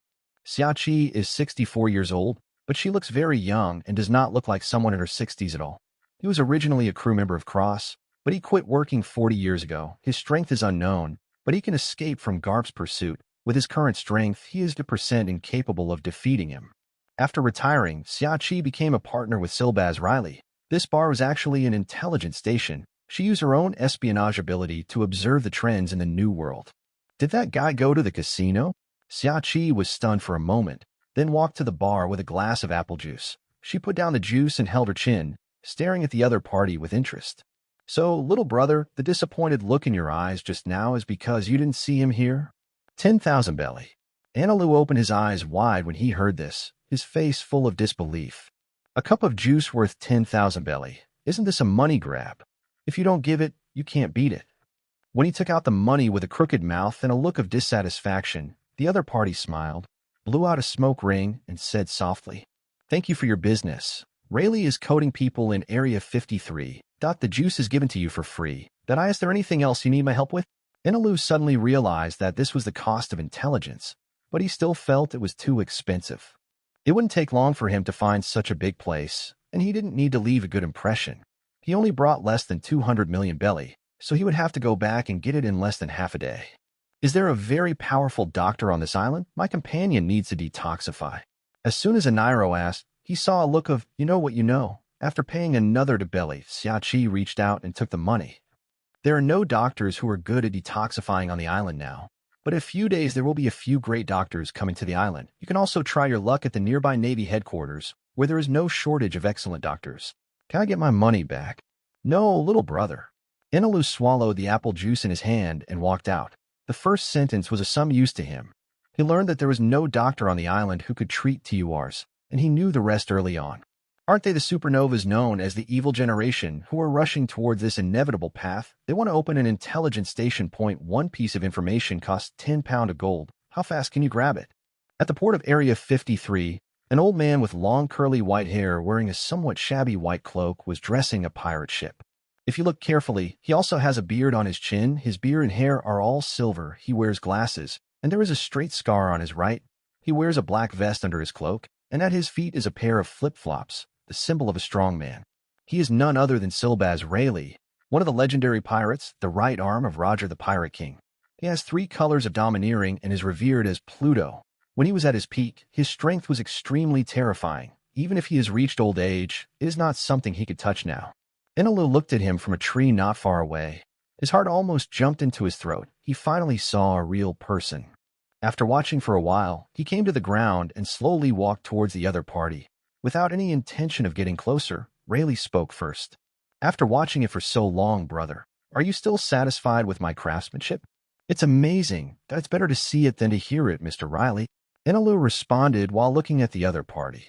A: Xiaqi is 64 years old, but she looks very young and does not look like someone in her 60s at all. He was originally a crew member of Cross, but he quit working 40 years ago. His strength is unknown, but he can escape from Garp's pursuit. With his current strength, he is 2% incapable of defeating him. After retiring, Xiaqi became a partner with Silbaz Riley. This bar was actually an intelligence station. She used her own espionage ability to observe the trends in the new world. Did that guy go to the casino? Xiaqi was stunned for a moment, then walked to the bar with a glass of apple juice. She put down the juice and held her chin, staring at the other party with interest. So, little brother, the disappointed look in your eyes just now is because you didn't see him here? 10,000 belly. Ainilu opened his eyes wide when he heard this, his face full of disbelief. A cup of juice worth 10,000 belly. Isn't this a money grab? If you don't give it, you can't beat it. When he took out the money with a crooked mouth and a look of dissatisfaction, the other party smiled, blew out a smoke ring, and said softly, Thank you for your business. Rayleigh is coding people in Area 53. The juice is given to you for free. Is there anything else you need my help with? Enelu suddenly realized that this was the cost of intelligence, but he still felt it was too expensive. It wouldn't take long for him to find such a big place, and he didn't need to leave a good impression. He only brought less than 200 million belly, so he would have to go back and get it in less than half a day. Is there a very powerful doctor on this island? My companion needs to detoxify. As soon as Eniro asked, he saw a look of, you know what you know. After paying another to belly, Xiaqi reached out and took the money. There are no doctors who are good at detoxifying on the island now, but in a few days there will be a few great doctors coming to the island. You can also try your luck at the nearby Navy headquarters, where there is no shortage of excellent doctors. Can I get my money back? No, little brother. Enelu swallowed the apple juice in his hand and walked out. The first sentence was of some use to him. He learned that there was no doctor on the island who could treat TURs, and he knew the rest early on. Aren't they the supernovas known as the evil generation who are rushing towards this inevitable path? They want to open an intelligence station. One piece of information costs 10 pounds of gold. How fast can you grab it? At the port of Area 53, an old man with long curly white hair wearing a somewhat shabby white cloak was dressing a pirate ship. If you look carefully, he also has a beard on his chin. His beard and hair are all silver. He wears glasses, and there is a straight scar on his right. He wears a black vest under his cloak, and at his feet is a pair of flip-flops, the symbol of a strong man. He is none other than Silbaz Rayleigh, one of the legendary pirates, the right arm of Roger the Pirate King. He has 3 colors of domineering and is revered as Pluto. When he was at his peak, his strength was extremely terrifying. Even if he has reached old age, it is not something he could touch now. Enelu looked at him from a tree not far away. His heart almost jumped into his throat. He finally saw a real person. After watching for a while, he came to the ground and slowly walked towards the other party. Without any intention of getting closer, Rayleigh spoke first. After watching it for so long, brother, are you still satisfied with my craftsmanship? It's amazing. It's better to see it than to hear it, Mr. Riley. Enelu responded while looking at the other party.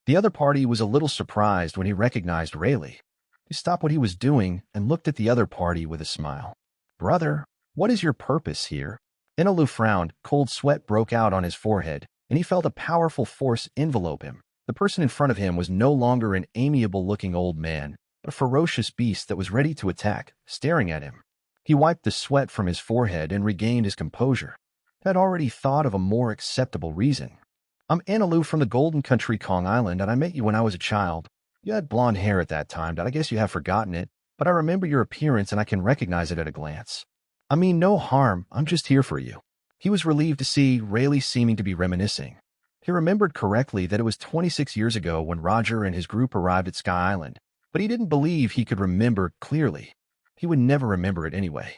A: The other party was a little surprised when he recognized Rayleigh. He stopped what he was doing and looked at the other party with a smile. Brother, what is your purpose here? Enelu frowned. Cold sweat broke out on his forehead, and he felt a powerful force envelope him. The person in front of him was no longer an amiable-looking old man, but a ferocious beast that was ready to attack, staring at him. He wiped the sweat from his forehead and regained his composure. had already thought of a more acceptable reason. I'm Enelu from the Golden Country Kong Island, and I met you when I was a child. You had blonde hair at that time, but I guess you have forgotten it, but I remember your appearance and I can recognize it at a glance. I mean, no harm, I'm just here for you. He was relieved to see Rayleigh seeming to be reminiscing. He remembered correctly that it was 26 years ago when Roger and his group arrived at Sky Island, but he didn't believe he could remember clearly. He would never remember it anyway.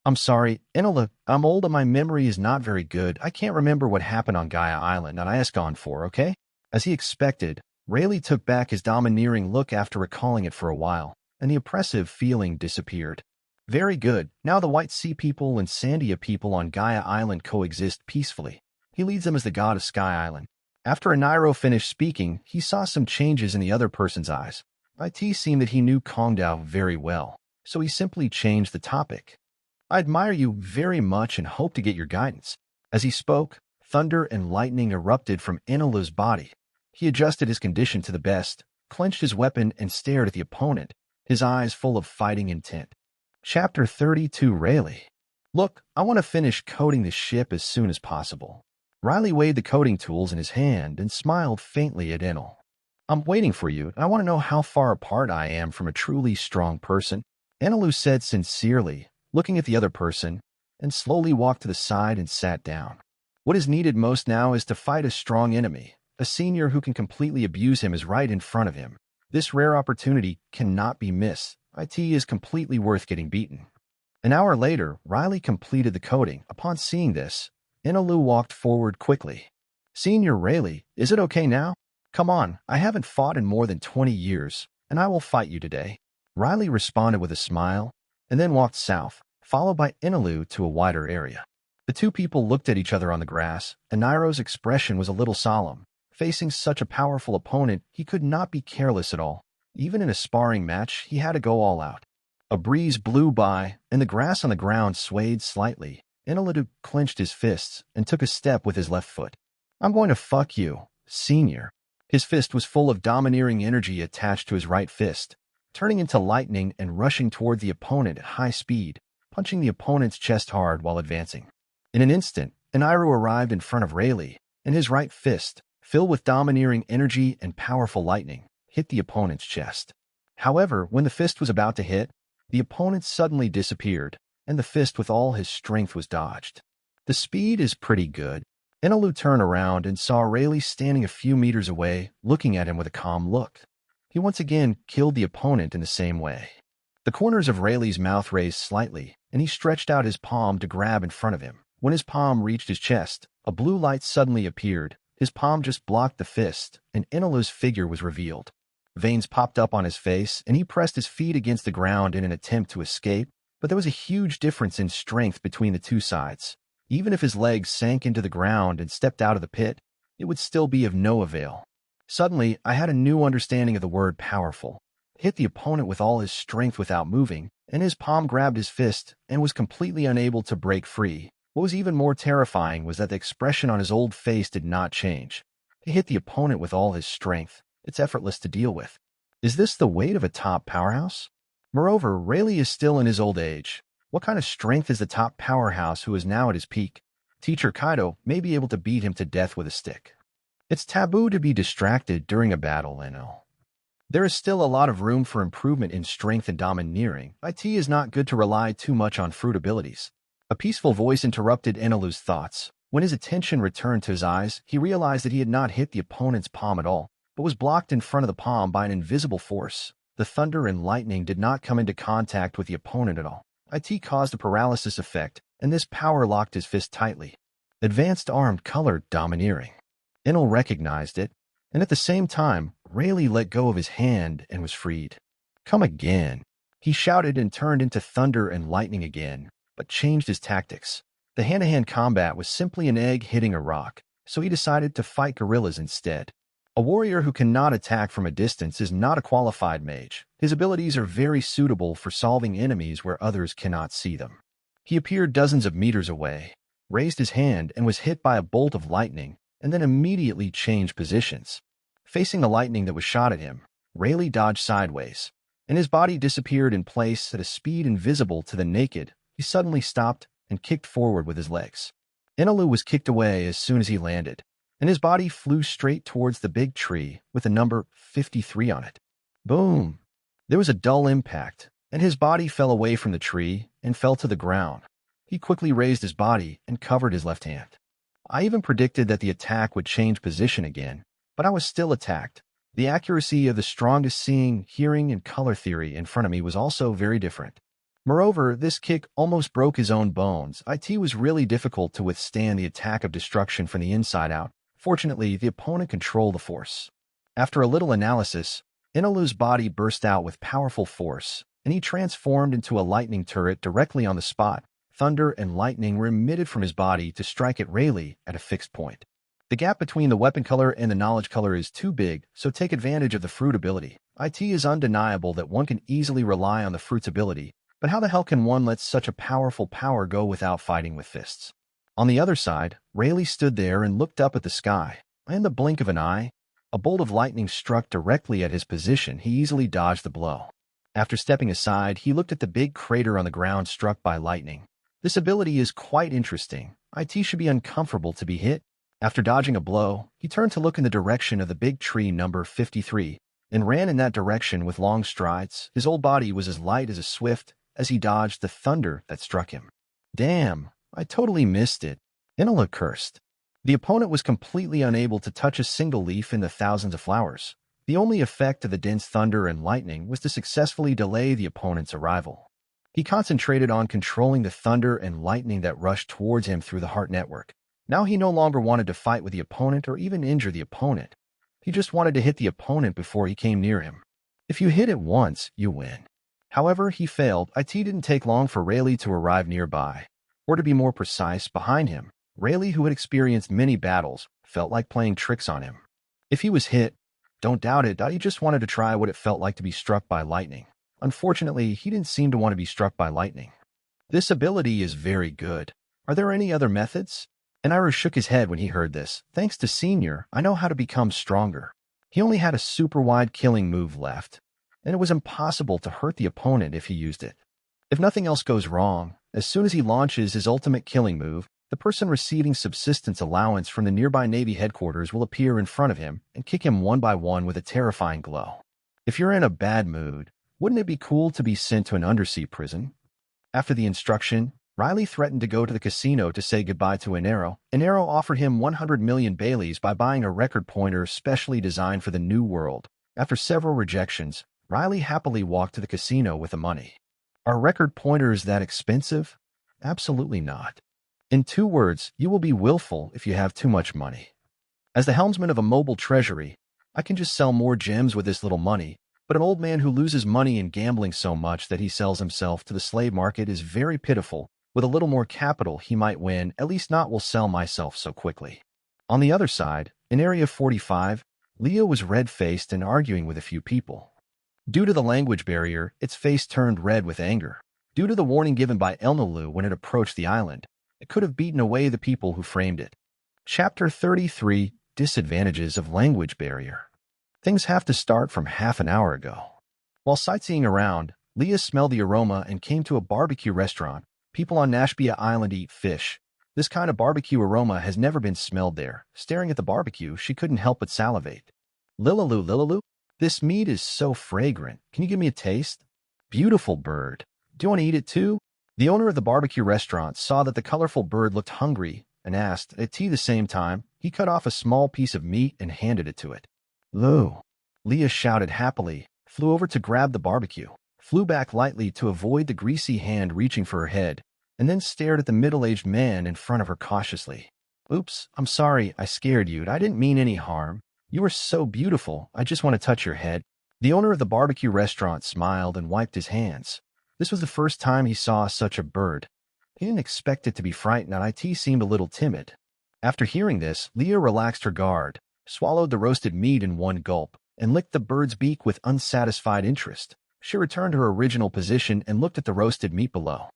A: I'm sorry, Enel, I'm old and my memory is not very good. I can't remember what happened on Gaia Island and I asked on for, okay? As he expected, Rayleigh took back his domineering look after recalling it for a while, and the oppressive feeling disappeared. Very good. Now the White Sea people and Sandia people on Gaia Island coexist peacefully. He leads them as the god of Sky Island. After Ainilu finished speaking, he saw some changes in the other person's eyes. It seemed that he knew Kongdao very well, so he simply changed the topic. I admire you very much and hope to get your guidance. As he spoke, thunder and lightning erupted from Enilu's body. He adjusted his condition to the best, clenched his weapon, and stared at the opponent, his eyes full of fighting intent. Chapter 32 Rayleigh. Look, I want to finish coating the ship as soon as possible. Riley weighed the coating tools in his hand and smiled faintly at Enel. I'm waiting for you, and I want to know how far apart I am from a truly strong person. Enilu said sincerely, looking at the other person, and slowly walked to the side and sat down. What is needed most now is to fight a strong enemy. A senior who can completely abuse him is right in front of him. This rare opportunity cannot be missed. It is completely worth getting beaten. An hour later, Riley completed the coating. Upon seeing this, Enilu walked forward quickly. Senior Rayleigh, is it okay now? Come on, I haven't fought in more than 20 years, and I will fight you today. Riley responded with a smile, and then walked south, followed by Enilu to a wider area. The two people looked at each other on the grass, and Nairo's expression was a little solemn. Facing such a powerful opponent, he could not be careless at all. Even in a sparring match, he had to go all out. A breeze blew by, and the grass on the ground swayed slightly. Enelu clenched his fists and took a step with his left foot. I'm going to fuck you, senior. His fist was full of domineering energy attached to his right fist, turning into lightning and rushing toward the opponent at high speed, punching the opponent's chest hard while advancing. In an instant, Ainilu arrived in front of Rayleigh, and his right fist, filled with domineering energy and powerful lightning, hit the opponent's chest. However, when the fist was about to hit, the opponent suddenly disappeared, and the fist with all his strength was dodged. The speed is pretty good. Enelu turned around and saw Rayleigh standing a few meters away, looking at him with a calm look. He once again killed the opponent in the same way. The corners of Rayleigh's mouth raised slightly, and he stretched out his palm to grab in front of him. When his palm reached his chest, a blue light suddenly appeared. His palm just blocked the fist, and Enilu's figure was revealed. Veins popped up on his face, and he pressed his feet against the ground in an attempt to escape, but there was a huge difference in strength between the two sides. Even if his legs sank into the ground and stepped out of the pit, it would still be of no avail. Suddenly, I had a new understanding of the word powerful. Hit the opponent with all his strength without moving, and his palm grabbed his fist and was completely unable to break free. What was even more terrifying was that the expression on his old face did not change. He hit the opponent with all his strength. It's effortless to deal with. Is this the weight of a top powerhouse? Moreover, Rayleigh is still in his old age. What kind of strength is the top powerhouse who is now at his peak? Teacher Kaido may be able to beat him to death with a stick. It's taboo to be distracted during a battle, Enel. There is still a lot of room for improvement in strength and domineering. It is not good to rely too much on fruit abilities. A peaceful voice interrupted Enilu's thoughts. When his attention returned to his eyes, he realized that he had not hit the opponent's palm at all, but was blocked in front of the palm by an invisible force. The thunder and lightning did not come into contact with the opponent at all. It caused a paralysis effect, and this power locked his fist tightly. Advanced armed colored domineering. Enel recognized it, and at the same time, Rayleigh let go of his hand and was freed. Come again. He shouted and turned into thunder and lightning again, but changed his tactics. The hand-to-hand combat was simply an egg hitting a rock, so he decided to fight gorillas instead. A warrior who cannot attack from a distance is not a qualified mage. His abilities are very suitable for solving enemies where others cannot see them. He appeared dozens of meters away, raised his hand and was hit by a bolt of lightning, and then immediately changed positions. Facing the lightning that was shot at him, Rayleigh dodged sideways, and his body disappeared in place at a speed invisible to the naked. He suddenly stopped and kicked forward with his legs. Inilu was kicked away as soon as he landed, and his body flew straight towards the big tree with the number 53 on it. Boom! There was a dull impact, and his body fell away from the tree and fell to the ground. He quickly raised his body and covered his left hand. I even predicted that the attack would change position again, but I was still attacked. The accuracy of the strongest seeing, hearing, and color theory in front of me was also very different. Moreover, this kick almost broke his own bones. It was really difficult to withstand the attack of destruction from the inside out. Fortunately, the opponent controlled the force. After a little analysis, Inilu's body burst out with powerful force, and he transformed into a lightning turret directly on the spot. Thunder and lightning were emitted from his body to strike at Rayleigh at a fixed point. The gap between the weapon color and the knowledge color is too big, so take advantage of the fruit ability. It is undeniable that one can easily rely on the fruit's ability, but how the hell can one let such a powerful power go without fighting with fists? On the other side, Rayleigh stood there and looked up at the sky. In the blink of an eye, a bolt of lightning struck directly at his position. He easily dodged the blow. After stepping aside, he looked at the big crater on the ground struck by lightning. This ability is quite interesting. It should be uncomfortable to be hit. After dodging a blow, he turned to look in the direction of the big tree number 53 and ran in that direction with long strides. His whole body was as light as a swift as he dodged the thunder that struck him. Damn, I totally missed it. Enel cursed. The opponent was completely unable to touch a single leaf in the thousands of flowers. The only effect of the dense thunder and lightning was to successfully delay the opponent's arrival. He concentrated on controlling the thunder and lightning that rushed towards him through the heart network. Now he no longer wanted to fight with the opponent or even injure the opponent. He just wanted to hit the opponent before he came near him. If you hit it once, you win. However, he failed. It didn't take long for Rayleigh to arrive nearby. Or to be more precise, behind him. Rayleigh, who had experienced many battles, felt like playing tricks on him. If he was hit, don't doubt it, he just wanted to try what it felt like to be struck by lightning. Unfortunately, he didn't seem to want to be struck by lightning. This ability is very good. Are there any other methods? Enilo shook his head when he heard this. Thanks to Senior, I know how to become stronger. He only had a super wide killing move left, and it was impossible to hurt the opponent if he used it. If nothing else goes wrong, as soon as he launches his ultimate killing move, the person receiving subsistence allowance from the nearby Navy headquarters will appear in front of him and kick him one by one with a terrifying glow. If you're in a bad mood, wouldn't it be cool to be sent to an undersea prison? After the instruction, Riley threatened to go to the casino to say goodbye to Enero. Enero offered him 100 million Baileys by buying a record pointer specially designed for the New World. After several rejections, Riley happily walked to the casino with the money. Are record pointers that expensive? Absolutely not. In 2 words, you will be willful if you have too much money. As the helmsman of a mobile treasury, I can just sell more gems with this little money, but an old man who loses money in gambling so much that he sells himself to the slave market is very pitiful. With a little more capital, he might win, at least not will sell myself so quickly. On the other side, in Area 45, Leo was red-faced and arguing with a few people. Due to the language barrier, its face turned red with anger. Due to the warning given by Enilo when it approached the island, it could have beaten away the people who framed it. Chapter 33, Disadvantages of Language Barrier. Things have to start from half an hour ago. While sightseeing around, Leah smelled the aroma and came to a barbecue restaurant. People on Nashbia Island eat fish. This kind of barbecue aroma has never been smelled there. Staring at the barbecue, she couldn't help but salivate. Lilalu, this meat is so fragrant. Can you give me a taste? Beautiful bird. Do you want to eat it too? The owner of the barbecue restaurant saw that the colorful bird looked hungry and asked. At the same time, he cut off a small piece of meat and handed it to it. Lou. Leah shouted happily, flew over to grab the barbecue, flew back lightly to avoid the greasy hand reaching for her head, and then stared at the middle-aged man in front of her cautiously. Oops, I'm sorry, I scared you. I didn't mean any harm. You are so beautiful, I just want to touch your head. The owner of the barbecue restaurant smiled and wiped his hands. This was the first time he saw such a bird. He didn't expect it to be frightened, and it seemed a little timid. After hearing this, Leah relaxed her guard, swallowed the roasted meat in one gulp, and licked the bird's beak with unsatisfied interest. She returned to her original position and looked at the roasted meat below.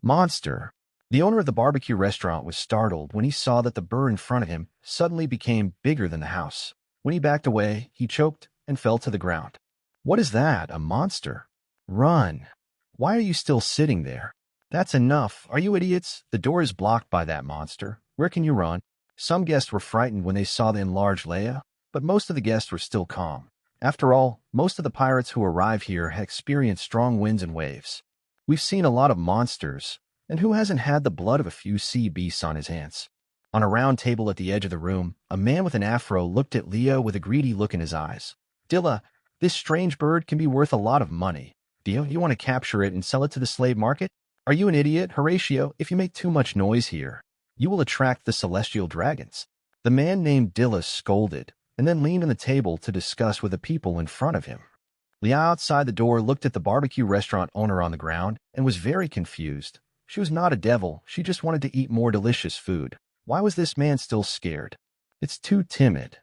A: Monster. The owner of the barbecue restaurant was startled when he saw that the bird in front of him suddenly became bigger than the house. When he backed away, he choked and fell to the ground. What is that? A monster? Run. Why are you still sitting there? That's enough. Are you idiots? The door is blocked by that monster. Where can you run? Some guests were frightened when they saw the enlarged Leia, but most of the guests were still calm. After all, most of the pirates who arrive here have experienced strong winds and waves. We've seen a lot of monsters, and who hasn't had the blood of a few sea beasts on his hands? On a round table at the edge of the room, a man with an afro looked at Leo with a greedy look in his eyes. Dilla, this strange bird can be worth a lot of money. Dio, you want to capture it and sell it to the slave market? Are you an idiot, Horatio? If you make too much noise here, you will attract the celestial dragons. The man named Dilla scolded, and then leaned on the table to discuss with the people in front of him. Leah outside the door looked at the barbecue restaurant owner on the ground and was very confused. She was not a devil, she just wanted to eat more delicious food. Why was this man still scared? It's too timid.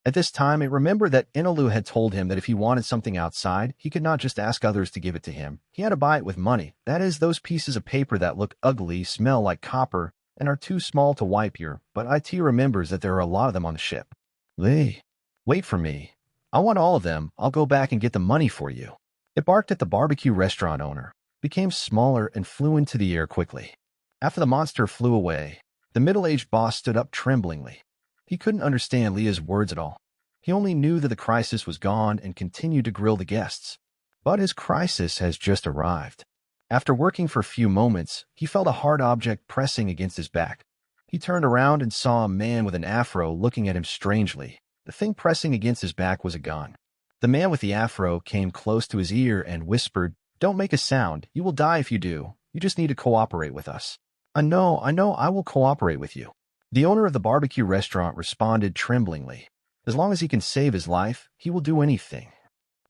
A: At this time, it remembered that Enilu had told him that if he wanted something outside, he could not just ask others to give it to him. He had to buy it with money. That is, those pieces of paper that look ugly, smell like copper, and are too small to wipe here. But IT remembers that there are a lot of them on the ship. Lee, wait for me. I want all of them. I'll go back and get the money for you. It barked at the barbecue restaurant owner, became smaller, and flew into the air quickly. After the monster flew away, the middle-aged boss stood up tremblingly. He couldn't understand Leah's words at all. He only knew that the crisis was gone and continued to grill the guests. But his crisis has just arrived. After working for a few moments, he felt a hard object pressing against his back. He turned around and saw a man with an afro looking at him strangely. The thing pressing against his back was a gun. The man with the afro came close to his ear and whispered, "Don't make a sound. You will die if you do. You just need to cooperate with us." I know, I will cooperate with you." The owner of the barbecue restaurant responded tremblingly. As long as he can save his life, he will do anything.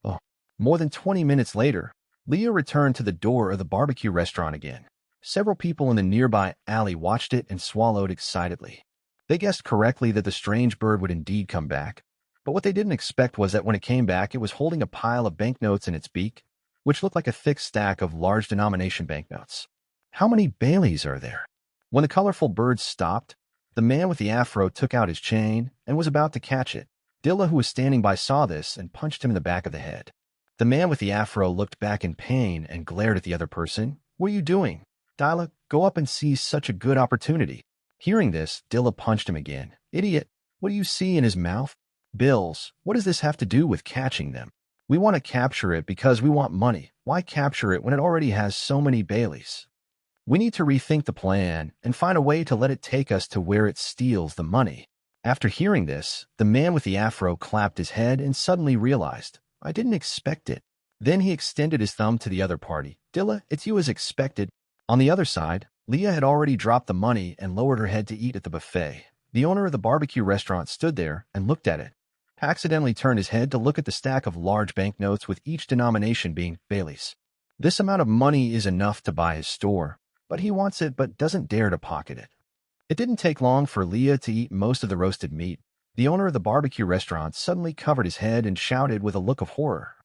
A: Oh, more than 20 minutes later, Leah returned to the door of the barbecue restaurant again. Several people in the nearby alley watched it and swallowed excitedly. They guessed correctly that the strange bird would indeed come back, but what they didn't expect was that when it came back, it was holding a pile of banknotes in its beak, which looked like a thick stack of large denomination banknotes. How many Baileys are there? When the colorful bird stopped, the man with the afro took out his chain and was about to catch it. Dilla, who was standing by, saw this and punched him in the back of the head. The man with the afro looked back in pain and glared at the other person. "What are you doing? Dilla, go up and seize such a good opportunity." Hearing this, Dilla punched him again. "Idiot, what do you see in his mouth?" "Bills. What does this have to do with catching them? We want to capture it because we want money. Why capture it when it already has so many Baileys? We need to rethink the plan and find a way to let it take us to where it steals the money." After hearing this, the man with the afro clapped his head and suddenly realized, "I didn't expect it." Then he extended his thumb to the other party. "Dilla, it's you as expected." On the other side, Leah had already dropped the money and lowered her head to eat at the buffet. The owner of the barbecue restaurant stood there and looked at it. Accidentally turned his head to look at the stack of large banknotes with each denomination being Baileys. This amount of money is enough to buy his store, but he wants it but doesn't dare to pocket it. It didn't take long for Leah to eat most of the roasted meat. The owner of the barbecue restaurant suddenly covered his head and shouted with a look of horror,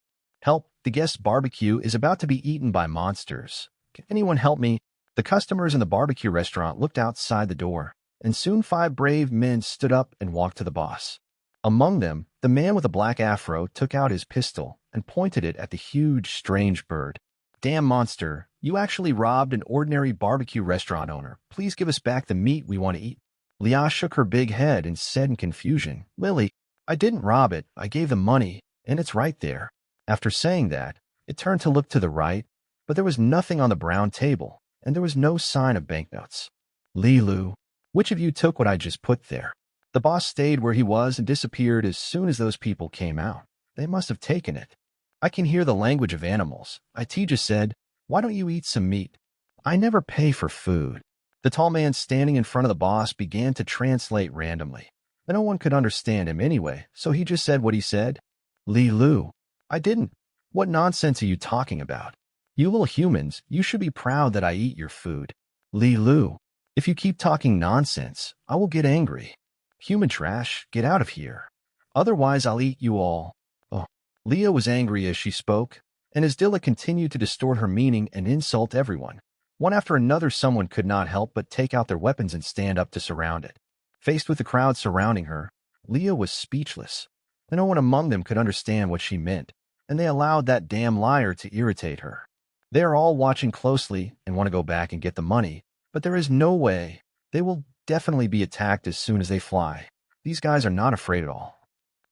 A: "Help! The guest's barbecue is about to be eaten by monsters. Can anyone help me?" The customers in the barbecue restaurant looked outside the door, and soon 5 brave men stood up and walked to the boss. Among them, the man with a black afro took out his pistol and pointed it at the huge, strange bird. "Damn monster, you actually robbed an ordinary barbecue restaurant owner. Please give us back the meat we want to eat." Leah shook her big head and said in confusion, "Lily, I didn't rob it. I gave the money, and it's right there." After saying that, it turned to look to the right, but there was nothing on the brown table, and there was no sign of banknotes. "Lilu, which of you took what I just put there?" The boss stayed where he was and disappeared as soon as those people came out. They must have taken it. "I can hear the language of animals." IT just said, "Why don't you eat some meat?" "I never pay for food." The tall man standing in front of the boss began to translate randomly. But no one could understand him anyway, so he just said what he said. "Lilu, I didn't. What nonsense are you talking about? You little humans, you should be proud that I eat your food." "Lilu, if you keep talking nonsense, I will get angry. Human trash, get out of here. Otherwise, I'll eat you all." Oh. Leah was angry as she spoke, and as Dilla continued to distort her meaning and insult everyone. One after another, someone could not help but take out their weapons and stand up to surround it. Faced with the crowd surrounding her, Leah was speechless. No one among them could understand what she meant, and they allowed that damn liar to irritate her. They are all watching closely and want to go back and get the money, but there is no way. They will definitely be attacked as soon as they fly. These guys are not afraid at all.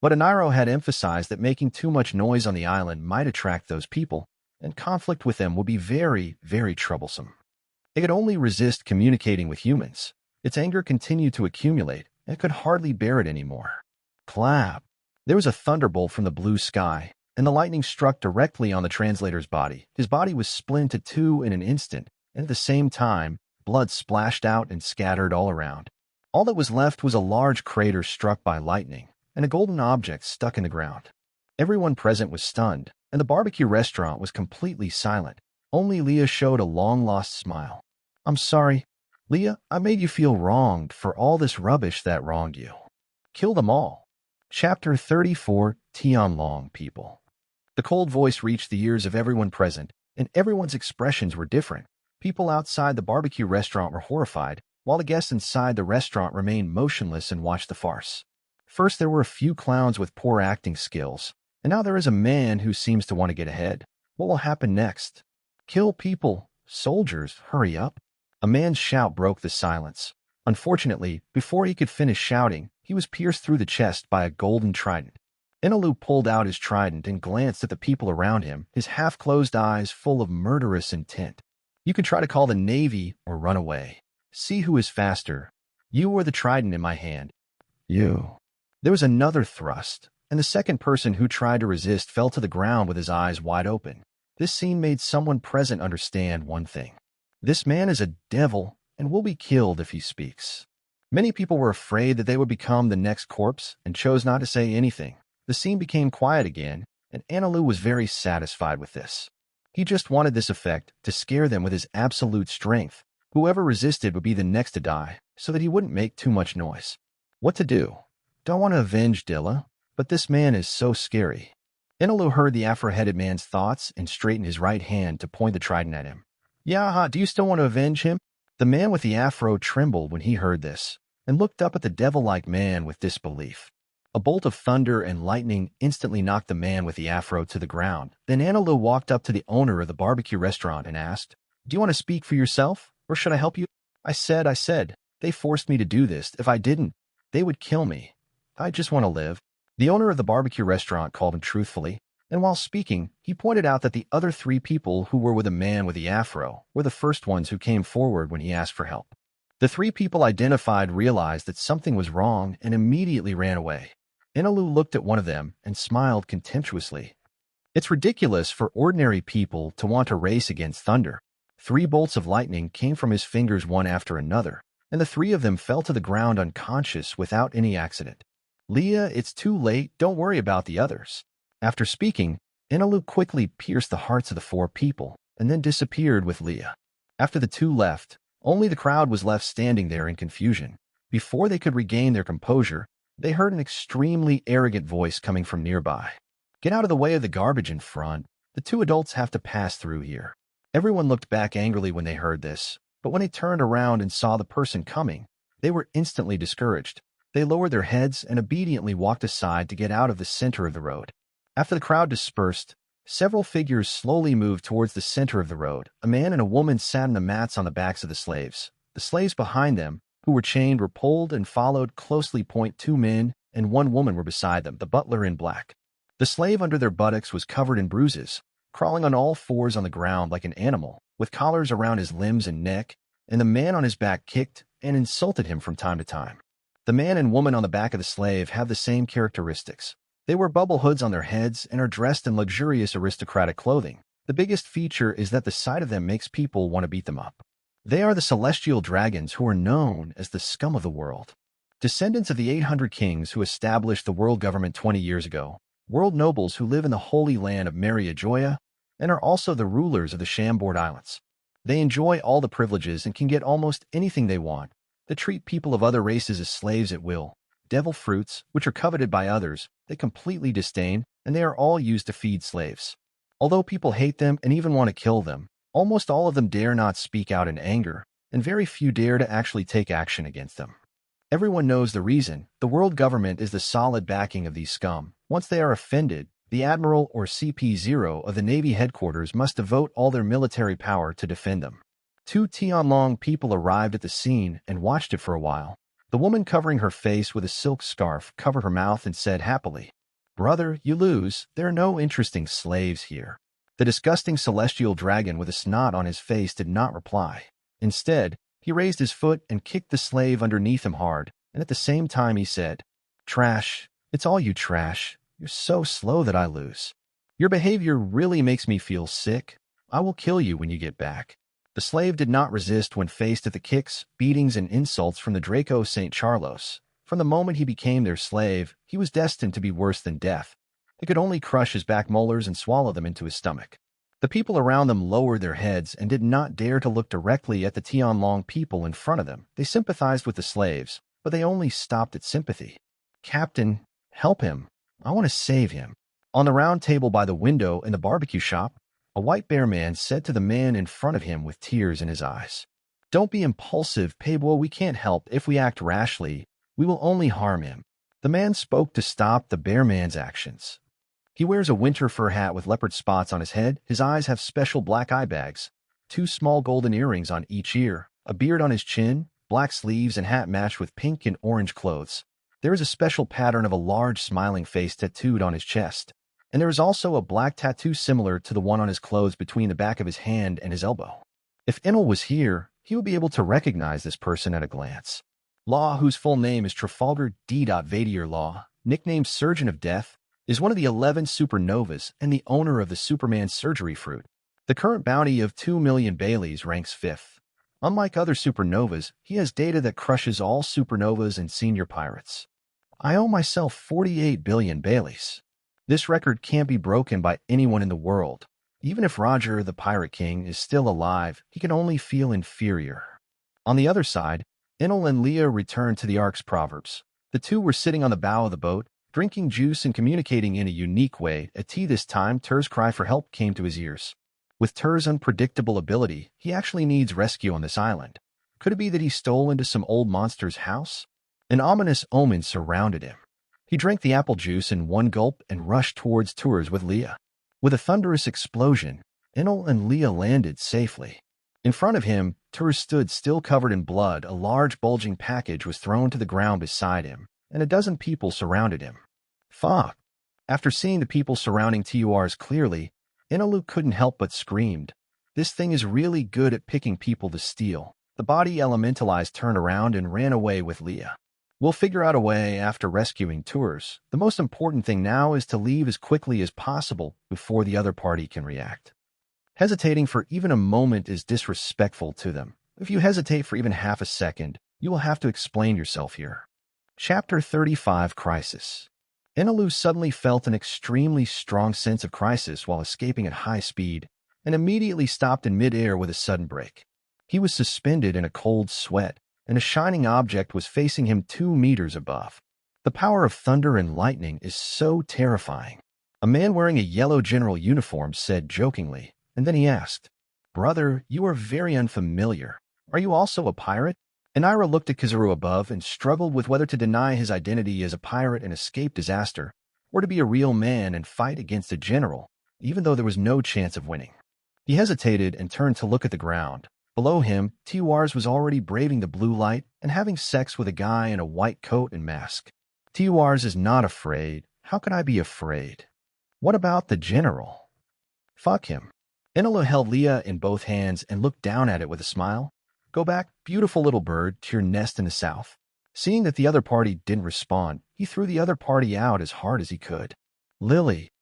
A: But Enilo had emphasized that making too much noise on the island might attract those people, and conflict with them would be very, very troublesome. It could only resist communicating with humans. Its anger continued to accumulate, and it could hardly bear it anymore. Clap! There was a thunderbolt from the blue sky, and the lightning struck directly on the translator's body. His body was split into two in an instant, and at the same time, blood splashed out and scattered all around. All that was left was a large crater struck by lightning, and a golden object stuck in the ground. Everyone present was stunned, and the barbecue restaurant was completely silent. Only Leah showed a long-lost smile. "I'm sorry, Leah, I made you feel wronged for all this rubbish that wronged you. Kill them all." Chapter 34, Tianlong People. The cold voice reached the ears of everyone present, and everyone's expressions were different. People outside the barbecue restaurant were horrified, while the guests inside the restaurant remained motionless and watched the farce. First, there were a few clowns with poor acting skills, and now there is a man who seems to want to get ahead. What will happen next? Kill people. Soldiers, hurry up. A man's shout broke the silence. Unfortunately, before he could finish shouting, he was pierced through the chest by a golden trident. Enilo pulled out his trident and glanced at the people around him, his half-closed eyes full of murderous intent. "You can try to call the Navy or run away. See who is faster. You or the trident in my hand." "You." There was another thrust, and the second person who tried to resist fell to the ground with his eyes wide open. This scene made someone present understand one thing. This man is a devil and will be killed if he speaks. Many people were afraid that they would become the next corpse and chose not to say anything. The scene became quiet again, and Ainilu was very satisfied with this. He just wanted this effect to scare them with his absolute strength. Whoever resisted would be the next to die, so that he wouldn't make too much noise. What to do? Don't want to avenge Dilla, but this man is so scary. Enelo heard the afro-headed man's thoughts and straightened his right hand to point the trident at him. "Yaha, do you still want to avenge him?" The man with the afro trembled when he heard this, and looked up at the devil-like man with disbelief. A bolt of thunder and lightning instantly knocked the man with the afro to the ground. Then Enelo walked up to the owner of the barbecue restaurant and asked, "Do you want to speak for yourself, or should I help you?" I said, they forced me to do this. If I didn't, they would kill me. I just want to live." The owner of the barbecue restaurant called him truthfully, and while speaking, he pointed out that the other three people who were with the man with the afro were the first ones who came forward when he asked for help. The three people identified realized that something was wrong and immediately ran away. Enelu looked at one of them and smiled contemptuously. "It's ridiculous for ordinary people to want to race against thunder." 3 bolts of lightning came from his fingers one after another, and the 3 of them fell to the ground unconscious without any accident. "Leah, it's too late. Don't worry about the others." After speaking, Enelu quickly pierced the hearts of the 4 people and then disappeared with Leah. After the 2 left, only the crowd was left standing there in confusion. Before they could regain their composure, they heard an extremely arrogant voice coming from nearby. "Get out of the way of the garbage in front. The 2 adults have to pass through here." Everyone looked back angrily when they heard this, but when they turned around and saw the person coming, they were instantly discouraged. They lowered their heads and obediently walked aside to get out of the center of the road. After the crowd dispersed, several figures slowly moved towards the center of the road. A man and a woman sat on the mats on the backs of the slaves. The slaves behind them, who were chained, were pulled and followed closely. 2 men and 1 woman were beside them, the butler in black. The slave under their buttocks was covered in bruises, crawling on all 4s on the ground like an animal, with collars around his limbs and neck, and the man on his back kicked and insulted him from time to time. The man and woman on the back of the slave have the same characteristics. They wear bubble hoods on their heads and are dressed in luxurious aristocratic clothing. The biggest feature is that the sight of them makes people want to beat them up. They are the celestial dragons who are known as the scum of the world. Descendants of the 800 kings who established the world government 20 years ago, world nobles who live in the holy land of Maria Joya, and are also the rulers of the Chambord Islands. They enjoy all the privileges and can get almost anything they want. They treat people of other races as slaves at will. Devil fruits, which are coveted by others, they completely disdain, and they are all used to feed slaves. Although people hate them and even want to kill them, almost all of them dare not speak out in anger, and very few dare to actually take action against them. Everyone knows the reason. The world government is the solid backing of these scum. Once they are offended, The Admiral or CP0 of the Navy headquarters must devote all their military power to defend them. Two Tianlong people arrived at the scene and watched it for a while. The woman covering her face with a silk scarf covered her mouth and said happily, "Brother, you lose. There are no interesting slaves here." The disgusting celestial dragon with a snot on his face did not reply. Instead, he raised his foot and kicked the slave underneath him hard, and at the same time he said, "Trash. It's all you trash. You're so slow that I lose. Your behavior really makes me feel sick. I will kill you when you get back." The slave did not resist when faced with the kicks, beatings, and insults from the Draco St. Charlos. From the moment he became their slave, he was destined to be worse than death. It could only crush his back molars and swallow them into his stomach. The people around them lowered their heads and did not dare to look directly at the Tianlong people in front of them. They sympathized with the slaves, but they only stopped at sympathy. "Captain, help him. I want to save him." On the round table by the window in the barbecue shop, a white bear man said to the man in front of him with tears in his eyes, "Don't be impulsive, Peibo. We can't help if we act rashly. We will only harm him." The man spoke to stop the bear man's actions. He wears a winter fur hat with leopard spots on his head. His eyes have special black eye bags, 2 small golden earrings on each ear, a beard on his chin, black sleeves and hat matched with pink and orange clothes. There is a special pattern of a large smiling face tattooed on his chest, and there is also a black tattoo similar to the one on his clothes between the back of his hand and his elbow. If Enel was here, he would be able to recognize this person at a glance. Law, whose full name is Trafalgar D.Vadier Law, nicknamed Surgeon of Death, is one of the 11 supernovas and the owner of the Superman surgery fruit. The current bounty of 2 million Baileys ranks 5th. Unlike other supernovas, he has data that crushes all supernovas and senior pirates. "I owe myself 48 billion Baileys. This record can't be broken by anyone in the world. Even if Roger, the Pirate King, is still alive, he can only feel inferior." On the other side, Enel and Leah returned to the Ark's proverbs. The two were sitting on the bow of the boat, drinking juice and communicating in a unique way. At tea this time, Tur's cry for help came to his ears. With Tur's unpredictable ability, he actually needs rescue on this island. Could it be that he stole into some old monster's house? An ominous omen surrounded him. He drank the apple juice in one gulp and rushed towards Tur's with Leah. With a thunderous explosion, Enel and Leah landed safely. In front of him, Tur stood still covered in blood. A large bulging package was thrown to the ground beside him, and a dozen people surrounded him. Fuck! After seeing the people surrounding Turs clearly, Ainilu couldn't help but screamed. This thing is really good at picking people to steal. The body elementalized turned around and ran away with Leah. "We'll figure out a way after rescuing Turs. The most important thing now is to leave as quickly as possible before the other party can react." Hesitating for even a moment is disrespectful to them. If you hesitate for even half a second, you will have to explain yourself here. Chapter 35 Crisis. Ainilu suddenly felt an extremely strong sense of crisis while escaping at high speed, and immediately stopped in mid-air with a sudden break. He was suspended in a cold sweat, and a shining object was facing him 2 meters above. The power of thunder and lightning is so terrifying. A man wearing a yellow general uniform said jokingly, and then he asked, "Brother, you are very unfamiliar. Are you also a pirate?" Enilo looked at Kizaru above and struggled with whether to deny his identity as a pirate and escape disaster, or to be a real man and fight against a general, even though there was no chance of winning. He hesitated and turned to look at the ground. Below him, Turs was already braving the blue light and having sex with a guy in a white coat and mask. Turs is not afraid. How could I be afraid? What about the general? Fuck him. Enilo held Leah in both hands and looked down at it with a smile. "Go back, beautiful little bird, to your nest in the south." Seeing that the other party didn't respond, he threw the other party out as hard as he could. "Lily."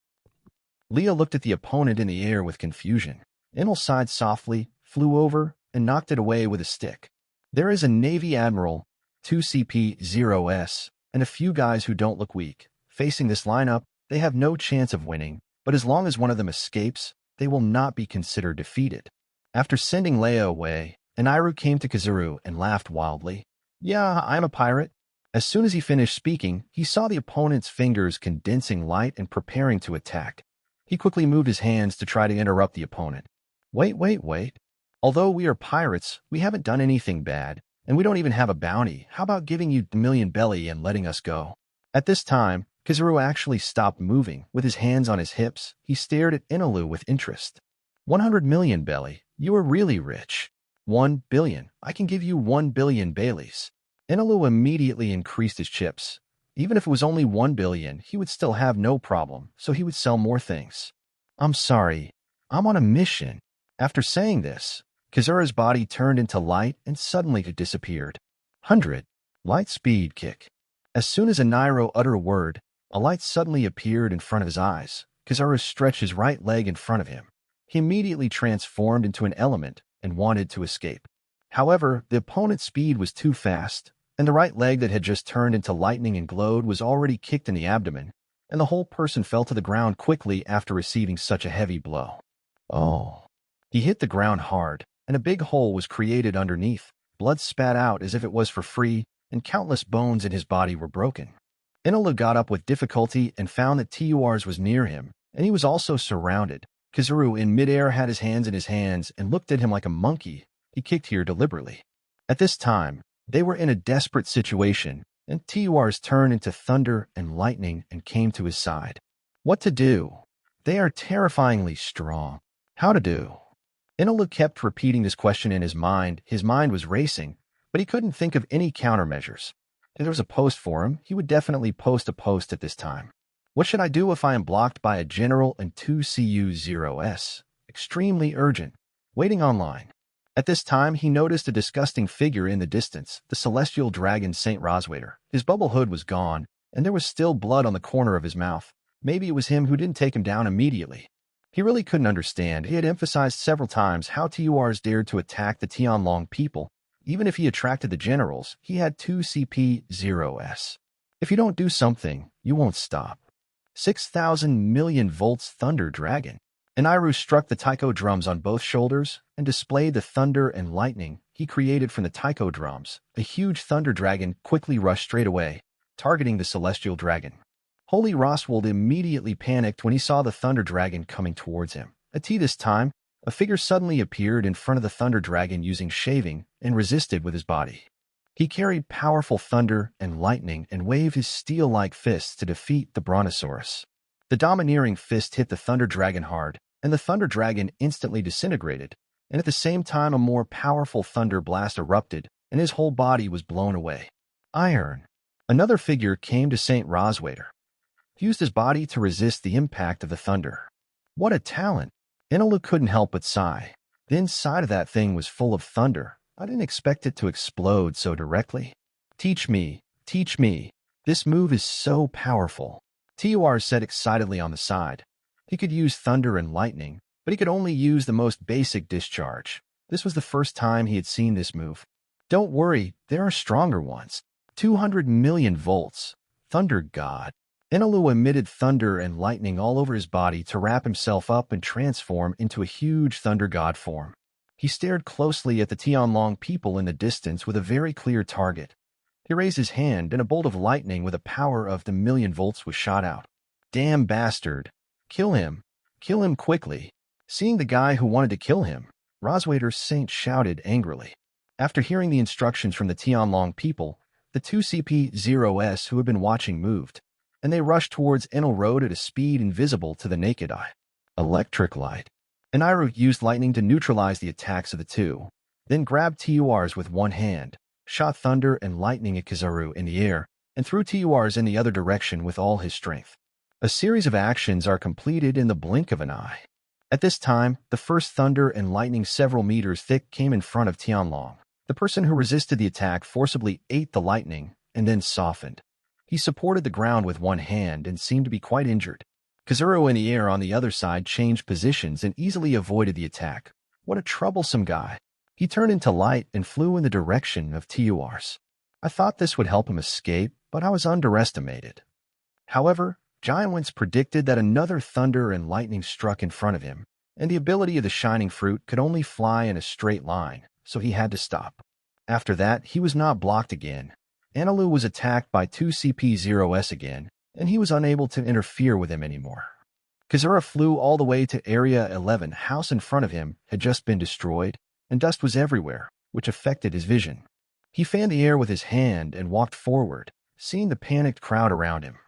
A: Leah looked at the opponent in the air with confusion. Enel sighed softly, flew over, and knocked it away with a stick. There is a Navy Admiral, 2CP0S, and a few guys who don't look weak. Facing this lineup, they have no chance of winning, but as long as one of them escapes, they will not be considered defeated. After sending Leia away, Ainilu came to Kizaru and laughed wildly. "Yeah, I'm a pirate." As soon as he finished speaking, he saw the opponent's fingers condensing light and preparing to attack. He quickly moved his hands to try to interrupt the opponent. Wait. Although we are pirates, we haven't done anything bad, and we don't even have a bounty. How about giving you a million belly and letting us go?" At this time, Kizaru actually stopped moving. With his hands on his hips, he stared at Enelu with interest. 100 million belly. You are really rich. 1 billion. I can give you 1 billion Baileys. Enelu immediately increased his chips. Even if it was only 1 billion, he would still have no problem, so he would sell more things. I'm sorry. I'm on a mission. After saying this, Kizura's body turned into light and suddenly it disappeared. 100. Light speed kick. As soon as Ainilu uttered a word, a light suddenly appeared in front of his eyes. Kizura stretched his right leg in front of him. He immediately transformed into an element and wanted to escape. However, the opponent's speed was too fast, and the right leg that had just turned into lightning and glowed was already kicked in the abdomen, and the whole person fell to the ground quickly after receiving such a heavy blow. Oh. He hit the ground hard, and a big hole was created underneath. Blood spat out as if it was for free, and countless bones in his body were broken. Enilo got up with difficulty and found that Tuars was near him, and he was also surrounded. Kizuru in midair had his hands in his hands and looked at him like a monkey. He kicked here deliberately. At this time, they were in a desperate situation, and Tuars turned into thunder and lightning and came to his side. What to do? They are terrifyingly strong. How to do? Enilo kept repeating this question in his mind. His mind was racing, but he couldn't think of any countermeasures. If there was a post for him, he would definitely post a post at this time. What should I do if I am blocked by a general and 2 CU0S? Extremely urgent. Waiting online. At this time, he noticed a disgusting figure in the distance, the celestial dragon Saint Roswaiter. His bubble hood was gone, and there was still blood on the corner of his mouth. Maybe it was him who didn't take him down immediately. He really couldn't understand. He had emphasized several times how Tuars dared to attack the Tianlong people. Even if he attracted the generals, he had 2 CP0S. If you don't do something, you won't stop. 6,000 million volts Thunder Dragon. Ainilu struck the taiko drums on both shoulders and displayed the thunder and lightning he created from the taiko drums. A huge thunder dragon quickly rushed straight away, targeting the celestial dragon. Holy Roswald immediately panicked when he saw the thunder dragon coming towards him. At this time, a figure suddenly appeared in front of the thunder dragon using shaving and resisted with his body. He carried powerful thunder and lightning and waved his steel-like fists to defeat the brontosaurus. The domineering fist hit the thunder dragon hard, and the thunder dragon instantly disintegrated, and at the same time a more powerful thunder blast erupted, and his whole body was blown away. Iron. Another figure came to Saint Roswaiter. He used his body to resist the impact of the thunder. What a talent! Enelu couldn't help but sigh. The inside of that thing was full of thunder. I didn't expect it to explode so directly. Teach me. Teach me. This move is so powerful. Tuar said excitedly on the side. He could use thunder and lightning, but he could only use the most basic discharge. This was the first time he had seen this move. Don't worry, there are stronger ones. 200 million volts. Thunder God. Enelu emitted thunder and lightning all over his body to wrap himself up and transform into a huge thunder god form. He stared closely at the Tianlong people in the distance with a very clear target. He raised his hand, and a bolt of lightning with a power of the million volts was shot out. Damn bastard. Kill him. Kill him quickly. Seeing the guy who wanted to kill him, Roswaiter's saint shouted angrily. After hearing the instructions from the Tianlong people, the 2 CP0S who had been watching moved, and they rushed towards Enel Road at a speed invisible to the naked eye. Electric light. Ainilu used lightning to neutralize the attacks of the two, then grabbed Tuars with one hand, shot thunder and lightning at Kizaru in the air, and threw Tuars in the other direction with all his strength. A series of actions are completed in the blink of an eye. At this time, the first thunder and lightning several meters thick came in front of Tianlong. The person who resisted the attack forcibly ate the lightning and then softened. He supported the ground with one hand and seemed to be quite injured. Kizuru in the air on the other side changed positions and easily avoided the attack. What a troublesome guy. He turned into light and flew in the direction of Tuars. I thought this would help him escape, but I was underestimated. However, Giantwinds predicted that another thunder and lightning struck in front of him, and the ability of the shining fruit could only fly in a straight line, so he had to stop. After that, he was not blocked again. Ainilu was attacked by 2 CP0S again, and he was unable to interfere with him anymore. Kizura flew all the way to Area 11. House in front of him had just been destroyed, and dust was everywhere, which affected his vision. He fanned the air with his hand and walked forward, seeing the panicked crowd around him.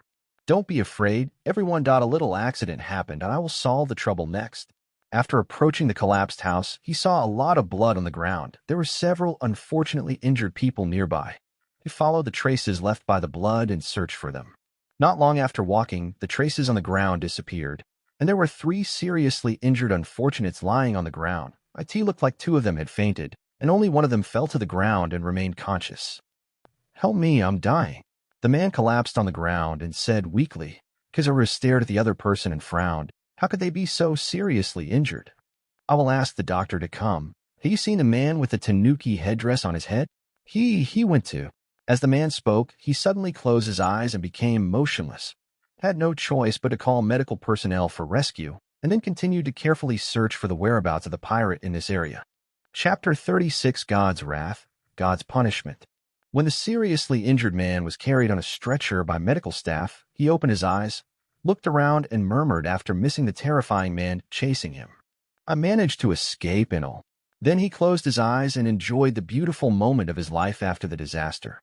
A: Don't be afraid, everyone. A little accident happened and I will solve the trouble next. After approaching the collapsed house, he saw a lot of blood on the ground. There were several unfortunately injured people nearby. He followed the traces left by the blood and searched for them. Not long after walking, the traces on the ground disappeared, and there were 3 seriously injured unfortunates lying on the ground. It looked like 2 of them had fainted, and only one of them fell to the ground and remained conscious. "Help me, I'm dying." The man collapsed on the ground and said weakly. Kizaru stared at the other person and frowned. How could they be so seriously injured? "I will ask the doctor to come. Have you seen the man with the tanuki headdress on his head?" He went to. As the man spoke, he suddenly closed his eyes and became motionless. Had no choice but to call medical personnel for rescue, and then continued to carefully search for the whereabouts of the pirate in this area. Chapter 36: God's Wrath, God's Punishment. When the seriously injured man was carried on a stretcher by medical staff, he opened his eyes, looked around, and murmured after missing the terrifying man chasing him. "I managed to escape, Enel." Then he closed his eyes and enjoyed the beautiful moment of his life after the disaster.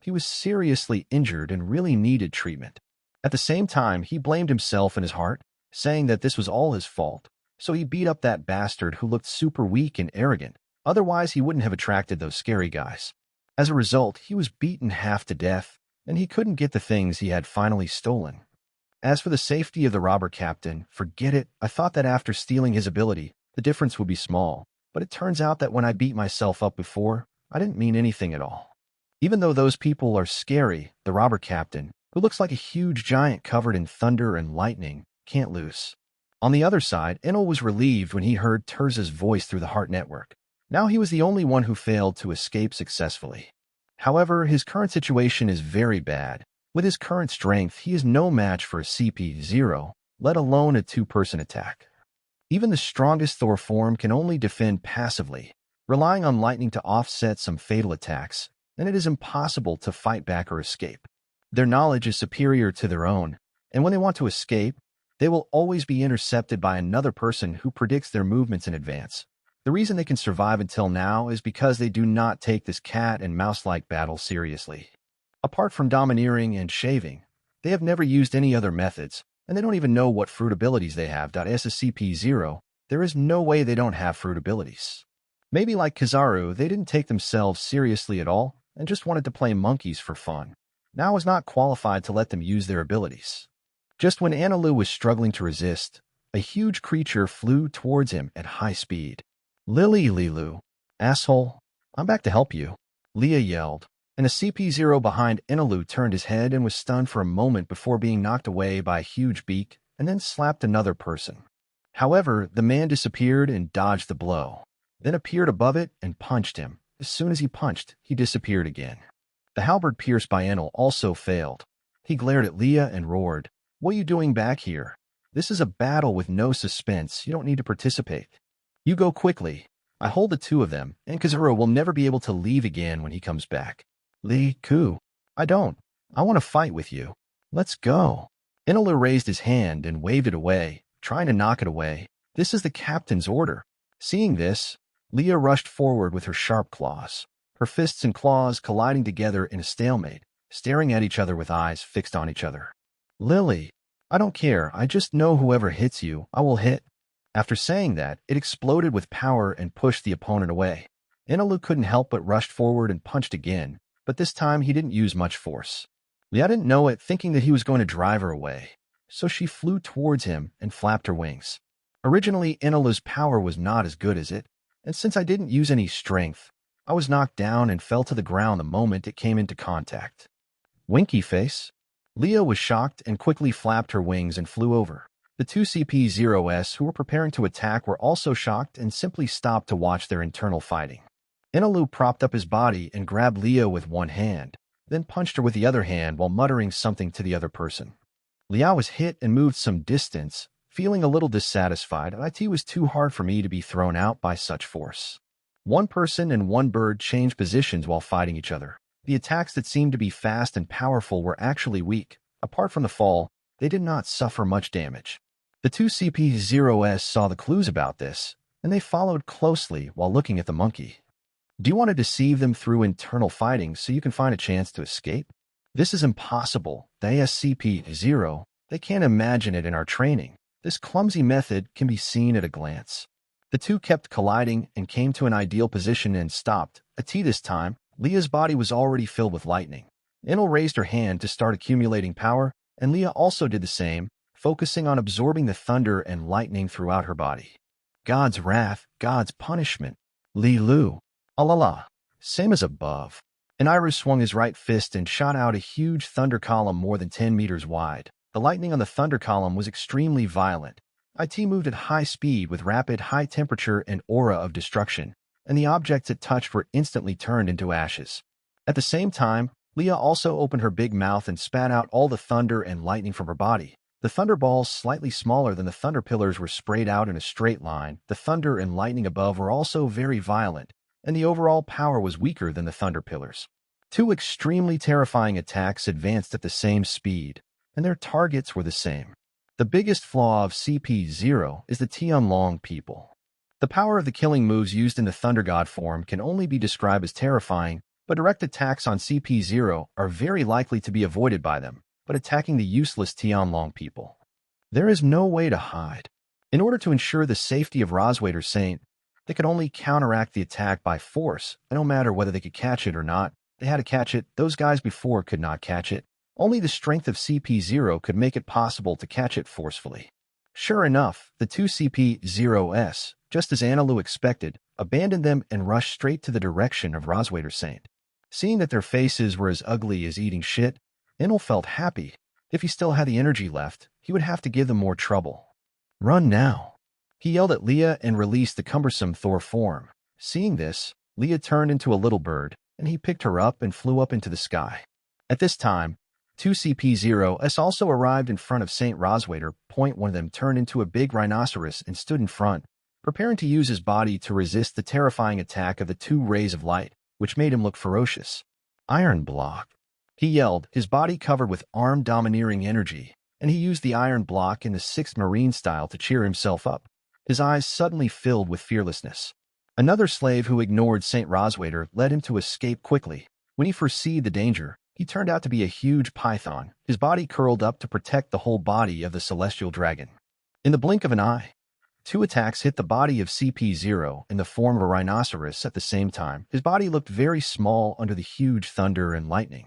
A: He was seriously injured and really needed treatment. At the same time, he blamed himself in his heart, saying that this was all his fault. So he beat up that bastard who looked super weak and arrogant. Otherwise, he wouldn't have attracted those scary guys. As a result, he was beaten half to death, and he couldn't get the things he had finally stolen. As for the safety of the robber captain, forget it. I thought that after stealing his ability, the difference would be small. But it turns out that when I beat myself up before, I didn't mean anything at all. Even though those people are scary, the robber captain, who looks like a huge giant covered in thunder and lightning, can't lose. On the other side, Enel was relieved when he heard Terza's voice through the heart network. Now he was the only one who failed to escape successfully. However, his current situation is very bad. With his current strength, he is no match for a CP0, let alone a 2-person attack. Even the strongest Thor form can only defend passively, relying on lightning to offset some fatal attacks, and it is impossible to fight back or escape. Their knowledge is superior to their own, and when they want to escape, they will always be intercepted by another person who predicts their movements in advance. The reason they can survive until now is because they do not take this cat and mouse-like battle seriously. Apart from domineering and shaving, they have never used any other methods, and they don't even know what fruit abilities they have. As a CP0, there is no way they don't have fruit abilities. Maybe like Kizaru, they didn't take themselves seriously at all and just wanted to play monkeys for fun. Now was not qualified to let them use their abilities. Just when Ainilu was struggling to resist, a huge creature flew towards him at high speed. Lilu, asshole, I'm back to help you," Leah yelled, and the CP0 behind Enelu turned his head and was stunned for a moment before being knocked away by a huge beak and then slapped another person. However, the man disappeared and dodged the blow, then appeared above it and punched him. As soon as he punched, he disappeared again. The halberd pierced by Enel also failed. He glared at Leah and roared, "What are you doing back here? This is a battle with no suspense. You don't need to participate. You go quickly. I hold the 2 of them, and Kizaru will never be able to leave again when he comes back." "Ku, I don't. I want to fight with you. Let's go." Enelu raised his hand and waved it away, trying to knock it away. This is the captain's order. Seeing this, Leah rushed forward with her sharp claws, her fists and claws colliding together in a stalemate, staring at each other with eyes fixed on each other. "Lily, I don't care. I just know whoever hits you, I will hit." After saying that, it exploded with power and pushed the opponent away. Enelu couldn't help but rushed forward and punched again, but this time he didn't use much force. Leah didn't know it, thinking that he was going to drive her away, so she flew towards him and flapped her wings. Originally, Enelu's power was not as good as it, and since I didn't use any strength, I was knocked down and fell to the ground the moment it came into contact. Winky face. Leah was shocked and quickly flapped her wings and flew over. The 2 CP0s who were preparing to attack were also shocked and simply stopped to watch their internal fighting. Enelu propped up his body and grabbed Leah with one hand, then punched her with the other hand while muttering something to the other person. Leah was hit and moved some distance, feeling a little dissatisfied. It was too hard for me to be thrown out by such force. One person and one bird changed positions while fighting each other. The attacks that seemed to be fast and powerful were actually weak. Apart from the fall, they did not suffer much damage. The 2 CP0s saw the clues about this, and they followed closely while looking at the monkey. "Do you want to deceive them through internal fighting so you can find a chance to escape?" This is impossible. The ASCP-0, they can't imagine it in our training. This clumsy method can be seen at a glance. The two kept colliding and came to an ideal position and stopped. This time, Leah's body was already filled with lightning. Enel raised her hand to start accumulating power, and Leah also did the same, focusing on absorbing the thunder and lightning throughout her body. God's wrath, God's punishment. Li-Lu. Alala. Same as above. Enilo swung his right fist and shot out a huge thunder column more than 10 meters wide. The lightning on the thunder column was extremely violent. It moved at high speed with rapid high temperature and aura of destruction, and the objects it touched were instantly turned into ashes. At the same time, Leah also opened her big mouth and spat out all the thunder and lightning from her body. The thunder balls, slightly smaller than the thunder pillars, were sprayed out in a straight line. The thunder and lightning above were also very violent, and the overall power was weaker than the thunder pillars. Two extremely terrifying attacks advanced at the same speed, and their targets were the same. The biggest flaw of CP0 is the Tianlong people. The power of the killing moves used in the Thunder God form can only be described as terrifying, but direct attacks on CP0 are very likely to be avoided by them, but attacking the useless Tianlong people. There is no way to hide. In order to ensure the safety of Roswader Saint, they could only counteract the attack by force, and no matter whether they could catch it or not, they had to catch it. Those guys before could not catch it. Only the strength of CP0 could make it possible to catch it forcefully. Sure enough, the two CP0s, just as Ainilu expected, abandoned them and rushed straight to the direction of Roswader Saint. Seeing that their faces were as ugly as eating shit, Enel felt happy. If he still had the energy left, he would have to give them more trouble. Run now. He yelled at Leah and released the cumbersome Thor form. Seeing this, Leah turned into a little bird, and he picked her up and flew up into the sky. At this time, two CP0s also arrived in front of St. Roswader. One of them turned into a big rhinoceros and stood in front, preparing to use his body to resist the terrifying attack of the two rays of light, which made him look ferocious. Iron block. He yelled, his body covered with armed domineering energy, and he used the iron block in the 6th Marine style to cheer himself up. His eyes suddenly filled with fearlessness. Another slave who ignored St. Roswader led him to escape quickly. When he foresaw the danger, he turned out to be a huge python, his body curled up to protect the whole body of the celestial dragon. In the blink of an eye, two attacks hit the body of CP0 in the form of a rhinoceros at the same time. His body looked very small under the huge thunder and lightning.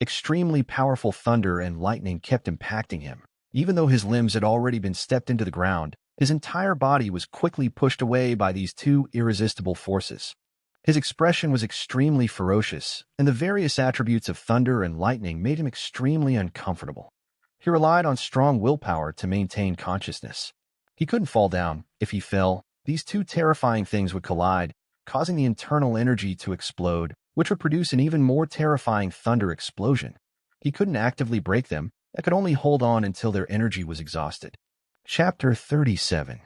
A: Extremely powerful thunder and lightning kept impacting him. Even though his limbs had already been stepped into the ground, his entire body was quickly pushed away by these two irresistible forces. His expression was extremely ferocious, and the various attributes of thunder and lightning made him extremely uncomfortable. He relied on strong willpower to maintain consciousness. He couldn't fall down. If he fell, these two terrifying things would collide, causing the internal energy to explode, which would produce an even more terrifying thunder explosion. He couldn't actively break them, and could only hold on until their energy was exhausted. Chapter 37.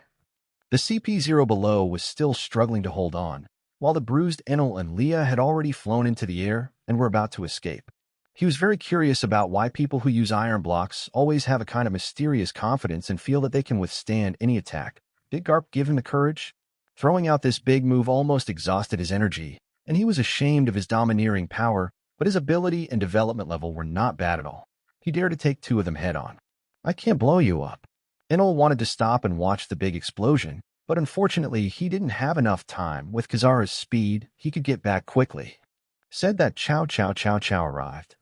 A: The CP0 below was still struggling to hold on, while the bruised Enel and Leah had already flown into the air and were about to escape. He was very curious about why people who use iron blocks always have a kind of mysterious confidence and feel that they can withstand any attack. Did Garp give him the courage? Throwing out this big move almost exhausted his energy, and he was ashamed of his domineering power, but his ability and development level were not bad at all. He dared to take two of them head-on. I can't blow you up. Enel wanted to stop and watch the big explosion, but unfortunately he didn't have enough time. With Kazara's speed, he could get back quickly. Said that Chow arrived.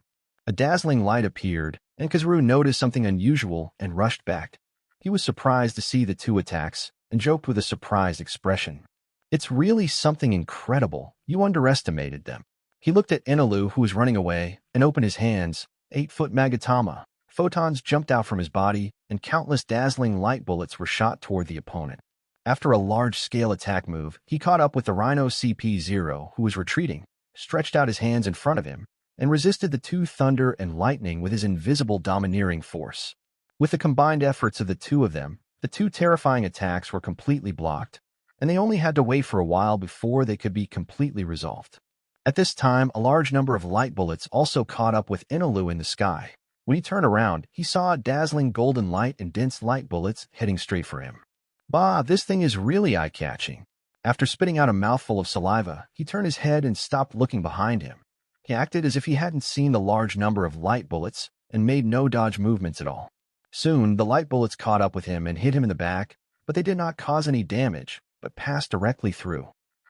A: A dazzling light appeared, and Kazaru noticed something unusual and rushed back. He was surprised to see the two attacks, and joked with a surprised expression. It's really something incredible. You underestimated them. He looked at Inilu, who was running away, and opened his hands. 8-foot Magatama. Photons jumped out from his body, and countless dazzling light bullets were shot toward the opponent. After a large-scale attack move, he caught up with the Rhino CP0, who was retreating, stretched out his hands in front of him, and resisted the two thunder and lightning with his invisible domineering force. With the combined efforts of the two of them, the two terrifying attacks were completely blocked, and they only had to wait for a while before they could be completely resolved. At this time, a large number of light bullets also caught up with Inilu in the sky. When he turned around, he saw dazzling golden light and dense light bullets heading straight for him. Bah, this thing is really eye-catching. After spitting out a mouthful of saliva, he turned his head and stopped looking behind him. He acted as if he hadn't seen the large number of light bullets and made no dodge movements at all. Soon, the light bullets caught up with him and hit him in the back, but they did not cause any damage, but passed directly through.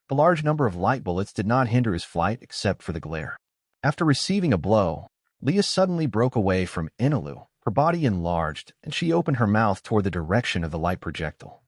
A: The large number of light bullets did not hinder his flight except for the glare. After receiving a blow, Leah suddenly broke away from Enilo. Her body enlarged, and she opened her mouth toward the direction of the light projectile.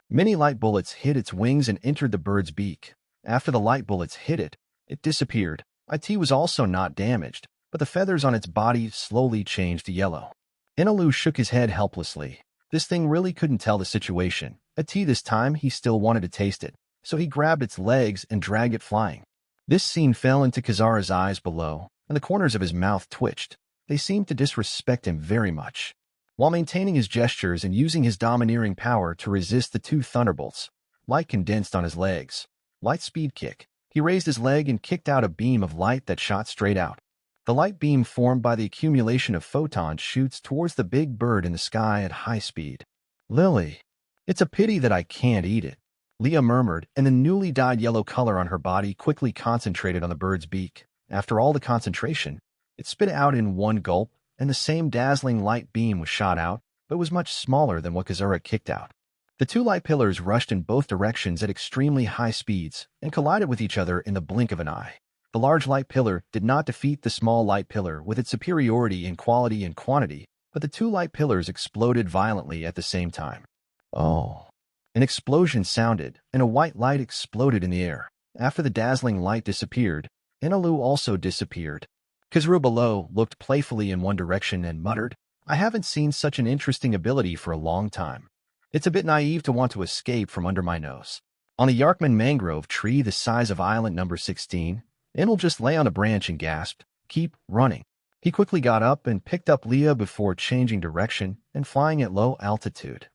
A: Many light bullets hit its wings and entered the bird's beak. After the light bullets hit it, it disappeared. It was also not damaged, but the feathers on its body slowly changed to yellow. Enilo shook his head helplessly. This thing really couldn't tell the situation. This time he still wanted to taste it, so he grabbed its legs and dragged it flying. This scene fell into Kazara's eyes below, and the corners of his mouth twitched. They seemed to disrespect him very much. While maintaining his gestures and using his domineering power to resist the two thunderbolts, light condensed on his legs. Light speed kick. He raised his leg and kicked out a beam of light that shot straight out. The light beam formed by the accumulation of photons shoots towards the big bird in the sky at high speed. Lily, it's a pity that I can't eat it, Leah murmured, and the newly dyed yellow color on her body quickly concentrated on the bird's beak. After all the concentration, it spit out in one gulp, and the same dazzling light beam was shot out, but was much smaller than what Kazara kicked out. The two light pillars rushed in both directions at extremely high speeds and collided with each other in the blink of an eye. The large light pillar did not defeat the small light pillar with its superiority in quality and quantity, but the two light pillars exploded violently at the same time. Oh! An explosion sounded, and a white light exploded in the air. After the dazzling light disappeared, Enelu also disappeared. Kazuru below looked playfully in one direction and muttered, I haven't seen such an interesting ability for a long time. It's a bit naive to want to escape from under my nose. On the Yarkman mangrove tree the size of island number 16, Enel just lay on a branch and gasped, keep running. He quickly got up and picked up Leah before changing direction and flying at low altitude.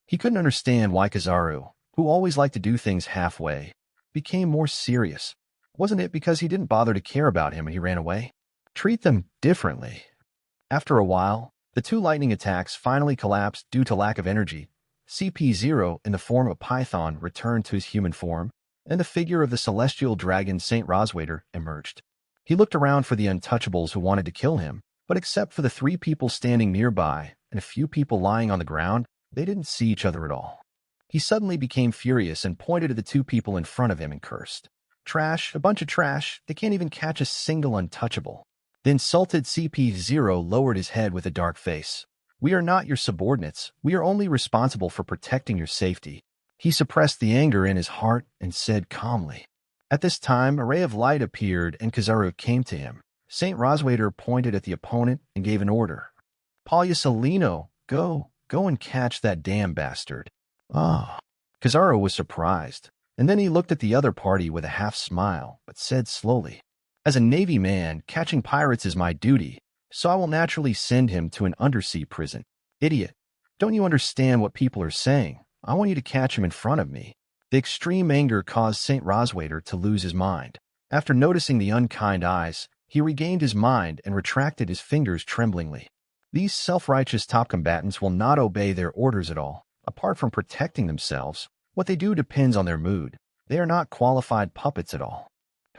A: He couldn't understand why Kazaru, who always liked to do things halfway, became more serious. Wasn't it because he didn't bother to care about him when he ran away? Treat them differently. After a while, the two lightning attacks finally collapsed due to lack of energy. CP0 in the form of Python returned to his human form, and the figure of the celestial dragon Saint Roswaiter emerged. He looked around for the untouchables who wanted to kill him, but except for the 3 people standing nearby and a few people lying on the ground, they didn't see each other at all. He suddenly became furious and pointed at the 2 people in front of him and cursed. Trash, a bunch of trash, they can't even catch a single untouchable. The insulted CP0 lowered his head with a dark face. We are not your subordinates. We are only responsible for protecting your safety. He suppressed the anger in his heart and said calmly. At this time, a ray of light appeared and Kazaru came to him. Saint Roswaiter pointed at the opponent and gave an order. Palyasalino, go and catch that damn bastard. Ah. Kazaru was surprised, and then he looked at the other party with a half smile, but said slowly, As a Navy man, catching pirates is my duty, so I will naturally send him to an undersea prison. Idiot. Don't you understand what people are saying? I want you to catch him in front of me. The extreme anger caused Saint Roswaiter to lose his mind. After noticing the unkind eyes, he regained his mind and retracted his fingers tremblingly. These self-righteous top combatants will not obey their orders at all. Apart from protecting themselves, what they do depends on their mood. They are not qualified puppets at all.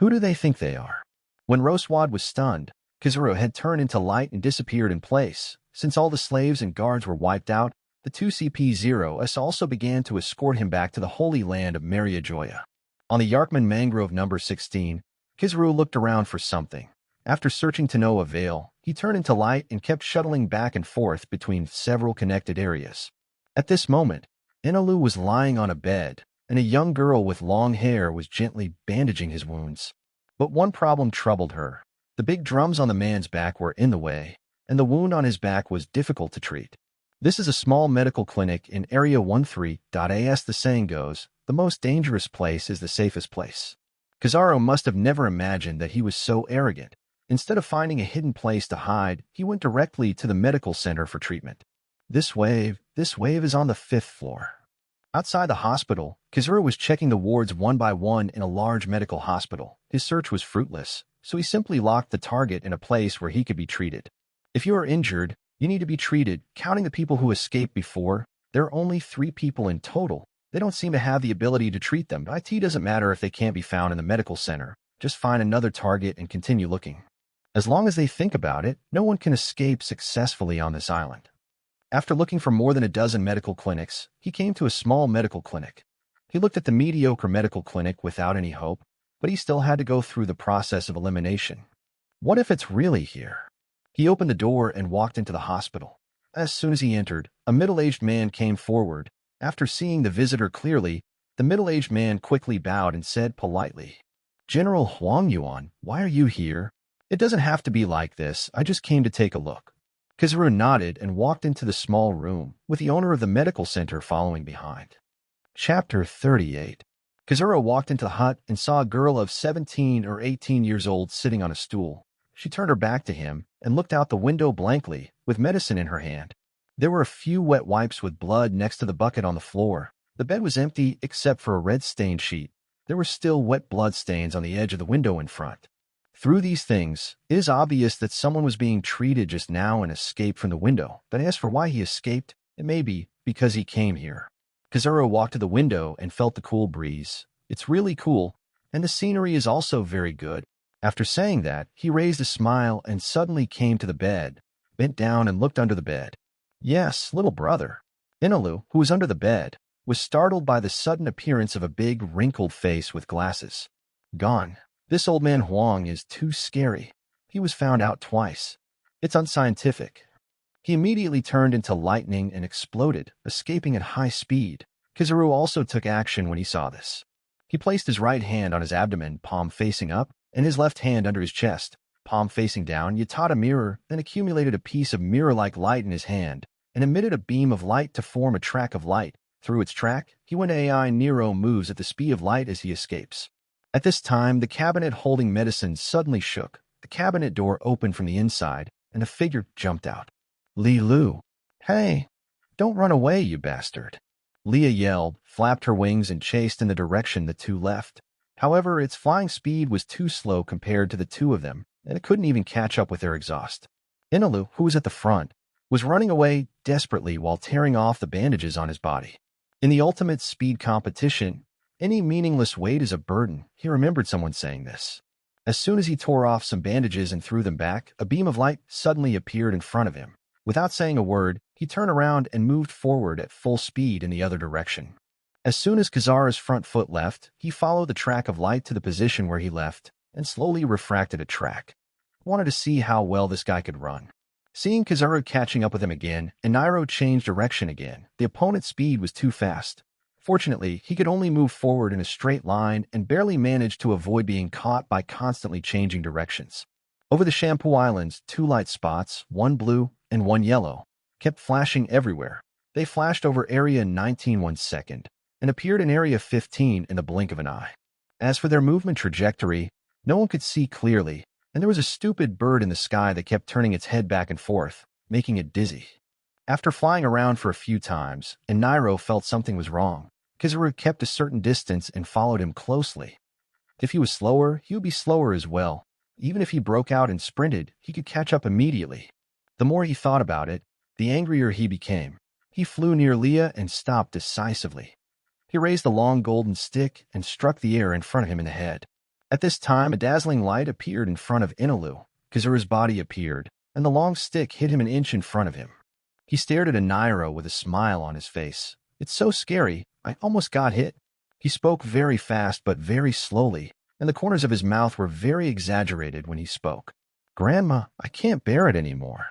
A: Who do they think they are? When Roswad was stunned, Kazuro had turned into light and disappeared in place. Since all the slaves and guards were wiped out, the 2 CP0s also began to escort him back to the holy land of Maria Joya. On the Yarkman mangrove number 16, Kizuru looked around for something. After searching to no avail, he turned into light and kept shuttling back and forth between several connected areas. At this moment, Ainilu was lying on a bed, and a young girl with long hair was gently bandaging his wounds. But one problem troubled her. The big drums on the man's back were in the way, and the wound on his back was difficult to treat. This is a small medical clinic in Area 13.as the saying goes, the most dangerous place is the safest place. Kizaru must have never imagined that he was so arrogant. Instead of finding a hidden place to hide, he went directly to the medical center for treatment. This wave is on the 5th floor. Outside the hospital, Kizaru was checking the wards one by one in a large medical hospital. His search was fruitless, so he simply locked the target in a place where he could be treated. If you are injured, you need to be treated. Counting the people who escaped before, there are only 3 people in total. They don't seem to have the ability to treat them. It doesn't matter if they can't be found in the medical center. just find another target and continue looking. As long as they think about it, no one can escape successfully on this island. After looking for more than a dozen medical clinics, he came to a small medical clinic. He looked at the mediocre medical clinic without any hope, but he still had to go through the process of elimination. What if it's really here? He opened the door and walked into the hospital. As soon as he entered, a middle-aged man came forward. After seeing the visitor clearly, the middle-aged man quickly bowed and said politely, "General Huang Yuan, why are you here? It doesn't have to be like this. I just came to take a look." Kizaru nodded and walked into the small room, with the owner of the medical center following behind. Chapter 38. Kizaru walked into the hut and saw a girl of 17 or 18 years old sitting on a stool. She turned her back to him and looked out the window blankly, with medicine in her hand. There were a few wet wipes with blood next to the bucket on the floor. The bed was empty except for a red-stained sheet. There were still wet blood stains on the edge of the window in front. Through these things, it is obvious that someone was being treated just now and escaped from the window. But as for why he escaped, it may be because he came here. Kizaru walked to the window and felt the cool breeze. It's really cool, and the scenery is also very good. After saying that, he raised a smile and suddenly came to the bed, bent down and looked under the bed. Yes, little brother. Inilu, who was under the bed, was startled by the sudden appearance of a big, wrinkled face with glasses. Gone. This old man Huang is too scary. He was found out twice. It's unscientific. He immediately turned into lightning and exploded, escaping at high speed. Kizaru also took action when he saw this. He placed his right hand on his abdomen, palm facing up, and his left hand under his chest, palm facing down. Yatada mirror, then accumulated a piece of mirror-like light in his hand, and emitted a beam of light to form a track of light. Through its track, he went AI Nero moves at the speed of light as he escapes. At this time, the cabinet holding medicine suddenly shook. The cabinet door opened from the inside, and a figure jumped out. Li Lu. Hey, don't run away, you bastard. Leah yelled, flapped her wings, and chased in the direction the two left. However, its flying speed was too slow compared to the two of them, and it couldn't even catch up with their exhaust. Enelu, who was at the front, was running away desperately while tearing off the bandages on his body. In the ultimate speed competition, any meaningless weight is a burden. He remembered someone saying this. As soon as he tore off some bandages and threw them back, a beam of light suddenly appeared in front of him. Without saying a word, he turned around and moved forward at full speed in the other direction. As soon as Kizaru's front foot left, he followed the track of light to the position where he left and slowly refracted a track. Wanted to see how well this guy could run. Seeing Kizaru catching up with him again, Enilo changed direction again. The opponent's speed was too fast. Fortunately, he could only move forward in a straight line and barely managed to avoid being caught by constantly changing directions. Over the Shampoo Islands, two light spots, one blue and one yellow, kept flashing everywhere. They flashed over Area 19 1 second and appeared in Area 15 in the blink of an eye. As for their movement trajectory, no one could see clearly, and there was a stupid bird in the sky that kept turning its head back and forth, making it dizzy. After flying around for a few times, Enilo felt something was wrong. Kizaru kept a certain distance and followed him closely. If he was slower, he would be slower as well. Even if he broke out and sprinted, he could catch up immediately. The more he thought about it, the angrier he became. He flew near Leah and stopped decisively. He raised the long golden stick and struck the air in front of him in the head. At this time, a dazzling light appeared in front of Inilu. Kizaru's body appeared, and the long stick hit him an inch in front of him. He stared at Enilo with a smile on his face. It's so scary, I almost got hit. He spoke very fast but very slowly, and the corners of his mouth were very exaggerated when he spoke. Grandma, I can't bear it anymore.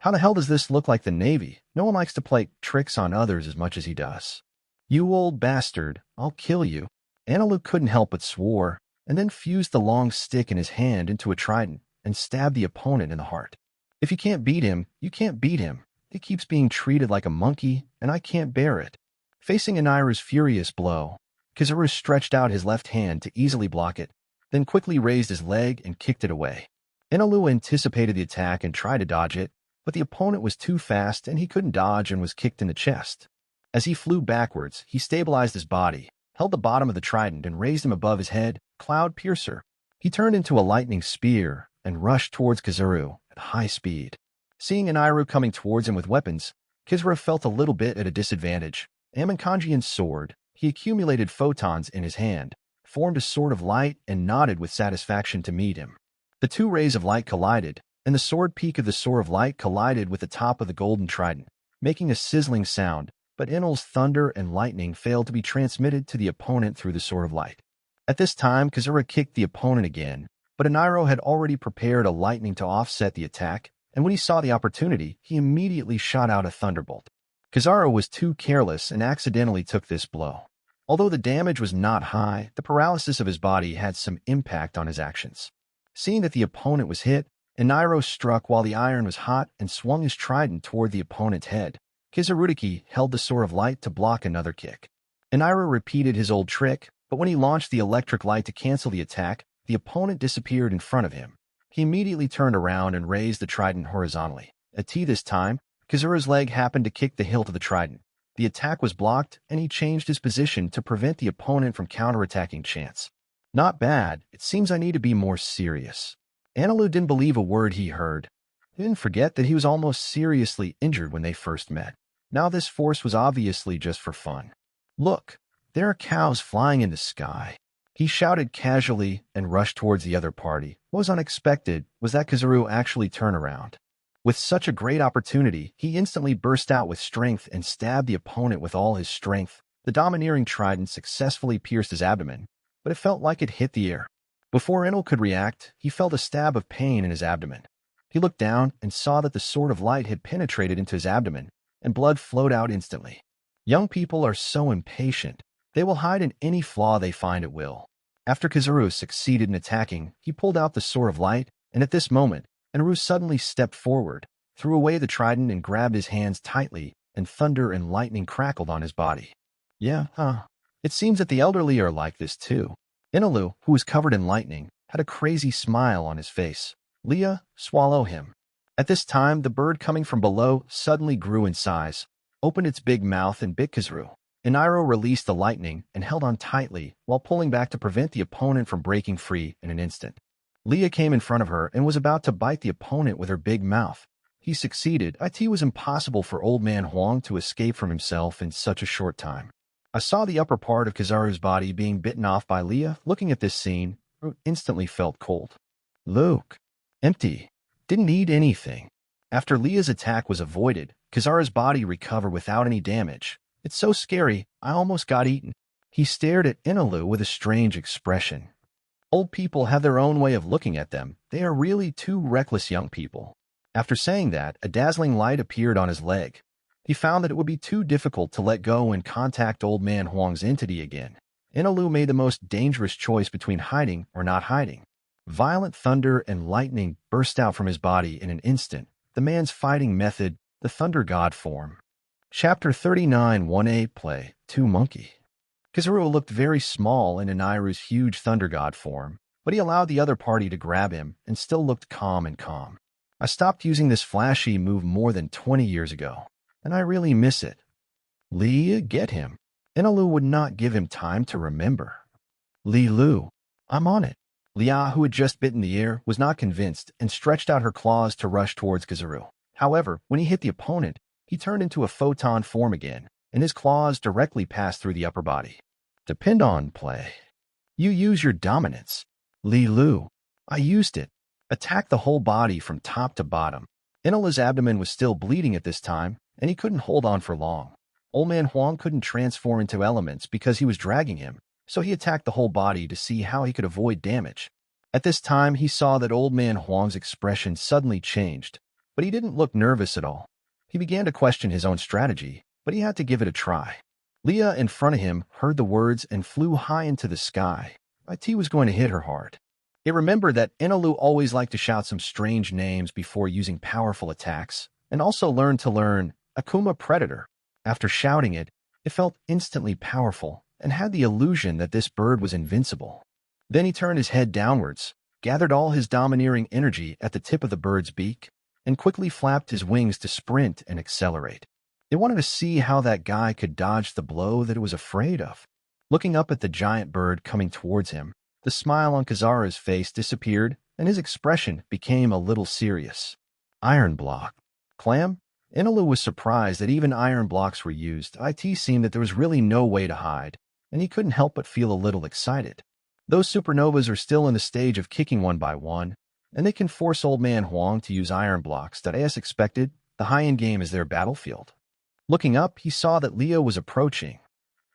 A: How the hell does this look like the Navy? No one likes to play tricks on others as much as he does. You old bastard, I'll kill you. Anilu couldn't help but swore, and then fused the long stick in his hand into a trident and stabbed the opponent in the heart. If you can't beat him, you can't beat him. He keeps being treated like a monkey, and I can't bear it. Facing Aniru's furious blow, Kizaru stretched out his left hand to easily block it, then quickly raised his leg and kicked it away. Inilu anticipated the attack and tried to dodge it, but the opponent was too fast and he couldn't dodge and was kicked in the chest. As he flew backwards, he stabilized his body, held the bottom of the trident and raised him above his head, Cloud Piercer. He turned into a lightning spear and rushed towards Kizaru at high speed. Seeing Aniru coming towards him with weapons, Kizaru felt a little bit at a disadvantage. Amonkanjian's sword, he accumulated photons in his hand, formed a sword of light and nodded with satisfaction to meet him. The two rays of light collided, and the sword peak of the sword of light collided with the top of the golden trident, making a sizzling sound, but Enel's thunder and lightning failed to be transmitted to the opponent through the sword of light. At this time, Kazura kicked the opponent again, but Enilo had already prepared a lightning to offset the attack, and when he saw the opportunity, he immediately shot out a thunderbolt. Kazura was too careless and accidentally took this blow. Although the damage was not high, the paralysis of his body had some impact on his actions. Seeing that the opponent was hit, Eniro struck while the iron was hot and swung his trident toward the opponent's head. Kizurutaki held the sword of light to block another kick. Eniro repeated his old trick, but when he launched the electric light to cancel the attack, the opponent disappeared in front of him. He immediately turned around and raised the trident horizontally. At T this time, Kazura's leg happened to kick the hilt of the trident. The attack was blocked, and he changed his position to prevent the opponent from counterattacking chance. Not bad. It seems I need to be more serious. Ainilu didn't believe a word he heard. He didn't forget that he was almost seriously injured when they first met. Now this force was obviously just for fun. Look, there are cows flying in the sky. He shouted casually and rushed towards the other party. What was unexpected was that Kazuru actually turned around. With such a great opportunity, he instantly burst out with strength and stabbed the opponent with all his strength. The domineering trident successfully pierced his abdomen, but it felt like it hit the air. Before Enel could react, he felt a stab of pain in his abdomen. He looked down and saw that the sword of light had penetrated into his abdomen, and blood flowed out instantly. Young people are so impatient. They will hide in any flaw they find at will. After Kazuru succeeded in attacking, he pulled out the sword of light, and at this moment, Enru suddenly stepped forward, threw away the trident and grabbed his hands tightly, and thunder and lightning crackled on his body. It seems that the elderly are like this too. Inilu, who was covered in lightning, had a crazy smile on his face. Leah, swallow him. At this time, the bird coming from below suddenly grew in size, opened its big mouth and bit Kazuru. Eniro released the lightning and held on tightly while pulling back to prevent the opponent from breaking free in an instant. Leah came in front of her and was about to bite the opponent with her big mouth. He succeeded. It was impossible for Old Man Huang to escape from himself in such a short time. I saw the upper part of Kazaru's body being bitten off by Leah. Looking at this scene, I instantly felt cold. Luke. Empty. Didn't need anything. After Leah's attack was avoided, Kazaru's body recovered without any damage. It's so scary, I almost got eaten. He stared at Inilu with a strange expression. Old people have their own way of looking at them. They are really two reckless young people. After saying that, a dazzling light appeared on his leg. He found that it would be too difficult to let go and contact Old Man Huang's entity again. Inilu made the most dangerous choice between hiding or not hiding. Violent thunder and lightning burst out from his body in an instant. The man's fighting method, the Thunder God form. Chapter 39 1A Play 2 Monkey. Kazuru looked very small in Iniru's huge Thunder God form, but he allowed the other party to grab him and still looked calm. I stopped using this flashy move more than 20 years ago, and I really miss it. Li, get him. Inilu would not give him time to remember. Li Lu, I'm on it. Lia, who had just bitten the air, was not convinced and stretched out her claws to rush towards Kazuru. However, when he hit the opponent, he turned into a photon form again, and his claws directly passed through the upper body. Depend on play. You use your dominance. Li Lu. I used it. Attack the whole body from top to bottom. Inila's abdomen was still bleeding at this time, and he couldn't hold on for long. Old Man Huang couldn't transform into elements because he was dragging him, so he attacked the whole body to see how he could avoid damage. At this time, he saw that Old Man Huang's expression suddenly changed, but he didn't look nervous at all. He began to question his own strategy, but he had to give it a try. Leah in front of him heard the words and flew high into the sky. IT was going to hit her hard. It remembered that Inilu always liked to shout some strange names before using powerful attacks, and also learned to learn Akuma Predator. After shouting it, it felt instantly powerful and had the illusion that this bird was invincible. Then he turned his head downwards, gathered all his domineering energy at the tip of the bird's beak, and quickly flapped his wings to sprint and accelerate. It wanted to see how that guy could dodge the blow that it was afraid of. Looking up at the giant bird coming towards him, the smile on Kazara's face disappeared, and his expression became a little serious. Iron block. Clam? Inilu was surprised that even iron blocks were used. IT seemed that there was really no way to hide, and he couldn't help but feel a little excited. Those supernovas are still in the stage of kicking one by one, and they can force Old Man Huang to use iron blocks that, as expected, the high-end game is their battlefield. Looking up, he saw that Leo was approaching.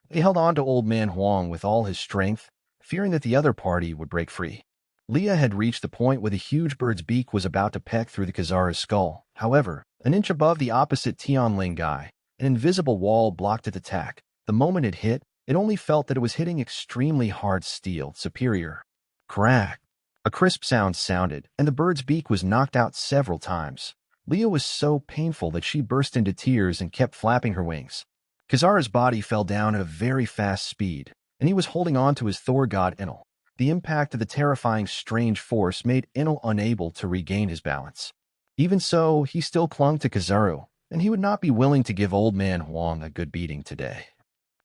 A: He held on to Old Man Huang with all his strength, fearing that the other party would break free. Leah had reached the point where the huge bird's beak was about to peck through the Khazara's skull. However, an inch above the opposite Tianling guy, an invisible wall blocked its attack. The moment it hit, it only felt that it was hitting extremely hard steel, superior. Crack! A crisp sound sounded, and the bird's beak was knocked out several times. Leah was so painful that she burst into tears and kept flapping her wings. Khazara's body fell down at a very fast speed, and he was holding on to his Thor god Enel. The impact of the terrifying strange force made Enel unable to regain his balance. Even so, he still clung to Khazara, and he would not be willing to give Old Man Huang a good beating today.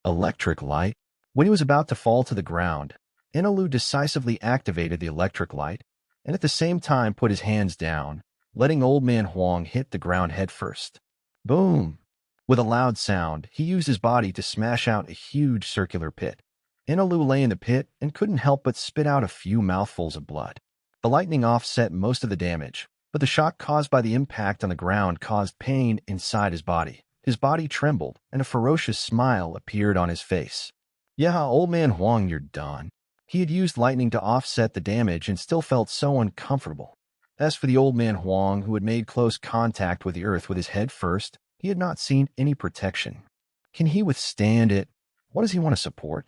A: Electric light. When he was about to fall to the ground, Ainilu decisively activated the electric light, and at the same time put his hands down, letting Old Man Huang hit the ground headfirst. Boom! With a loud sound, he used his body to smash out a huge circular pit. Ainilu lay in the pit and couldn't help but spit out a few mouthfuls of blood. The lightning offset most of the damage, but the shock caused by the impact on the ground caused pain inside his body. His body trembled, and a ferocious smile appeared on his face. Yeah, Old Man Huang, you're done. He had used lightning to offset the damage and still felt so uncomfortable. As for the Old Man Huang, who had made close contact with the earth with his head first, he had not seen any protection. Can he withstand it? What does he want to support?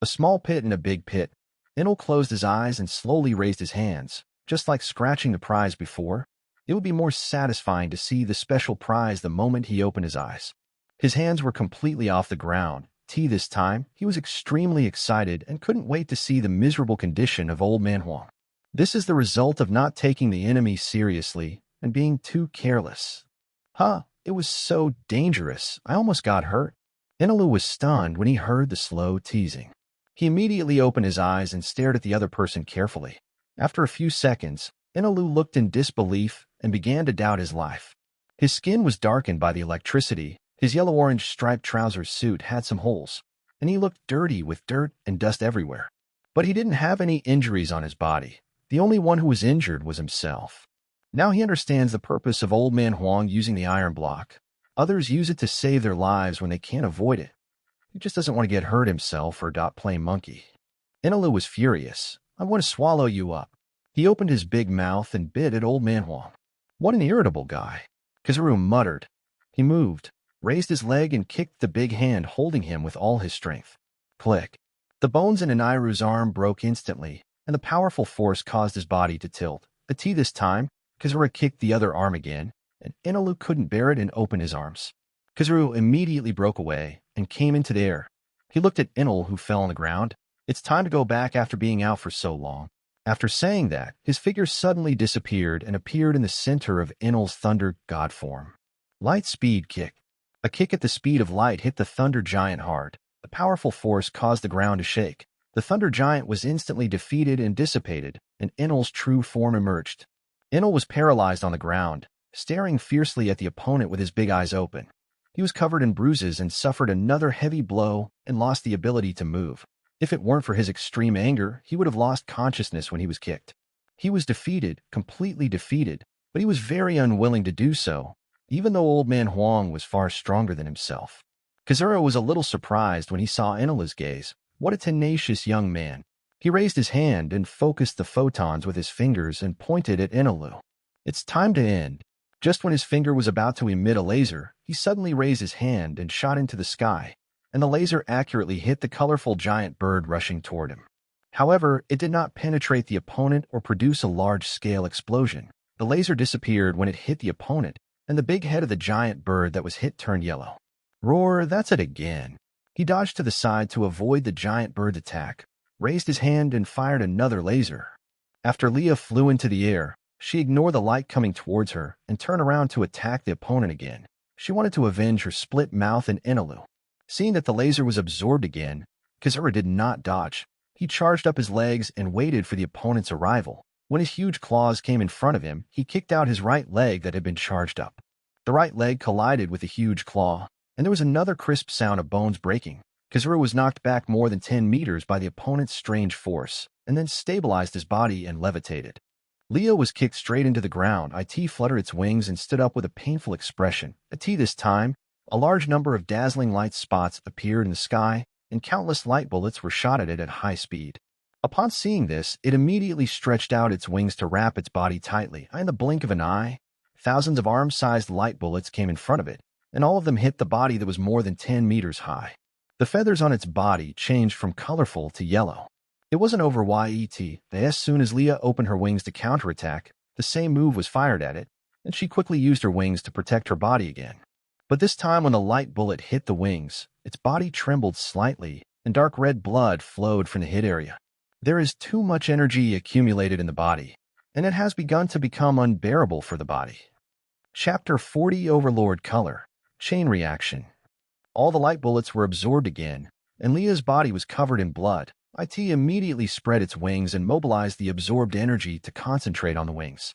A: A small pit and a big pit. Enel closed his eyes and slowly raised his hands, just like scratching the prize before. It would be more satisfying to see the special prize the moment he opened his eyes. His hands were completely off the ground. This time, he was extremely excited and couldn't wait to see the miserable condition of Old Man Huang. This is the result of not taking the enemy seriously and being too careless. It was so dangerous. I almost got hurt. Enilo was stunned when he heard the slow teasing. He immediately opened his eyes and stared at the other person carefully. After a few seconds, Enilo looked in disbelief and began to doubt his life. His skin was darkened by the electricity. His yellow-orange striped trousers suit had some holes, and he looked dirty with dirt and dust everywhere. But he didn't have any injuries on his body. The only one who was injured was himself. Now he understands the purpose of Old Man Huang using the iron block. Others use it to save their lives when they can't avoid it. He just doesn't want to get hurt himself or play monkey. Enilo was furious. I want to swallow you up. He opened his big mouth and bit at Old Man Huang. What an irritable guy. Khazara muttered. He moved, raised his leg and kicked the big hand holding him with all his strength. Click. The bones in Aniru's arm broke instantly, and the powerful force caused his body to tilt. This time, Khazara kicked the other arm again, and Enilo couldn't bear it and opened his arms. Khazara immediately broke away and came into the air. He looked at Enel, who fell on the ground. It's time to go back after being out for so long. After saying that, his figure suddenly disappeared and appeared in the center of Enel's thunder god form. Light speed kick. A kick at the speed of light hit the thunder giant hard. The powerful force caused the ground to shake. The thunder giant was instantly defeated and dissipated, and Enel's true form emerged. Enel was paralyzed on the ground, staring fiercely at the opponent with his big eyes open. He was covered in bruises and suffered another heavy blow and lost the ability to move. If it weren't for his extreme anger, he would have lost consciousness when he was kicked. He was defeated, completely defeated, but he was very unwilling to do so, even though Old Man Huang was far stronger than himself. Khazara was a little surprised when he saw Enila's gaze. What a tenacious young man. He raised his hand and focused the photons with his fingers and pointed at Enilu. It's time to end. Just when his finger was about to emit a laser, he suddenly raised his hand and shot into the sky, and the laser accurately hit the colorful giant bird rushing toward him. However, it did not penetrate the opponent or produce a large-scale explosion. The laser disappeared when it hit the opponent, and the big head of the giant bird that was hit turned yellow. Roar, that's it again. He dodged to the side to avoid the giant bird's attack, raised his hand and fired another laser. After Leah flew into the air, she ignored the light coming towards her and turned around to attack the opponent again. She wanted to avenge her split mouth and Enilo. Seeing that the laser was absorbed again, Khazara did not dodge. He charged up his legs and waited for the opponent's arrival. When his huge claws came in front of him, he kicked out his right leg that had been charged up. The right leg collided with the huge claw, and there was another crisp sound of bones breaking. Kizaru was knocked back more than 10 meters by the opponent's strange force, and then stabilized his body and levitated. Leo was kicked straight into the ground. It fluttered its wings and stood up with a painful expression. This time, a large number of dazzling light spots appeared in the sky, and countless light bullets were shot at it at high speed. Upon seeing this, it immediately stretched out its wings to wrap its body tightly. In the blink of an eye, thousands of arm-sized light bullets came in front of it, and all of them hit the body that was more than 10 meters high. The feathers on its body changed from colorful to yellow. It wasn't over yet. As soon as Leah opened her wings to counterattack, the same move was fired at it, and she quickly used her wings to protect her body again. But this time when the light bullet hit the wings, its body trembled slightly, and dark red blood flowed from the hit area. There is too much energy accumulated in the body, and it has begun to become unbearable for the body. Chapter 40 Overlord Color Chain Reaction. All the light bullets were absorbed again, and Leah's body was covered in blood. It immediately spread its wings and mobilized the absorbed energy to concentrate on the wings.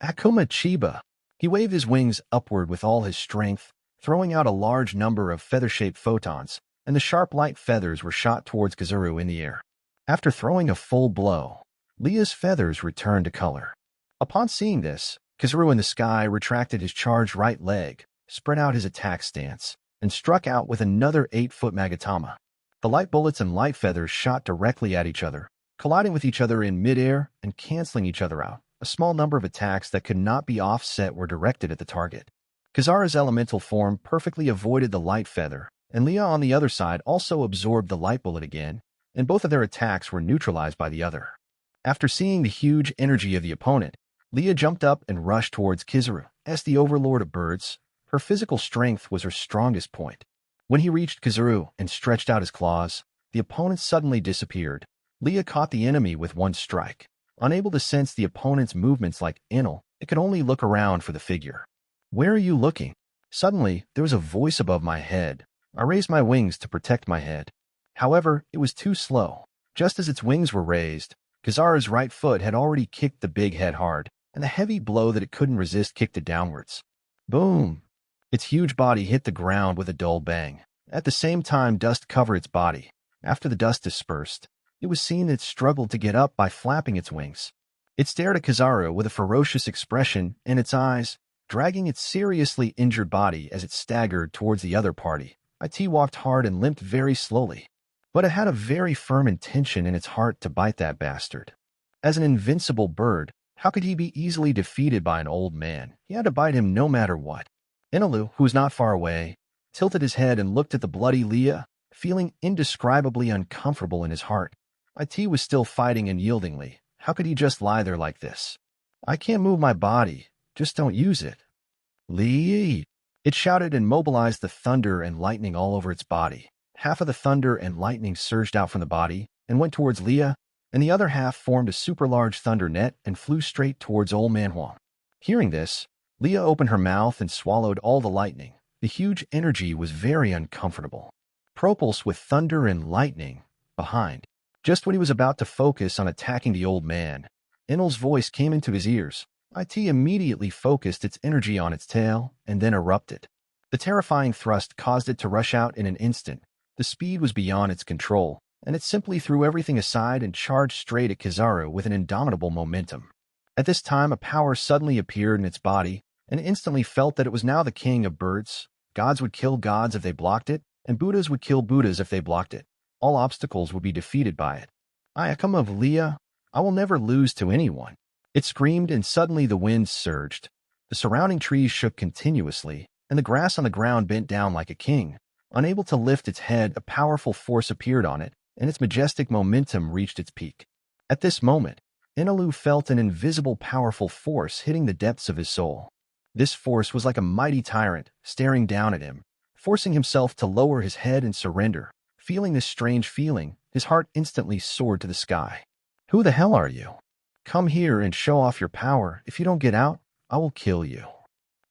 A: Akuma Chiba. He waved his wings upward with all his strength, throwing out a large number of feather-shaped photons, and the sharp light feathers were shot towards Kizaru in the air. After throwing a full blow, Leah's feathers returned to color. Upon seeing this, Kizaru in the sky retracted his charged right leg, spread out his attack stance, and struck out with another 8-foot Magatama. The light bullets and light feathers shot directly at each other, colliding with each other in midair and canceling each other out. A small number of attacks that could not be offset were directed at the target. Kizaru's elemental form perfectly avoided the light feather, and Leah on the other side also absorbed the light bullet again, and both of their attacks were neutralized by the other. After seeing the huge energy of the opponent, Leah jumped up and rushed towards Kizaru. As the overlord of birds, her physical strength was her strongest point. When he reached Kizaru and stretched out his claws, the opponent suddenly disappeared. Leah caught the enemy with one strike. Unable to sense the opponent's movements like Enel, it could only look around for the figure. "Where are you looking?" Suddenly, there was a voice above my head. I raised my wings to protect my head. However, it was too slow. Just as its wings were raised, Kizaru's right foot had already kicked the big head hard, and the heavy blow that it couldn't resist kicked it downwards. Boom! Its huge body hit the ground with a dull bang. At the same time, dust covered its body. After the dust dispersed, it was seen that it struggled to get up by flapping its wings. It stared at Kizaru with a ferocious expression in its eyes, dragging its seriously injured body as it staggered towards the other party. It walked hard and limped very slowly, but it had a very firm intention in its heart to bite that bastard. As an invincible bird, how could he be easily defeated by an old man? He had to bite him no matter what. Inilu, who was not far away, tilted his head and looked at the bloody Leah, feeling indescribably uncomfortable in his heart. It was still fighting unyieldingly. How could he just lie there like this? "I can't move my body. Just don't use it." "Lee!" It shouted and mobilized the thunder and lightning all over its body. Half of the thunder and lightning surged out from the body and went towards Leah, and the other half formed a super large thunder net and flew straight towards Old Man Huang. Hearing this, Leah opened her mouth and swallowed all the lightning. The huge energy was very uncomfortable. Propulse with thunder and lightning behind. Just when he was about to focus on attacking the old man, Enel's voice came into his ears. It immediately focused its energy on its tail and then erupted. The terrifying thrust caused it to rush out in an instant. The speed was beyond its control, and it simply threw everything aside and charged straight at Kizaru with an indomitable momentum. At this time, a power suddenly appeared in its body, and instantly felt that it was now the king of birds. Gods would kill gods if they blocked it, and Buddhas would kill Buddhas if they blocked it. All obstacles would be defeated by it. "I come of Leah, I will never lose to anyone." It screamed, and suddenly the wind surged. The surrounding trees shook continuously, and the grass on the ground bent down like a king. Unable to lift its head, a powerful force appeared on it, and its majestic momentum reached its peak. At this moment, Inilu felt an invisible powerful force hitting the depths of his soul. This force was like a mighty tyrant staring down at him, forcing himself to lower his head and surrender. Feeling this strange feeling, his heart instantly soared to the sky. "Who the hell are you? Come here and show off your power. If you don't get out, I will kill you."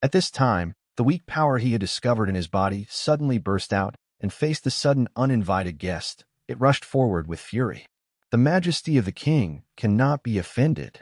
A: At this time, the weak power he had discovered in his body suddenly burst out and faced the sudden uninvited guest. It rushed forward with fury. The majesty of the king cannot be offended.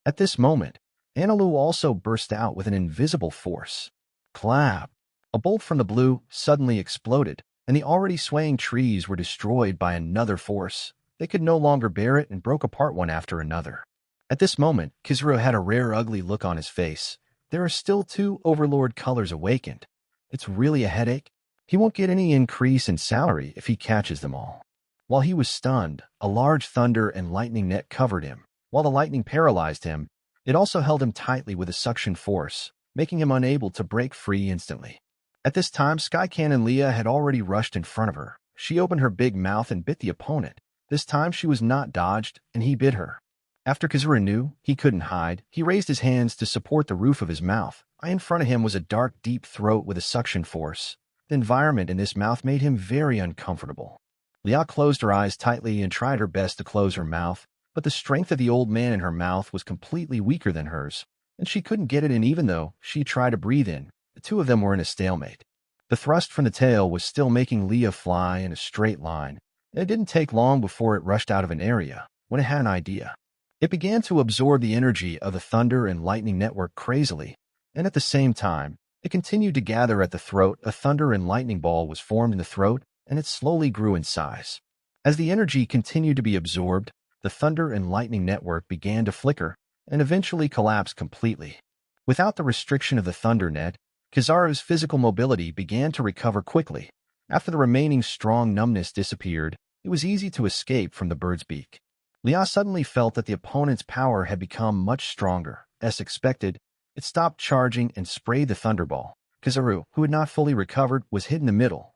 A: At this moment, Ainilu also burst out with an invisible force. Clap! A bolt from the blue suddenly exploded, and the already swaying trees were destroyed by another force. They could no longer bear it and broke apart one after another. At this moment, Kizaru had a rare ugly look on his face. There are still 2 overlord colors awakened. It's really a headache. He won't get any increase in salary if he catches them all. While he was stunned, a large thunder and lightning net covered him. While the lightning paralyzed him, it also held him tightly with a suction force, making him unable to break free instantly. At this time, Sky Cannon Leah had already rushed in front of her. She opened her big mouth and bit the opponent. This time she was not dodged, and he bit her. After Kizaru knew he couldn't hide, he raised his hands to support the roof of his mouth. In front of him was a dark, deep throat with a suction force. The environment in this mouth made him very uncomfortable. Leah closed her eyes tightly and tried her best to close her mouth, but the strength of the old man in her mouth was completely weaker than hers, and she couldn't get it in even though she tried to breathe in. The 2 of them were in a stalemate. The thrust from the tail was still making Leah fly in a straight line, and it didn't take long before it rushed out of an area when it had an idea. It began to absorb the energy of the thunder and lightning network crazily, and at the same time, it continued to gather at the throat. A thunder and lightning ball was formed in the throat, and it slowly grew in size. As the energy continued to be absorbed, the thunder and lightning network began to flicker and eventually collapsed completely. Without the restriction of the thunder net, Kizaru's physical mobility began to recover quickly. After the remaining strong numbness disappeared, it was easy to escape from the bird's beak. Leah suddenly felt that the opponent's power had become much stronger. As expected, it stopped charging and sprayed the thunderball. Kizaru, who had not fully recovered, was hit in the middle.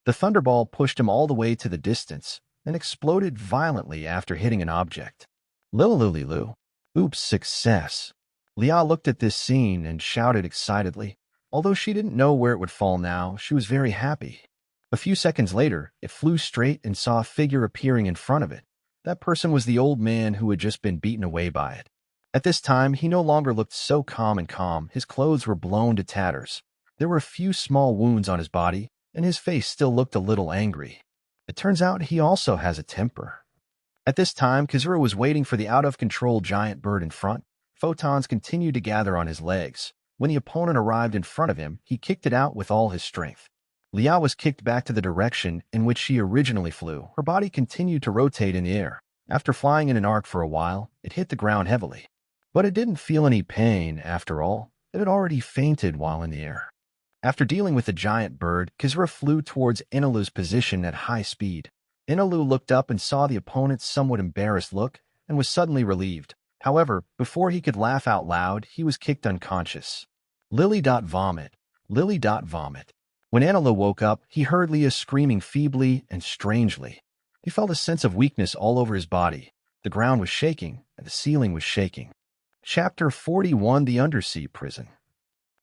A: The thunderball pushed him all the way to the distance and exploded violently after hitting an object. Lilu. Oops, success. Leah looked at this scene and shouted excitedly. Although she didn't know where it would fall now, she was very happy. A few seconds later, it flew straight and saw a figure appearing in front of it. That person was the old man who had just been beaten away by it. At this time, he no longer looked so calm. His clothes were blown to tatters. There were a few small wounds on his body, and his face still looked a little angry. It turns out he also has a temper. At this time, Kizaru was waiting for the out-of-control giant bird in front. Photons continued to gather on his legs. When the opponent arrived in front of him, he kicked it out with all his strength. Leah was kicked back to the direction in which she originally flew. Her body continued to rotate in the air. After flying in an arc for a while, it hit the ground heavily. But it didn't feel any pain, after all. It had already fainted while in the air. After dealing with the giant bird, Kizaru flew towards Enilu's position at high speed. Enelu looked up and saw the opponent's somewhat embarrassed look and was suddenly relieved. However, before he could laugh out loud, he was kicked unconscious. Lily.Vomit. Lily.Vomit. When Enilo woke up, he heard Leah screaming feebly and strangely. He felt a sense of weakness all over his body. The ground was shaking, and the ceiling was shaking. Chapter 41: The Undersea Prison.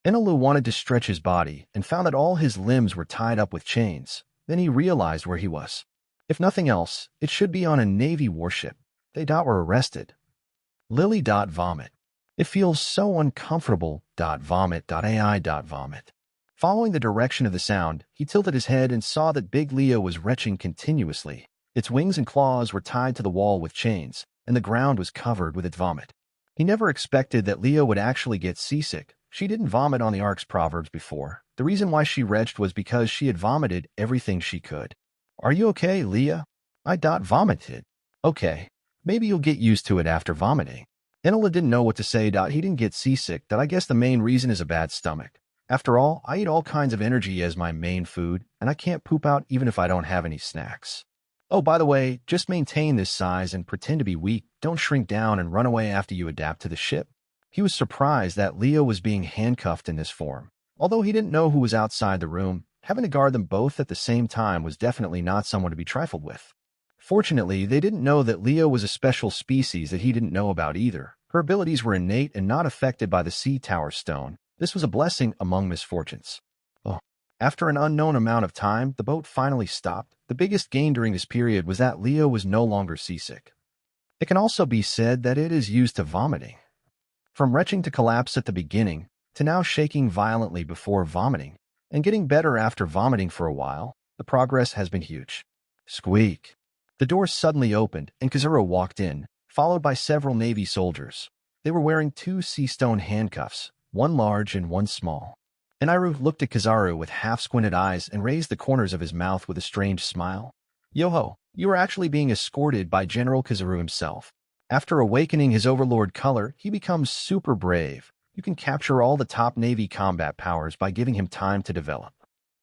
A: Enilo wanted to stretch his body and found that all his limbs were tied up with chains. Then he realized where he was. If nothing else, it should be on a Navy warship. They were arrested. Lily.Vomit. It feels so uncomfortable. Vomit.ai.vomit. Following the direction of the sound, he tilted his head and saw that Big Leo was retching continuously. Its wings and claws were tied to the wall with chains, and the ground was covered with its vomit. He never expected that Leo would actually get seasick. She didn't vomit on the Ark's proverbs before. The reason why she retched was because she had vomited everything she could. Are you okay, Leah? I vomited. Okay, maybe you'll get used to it after vomiting. Enel didn't know what to say. He didn't get seasick. I guess the main reason is a bad stomach. After all, I eat all kinds of energy as my main food, and I can't poop out even if I don't have any snacks. Oh, by the way, just maintain this size and pretend to be weak. Don't shrink down and run away after you adapt to the ship. He was surprised that Leo was being handcuffed in this form. Although he didn't know who was outside the room, having to guard them both at the same time was definitely not someone to be trifled with. Fortunately, they didn't know that Leo was a special species that he didn't know about either. Her abilities were innate and not affected by the Sea Tower Stone. This was a blessing among misfortunes. After an unknown amount of time, the boat finally stopped. The biggest gain during this period was that Leo was no longer seasick. It can also be said that it is used to vomiting. From retching to collapse at the beginning, to now shaking violently before vomiting, and getting better after vomiting for a while, the progress has been huge. Squeak. The door suddenly opened, and Kizaru walked in, followed by several Navy soldiers. They were wearing 2 sea stone handcuffs, one large and one small. Enilo looked at Kizaru with half-squinted eyes and raised the corners of his mouth with a strange smile. Yoho, you are actually being escorted by General Kizaru himself. After awakening his overlord color, he becomes super brave. You can capture all the top Navy combat powers by giving him time to develop.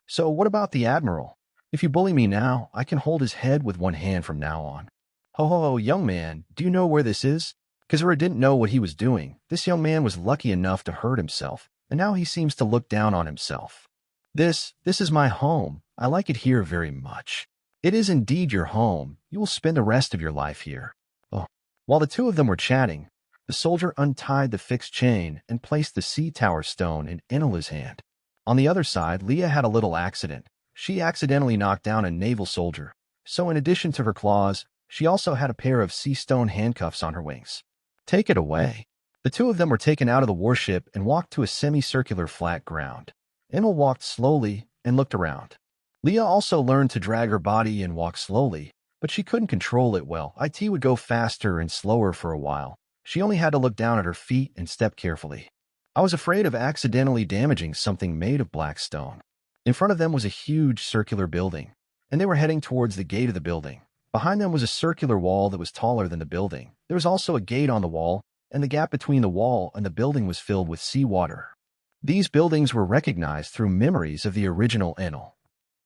A: So what about the Admiral? If you bully me now, I can hold his head with one hand from now on. Ho ho ho, young man, do you know where this is? Kizaru didn't know what he was doing. This young man was lucky enough to hurt himself, and now he seems to look down on himself. This is my home. I like it here very much. It is indeed your home. You will spend the rest of your life here. Oh. While the two of them were chatting, the soldier untied the fixed chain and placed the sea tower stone in Enilu's hand. On the other side, Leah had a little accident. She accidentally knocked down a naval soldier, so in addition to her claws, she also had a pair of sea stone handcuffs on her wings. Take it away. The two of them were taken out of the warship and walked to a semicircular flat ground. Enel walked slowly and looked around. Leah also learned to drag her body and walk slowly, but she couldn't control it well. It would go faster and slower for a while. She only had to look down at her feet and step carefully. I was afraid of accidentally damaging something made of black stone. In front of them was a huge circular building, and they were heading towards the gate of the building. Behind them was a circular wall that was taller than the building. There was also a gate on the wall, and the gap between the wall and the building was filled with seawater. These buildings were recognized through memories of the original Enel,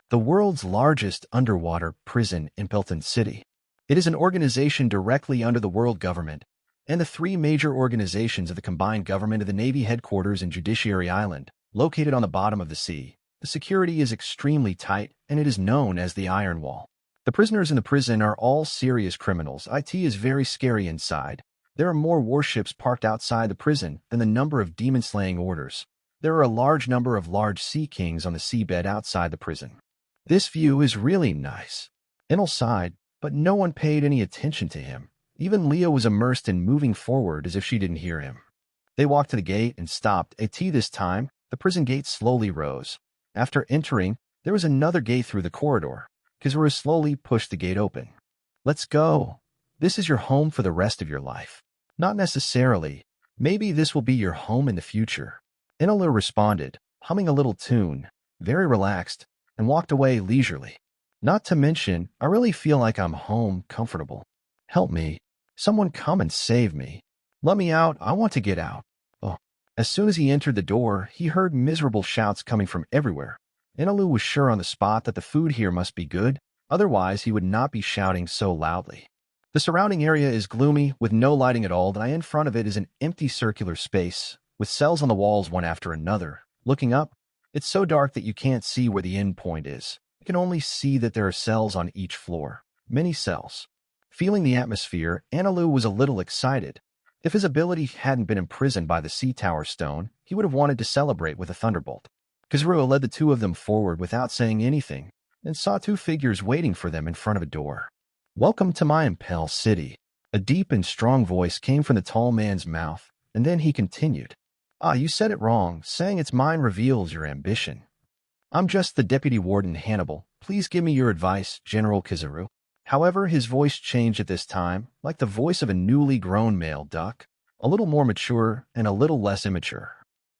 A: the world's largest underwater prison in Pelton City. It is an organization directly under the world government, and the three major organizations of the combined government of the Navy headquarters and Judiciary Island, located on the bottom of the sea. The security is extremely tight, and it is known as the Iron Wall. The prisoners in the prison are all serious criminals. It is very scary inside. There are more warships parked outside the prison than the number of demon-slaying orders. There are a large number of large sea kings on the seabed outside the prison. This view is really nice. Enel sighed, but no one paid any attention to him. Even Leah was immersed in moving forward as if she didn't hear him. They walked to the gate and stopped. This time, the prison gate slowly rose. After entering, there was another gate through the corridor. Kizaru slowly pushed the gate open. Let's go. This is your home for the rest of your life. Not necessarily. Maybe this will be your home in the future. Enilo responded, humming a little tune, very relaxed, and walked away leisurely. Not to mention, I really feel like I'm home, comfortable. Help me. Someone come and save me. Let me out. I want to get out. Oh. As soon as he entered the door, he heard miserable shouts coming from everywhere. Enilo was sure on the spot that the food here must be good, otherwise he would not be shouting so loudly. The surrounding area is gloomy, with no lighting at all, and in front of it is an empty circular space, with cells on the walls one after another. Looking up, it's so dark that you can't see where the end point is. You can only see that there are cells on each floor. Many cells. Feeling the atmosphere, Ainilu was a little excited. If his ability hadn't been imprisoned by the sea tower stone, he would have wanted to celebrate with a thunderbolt. Kizaru led the two of them forward without saying anything, and saw two figures waiting for them in front of a door. Welcome to my Impel City. A deep and strong voice came from the tall man's mouth, and then he continued. You said it wrong. Saying it's mine reveals your ambition. I'm just the Deputy Warden Hannibal. Please give me your advice, General Kizaru. However, his voice changed at this time, like the voice of a newly grown male duck, a little more mature and a little less immature.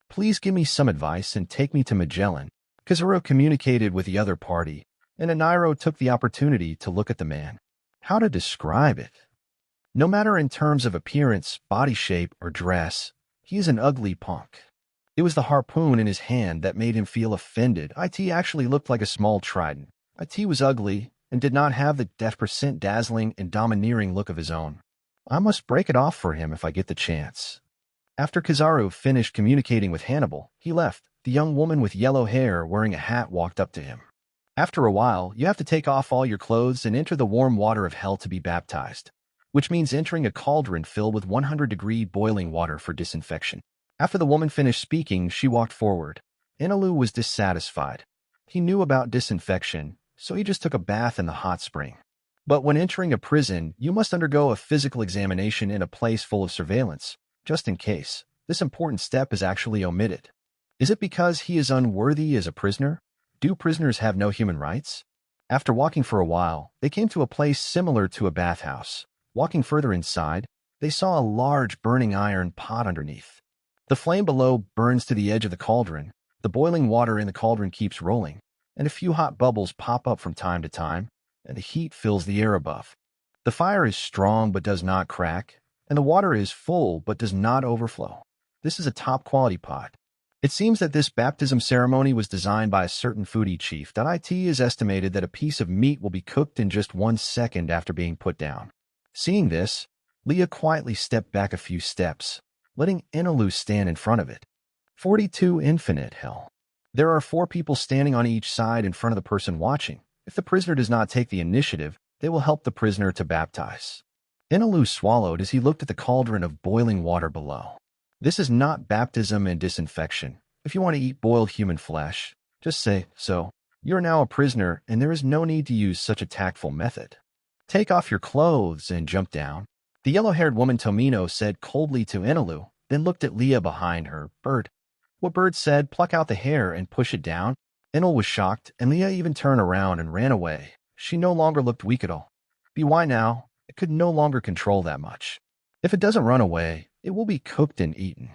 A: Please give me some advice and take me to Magellan. Kizaru communicated with the other party, and Enilo took the opportunity to look at the man. How to describe it? No matter in terms of appearance, body shape, or dress, he is an ugly punk. It was the harpoon in his hand that made him feel offended. It actually looked like a small trident. It was ugly and did not have the 10% dazzling and domineering look of his own. I must break it off for him if I get the chance. After Kizaru finished communicating with Hannibal, he left. The young woman with yellow hair wearing a hat walked up to him. After a while, you have to take off all your clothes and enter the warm water of hell to be baptized, which means entering a cauldron filled with 100-degree boiling water for disinfection. After the woman finished speaking, she walked forward. Ainilu was dissatisfied. He knew about disinfection, so he just took a bath in the hot spring. But when entering a prison, you must undergo a physical examination in a place full of surveillance, just in case. This important step is actually omitted. Is it because he is unworthy as a prisoner? Do prisoners have no human rights? After walking for a while, they came to a place similar to a bathhouse. Walking further inside, they saw a large burning iron pot underneath. The flame below burns to the edge of the cauldron. The boiling water in the cauldron keeps rolling, and a few hot bubbles pop up from time to time, and the heat fills the air above. The fire is strong but does not crack, and the water is full but does not overflow. This is a top-quality pot. It seems that this baptism ceremony was designed by a certain foodie chief. It is estimated that a piece of meat will be cooked in just 1 second after being put down. Seeing this, Leah quietly stepped back a few steps, letting Enilo stand in front of it. 42 Infinite Hell. There are 4 people standing on each side in front of the person watching. If the prisoner does not take the initiative, they will help the prisoner to baptize. Enilo swallowed as he looked at the cauldron of boiling water below. This is not baptism and disinfection. If you want to eat boiled human flesh, just say so. You are now a prisoner, and there is no need to use such a tactful method. Take off your clothes and jump down. The yellow-haired woman Tomino said coldly to Enilo, then looked at Leah behind her. Bird. What Bird said, pluck out the hair and push it down. Enil was shocked, and Leah even turned around and ran away. She no longer looked weak at all. Why now? It could no longer control that much. If it doesn't run away, it will be cooked and eaten.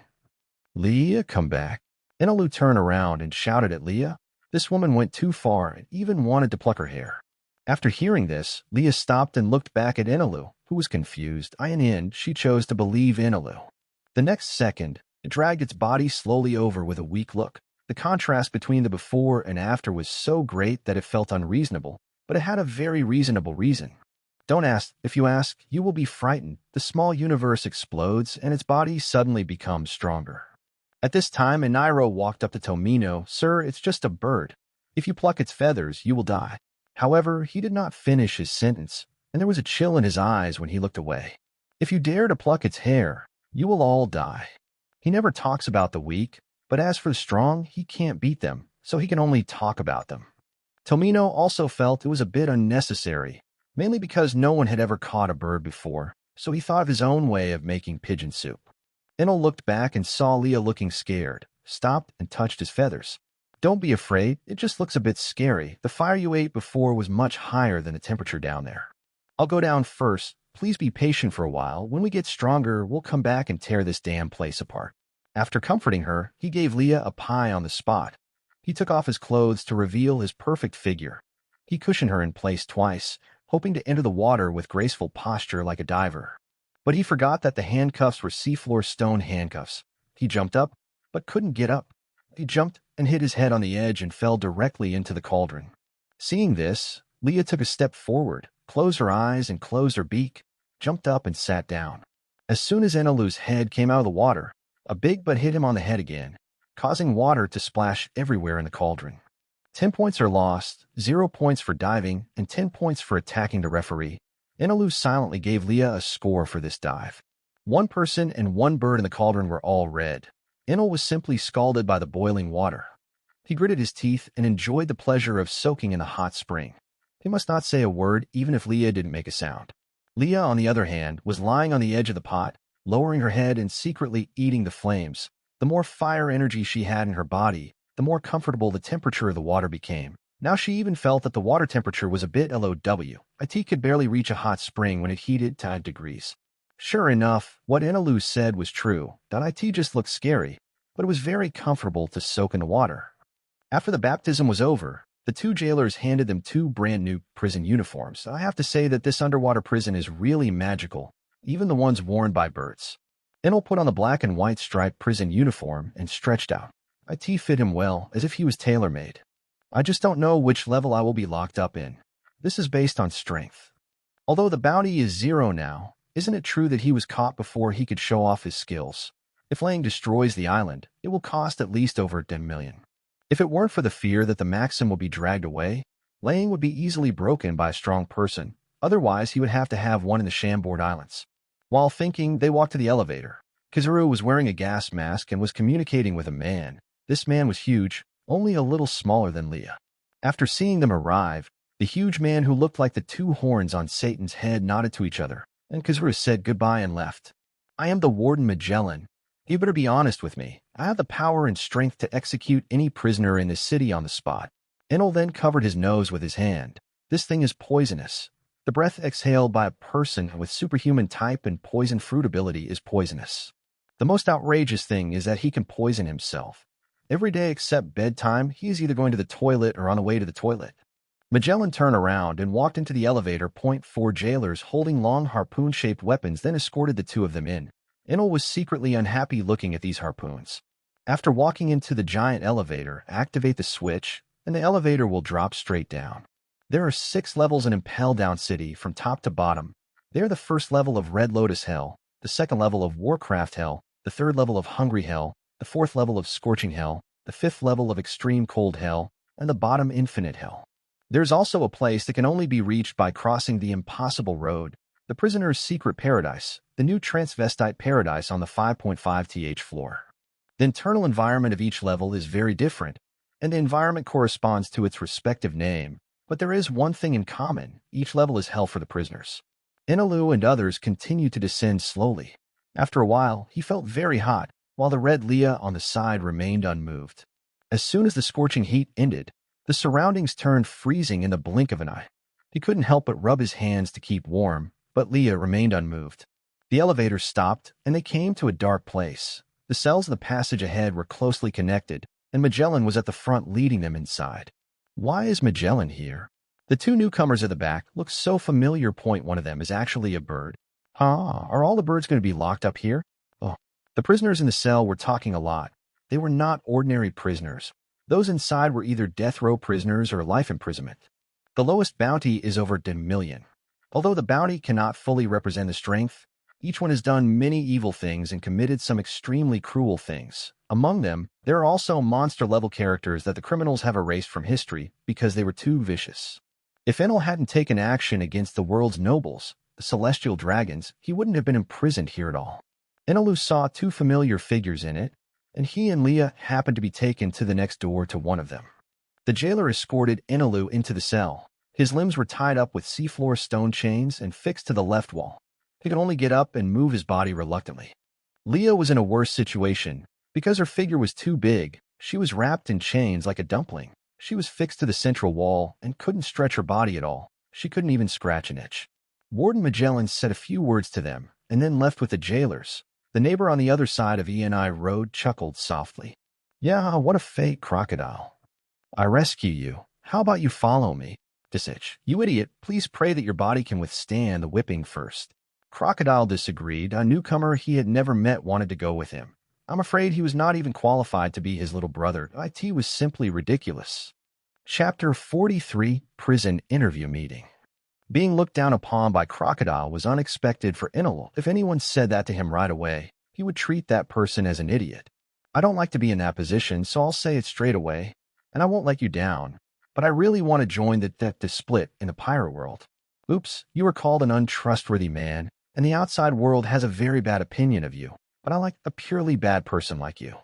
A: Leah, come back. Enilo turned around and shouted at Leah. This woman went too far and even wanted to pluck her hair. After hearing this, Leah stopped and looked back at Enilo, who was confused. In the end, she chose to believe Enilo. The next second, it dragged its body slowly over with a weak look. The contrast between the before and after was so great that it felt unreasonable, but it had a very reasonable reason. Don't ask. If you ask, you will be frightened. The small universe explodes, and its body suddenly becomes stronger. At this time, Enilo walked up to Tomino. Sir, it's just a bird. If you pluck its feathers, you will die. However, he did not finish his sentence, and there was a chill in his eyes when he looked away. If you dare to pluck its hair, you will all die. He never talks about the weak, but as for the strong, he can't beat them, so he can only talk about them. Tomino also felt it was a bit unnecessary, mainly because no one had ever caught a bird before, so he thought of his own way of making pigeon soup. Enel looked back and saw Leah looking scared, stopped and touched his feathers. Don't be afraid, it just looks a bit scary. The fire you ate before was much higher than the temperature down there. I'll go down first. Please be patient for a while. When we get stronger, we'll come back and tear this damn place apart. After comforting her, he gave Leah a pie on the spot. He took off his clothes to reveal his perfect figure. He cushioned her in place twice, hoping to enter the water with graceful posture like a diver. But he forgot that the handcuffs were seafloor stone handcuffs. He jumped up, but couldn't get up. He jumped and hit his head on the edge and fell directly into the cauldron. Seeing this, Leah took a step forward, closed her eyes and closed her beak, jumped up and sat down. As soon as Enilu's head came out of the water, a big butt hit him on the head again, causing water to splash everywhere in the cauldron. 10 points are lost, 0 points for diving, and 10 points for attacking the referee. Enilo silently gave Leah a score for this dive. 1 person and 1 bird in the cauldron were all red. Enel was simply scalded by the boiling water. He gritted his teeth and enjoyed the pleasure of soaking in the hot spring. He must not say a word even if Leah didn't make a sound. Leah, on the other hand, was lying on the edge of the pot, lowering her head and secretly eating the flames. The more fire energy she had in her body, the more comfortable the temperature of the water became. Now she even felt that the water temperature was a bit low. It could barely reach a hot spring when it heated to 10 degrees. Sure enough, what Ainilu said was true. It just looked scary, but it was very comfortable to soak in the water. After the baptism was over, the 2 jailers handed them 2 brand new prison uniforms. I have to say that this underwater prison is really magical, even the ones worn by birds. Enel put on the black and white striped prison uniform and stretched out. It fit him well, as if he was tailor-made. I just don't know which level I will be locked up in. This is based on strength. Although the bounty is 0 now, isn't it true that he was caught before he could show off his skills? If Lang destroys the island, it will cost at least over 10 million. If it weren't for the fear that the Maxim will be dragged away, Lang would be easily broken by a strong person. Otherwise, he would have to have one in the Chambord Islands. While thinking, they walked to the elevator. Kizaru was wearing a gas mask and was communicating with a man. This man was huge, only a little smaller than Leah. After seeing them arrive, the huge man who looked like the 2 horns on Satan's head nodded to each other, and Kizaru said goodbye and left. I am the Warden Magellan. You better be honest with me. I have the power and strength to execute any prisoner in this city on the spot. Enel then covered his nose with his hand. This thing is poisonous. The breath exhaled by a person with superhuman type and poison fruit ability is poisonous. The most outrageous thing is that he can poison himself. Every day except bedtime, he is either going to the toilet or on the way to the toilet. Magellan turned around and walked into the elevator. Four jailers holding long harpoon-shaped weapons then escorted the two of them in. Enel was secretly unhappy looking at these harpoons. After walking into the giant elevator, activate the switch, and the elevator will drop straight down. There are 6 levels in Impel Down City from top to bottom. They are the first level of Red Lotus Hell, the second level of Warcraft Hell, the third level of Hungry Hell, the fourth level of Scorching Hell, the fifth level of Extreme Cold Hell, and the bottom Infinite Hell. There's also a place that can only be reached by crossing the Impossible Road, the Prisoner's Secret Paradise, the new Transvestite Paradise on the 5.5th floor. The internal environment of each level is very different, and the environment corresponds to its respective name, but there is one thing in common: each level is hell for the prisoners. Inilu and others continued to descend slowly. After a while, he felt very hot, while the red Leah on the side remained unmoved. As soon as the scorching heat ended, the surroundings turned freezing in the blink of an eye. He couldn't help but rub his hands to keep warm, but Leah remained unmoved. The elevator stopped, and they came to a dark place. The cells in the passage ahead were closely connected, and Magellan was at the front leading them inside. Why is Magellan here? The two newcomers at the back look so familiar. One of them is actually a bird. Are all the birds going to be locked up here? Oh. The prisoners in the cell were talking a lot. They were not ordinary prisoners. Those inside were either death row prisoners or life imprisonment. The lowest bounty is over 10 million. Although the bounty cannot fully represent the strength, each one has done many evil things and committed some extremely cruel things. Among them, there are also monster-level characters that the criminals have erased from history because they were too vicious. If Enel hadn't taken action against the world's nobles, the celestial dragons, he wouldn't have been imprisoned here at all. Inilu saw 2 familiar figures in it, and he and Leah happened to be taken to the next door to one of them. The jailer escorted Inilu into the cell. His limbs were tied up with seafloor stone chains and fixed to the left wall. He could only get up and move his body reluctantly. Leah was in a worse situation. Because her figure was too big, she was wrapped in chains like a dumpling. She was fixed to the central wall and couldn't stretch her body at all. She couldn't even scratch an itch. Warden Magellan said a few words to them and then left with the jailers. The neighbor on the other side of Eni Road chuckled softly. Yeah, what a fake crocodile. I rescue you. How about you follow me? Disitch. You idiot, please pray that your body can withstand the whipping first. Crocodile disagreed. A newcomer he had never met wanted to go with him. I'm afraid he was not even qualified to be his little brother. It was simply ridiculous. Chapter 43, Prison Interview Meeting. Being looked down upon by Crocodile was unexpected for Enel. If anyone said that to him right away, he would treat that person as an idiot. I don't like to be in that position, so I'll say it straight away, and I won't let you down, but I really want to join the split in the pirate world. Oops, you are called an untrustworthy man, and the outside world has a very bad opinion of you, but I like a purely bad person like you.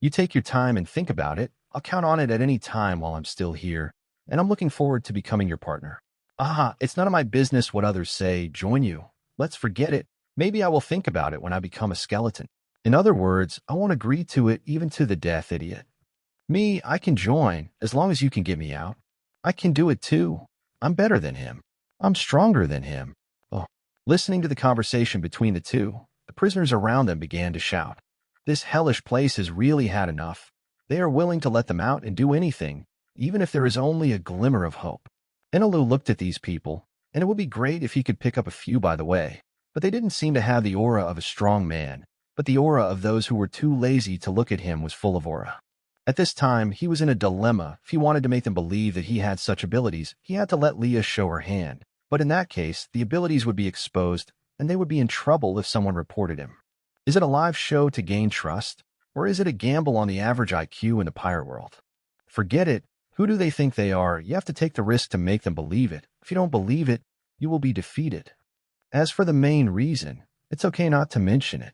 A: You take your time and think about it. I'll count on it at any time while I'm still here, and I'm looking forward to becoming your partner. It's none of my business what others say. Join you. Let's forget it. Maybe I will think about it when I become a skeleton. In other words, I won't agree to it even to the death, idiot. Me, I can join, as long as you can get me out. I can do it too. I'm better than him. I'm stronger than him. Oh. Listening to the conversation between the two, the prisoners around them began to shout. This hellish place has really had enough. They are willing to let them out and do anything, even if there is only a glimmer of hope. Inilu looked at these people, and it would be great if he could pick up a few by the way, but they didn't seem to have the aura of a strong man, but the aura of those who were too lazy to look at him was full of aura. At this time, he was in a dilemma. If he wanted to make them believe that he had such abilities, he had to let Leah show her hand. But in that case, the abilities would be exposed, and they would be in trouble if someone reported him. Is it a live show to gain trust, or is it a gamble on the average IQ in the pirate world? Forget it. Who do they think they are? You have to take the risk to make them believe it. If you don't believe it, you will be defeated. As for the main reason, it's okay not to mention it.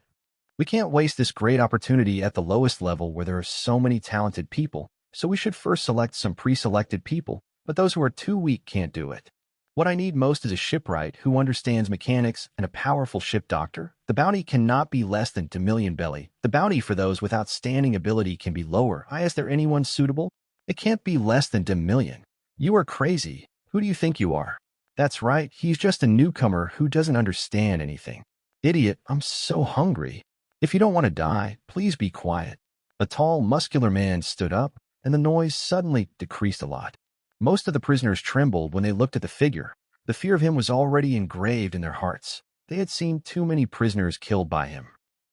A: We can't waste this great opportunity at the lowest level where there are so many talented people, so we should first select some pre-selected people, but those who are too weak can't do it. What I need most is a shipwright who understands mechanics and a powerful ship doctor. The bounty cannot be less than 2 million belly. The bounty for those with outstanding ability can be lower. Is there anyone suitable? It can't be less than 2 million. You are crazy. Who do you think you are? That's right, he's just a newcomer who doesn't understand anything. Idiot, I'm so hungry. If you don't want to die, please be quiet. A tall, muscular man stood up, and the noise suddenly decreased a lot. Most of the prisoners trembled when they looked at the figure. The fear of him was already engraved in their hearts. They had seen too many prisoners killed by him.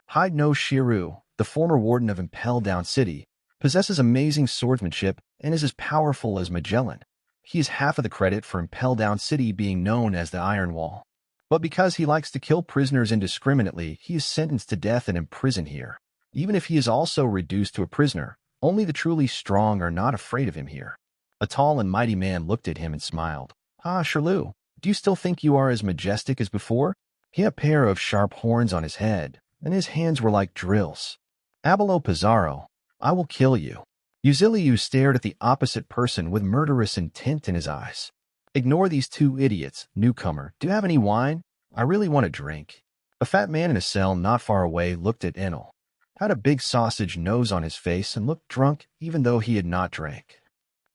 A: Hide no Shiru, the former warden of Impel Down City, possesses amazing swordsmanship and is as powerful as Magellan. He is half of the credit for Impel Down City being known as the Iron Wall. But because he likes to kill prisoners indiscriminately, he is sentenced to death and imprisoned here. Even if he is also reduced to a prisoner, only the truly strong are not afraid of him here. A tall and mighty man looked at him and smiled. Ah, Shirlu, do you still think you are as majestic as before? He had a pair of sharp horns on his head, and his hands were like drills. Abelo Pizarro, I will kill you. Uziliu stared at the opposite person with murderous intent in his eyes. Ignore these two idiots, newcomer. Do you have any wine? I really want a drink. A fat man in a cell not far away looked at Enel, had a big sausage nose on his face, and looked drunk even though he had not drank.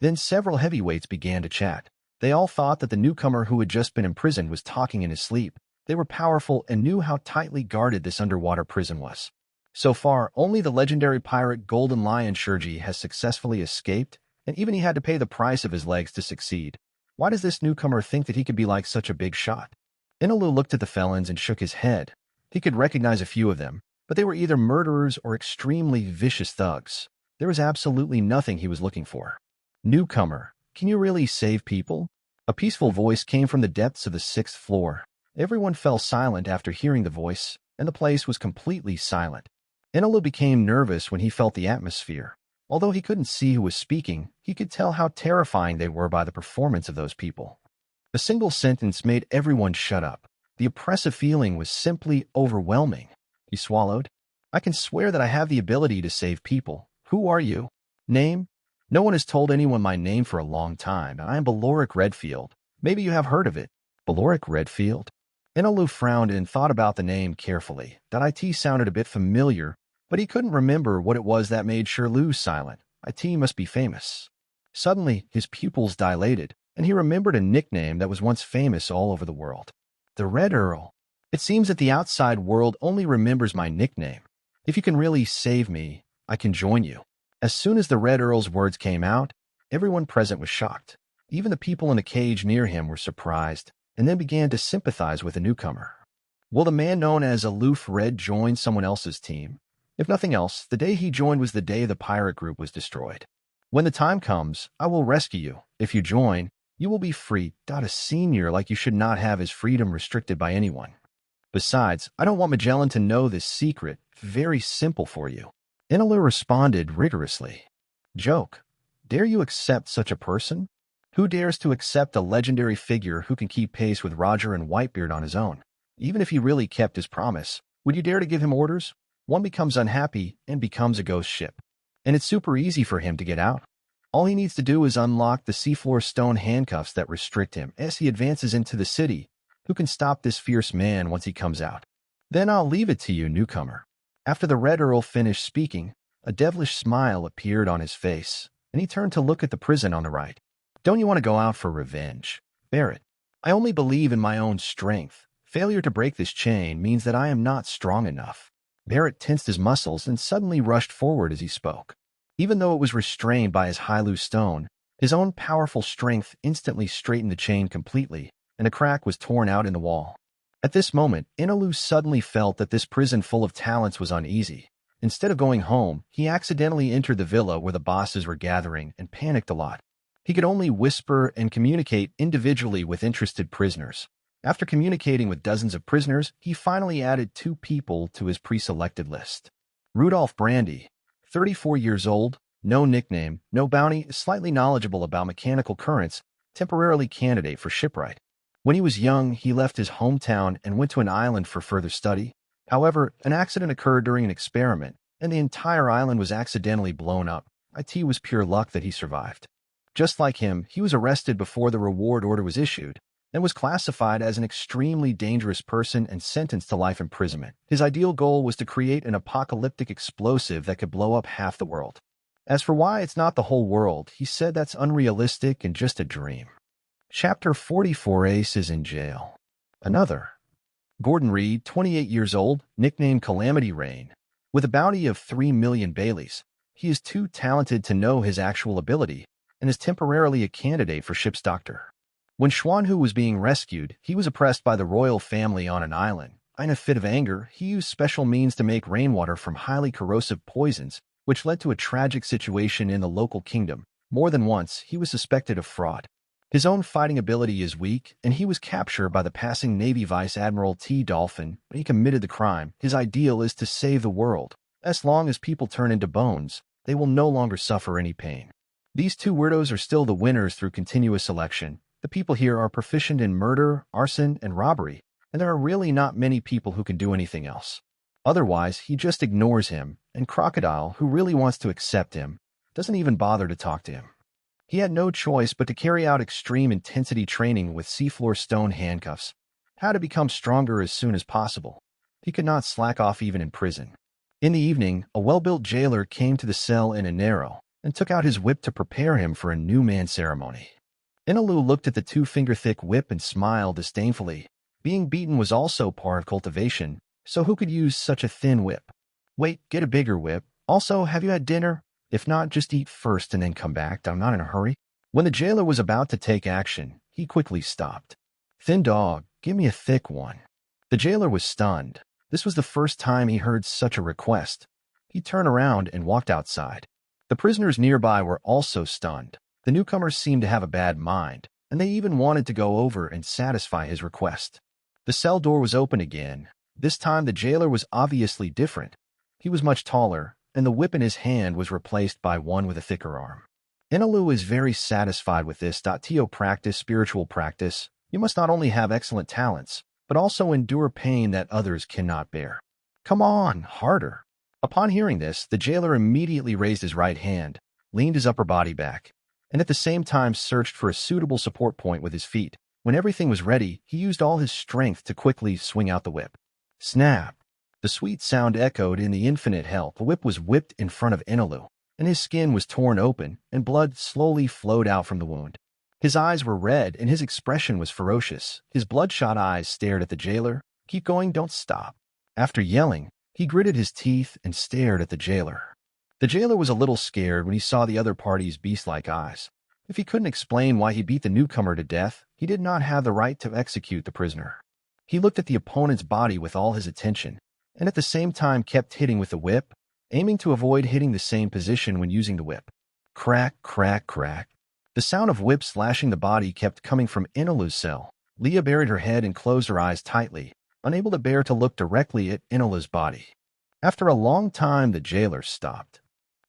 A: Then several heavyweights began to chat. They all thought that the newcomer who had just been imprisoned was talking in his sleep. They were powerful and knew how tightly guarded this underwater prison was. So far, only the legendary pirate Golden Lion Shurji has successfully escaped, and even he had to pay the price of his legs to succeed. Why does this newcomer think that he could be like such a big shot? Enilo looked at the felons and shook his head. He could recognize a few of them, but they were either murderers or extremely vicious thugs. There was absolutely nothing he was looking for. Newcomer, can you really save people? A peaceful voice came from the depths of the 6th floor. Everyone fell silent after hearing the voice, and the place was completely silent. Enilo became nervous when he felt the atmosphere. Although he couldn't see who was speaking, he could tell how terrifying they were by the performance of those people. A single sentence made everyone shut up. The oppressive feeling was simply overwhelming. He swallowed. I can swear that I have the ability to save people. Who are you? Name? No one has told anyone my name for a long time, and I am Beloric Redfield. Maybe you have heard of it. Beloric Redfield? Enelu frowned and thought about the name carefully. That IT sounded a bit familiar, but he couldn't remember what it was that made Shirlu silent. IT must be famous. Suddenly, his pupils dilated, and he remembered a nickname that was once famous all over the world. The Red Earl. It seems that the outside world only remembers my nickname. If you can really save me, I can join you. As soon as the Red Earl's words came out, everyone present was shocked. Even the people in the cage near him were surprised, and then began to sympathize with the newcomer. Will the man known as Aloof Red join someone else's team? If nothing else, the day he joined was the day the pirate group was destroyed. When the time comes, I will rescue you. If you join, you will be free. A senior like you should not have his freedom restricted by anyone. Besides, I don't want Magellan to know this secret. Very simple for you. Enelu responded rigorously. Joke. Dare you accept such a person? Who dares to accept a legendary figure who can keep pace with Roger and Whitebeard on his own? Even if he really kept his promise, would you dare to give him orders? One becomes unhappy and becomes a ghost ship. And it's super easy for him to get out. All he needs to do is unlock the seafloor stone handcuffs that restrict him as he advances into the city. Who can stop this fierce man once he comes out? Then I'll leave it to you, newcomer. After the Red Earl finished speaking, a devilish smile appeared on his face, and he turned to look at the prison on the right. Don't you want to go out for revenge? Barrett, I only believe in my own strength. Failure to break this chain means that I am not strong enough. Barrett tensed his muscles and suddenly rushed forward as he spoke. Even though it was restrained by his Hailu stone, his own powerful strength instantly straightened the chain completely, and a crack was torn out in the wall. At this moment, Ainilu suddenly felt that this prison full of talents was uneasy. Instead of going home, he accidentally entered the villa where the bosses were gathering and panicked a lot. He could only whisper and communicate individually with interested prisoners. After communicating with dozens of prisoners, he finally added 2 people to his pre-selected list. Rudolph Brandy, 34 years old, no nickname, no bounty, slightly knowledgeable about mechanical currents, temporarily candidate for shipwright. When he was young, he left his hometown and went to an island for further study. However, an accident occurred during an experiment, and the entire island was accidentally blown up. It was pure luck that he survived. Just like him, he was arrested before the reward order was issued, and was classified as an extremely dangerous person and sentenced to life imprisonment. His ideal goal was to create an apocalyptic explosive that could blow up half the world. As for why it's not the whole world, he said that's unrealistic and just a dream. Chapter 44. Ace is in jail. Another. Gordon Reed, 28 years old, nicknamed Calamity Rain. With a bounty of 3 million Baileys, He is too talented to know his actual ability and is temporarily a candidate for ship's doctor. When Xuanhu was being rescued, he was oppressed by the royal family on an island. In a fit of anger, he used special means to make rainwater from highly corrosive poisons, which led to a tragic situation in the local kingdom. More than once, he was suspected of fraud. His own fighting ability is weak, and he was captured by the passing Navy Vice Admiral T. Dolphin when he committed the crime. His ideal is to save the world. As long as people turn into bones, they will no longer suffer any pain. These two weirdos are still the winners through continuous selection. The people here are proficient in murder, arson, and robbery, and there are really not many people who can do anything else. Otherwise, he just ignores him, and Crocodile, who really wants to accept him, doesn't even bother to talk to him. He had no choice but to carry out extreme intensity training with seafloor stone handcuffs. How to become stronger as soon as possible. He could not slack off even in prison. In the evening, a well-built jailer came to the cell in Enero and took out his whip to prepare him for a new man ceremony. Inilu looked at the two-finger-thick whip and smiled disdainfully. Being beaten was also part of cultivation, so who could use such a thin whip? Wait, get a bigger whip. Also, have you had dinner? If not, just eat first and then come back. I'm not in a hurry. When the jailer was about to take action, he quickly stopped. Thin dog, give me a thick one. The jailer was stunned. This was the first time he heard such a request. He turned around and walked outside. The prisoners nearby were also stunned. The newcomers seemed to have a bad mind, and they even wanted to go over and satisfy his request. The cell door was open again. This time the jailer was obviously different. He was much taller, and the whip in his hand was replaced by one with a thicker arm. Inilu is very satisfied with this. To practice spiritual practice, you must not only have excellent talents, but also endure pain that others cannot bear. Come on, harder. Upon hearing this, the jailer immediately raised his right hand, leaned his upper body back, and at the same time searched for a suitable support point with his feet. When everything was ready, he used all his strength to quickly swing out the whip. Snap! The sweet sound echoed in the infinite hell. The whip was whipped in front of Inilu, and his skin was torn open, and blood slowly flowed out from the wound. His eyes were red, and his expression was ferocious. His bloodshot eyes stared at the jailer. Keep going, don't stop. After yelling, he gritted his teeth and stared at the jailer. The jailer was a little scared when he saw the other party's beast-like eyes. If he couldn't explain why he beat the newcomer to death, he did not have the right to execute the prisoner. He looked at the opponent's body with all his attention, and at the same time kept hitting with the whip, aiming to avoid hitting the same position when using the whip. Crack, crack, crack. The sound of whips slashing the body kept coming from Inilu's cell. Leah buried her head and closed her eyes tightly, unable to bear to look directly at Inilu's body. After a long time, the jailer stopped.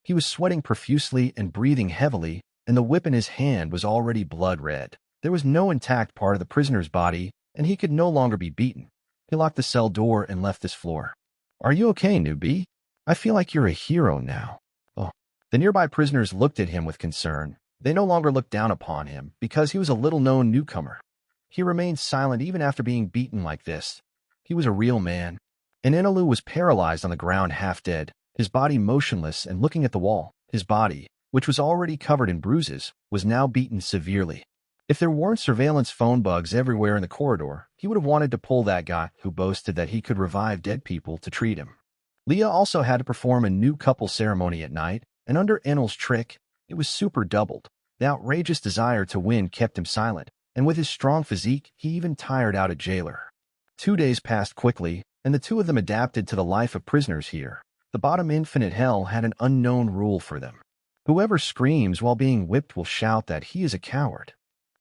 A: He was sweating profusely and breathing heavily, and the whip in his hand was already blood red. There was no intact part of the prisoner's body, and he could no longer be beaten. He locked the cell door and left this floor. Are you okay, newbie? I feel like you're a hero now. Oh. The nearby prisoners looked at him with concern. They no longer looked down upon him because he was a little-known newcomer. He remained silent even after being beaten like this. He was a real man. And Inilu was paralyzed on the ground half dead, his body motionless and looking at the wall. His body, which was already covered in bruises, was now beaten severely. If there weren't surveillance phone bugs everywhere in the corridor, he would have wanted to pull that guy who boasted that he could revive dead people to treat him. Leah also had to perform a new couple ceremony at night, and under Enel's trick, it was super doubled. The outrageous desire to win kept him silent, and with his strong physique, he even tired out a jailer. 2 days passed quickly, and the two of them adapted to the life of prisoners here. The bottom infinite hell had an unknown rule for them. Whoever screams while being whipped will shout that he is a coward.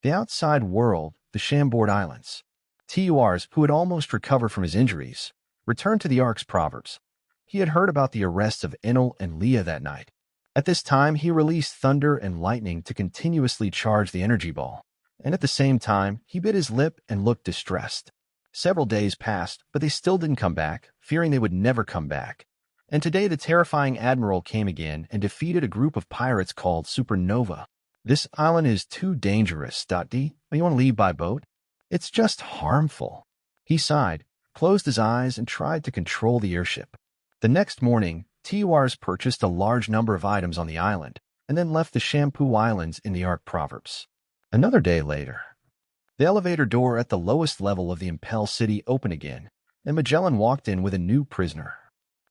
A: The outside world, the Chambord Islands. Turs, who had almost recovered from his injuries, returned to the Ark's proverbs. He had heard about the arrests of Enel and Leah that night. At this time, he released thunder and lightning to continuously charge the energy ball, and at the same time, he bit his lip and looked distressed. Several days passed, but they still didn't come back, fearing they would never come back. And today the terrifying admiral came again and defeated a group of pirates called Supernova. This island is too dangerous. D. You want to leave by boat? It's just harmful. He sighed, closed his eyes, and tried to control the airship. The next morning, Turs purchased a large number of items on the island, and then left the Shampoo Islands in the Ark Proverbs. Another day later, the elevator door at the lowest level of the Impel City opened again, and Magellan walked in with a new prisoner.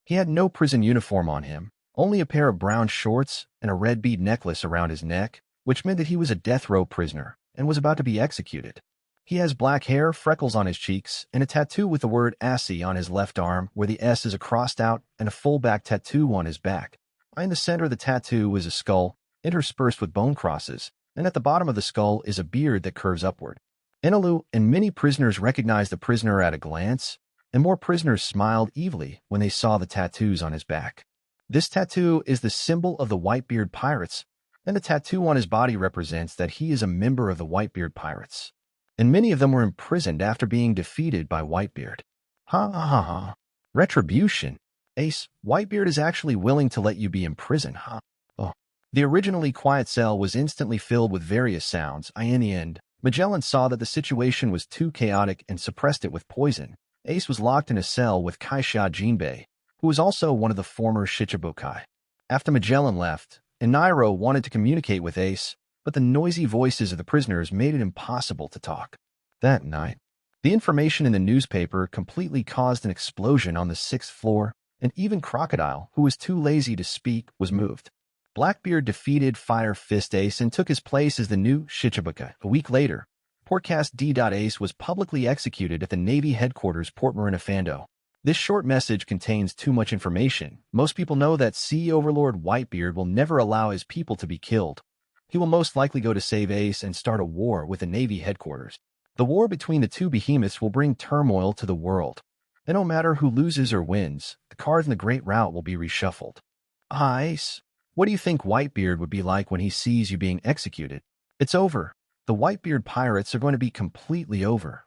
A: He had no prison uniform on him, only a pair of brown shorts and a red bead necklace around his neck, which meant that he was a death row prisoner and was about to be executed. He has black hair, freckles on his cheeks, and a tattoo with the word usse on his left arm, where the S is a crossed out, and a full back tattoo on his back. In the center of the tattoo is a skull, interspersed with bone crosses, and at the bottom of the skull is a beard that curves upward. Enelu and many prisoners recognized the prisoner at a glance, and more prisoners smiled evilly when they saw the tattoos on his back. This tattoo is the symbol of the Whitebeard Pirates, and the tattoo on his body represents that he is a member of the Whitebeard Pirates. And many of them were imprisoned after being defeated by Whitebeard. Ha ha ha ha. Retribution. Ace, Whitebeard is actually willing to let you be imprisoned, huh? Oh. The originally quiet cell was instantly filled with various sounds. In the end, Magellan saw that the situation was too chaotic and suppressed it with poison. Ace was locked in a cell with Kaisha Jinbei, who was also one of the former Shichibukai. After Magellan left, Enilo wanted to communicate with Ace, but the noisy voices of the prisoners made it impossible to talk. That night, the information in the newspaper completely caused an explosion on the 6th floor, and even Crocodile, who was too lazy to speak, was moved. Blackbeard defeated Fire Fist Ace and took his place as the new Shichibukai. A week later, Portcast D.Ace was publicly executed at the Navy headquarters Port Marinafando. This short message contains too much information. Most people know that Sea Overlord Whitebeard will never allow his people to be killed. He will most likely go to save Ace and start a war with the Navy headquarters. The war between the two behemoths will bring turmoil to the world. And no matter who loses or wins, the cards in the Great Rout will be reshuffled. Ace, what do you think Whitebeard would be like when he sees you being executed? It's over. The Whitebeard Pirates are going to be completely over.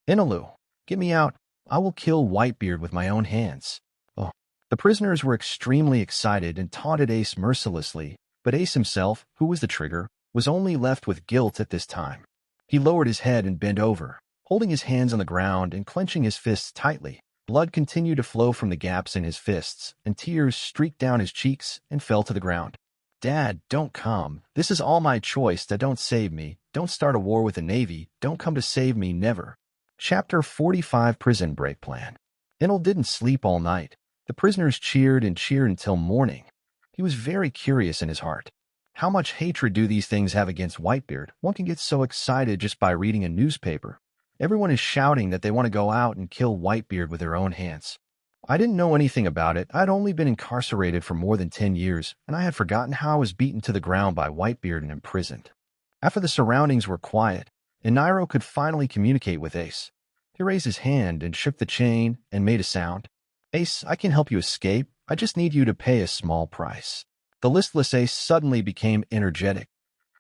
A: Inilu, get me out. I will kill Whitebeard with my own hands. Oh. The prisoners were extremely excited and taunted Ace mercilessly, but Ace himself, who was the trigger, was only left with guilt at this time. He lowered his head and bent over, holding his hands on the ground and clenching his fists tightly. Blood continued to flow from the gaps in his fists, and tears streaked down his cheeks and fell to the ground. Dad, don't come. This is all my choice. Dad, don't save me. Don't start a war with the Navy. Don't come to save me, never. Chapter 45 Prison Break Plan. Enel didn't sleep all night. The prisoners cheered and cheered until morning. He was very curious in his heart. How much hatred do these things have against Whitebeard? One can get so excited just by reading a newspaper. Everyone is shouting that they want to go out and kill Whitebeard with their own hands. I didn't know anything about it. I'd only been incarcerated for more than 10 years, and I had forgotten how I was beaten to the ground by Whitebeard and imprisoned. After the surroundings were quiet, Enilo could finally communicate with Ace. He raised his hand and shook the chain and made a sound. Ace, I can help you escape. I just need you to pay a small price. The listless Ace suddenly became energetic.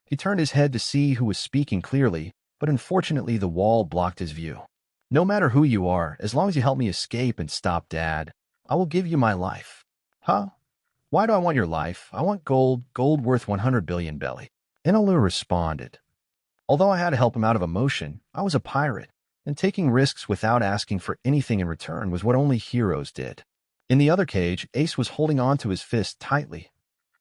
A: He turned his head to see who was speaking clearly, but unfortunately the wall blocked his view. No matter who you are, as long as you help me escape and stop Dad, I will give you my life. Huh? Why do I want your life? I want gold worth 100 billion belly. Enilo responded. Although I had to help him out of emotion, I was a pirate, and taking risks without asking for anything in return was what only heroes did. In the other cage, Ace was holding on to his fist tightly.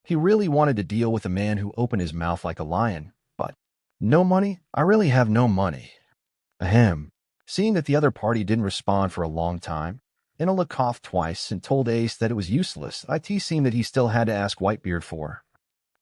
A: He really wanted to deal with a man who opened his mouth like a lion, but no money? I really have no money. Ahem. Seeing that the other party didn't respond for a long time, Enel coughed twice and told Ace that it was useless. It seemed that he still had to ask Whitebeard for.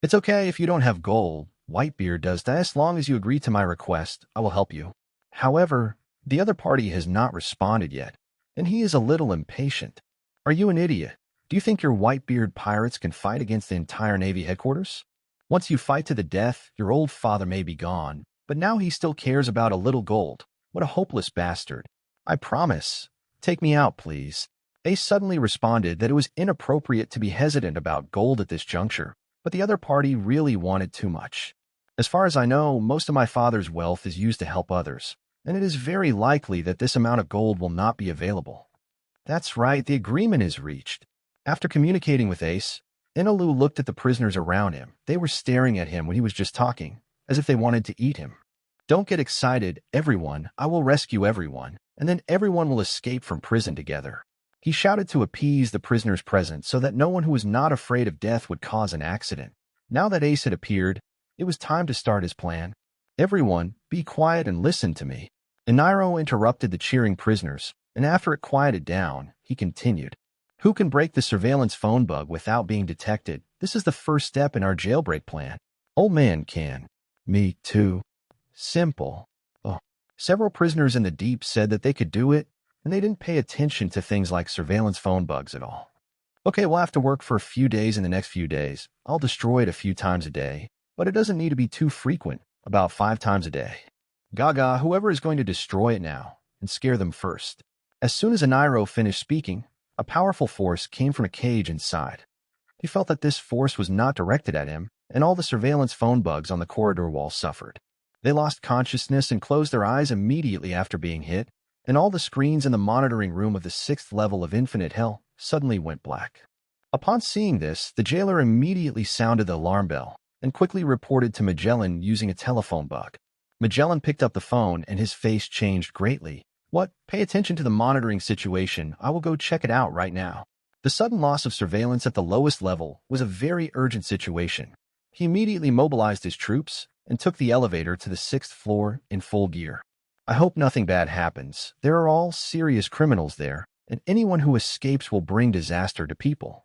A: It's okay if you don't have gold. Whitebeard does that. As long as you agree to my request, I will help you. However, the other party has not responded yet, and he is a little impatient. Are you an idiot? Do you think your Whitebeard pirates can fight against the entire Navy headquarters? Once you fight to the death, your old father may be gone, but now he still cares about a little gold. What a hopeless bastard. I promise. Take me out, please. Ace suddenly responded that it was inappropriate to be hesitant about gold at this juncture, but the other party really wanted too much. As far as I know, most of my father's wealth is used to help others, and it is very likely that this amount of gold will not be available. That's right, the agreement is reached. After communicating with Ace, Inilu looked at the prisoners around him. They were staring at him when he was just talking, as if they wanted to eat him. Don't get excited, everyone. I will rescue everyone, and then everyone will escape from prison together. He shouted to appease the prisoners present so that no one who was not afraid of death would cause an accident. Now that Ace had appeared, it was time to start his plan. Everyone, be quiet and listen to me. Enilo interrupted the cheering prisoners, and after it quieted down, he continued. Who can break the surveillance phone bug without being detected? This is the first step in our jailbreak plan. Old man can. Me too. Simple. Oh. Several prisoners in the deep said that they could do it, and they didn't pay attention to things like surveillance phone bugs at all. Okay, we'll have to work for a few days in the next few days. I'll destroy it a few times a day, but it doesn't need to be too frequent, about 5 times a day. Gaga, whoever is going to destroy it now, and scare them first. As soon as Enilo finished speaking, a powerful force came from a cage inside. He felt that this force was not directed at him, and all the surveillance phone bugs on the corridor wall suffered. They lost consciousness and closed their eyes immediately after being hit, and all the screens in the monitoring room of the 6th level of Infinite Hell suddenly went black. Upon seeing this, the jailer immediately sounded the alarm bell and quickly reported to Magellan using a telephone bug. Magellan picked up the phone and his face changed greatly. What? Pay attention to the monitoring situation. I will go check it out right now. The sudden loss of surveillance at the lowest level was a very urgent situation. He immediately mobilized his troops and took the elevator to the 6th floor in full gear. I hope nothing bad happens. There are all serious criminals there, and anyone who escapes will bring disaster to people.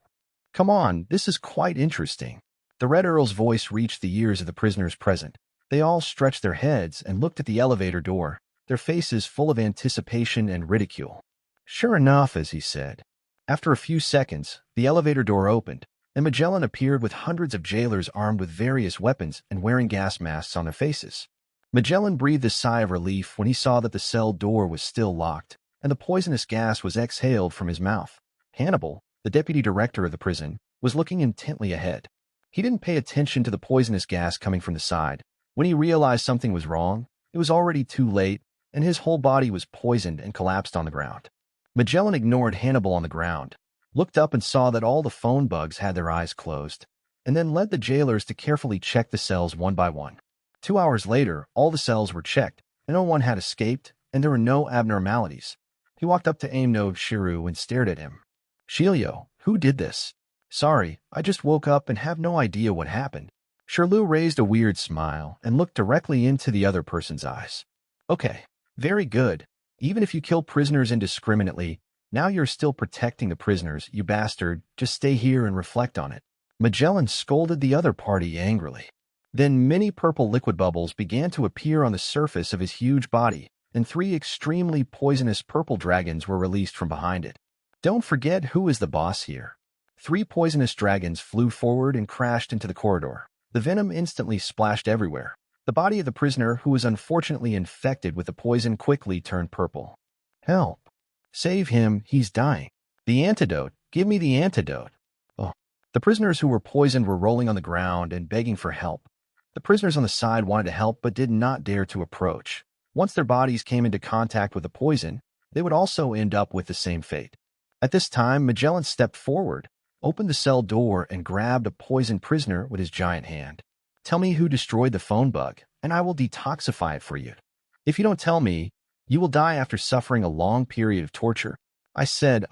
A: Come on, this is quite interesting. The Red Earl's voice reached the ears of the prisoners present. They all stretched their heads and looked at the elevator door, their faces full of anticipation and ridicule. Sure enough, as he said. After a few seconds, the elevator door opened, and Magellan appeared with hundreds of jailers armed with various weapons and wearing gas masks on their faces. Magellan breathed a sigh of relief when he saw that the cell door was still locked, and the poisonous gas was exhaled from his mouth. Hannibal, the deputy director of the prison, was looking intently ahead. He didn't pay attention to the poisonous gas coming from the side. When he realized something was wrong, it was already too late, and his whole body was poisoned and collapsed on the ground. Magellan ignored Hannibal on the ground, looked up and saw that all the phone bugs had their eyes closed, and then led the jailers to carefully check the cells one by one. 2 hours later, all the cells were checked, and no one had escaped, and there were no abnormalities. He walked up to Ainilu Shiru and stared at him. Shilio, who did this? Sorry, I just woke up and have no idea what happened. Shirlu raised a weird smile and looked directly into the other person's eyes. Okay, very good. Even if you kill prisoners indiscriminately, now you're still protecting the prisoners, you bastard. Just stay here and reflect on it. Magellan scolded the other party angrily. Then many purple liquid bubbles began to appear on the surface of his huge body, and 3 extremely poisonous purple dragons were released from behind it. Don't forget who is the boss here. 3 poisonous dragons flew forward and crashed into the corridor. The venom instantly splashed everywhere. The body of the prisoner, who was unfortunately infected with the poison, quickly turned purple. Help! Save him, he's dying. The antidote! Give me the antidote! Oh. The prisoners who were poisoned were rolling on the ground and begging for help. The prisoners on the side wanted to help but did not dare to approach. Once their bodies came into contact with the poison, they would also end up with the same fate. At this time, Magellan stepped forward, opened the cell door, and grabbed a poisoned prisoner with his giant hand. Tell me who destroyed the phone bug, and I will detoxify it for you. If you don't tell me, you will die after suffering a long period of torture. I said,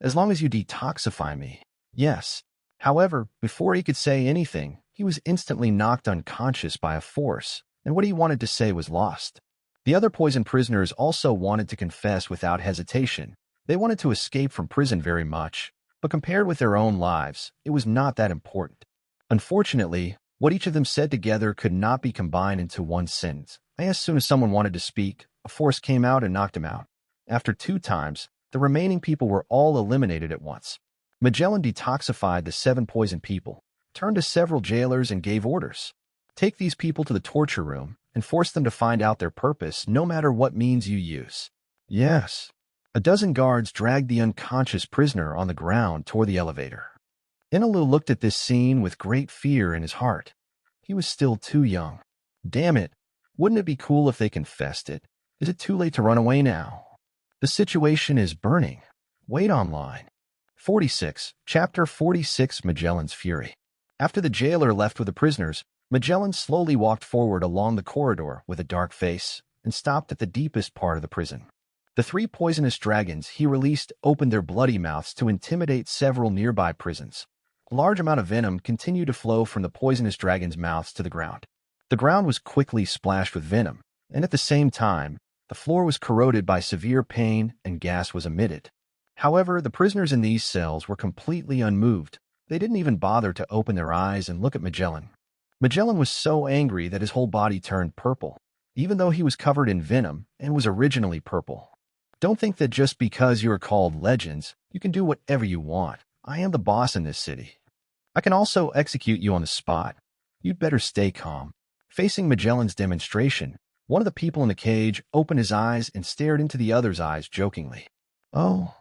A: as long as you detoxify me. Yes. However, before he could say anything, he was instantly knocked unconscious by a force, and what he wanted to say was lost. The other poisoned prisoners also wanted to confess without hesitation. They wanted to escape from prison very much, but compared with their own lives, it was not that important. Unfortunately, what each of them said together could not be combined into one sentence. As soon as someone wanted to speak, a force came out and knocked him out. After 2 times, the remaining people were all eliminated at once. Magellan detoxified the 7 poisoned people, turned to several jailers and gave orders. Take these people to the torture room and force them to find out their purpose, no matter what means you use. Yes. A dozen guards dragged the unconscious prisoner on the ground toward the elevator. Enilo looked at this scene with great fear in his heart. He was still too young. Damn it. Wouldn't it be cool if they confessed it? Is it too late to run away now? The situation is burning. Wait online. 46. Chapter 46. Magellan's Fury. After the jailer left with the prisoners, Magellan slowly walked forward along the corridor with a dark face and stopped at the deepest part of the prison. The 3 poisonous dragons he released opened their bloody mouths to intimidate several nearby prisons. A large amount of venom continued to flow from the poisonous dragons' mouths to the ground. The ground was quickly splashed with venom, and at the same time, the floor was corroded by severe pain and gas was emitted. However, the prisoners in these cells were completely unmoved. They didn't even bother to open their eyes and look at Magellan. Magellan was so angry that his whole body turned purple, even though he was covered in venom and was originally purple. Don't think that just because you are called legends, you can do whatever you want. I am the boss in this city. I can also execute you on the spot. You'd better stay calm. Facing Magellan's demonstration, one of the people in the cage opened his eyes and stared into the other's eyes jokingly. Oh,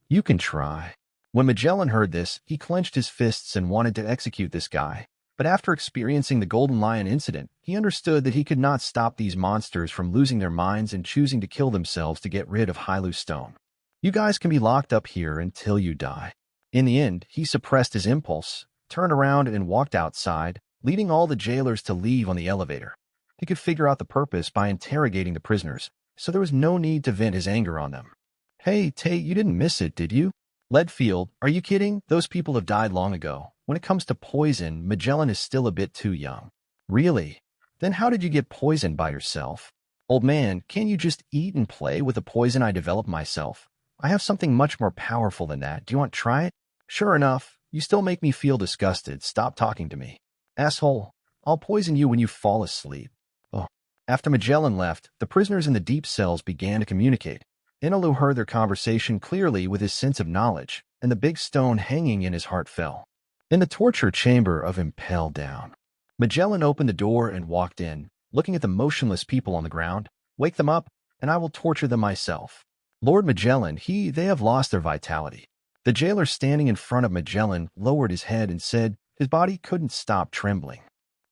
A: you can try. When Magellan heard this, he clenched his fists and wanted to execute this guy. But after experiencing the Golden Lion incident, he understood that he could not stop these monsters from losing their minds and choosing to kill themselves to get rid of Hailu Stone. You guys can be locked up here until you die. In the end, he suppressed his impulse, turned around and walked outside, leading all the jailers to leave on the elevator. He could figure out the purpose by interrogating the prisoners, so there was no need to vent his anger on them. Hey, Tate, you didn't miss it, did you? Leadfield, are you kidding? Those people have died long ago. When it comes to poison, Magellan is still a bit too young. Really? Then how did you get poisoned by yourself? Old man, can't you just eat and play with the poison I developed myself? I have something much more powerful than that. Do you want to try it? Sure enough, you still make me feel disgusted. Stop talking to me. Asshole, I'll poison you when you fall asleep. Oh. After Magellan left, the prisoners in the deep cells began to communicate. Inilu heard their conversation clearly with his sense of knowledge, and the big stone hanging in his heart fell. In the torture chamber of Impel Down, Magellan opened the door and walked in, looking at the motionless people on the ground. Wake them up, and I will torture them myself. Lord Magellan, they have lost their vitality. The jailer standing in front of Magellan lowered his head and said his body couldn't stop trembling.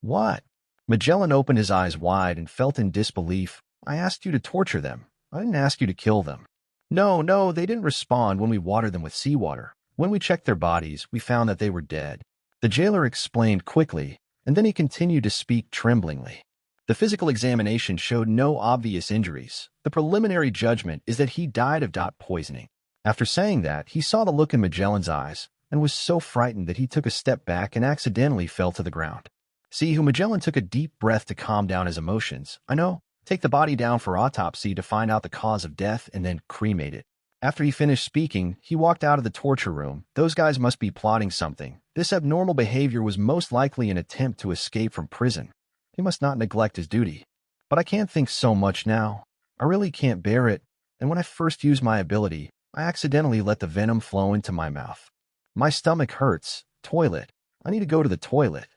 A: What? Magellan opened his eyes wide and felt in disbelief. I asked you to torture them. I didn't ask you to kill them. No, they didn't respond when we watered them with seawater. When we checked their bodies, we found that they were dead. The jailer explained quickly, and then he continued to speak tremblingly. The physical examination showed no obvious injuries. The preliminary judgment is that he died of poisoning. After saying that, he saw the look in Magellan's eyes and was so frightened that he took a step back and accidentally fell to the ground. See, Magellan took a deep breath to calm down his emotions. I know. Take the body down for autopsy to find out the cause of death and then cremate it. After he finished speaking, he walked out of the torture room. Those guys must be plotting something. This abnormal behavior was most likely an attempt to escape from prison. He must not neglect his duty. But I can't think so much now. I really can't bear it, and when I first used my ability, I accidentally let the venom flow into my mouth. My stomach hurts. Toilet. I need to go to the toilet.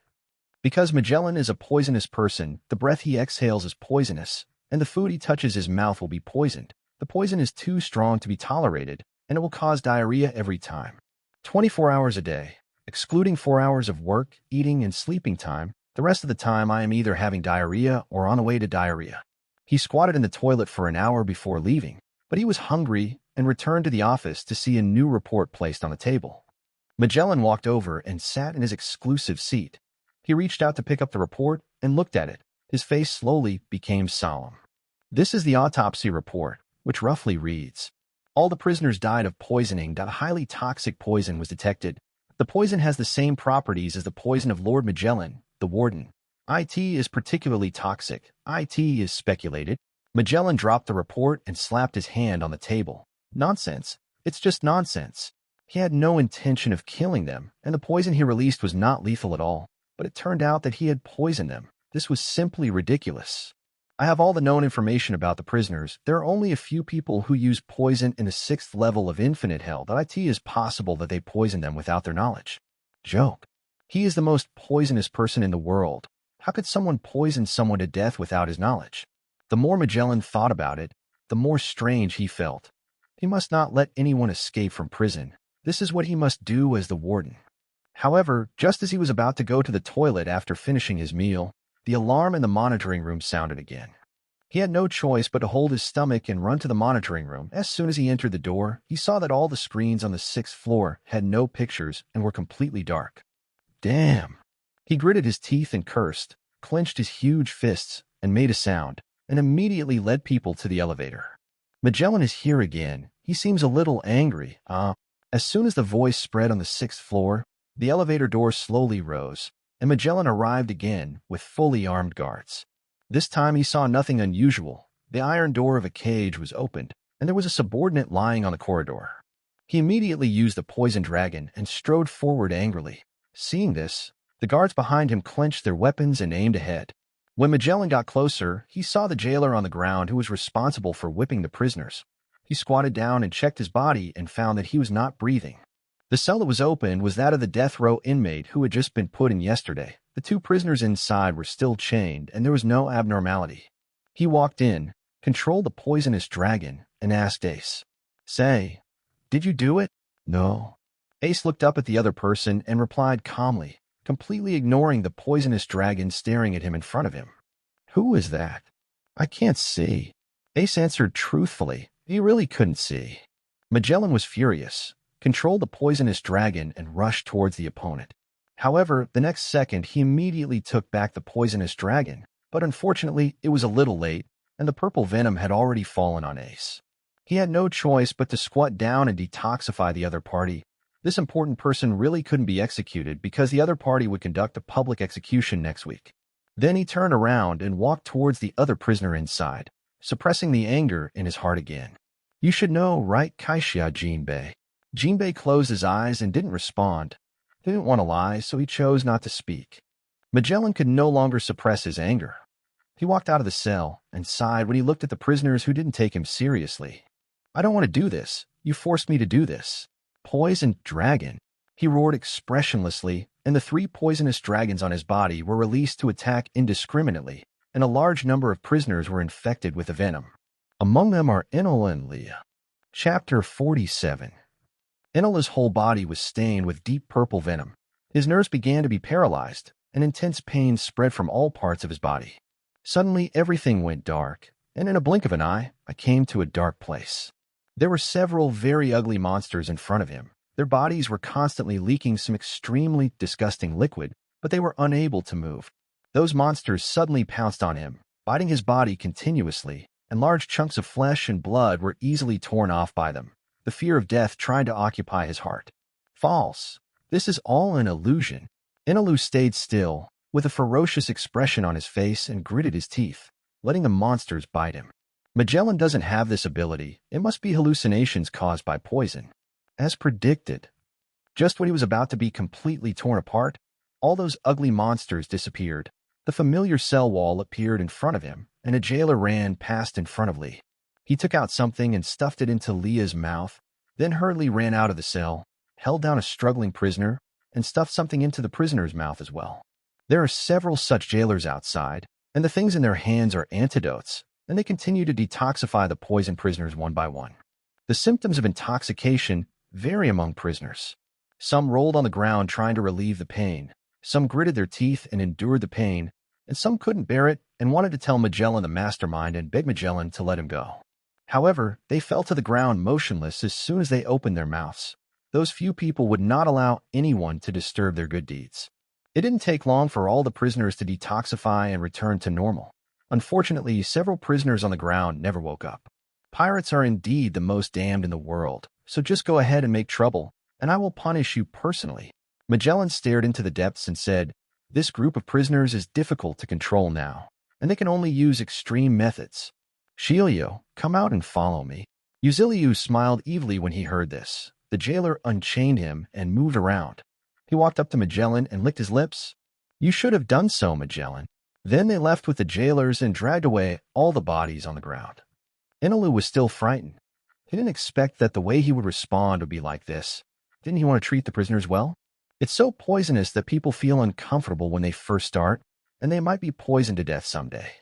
A: Because Magellan is a poisonous person, the breath he exhales is poisonous, and the food he touches his mouth will be poisoned. The poison is too strong to be tolerated, and it will cause diarrhea every time. 24 hours a day, excluding 4 hours of work, eating, and sleeping time. The rest of the time I am either having diarrhea or on the way to diarrhea. He squatted in the toilet for an hour before leaving, but he was hungry and returned to the office to see a new report placed on the table. Magellan walked over and sat in his exclusive seat. He reached out to pick up the report and looked at it. His face slowly became solemn. This is the autopsy report, which roughly reads, all the prisoners died of poisoning. A highly toxic poison was detected. The poison has the same properties as the poison of Lord Magellan, the warden. It is particularly toxic. It is speculated. Magellan dropped the report and slapped his hand on the table. Nonsense. It's just nonsense. He had no intention of killing them, and the poison he released was not lethal at all. But it turned out that he had poisoned them. This was simply ridiculous. I have all the known information about the prisoners. There are only a few people who use poison in the 6th level of infinite hell. It is possible that they poisoned them without their knowledge. Joke. He is the most poisonous person in the world. How could someone poison someone to death without his knowledge? The more Magellan thought about it, the more strange he felt. He must not let anyone escape from prison. This is what he must do as the warden. However, just as he was about to go to the toilet after finishing his meal, the alarm in the monitoring room sounded again. He had no choice but to hold his stomach and run to the monitoring room. As soon as he entered the door, he saw that all the screens on the 6th floor had no pictures and were completely dark. Damn! He gritted his teeth and cursed, clenched his huge fists, and made a sound, and immediately led people to the elevator. Magellan is here again. He seems a little angry. As soon as the voice spread on the 6th floor, the elevator door slowly rose, and Magellan arrived again with fully armed guards. This time he saw nothing unusual. The iron door of a cage was opened, and there was a subordinate lying on the corridor. He immediately used the poison dragon and strode forward angrily. Seeing this, the guards behind him clenched their weapons and aimed ahead. When Magellan got closer, he saw the jailer on the ground who was responsible for whipping the prisoners. He squatted down and checked his body and found that he was not breathing. The cell that was open was that of the death row inmate who had just been put in yesterday. The two prisoners inside were still chained, and there was no abnormality. He walked in, controlled the poisonous dragon, and asked Ace, "Say, did you do it?" "No." Ace looked up at the other person and replied calmly, completely ignoring the poisonous dragon staring at him in front of him. "Who is that?" "I can't see." Ace answered truthfully. He really couldn't see. Magellan was furious, controlled the poisonous dragon, and rushed towards the opponent. However, the next second he immediately took back the poisonous dragon, but unfortunately it was a little late, and the purple venom had already fallen on Ace. He had no choice but to squat down and detoxify the other party. This important person really couldn't be executed because the other party would conduct a public execution next week. Then he turned around and walked towards the other prisoner inside, suppressing the anger in his heart again. "You should know, right, Kaixia Jinbei?" Jinbei closed his eyes and didn't respond. He didn't want to lie, so he chose not to speak. Magellan could no longer suppress his anger. He walked out of the cell and sighed when he looked at the prisoners who didn't take him seriously. "I don't want to do this. You forced me to do this." "Poisoned dragon!" He roared expressionlessly, and the 3 poisonous dragons on his body were released to attack indiscriminately, and a large number of prisoners were infected with the venom. Among them are Enel and Leah. Chapter 47. Enel's whole body was stained with deep purple venom. His nerves began to be paralyzed, and intense pain spread from all parts of his body. Suddenly, everything went dark, and in a blink of an eye, I came to a dark place. There were several very ugly monsters in front of him. Their bodies were constantly leaking some extremely disgusting liquid, but they were unable to move. Those monsters suddenly pounced on him, biting his body continuously, and large chunks of flesh and blood were easily torn off by them. The fear of death tried to occupy his heart. False. This is all an illusion. Inilu stayed still, with a ferocious expression on his face, and gritted his teeth, letting the monsters bite him. Magellan doesn't have this ability. It must be hallucinations caused by poison. As predicted. Just when he was about to be completely torn apart, all those ugly monsters disappeared. The familiar cell wall appeared in front of him, and a jailer ran past in front of Lee. He took out something and stuffed it into Leah's mouth, then hurriedly ran out of the cell, held down a struggling prisoner, and stuffed something into the prisoner's mouth as well. There are several such jailers outside, and the things in their hands are antidotes, and they continue to detoxify the poisoned prisoners one by one. The symptoms of intoxication vary among prisoners. Some rolled on the ground trying to relieve the pain, some gritted their teeth and endured the pain, and some couldn't bear it and wanted to tell Magellan the mastermind and beg Magellan to let him go. However, they fell to the ground motionless as soon as they opened their mouths. Those few people would not allow anyone to disturb their good deeds. It didn't take long for all the prisoners to detoxify and return to normal. Unfortunately, several prisoners on the ground never woke up. Pirates are indeed the most damned in the world, so just go ahead and make trouble, and I will punish you personally. Magellan stared into the depths and said, "This group of prisoners is difficult to control now, and they can only use extreme methods. Shilio, come out and follow me." Uziliu smiled evilly when he heard this. The jailer unchained him and moved around. He walked up to Magellan and licked his lips. "You should have done so, Magellan." Then they left with the jailers and dragged away all the bodies on the ground. Inilu was still frightened. He didn't expect that the way he would respond would be like this. Didn't he want to treat the prisoners well? It's so poisonous that people feel uncomfortable when they first start, and they might be poisoned to death someday.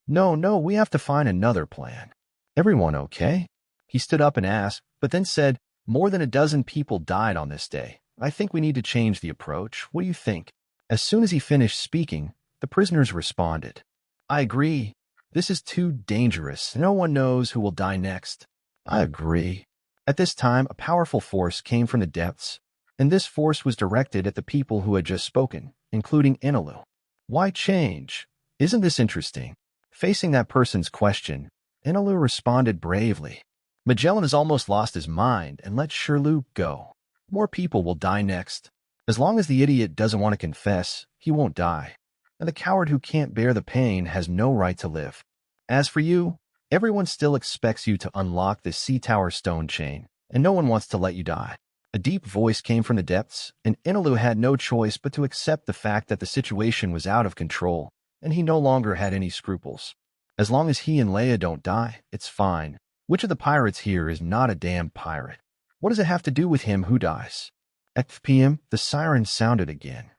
A: No, we have to find another plan. Everyone okay? He stood up and asked, but then said, "More than a dozen people died on this day. I think we need to change the approach. What do you think?" As soon as he finished speaking, the prisoners responded. "I agree. This is too dangerous. No one knows who will die next." "I agree." At this time, a powerful force came from the depths, and this force was directed at the people who had just spoken, including Inilu. "Why change? Isn't this interesting?" Facing that person's question, Inilu responded bravely. "Magellan has almost lost his mind and let Shirlu go. More people will die next. As long as the idiot doesn't want to confess, he won't die. And the coward who can't bear the pain has no right to live. As for you, everyone still expects you to unlock the Sea Tower stone chain and no one wants to let you die. A deep voice came from the depths, and Enilo had no choice but to accept the fact that the situation was out of control, and he no longer had any scruples. As long as he and Leia don't die, it's fine. Which of the pirates here is not a damn pirate? What does it have to do with him who dies? At 5 p.m., the siren sounded again.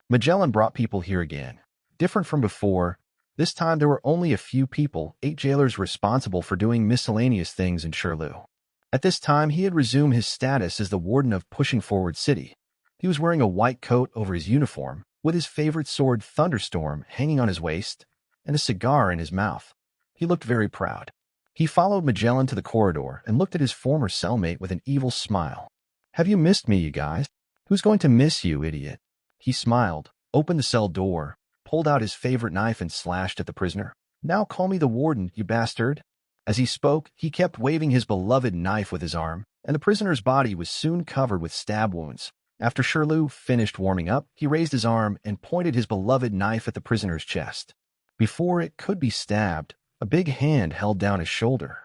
A: Magellan brought people here again. Different from before, this time there were only a few people, 8 jailers responsible for doing miscellaneous things in Shirlu. At this time, he had resumed his status as the warden of Pushing Forward City. He was wearing a white coat over his uniform, with his favorite sword Thunderstorm hanging on his waist, and a cigar in his mouth. He looked very proud. He followed Magellan to the corridor and looked at his former cellmate with an evil smile. "Have you missed me, you guys? Who's going to miss you, idiot?" He smiled, opened the cell door, pulled out his favorite knife and slashed at the prisoner. "Now call me the warden, you bastard." As he spoke, he kept waving his beloved knife with his arm, and the prisoner's body was soon covered with stab wounds. After Shirlu finished warming up, he raised his arm and pointed his beloved knife at the prisoner's chest. Before it could be stabbed, a big hand held down his shoulder.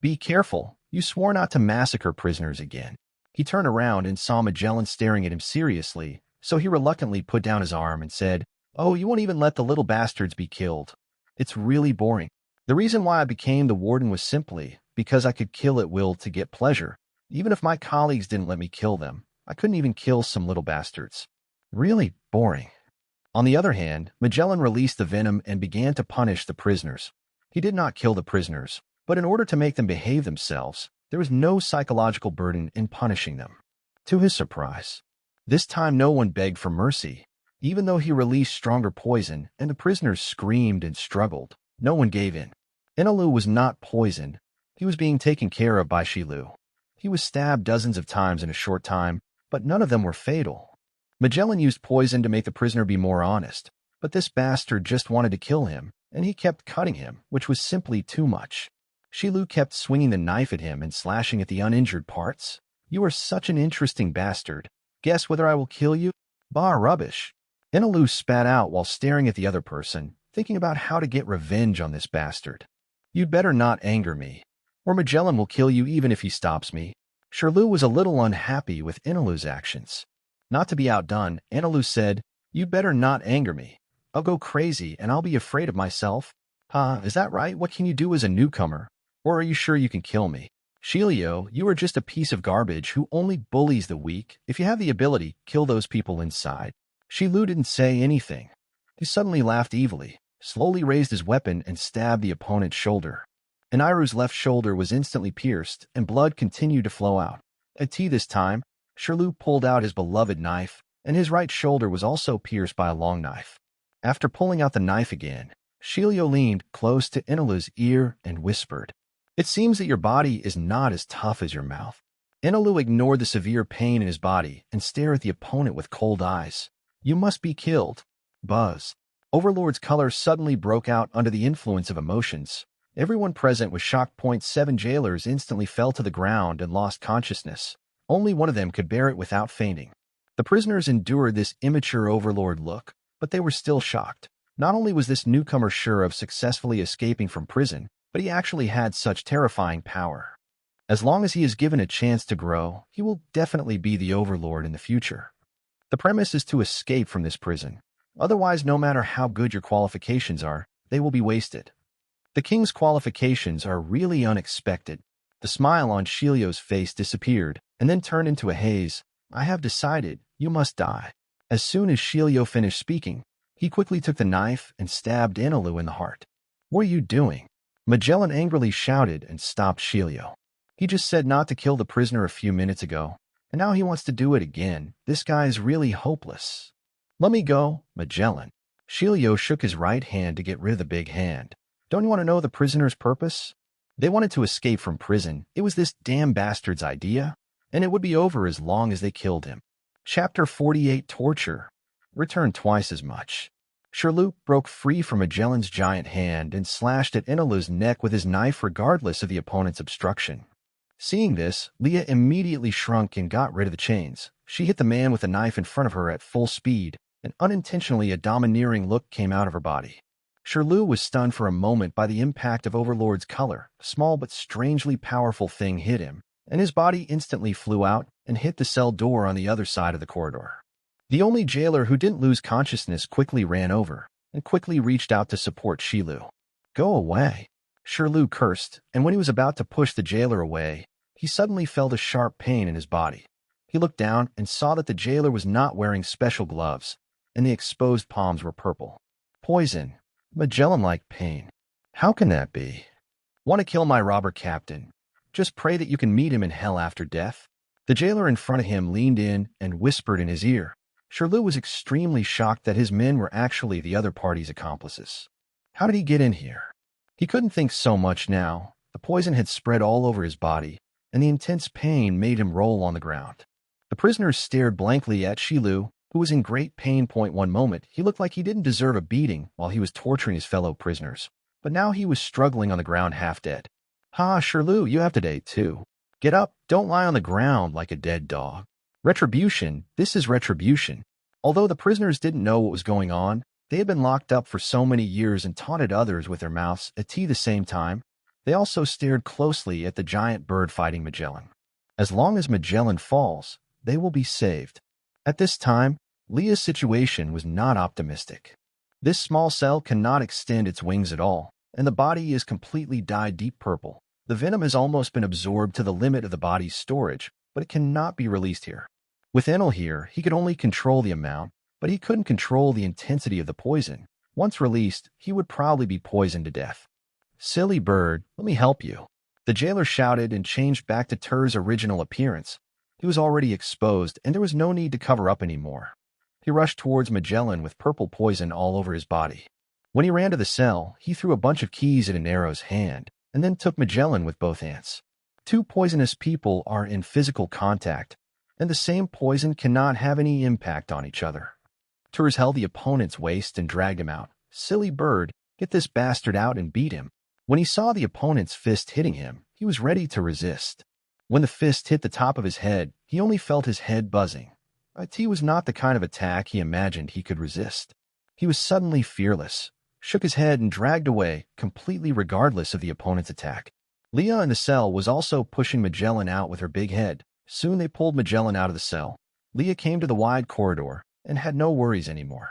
A: "Be careful, you swore not to massacre prisoners again." He turned around and saw Magellan staring at him seriously, so he reluctantly put down his arm and said, "Oh, you won't even let the little bastards be killed. It's really boring. The reason why I became the warden was simply because I could kill at will to get pleasure. Even if my colleagues didn't let me kill them, I couldn't even kill some little bastards. Really boring." On the other hand, Magellan released the venom and began to punish the prisoners. He did not kill the prisoners, but in order to make them behave themselves, there was no psychological burden in punishing them. To his surprise, this time no one begged for mercy. Even though he released stronger poison and the prisoners screamed and struggled, no one gave in. Inilu was not poisoned. He was being taken care of by Shilu. He was stabbed dozens of times in a short time, but none of them were fatal. Magellan used poison to make the prisoner be more honest, but this bastard just wanted to kill him, and he kept cutting him, which was simply too much. Shilu kept swinging the knife at him and slashing at the uninjured parts. "You are such an interesting bastard. Guess whether I will kill you?" "Bah, rubbish." Inilu spat out while staring at the other person, thinking about how to get revenge on this bastard. "You'd better not anger me, or Magellan will kill you even if he stops me." Shirlu was a little unhappy with Inilu's actions. Not to be outdone, Inilu said, "You'd better not anger me. I'll go crazy and I'll be afraid of myself." Is that right? What can you do as a newcomer? Or are you sure you can kill me?" "Shilio, you are just a piece of garbage who only bullies the weak. If you have the ability, kill those people inside." Shilu didn't say anything. He suddenly laughed evilly, slowly raised his weapon and stabbed the opponent's shoulder. Eniru's left shoulder was instantly pierced, and blood continued to flow out. At tea this time, Shirlu pulled out his beloved knife, and his right shoulder was also pierced by a long knife. After pulling out the knife again, Shilio leaned close to Inilu's ear and whispered, "It seems that your body is not as tough as your mouth." Inilu ignored the severe pain in his body and stared at the opponent with cold eyes. "You must be killed." Buzz. Overlord's color suddenly broke out under the influence of emotions. Everyone present was shocked. 7 jailers instantly fell to the ground and lost consciousness. Only one of them could bear it without fainting. The prisoners endured this immature overlord look, but they were still shocked. Not only was this newcomer sure of successfully escaping from prison, but he actually had such terrifying power. As long as he is given a chance to grow, he will definitely be the overlord in the future. The premise is to escape from this prison. Otherwise, no matter how good your qualifications are, they will be wasted. The king's qualifications are really unexpected. The smile on Shilio's face disappeared and then turned into a haze. "I have decided, you must die." As soon as Shilio finished speaking, he quickly took the knife and stabbed Inilu in the heart. "What are you doing?" Magellan angrily shouted and stopped Shilio. "He just said not to kill the prisoner a few minutes ago, and now he wants to do it again. This guy is really hopeless." "Let me go, Magellan." Shilio shook his right hand to get rid of the big hand. "Don't you want to know the prisoner's purpose? They wanted to escape from prison. It was this damn bastard's idea, and it would be over as long as they killed him." Chapter 48 Torture. Return twice as much. Shirlu broke free from Magellan's giant hand and slashed at Inilu's neck with his knife regardless of the opponent's obstruction. Seeing this, Leah immediately shrunk and got rid of the chains. She hit the man with the knife in front of her at full speed, and unintentionally a domineering look came out of her body. Shirlu was stunned for a moment by the impact of Overlord's color. A small but strangely powerful thing hit him, and his body instantly flew out and hit the cell door on the other side of the corridor. The only jailer who didn't lose consciousness quickly ran over and quickly reached out to support Shilu. "Go away," Shilu cursed, and when he was about to push the jailer away, he suddenly felt a sharp pain in his body. He looked down and saw that the jailer was not wearing special gloves, and the exposed palms were purple. Poison. Magellan-like pain. How can that be? Want to kill my robber captain? Just pray that you can meet him in hell after death. The jailer in front of him leaned in and whispered in his ear. Shilu was extremely shocked that his men were actually the other party's accomplices. How did he get in here? He couldn't think so much now. The poison had spread all over his body, and the intense pain made him roll on the ground. The prisoners stared blankly at Shilu, who was in great pain. One moment, he looked like he didn't deserve a beating while he was torturing his fellow prisoners, but now he was struggling on the ground half dead. "Ha, Shilu, you have today too. Get up, don't lie on the ground like a dead dog. Retribution, this is retribution." Although the prisoners didn't know what was going on, they had been locked up for so many years and taunted others with their mouths at the same time. They also stared closely at the giant bird fighting Magellan. As long as Magellan falls, they will be saved. At this time, Leah's situation was not optimistic. This small cell cannot extend its wings at all, and the body is completely dyed deep purple. The venom has almost been absorbed to the limit of the body's storage, but it cannot be released here. With Enel here, he could only control the amount, but he couldn't control the intensity of the poison. Once released, he would probably be poisoned to death. "Silly bird, let me help you." The jailer shouted and changed back to Tur's original appearance. He was already exposed, and there was no need to cover up anymore. He rushed towards Magellan with purple poison all over his body. When he ran to the cell, he threw a bunch of keys at Enero's hand, and then took Magellan with both hands. Two poisonous people are in physical contact, and the same poison cannot have any impact on each other. Turs held the opponent's waist and dragged him out. "Silly bird, get this bastard out and beat him." When he saw the opponent's fist hitting him, he was ready to resist. When the fist hit the top of his head, he only felt his head buzzing. It was not the kind of attack he imagined he could resist. He was suddenly fearless, shook his head and dragged away, completely regardless of the opponent's attack. Leah in the cell was also pushing Magellan out with her big head. Soon they pulled Magellan out of the cell. Leah came to the wide corridor and had no worries anymore.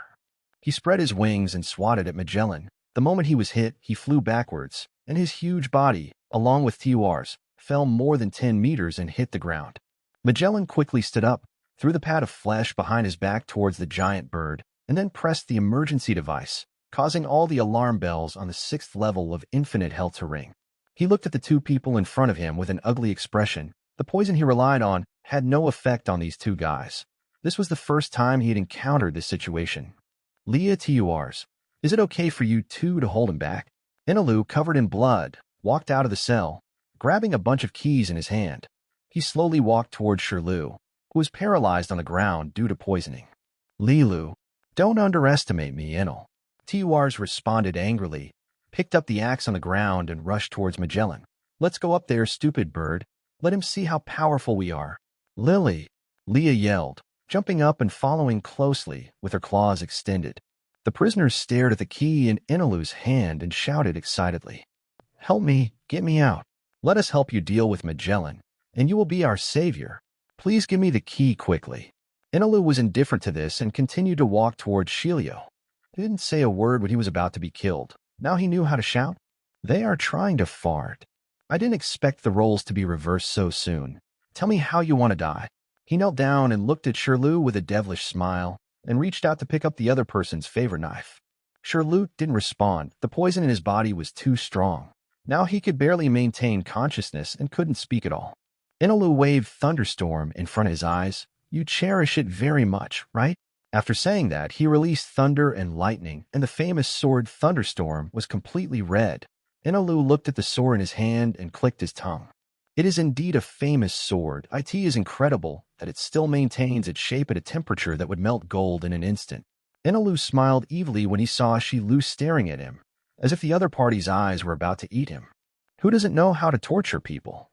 A: He spread his wings and swatted at Magellan. The moment he was hit, he flew backwards, and his huge body, along with Tur's, fell more than 10 meters and hit the ground. Magellan quickly stood up, threw the pad of flesh behind his back towards the giant bird, and then pressed the emergency device, causing all the alarm bells on the 6th level of infinite hell to ring. He looked at the two people in front of him with an ugly expression. The poison he relied on had no effect on these two guys. This was the first time he had encountered this situation. "Leah Turs, is it okay for you two to hold him back?" Ainilu, covered in blood, walked out of the cell, grabbing a bunch of keys in his hand. He slowly walked towards Shilu, who was paralyzed on the ground due to poisoning. "Lilu, don't underestimate me, Enel." Turs responded angrily, picked up the axe on the ground and rushed towards Magellan. "Let's go up there, stupid bird. Let him see how powerful we are." "Lily," Leah yelled, jumping up and following closely with her claws extended. The prisoners stared at the key in Enilu's hand and shouted excitedly. "Help me, get me out. Let us help you deal with Magellan, and you will be our savior. Please give me the key quickly." Enilo was indifferent to this and continued to walk towards Shilio. He didn't say a word when he was about to be killed. Now he knew how to shout. "They are trying to fart. I didn't expect the roles to be reversed so soon. Tell me how you want to die." He knelt down and looked at Shirlu with a devilish smile and reached out to pick up the other person's favorite knife. Shirlu didn't respond. The poison in his body was too strong. Now he could barely maintain consciousness and couldn't speak at all. Inilu waved thunderstorm in front of his eyes. "You cherish it very much, right?" After saying that, he released thunder and lightning, and the famous sword thunderstorm was completely red. Inilu looked at the sword in his hand and clicked his tongue. It is indeed a famous sword. It is incredible that it still maintains its shape at a temperature that would melt gold in an instant. Inilu smiled evilly when he saw Shilu staring at him, as if the other party's eyes were about to eat him. Who doesn't know how to torture people?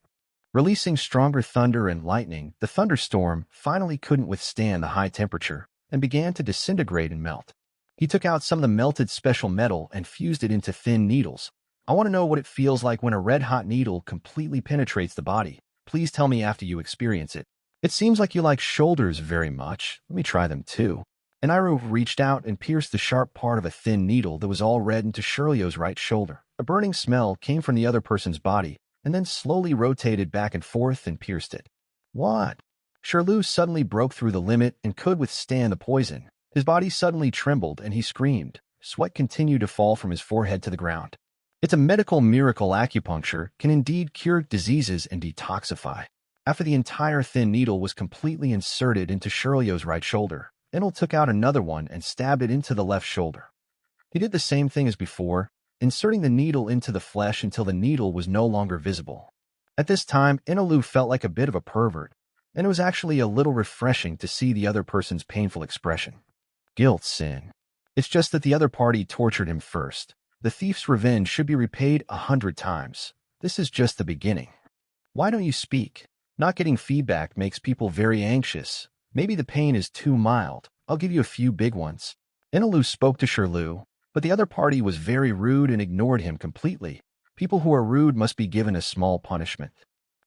A: Releasing stronger thunder and lightning, the thunderstorm finally couldn't withstand the high temperature and began to disintegrate and melt. He took out some of the melted special metal and fused it into thin needles. "I want to know what it feels like when a red-hot needle completely penetrates the body. Please tell me after you experience it. It seems like you like shoulders very much. Let me try them too. Enilo reached out and pierced the sharp part of a thin needle that was all red into Shirley's right shoulder. A burning smell came from the other person's body, and then slowly rotated back and forth and pierced it. What? Shirley suddenly broke through the limit and could withstand the poison. His body suddenly trembled and he screamed. Sweat continued to fall from his forehead to the ground. It's a medical miracle. Acupuncture can indeed cure diseases and detoxify. After the entire thin needle was completely inserted into Shirley's right shoulder, Enel took out another one and stabbed it into the left shoulder. He did the same thing as before, inserting the needle into the flesh until the needle was no longer visible. At this time, Ainilu felt like a bit of a pervert, and it was actually a little refreshing to see the other person's painful expression. Guilt, sin. It's just that the other party tortured him first. The thief's revenge should be repaid 100 times. This is just the beginning. Why don't you speak? Not getting feedback makes people very anxious. Maybe the pain is too mild. I'll give you a few big ones. Enelu spoke to Shirley, but the other party was very rude and ignored him completely. People who are rude must be given a small punishment.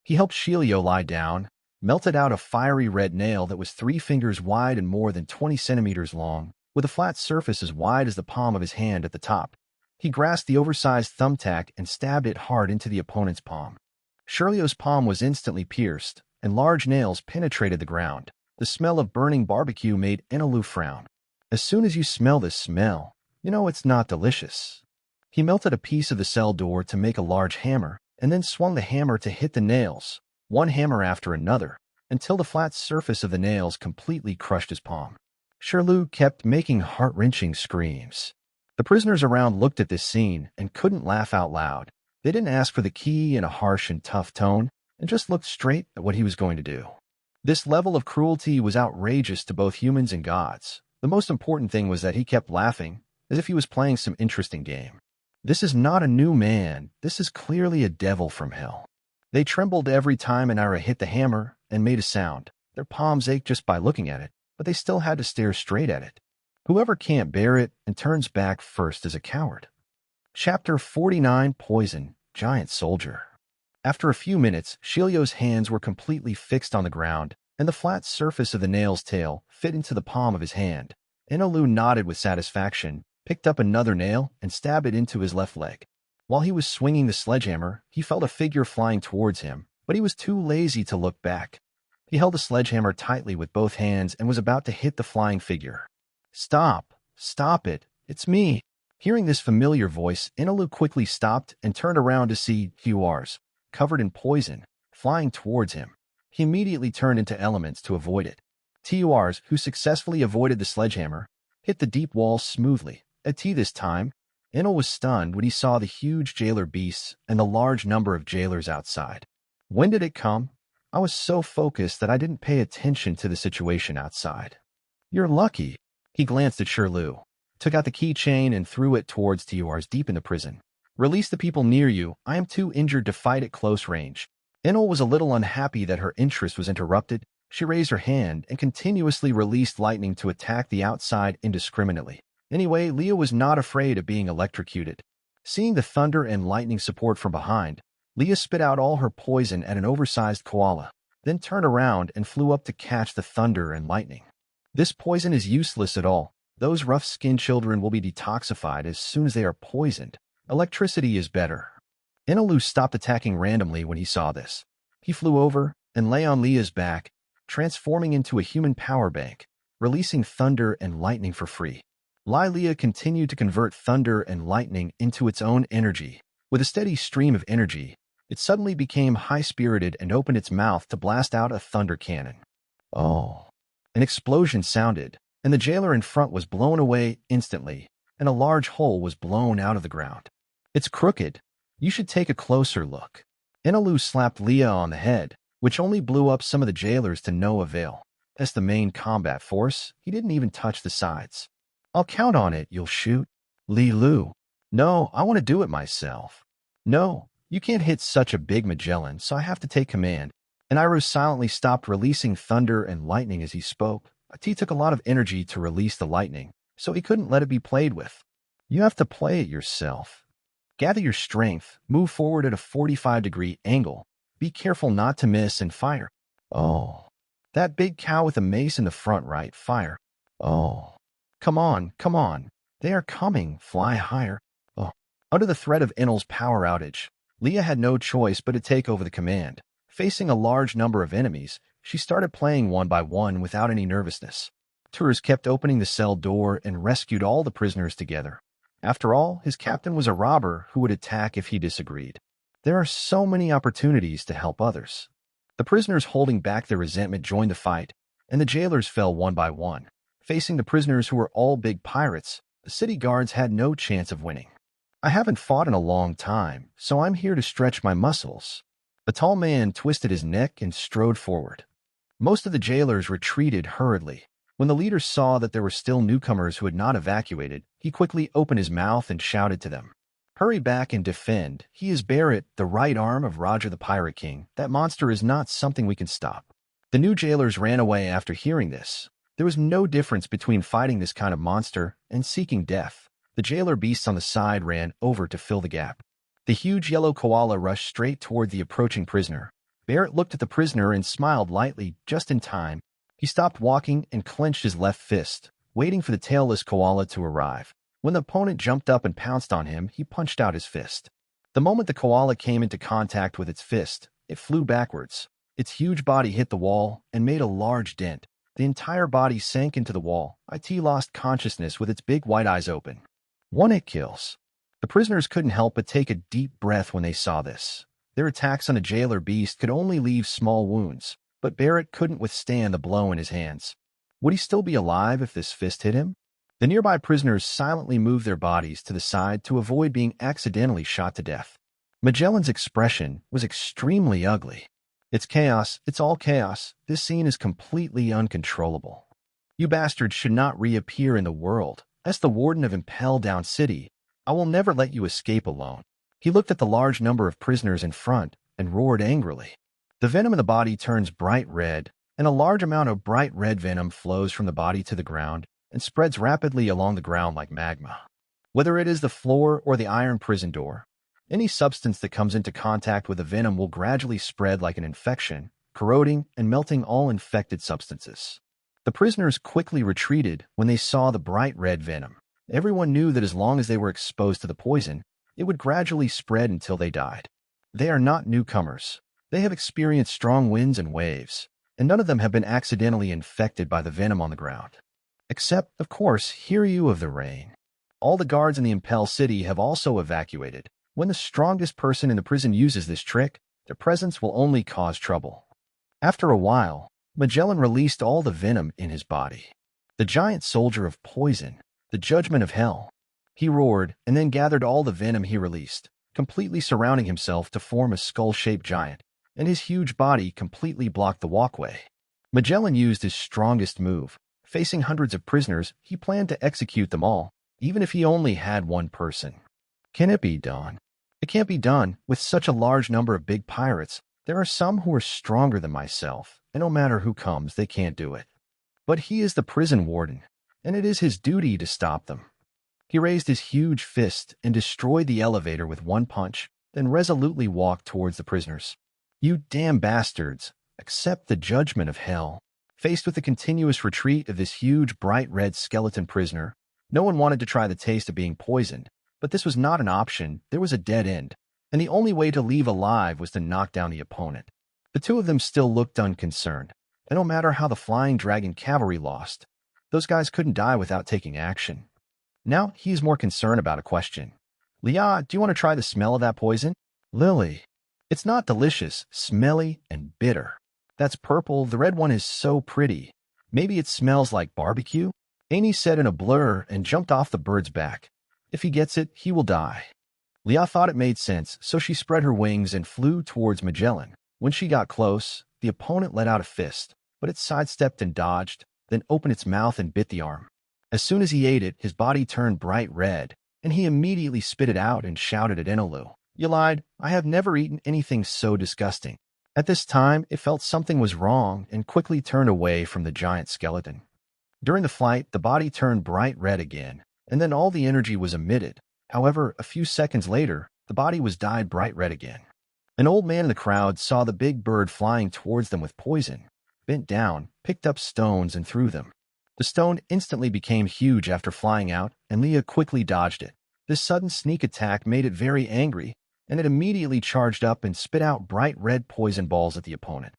A: He helped Shilio lie down, melted out a fiery red nail that was 3 fingers wide and more than 20 centimeters long, with a flat surface as wide as the palm of his hand at the top. He grasped the oversized thumbtack and stabbed it hard into the opponent's palm. Shirley's palm was instantly pierced, and large nails penetrated the ground. The smell of burning barbecue made Enelu frown. As soon as you smell this smell, you know it's not delicious. He melted a piece of the cell door to make a large hammer, and then swung the hammer to hit the nails, one hammer after another, until the flat surface of the nails completely crushed his palm. Shirley kept making heart-wrenching screams. The prisoners around looked at this scene and couldn't laugh out loud. They didn't ask for the key in a harsh and tough tone, and just looked straight at what he was going to do. This level of cruelty was outrageous to both humans and gods. The most important thing was that he kept laughing, as if he was playing some interesting game. This is not a new man. This is clearly a devil from hell. They trembled every time Enilo hit the hammer and made a sound. Their palms ached just by looking at it, but they still had to stare straight at it. Whoever can't bear it and turns back first is a coward. Chapter 49, Poison, Giant Soldier. After a few minutes, Shilio's hands were completely fixed on the ground, and the flat surface of the nail's tail fit into the palm of his hand. Enelu nodded with satisfaction, picked up another nail, and stabbed it into his left leg. While he was swinging the sledgehammer, he felt a figure flying towards him, but he was too lazy to look back. He held the sledgehammer tightly with both hands and was about to hit the flying figure. Stop! Stop it! It's me! Hearing this familiar voice, Enelu quickly stopped and turned around to see Tuars, covered in poison, flying towards him. He immediately turned into elements to avoid it. Tuars, who successfully avoided the sledgehammer, hit the deep wall smoothly. At this time, Enel was stunned when he saw the huge jailer beasts and the large number of jailers outside. When did it come? I was so focused that I didn't pay attention to the situation outside. You're lucky. He glanced at Shirley, took out the keychain and threw it towards Tuars deep in the prison. Release the people near you. I am too injured to fight at close range. Enel was a little unhappy that her interest was interrupted. She raised her hand and continuously released lightning to attack the outside indiscriminately. Anyway, Leah was not afraid of being electrocuted. Seeing the thunder and lightning support from behind, Leah spit out all her poison at an oversized koala, then turned around and flew up to catch the thunder and lightning. This poison is useless at all. Those rough-skinned children will be detoxified as soon as they are poisoned. Electricity is better. Enelu stopped attacking randomly when he saw this. He flew over and lay on Leah's back, transforming into a human power bank, releasing thunder and lightning for free. Leah continued to convert thunder and lightning into its own energy. With a steady stream of energy, it suddenly became high-spirited and opened its mouth to blast out a thunder cannon. Oh! An explosion sounded, and the jailer in front was blown away instantly, and a large hole was blown out of the ground. It's crooked. You should take a closer look. Enelu slapped Leah on the head, which only blew up some of the jailers to no avail. As the main combat force, he didn't even touch the sides. I'll count on it, you'll shoot. Lu. No, I want to do it myself. No, you can't hit such a big Magellan, so I have to take command. And Enilo silently stopped releasing thunder and lightning as he spoke. It took a lot of energy to release the lightning, so he couldn't let it be played with. You have to play it yourself. Gather your strength, move forward at a 45-degree angle. Be careful not to miss and fire. Oh. That big cow with a mace in the front right, fire. Oh. Come on, come on. They are coming, fly higher. Oh. Under the threat of Enel's power outage, Leah had no choice but to take over the command. Facing a large number of enemies, she started playing one by one without any nervousness. Tours kept opening the cell door and rescued all the prisoners together. After all, his captain was a robber who would attack if he disagreed. There are so many opportunities to help others. The prisoners holding back their resentment joined the fight, and the jailers fell one by one. Facing the prisoners who were all big pirates, the city guards had no chance of winning. I haven't fought in a long time, so I'm here to stretch my muscles. The tall man twisted his neck and strode forward. Most of the jailers retreated hurriedly. When the leader saw that there were still newcomers who had not evacuated, he quickly opened his mouth and shouted to them. Hurry back and defend. He is Barrett, the right arm of Roger the Pirate King. That monster is not something we can stop. The new jailers ran away after hearing this. There was no difference between fighting this kind of monster and seeking death. The jailer beasts on the side ran over to fill the gap. The huge yellow koala rushed straight toward the approaching prisoner. Barrett looked at the prisoner and smiled lightly, just in time. He stopped walking and clenched his left fist, waiting for the tailless koala to arrive. When the opponent jumped up and pounced on him, he punched out his fist. The moment the koala came into contact with its fist, it flew backwards. Its huge body hit the wall and made a large dent. The entire body sank into the wall. It lost consciousness with its big white eyes open. 1 hit kills. The prisoners couldn't help but take a deep breath when they saw this. Their attacks on a jailer beast could only leave small wounds, but Barrett couldn't withstand the blow in his hands. Would he still be alive if this fist hit him? The nearby prisoners silently moved their bodies to the side to avoid being accidentally shot to death. Magellan's expression was extremely ugly. It's chaos, it's all chaos. This scene is completely uncontrollable. You bastards should not reappear in the world. As the warden of Impel Down City, I will never let you escape alone. He looked at the large number of prisoners in front and roared angrily. The venom in the body turns bright red, and a large amount of bright red venom flows from the body to the ground and spreads rapidly along the ground like magma. Whether it is the floor or the iron prison door, any substance that comes into contact with the venom will gradually spread like an infection, corroding and melting all infected substances. The prisoners quickly retreated when they saw the bright red venom. Everyone knew that as long as they were exposed to the poison, it would gradually spread until they died. They are not newcomers. They have experienced strong winds and waves, and none of them have been accidentally infected by the venom on the ground. Except, of course, Hiryu of the Rain. All the guards in the Impel City have also evacuated. When the strongest person in the prison uses this trick, their presence will only cause trouble. After a while, Magellan released all the venom in his body. The giant soldier of poison, the judgment of hell. He roared and then gathered all the venom he released, completely surrounding himself to form a skull-shaped giant, and his huge body completely blocked the walkway. Magellan used his strongest move. Facing hundreds of prisoners, he planned to execute them all, even if he only had one person. Can it be done? It can't be done. With such a large number of big pirates, there are some who are stronger than myself, and no matter who comes, they can't do it. But he is the prison warden, and it is his duty to stop them. He raised his huge fist and destroyed the elevator with one punch, then resolutely walked towards the prisoners. You damn bastards, accept the judgment of hell. Faced with the continuous retreat of this huge, bright red skeleton prisoner, no one wanted to try the taste of being poisoned, but this was not an option. There was a dead end, and the only way to leave alive was to knock down the opponent. The two of them still looked unconcerned, and no matter how the Flying Dragon cavalry lost, those guys couldn't die without taking action. Now he is more concerned about a question. Leah, do you want to try the smell of that poison? Lily. It's not delicious, smelly, and bitter. That's purple. The red one is so pretty. Maybe it smells like barbecue? Aini said in a blur and jumped off the bird's back. If he gets it, he will die. Leah thought it made sense, so she spread her wings and flew towards Magellan. When she got close, the opponent let out a fist, but it sidestepped and dodged, then opened its mouth and bit the arm. As soon as he ate it, his body turned bright red, and he immediately spit it out and shouted at Enilo. You lied. I have never eaten anything so disgusting. At this time, it felt something was wrong and quickly turned away from the giant skeleton. During the flight, the body turned bright red again, and then all the energy was emitted. However, a few seconds later, the body was dyed bright red again. An old man in the crowd saw the big bird flying towards them with poison, bent down, picked up stones, and threw them. The stone instantly became huge after flying out, and Leah quickly dodged it. This sudden sneak attack made it very angry, and it immediately charged up and spit out bright red poison balls at the opponent.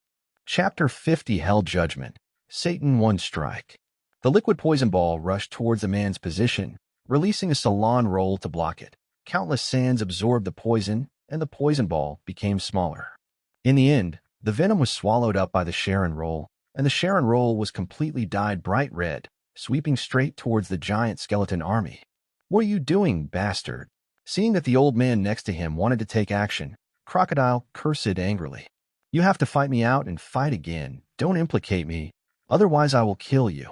A: Chapter 50 Hell Judgment. Satan One Strike. The liquid poison ball rushed towards the man's position, releasing a salon roll to block it. Countless sands absorbed the poison, and the poison ball became smaller. In the end, the venom was swallowed up by the Sharon roll, and the Sharon roll was completely dyed bright red, sweeping straight towards the giant skeleton army. "What are you doing, bastard?" Seeing that the old man next to him wanted to take action, Crocodile cursed angrily. "You have to fight me out and fight again. Don't implicate me, otherwise I will kill you."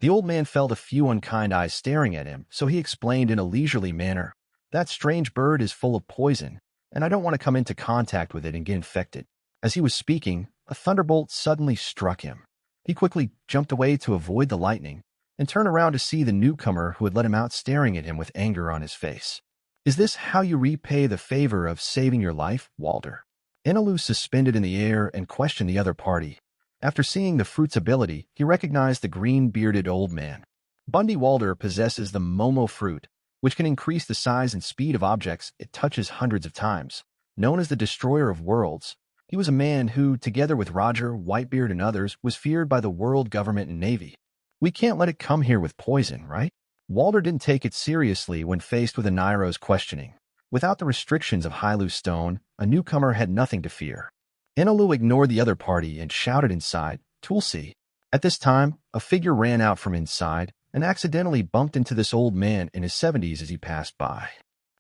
A: The old man felt a few unkind eyes staring at him, so he explained in a leisurely manner, "That strange bird is full of poison, and I don't want to come into contact with it and get infected." As he was speaking, a thunderbolt suddenly struck him. He quickly jumped away to avoid the lightning and turned around to see the newcomer who had let him out staring at him with anger on his face. "Is this how you repay the favor of saving your life, Walter?" Enelu suspended in the air and questioned the other party. After seeing the fruit's ability, he recognized the green-bearded old man. Bundy Walter possesses the Momo fruit, which can increase the size and speed of objects it touches hundreds of times. Known as the Destroyer of Worlds, he was a man who, together with Roger, Whitebeard, and others, was feared by the world government and navy. "We can't let it come here with poison, right?" Walter didn't take it seriously when faced with Eniro's questioning. Without the restrictions of Hailu Stone, a newcomer had nothing to fear. Inilu ignored the other party and shouted inside, "Tulsi." At this time, a figure ran out from inside and accidentally bumped into this old man in his 70s as he passed by.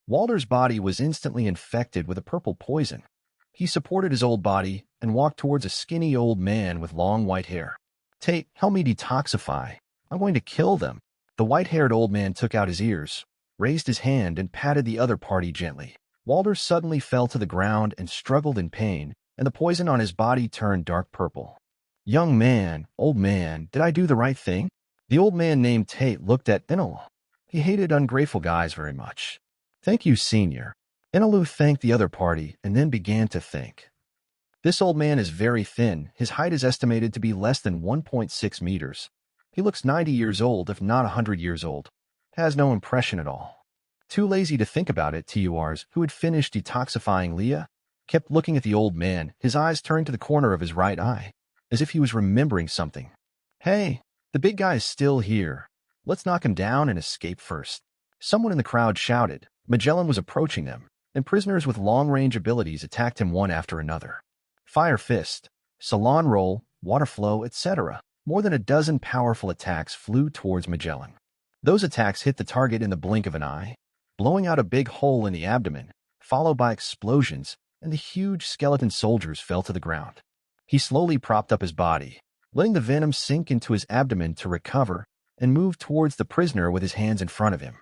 A: Walter's body was instantly infected with a purple poison. He supported his old body and walked towards a skinny old man with long white hair. "Tate, help me detoxify. I'm going to kill them." The white-haired old man took out his ears, raised his hand, and patted the other party gently. Walter suddenly fell to the ground and struggled in pain, and the poison on his body turned dark purple. "Young man, old man, did I do the right thing?" The old man named Tate looked at Enel. He hated ungrateful guys very much. "Thank you, senior." Inilu thanked the other party and then began to think. This old man is very thin. His height is estimated to be less than 1.6 meters. He looks 90 years old, if not 100 years old. Has no impression at all. Too lazy to think about it, TURs, who had finished detoxifying Leah, kept looking at the old man, his eyes turned to the corner of his right eye, as if he was remembering something. "Hey, the big guy is still here. Let's knock him down and escape first." Someone in the crowd shouted. Magellan was approaching them, and prisoners with long-range abilities attacked him one after another. Fire Fist, Salon Roll, Water Flow, etc. More than a dozen powerful attacks flew towards Magellan. Those attacks hit the target in the blink of an eye, blowing out a big hole in the abdomen, followed by explosions, and the huge skeleton soldiers fell to the ground. He slowly propped up his body, letting the venom sink into his abdomen to recover, and moved towards the prisoner with his hands in front of him.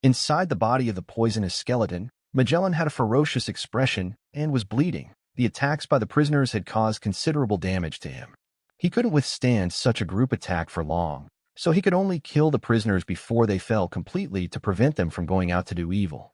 A: Inside the body of the poisonous skeleton, Magellan had a ferocious expression and was bleeding. The attacks by the prisoners had caused considerable damage to him. He couldn't withstand such a group attack for long, so he could only kill the prisoners before they fell completely to prevent them from going out to do evil.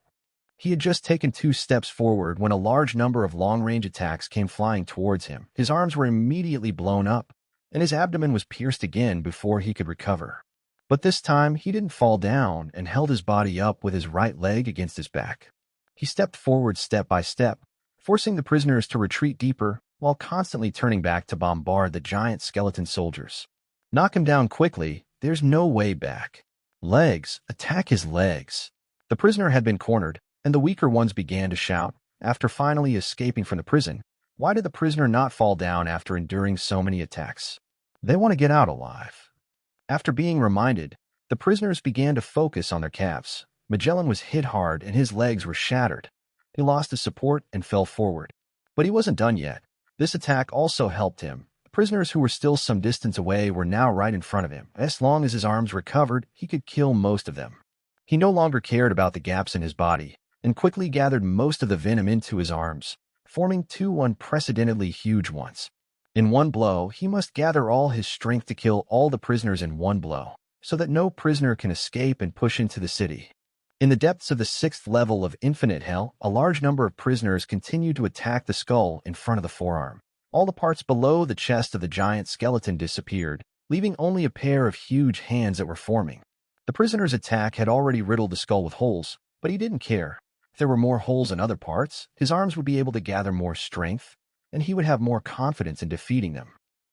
A: He had just taken 2 steps forward when a large number of long-range attacks came flying towards him. His arms were immediately blown up, and his abdomen was pierced again before he could recover. But this time, he didn't fall down and held his body up with his right leg against his back. He stepped forward step by step, forcing the prisoners to retreat deeper while constantly turning back to bombard the giant skeleton soldiers. "Knock him down quickly. There's no way back." "Legs, attack his legs." The prisoner had been cornered, and the weaker ones began to shout. After finally escaping from the prison, why did the prisoner not fall down after enduring so many attacks? They want to get out alive. After being reminded, the prisoners began to focus on their calves. Magellan was hit hard and his legs were shattered. He lost his support and fell forward. But he wasn't done yet. This attack also helped him. The prisoners who were still some distance away were now right in front of him. As long as his arms recovered, he could kill most of them. He no longer cared about the gaps in his body, and quickly gathered most of the venom into his arms, forming 2 unprecedentedly huge ones. In one blow, he must gather all his strength to kill all the prisoners in one blow, so that no prisoner can escape and push into the city. In the depths of the 6th level of infinite hell, a large number of prisoners continued to attack the skull in front of the forearm. All the parts below the chest of the giant skeleton disappeared, leaving only a pair of huge hands that were forming. The prisoner's attack had already riddled the skull with holes, but he didn't care. If there were more holes in other parts, his arms would be able to gather more strength, and he would have more confidence in defeating them.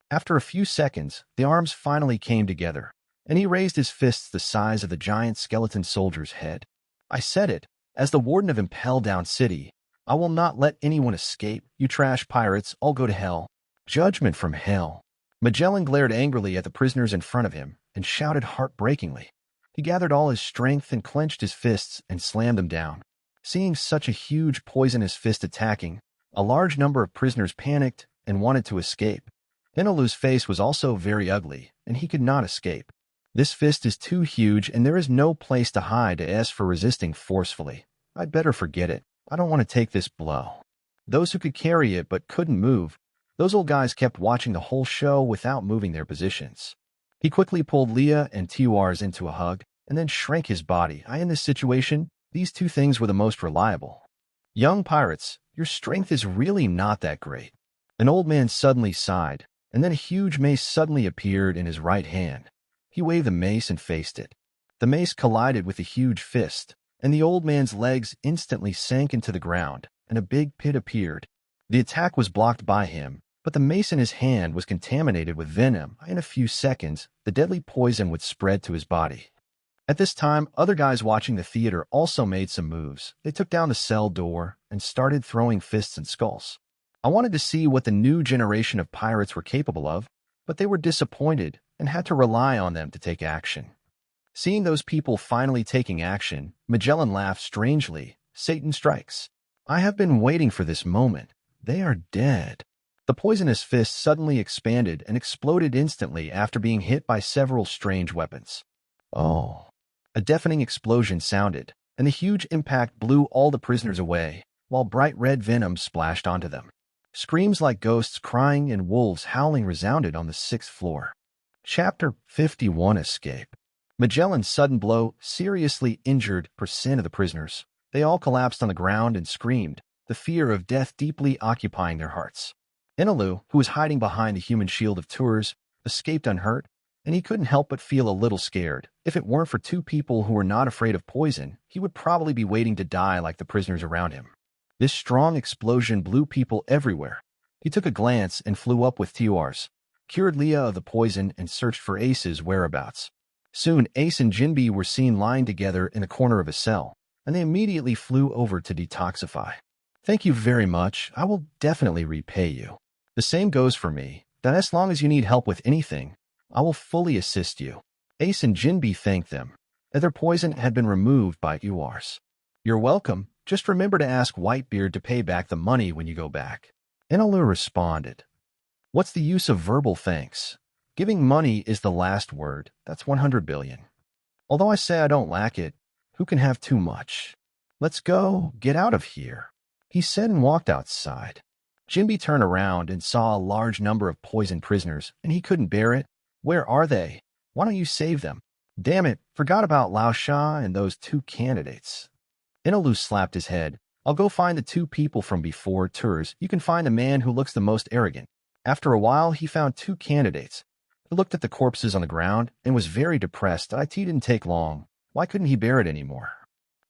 A: After a few seconds, the arms finally came together, and he raised his fists the size of the giant skeleton soldier's head. I said it, as the warden of Impel Down City. I will not let anyone escape. You trash pirates, all go to hell. Judgment from hell. Magellan glared angrily at the prisoners in front of him and shouted heartbreakingly. He gathered all his strength and clenched his fists and slammed them down. Seeing such a huge poisonous fist attacking, a large number of prisoners panicked and wanted to escape. Enilu's face was also very ugly, and he could not escape. This fist is too huge, and there is no place to hide as for resisting forcefully. I'd better forget it. I don't want to take this blow. Those who could carry it but couldn't move, those old guys kept watching the whole show without moving their positions. He quickly pulled Leah and Tiwars into a hug, and then shrank his body. In this situation, these two things were the most reliable. Young pirates, your strength is really not that great. An old man suddenly sighed, and then a huge mace suddenly appeared in his right hand. He waved the mace and faced it. The mace collided with the huge fist, and the old man's legs instantly sank into the ground, and a big pit appeared. The attack was blocked by him, but the mace in his hand was contaminated with venom. In a few seconds, the deadly poison would spread to his body. At this time, other guys watching the theater also made some moves. They took down the cell door and started throwing fists and skulls. I wanted to see what the new generation of pirates were capable of, but they were disappointed and had to rely on them to take action. Seeing those people finally taking action, Magellan laughed strangely. Satan strikes. I have been waiting for this moment. They are dead. The poisonous fist suddenly expanded and exploded instantly after being hit by several strange weapons. Oh. A deafening explosion sounded, and the huge impact blew all the prisoners away, while bright red venom splashed onto them. Screams like ghosts crying and wolves howling resounded on the 6th floor. Chapter 51 Escape. Magellan's sudden blow seriously injured % of the prisoners. They all collapsed on the ground and screamed, the fear of death deeply occupying their hearts. Inilu, who was hiding behind the human shield of Tours, escaped unhurt, and he couldn't help but feel a little scared. If it weren't for two people who were not afraid of poison, he would probably be waiting to die like the prisoners around him. This strong explosion blew people everywhere. He took a glance and flew up with Tiwars, cured Leah of the poison, and searched for Ace's whereabouts. Soon, Ace and Jinbi were seen lying together in a corner of a cell, and they immediately flew over to detoxify. Thank you very much. I will definitely repay you. The same goes for me, that as long as you need help with anything, I will fully assist you. Ace and Jinbi thanked them, and their poison had been removed by Tiwars. You're welcome. Just remember to ask Whitebeard to pay back the money when you go back. Enelu responded. What's the use of verbal thanks? Giving money is the last word. That's 100 billion. Although I say I don't lack it, who can have too much? Let's go. Get out of here, he said and walked outside. Jinbi turned around and saw a large number of poisoned prisoners, and he couldn't bear it. Where are they? Why don't you save them? Damn it, forgot about Lao Sha and those two candidates. Enelu slapped his head. I'll go find the two people from before Tours. You can find the man who looks the most arrogant. After a while, he found two candidates. He looked at the corpses on the ground and was very depressed. IT didn't take long. Why couldn't he bear it anymore?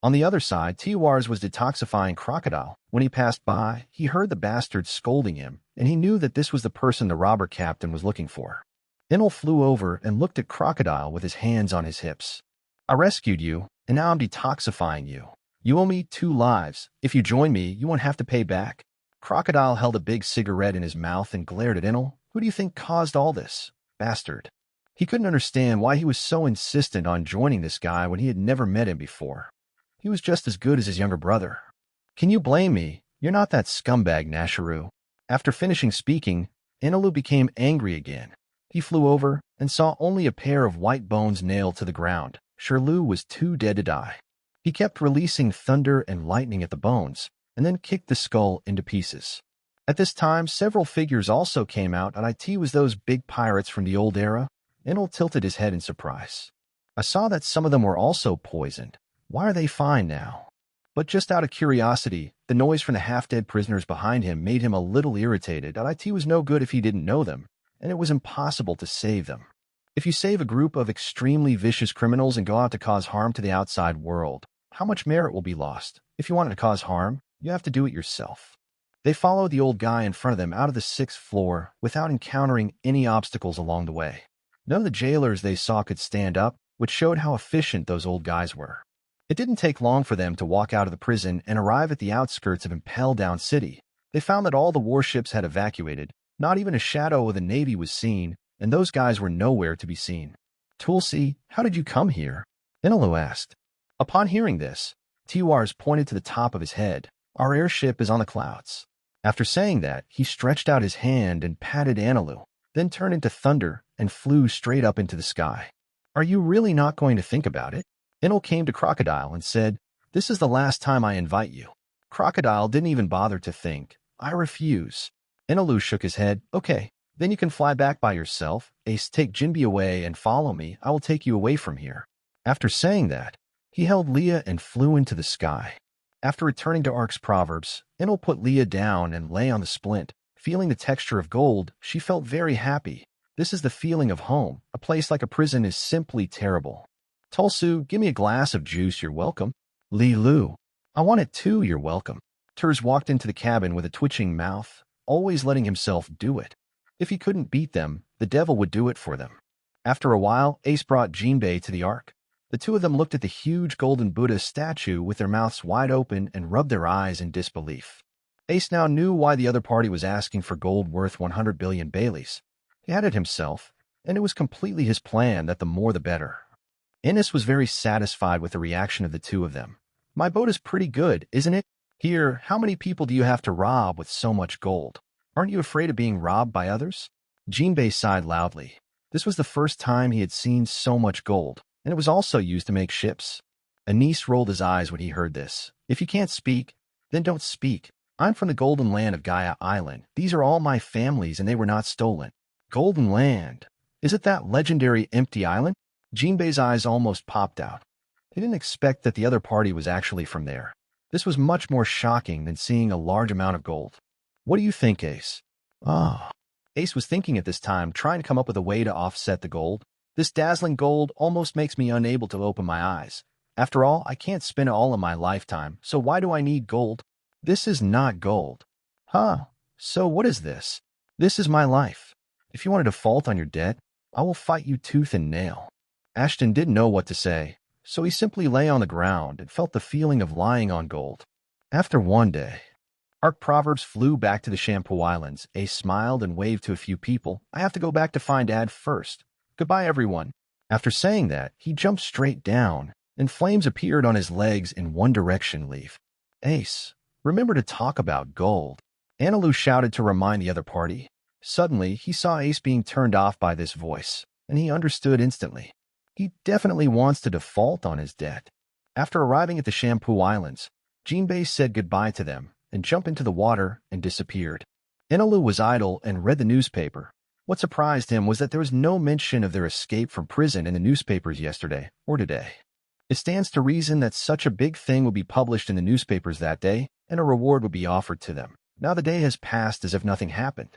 A: On the other side, Tiwars was detoxifying Crocodile. When he passed by, he heard the bastard scolding him, and he knew that this was the person the robber captain was looking for. Enel flew over and looked at Crocodile with his hands on his hips. I rescued you, and now I'm detoxifying you. You owe me 2 lives. If you join me, you won't have to pay back. Crocodile held a big cigarette in his mouth and glared at Enel. Who do you think caused all this? Bastard. He couldn't understand why he was so insistent on joining this guy when he had never met him before. He was just as good as his younger brother. Can you blame me? You're not that scumbag, Nasharu. After finishing speaking, Inilu became angry again. He flew over and saw only a pair of white bones nailed to the ground. Shirlu was too dead to die. He kept releasing thunder and lightning at the bones, and then kicked the skull into pieces. At this time, several figures also came out, and IT was those big pirates from the old era. Enel tilted his head in surprise. I saw that some of them were also poisoned. Why are they fine now? But just out of curiosity, the noise from the half-dead prisoners behind him made him a little irritated. It was no good if he didn't know them, and it was impossible to save them. If you save a group of extremely vicious criminals and go out to cause harm to the outside world, how much merit will be lost? If you wanted to cause harm, you have to do it yourself. They followed the old guy in front of them out of the 6th floor without encountering any obstacles along the way. None of the jailers they saw could stand up, which showed how efficient those old guys were. It didn't take long for them to walk out of the prison and arrive at the outskirts of Down City. They found that all the warships had evacuated, not even a shadow of the Navy was seen, and those guys were nowhere to be seen. Tulsi, how did you come here? Enilo asked. Upon hearing this, Tiwars pointed to the top of his head. Our airship is on the clouds. After saying that, he stretched out his hand and patted Ainilu, then turned into thunder and flew straight up into the sky. Are you really not going to think about it? Enel came to Crocodile and said, This is the last time I invite you. Crocodile didn't even bother to think. I refuse. Enelu shook his head. Okay, then you can fly back by yourself. Ace, take Jinbi away and follow me. I will take you away from here. After saying that, he held Leah and flew into the sky. After returning to Ark's proverbs, Enel put Leah down and lay on the splint. Feeling the texture of gold, she felt very happy. This is the feeling of home. A place like a prison is simply terrible. Tulsu, give me a glass of juice, you're welcome. Li Lu, I want it too, you're welcome. Turs walked into the cabin with a twitching mouth, always letting himself do it. If he couldn't beat them, the devil would do it for them. After a while, Ace brought Jinbei to the Ark. The two of them looked at the huge golden Buddha statue with their mouths wide open and rubbed their eyes in disbelief. Ace now knew why the other party was asking for gold worth 100 billion Baileys. He had it himself, and it was completely his plan that the more the better. Ennis was very satisfied with the reaction of the two of them. My boat is pretty good, isn't it? Here, how many people do you have to rob with so much gold? Aren't you afraid of being robbed by others? Jinbei sighed loudly. This was the first time he had seen so much gold, and it was also used to make ships. Anis rolled his eyes when he heard this. If you can't speak, then don't speak. I'm from the golden land of Gaia Island. These are all my families, and they were not stolen. Golden land? Is it that legendary empty island? Jinbei's eyes almost popped out. They didn't expect that the other party was actually from there. This was much more shocking than seeing a large amount of gold. What do you think, Ace? Ace was thinking at this time, trying to come up with a way to offset the gold. This dazzling gold almost makes me unable to open my eyes. After all, I can't spend it all in my lifetime, so why do I need gold? This is not gold. So what is this? This is my life. If you want to default on your debt, I will fight you tooth and nail. Ashton didn't know what to say, so he simply lay on the ground and felt the feeling of lying on gold. After one day, Ark Proverbs flew back to the Shampoo Islands. Ace smiled and waved to a few people. I have to go back to find Dad first. Goodbye, everyone. After saying that, he jumped straight down, and flames appeared on his legs in one direction. Leave. Ace, remember to talk about gold. Ainilu shouted to remind the other party. Suddenly, he saw Ace being turned off by this voice, and he understood instantly. He definitely wants to default on his debt. After arriving at the Shampoo Islands, Jinbei said goodbye to them and jumped into the water and disappeared. Enelu was idle and read the newspaper. What surprised him was that there was no mention of their escape from prison in the newspapers yesterday or today. It stands to reason that such a big thing would be published in the newspapers that day, and a reward would be offered to them. Now the day has passed as if nothing happened.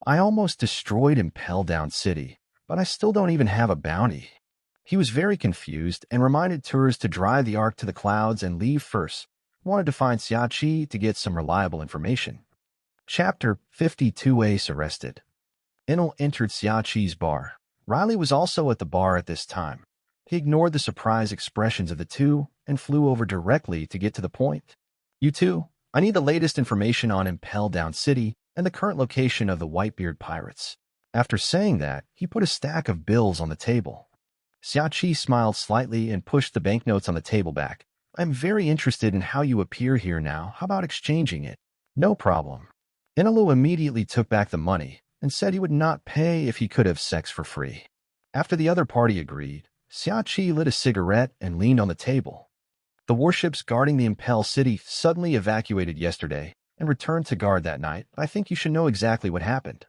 A: I almost destroyed Down City, but I still don't even have a bounty. He was very confused and reminded Tours to drive the Ark to the clouds and leave first. He wanted to find Xiachi to get some reliable information. Chapter 52. Ace arrested. Enel entered Xiachi's bar. Riley was also at the bar at this time. He ignored the surprised expressions of the two and flew over directly to get to the point. You two, I need the latest information on Down City and the current location of the Whitebeard pirates. After saying that, he put a stack of bills on the table. Xiachi smiled slightly and pushed the banknotes on the table back. I'm very interested in how you appear here now. How about exchanging it? No problem. Enelu immediately took back the money and said he would not pay if he could have sex for free. After the other party agreed, Xiachi lit a cigarette and leaned on the table. The warships guarding the Impel City suddenly evacuated yesterday and returned to guard that night. I think you should know exactly what happened.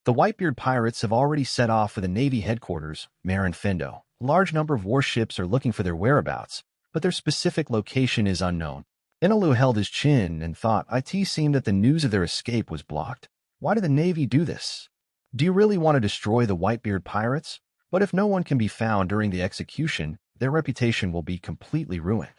A: The Whitebeard pirates have already set off for the Navy headquarters, Mare and Fendo. A large number of warships are looking for their whereabouts, but their specific location is unknown. Inilu held his chin and thought it seemed that the news of their escape was blocked. Why did the Navy do this? Do you really want to destroy the Whitebeard pirates? But if no one can be found during the execution, their reputation will be completely ruined.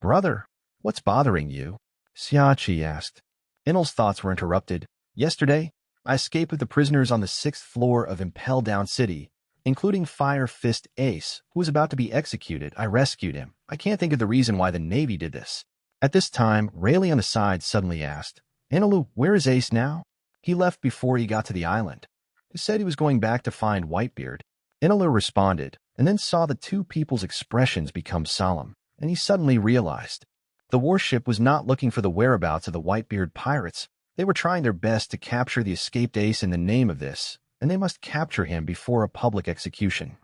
A: Brother, what's bothering you? Xiachi asked. Enel's thoughts were interrupted. Yesterday, I escaped with the prisoners on the 6th floor of Impel Down City, including Fire Fist Ace, who was about to be executed. I rescued him. I can't think of the reason why the Navy did this. At this time, Rayleigh on the side suddenly asked, Enelu, where is Ace now? He left before he got to the island. He said he was going back to find Whitebeard. Enelu responded, and then saw the two people's expressions become solemn, and he suddenly realized. The warship was not looking for the whereabouts of the Whitebeard pirates. They were trying their best to capture the escaped Ace in the name of this, and they must capture him before a public execution.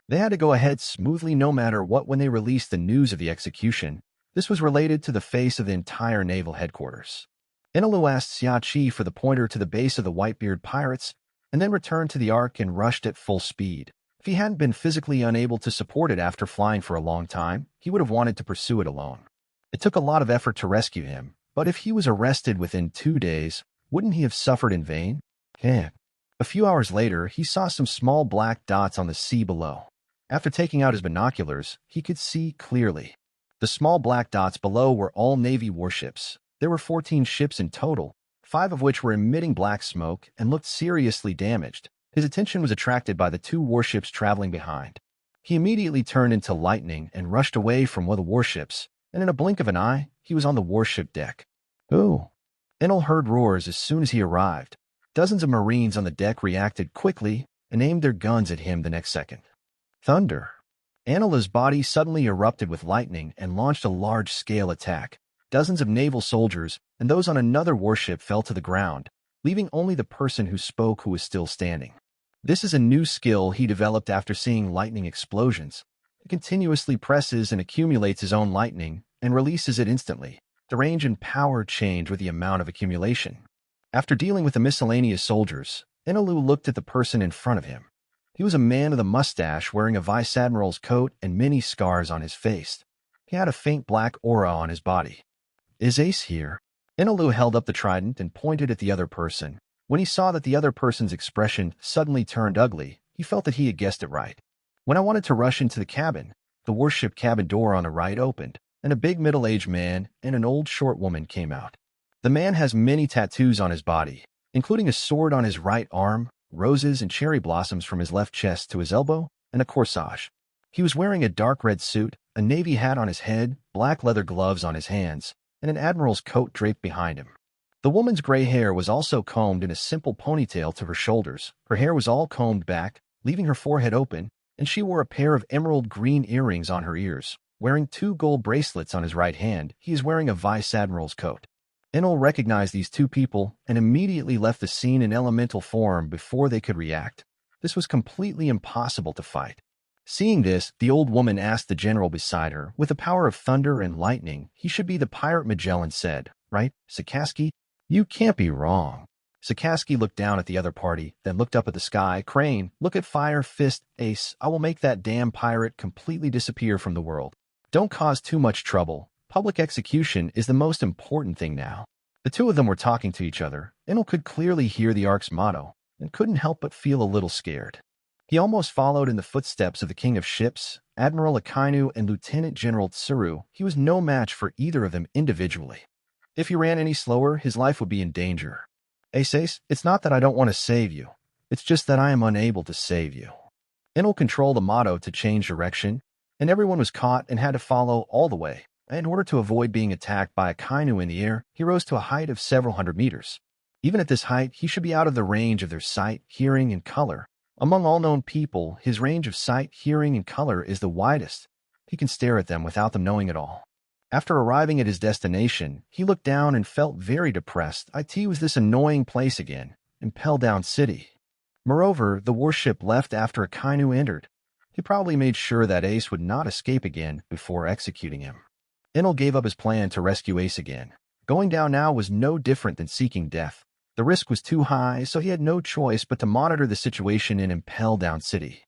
A: They had to go ahead smoothly no matter what when they released the news of the execution. This was related to the face of the entire naval headquarters. Enelu asked Xiachi for the pointer to the base of the Whitebeard pirates, and then returned to the Ark and rushed at full speed. If he hadn't been physically unable to support it after flying for a long time, he would have wanted to pursue it alone. It took a lot of effort to rescue him, but if he was arrested within 2 days, wouldn't he have suffered in vain? A few hours later, he saw some small black dots on the sea below. After taking out his binoculars, he could see clearly. The small black dots below were all Navy warships. There were 14 ships in total, 5 of which were emitting black smoke and looked seriously damaged. His attention was attracted by the 2 warships traveling behind. He immediately turned into lightning and rushed away from one of the warships, and in a blink of an eye, he was on the warship deck. Ooh! Enel heard roars as soon as he arrived. Dozens of Marines on the deck reacted quickly and aimed their guns at him the next second. Thunder! Anila's body suddenly erupted with lightning and launched a large-scale attack. Dozens of naval soldiers and those on another warship fell to the ground, leaving only the person who spoke who was still standing. This is a new skill he developed after seeing lightning explosions. He continuously presses and accumulates his own lightning and releases it instantly. The range and power change with the amount of accumulation. After dealing with the miscellaneous soldiers, Inilu looked at the person in front of him. He was a man with a mustache wearing a vice admiral's coat and many scars on his face. He had a faint black aura on his body. Is Ace here? Inilu held up the trident and pointed at the other person. When he saw that the other person's expression suddenly turned ugly, he felt that he had guessed it right. When I wanted to rush into the cabin, the warship cabin door on the right opened, and a big middle-aged man and an old short woman came out. The man has many tattoos on his body, including a sword on his right arm, roses and cherry blossoms from his left chest to his elbow, and a corsage. He was wearing a dark red suit, a navy hat on his head, black leather gloves on his hands, and an admiral's coat draped behind him. The woman's gray hair was also combed in a simple ponytail to her shoulders. Her hair was all combed back, leaving her forehead open, and she wore a pair of emerald green earrings on her ears. Wearing 2 gold bracelets on his right hand, he is wearing a vice admiral's coat. Enel recognized these 2 people and immediately left the scene in elemental form before they could react. This was completely impossible to fight. Seeing this, the old woman asked the general beside her, with the power of thunder and lightning, he should be the pirate Magellan said, right, Sakaski? You can't be wrong. Sakaski looked down at the other party, then looked up at the sky. Crane, look at Fire Fist Ace. I will make that damn pirate completely disappear from the world. Don't cause too much trouble. Public execution is the most important thing now. The 2 of them were talking to each other. Enel could clearly hear the Ark's motto, and couldn't help but feel a little scared. He almost followed in the footsteps of the King of Ships, Admiral Ainilu and Lieutenant General Tsuru. He was no match for either of them individually. If he ran any slower, his life would be in danger. Ace, it's not that I don't want to save you. It's just that I am unable to save you. Enel controlled the motto to change direction, and everyone was caught and had to follow all the way. In order to avoid being attacked by a Kainu in the air, he rose to a height of several hundred meters. Even at this height, he should be out of the range of their sight, hearing, and color. Among all known people, his range of sight, hearing, and color is the widest. He can stare at them without them knowing it all. After arriving at his destination, he looked down and felt very depressed. It was this annoying place again, Impel Down City. Moreover, the warship left after a Kainu entered. He probably made sure that Ace would not escape again before executing him. Enel gave up his plan to rescue Ace again. Going down now was no different than seeking death. The risk was too high, so he had no choice but to monitor the situation in Impel Down City.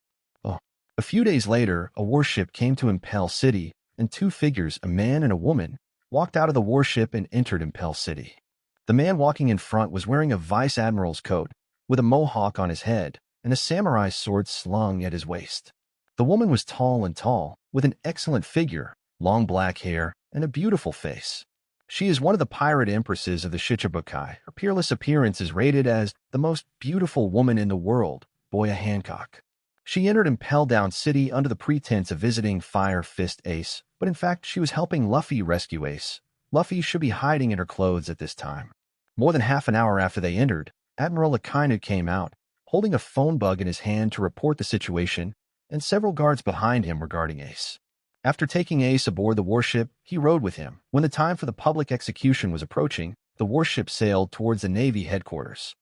A: A few days later, a warship came to Impel City, and two figures, a man and a woman, walked out of the warship and entered Impel City. The man walking in front was wearing a vice admiral's coat, with a mohawk on his head and a samurai sword slung at his waist. The woman was tall and tall, with an excellent figure, long black hair, and a beautiful face. She is one of the pirate empresses of the Shichibukai. Her peerless appearance is rated as the most beautiful woman in the world, Boya Hancock. She entered Impel Down City under the pretense of visiting Fire Fist Ace, but in fact she was helping Luffy rescue Ace. Luffy should be hiding in her clothes at this time. More than half an hour after they entered, Admiral Ainilu came out, holding a phone bug in his hand to report the situation, and several guards behind him were guarding Ace. After taking Ace aboard the warship, he rode with him. When the time for the public execution was approaching, the warship sailed towards the Navy headquarters.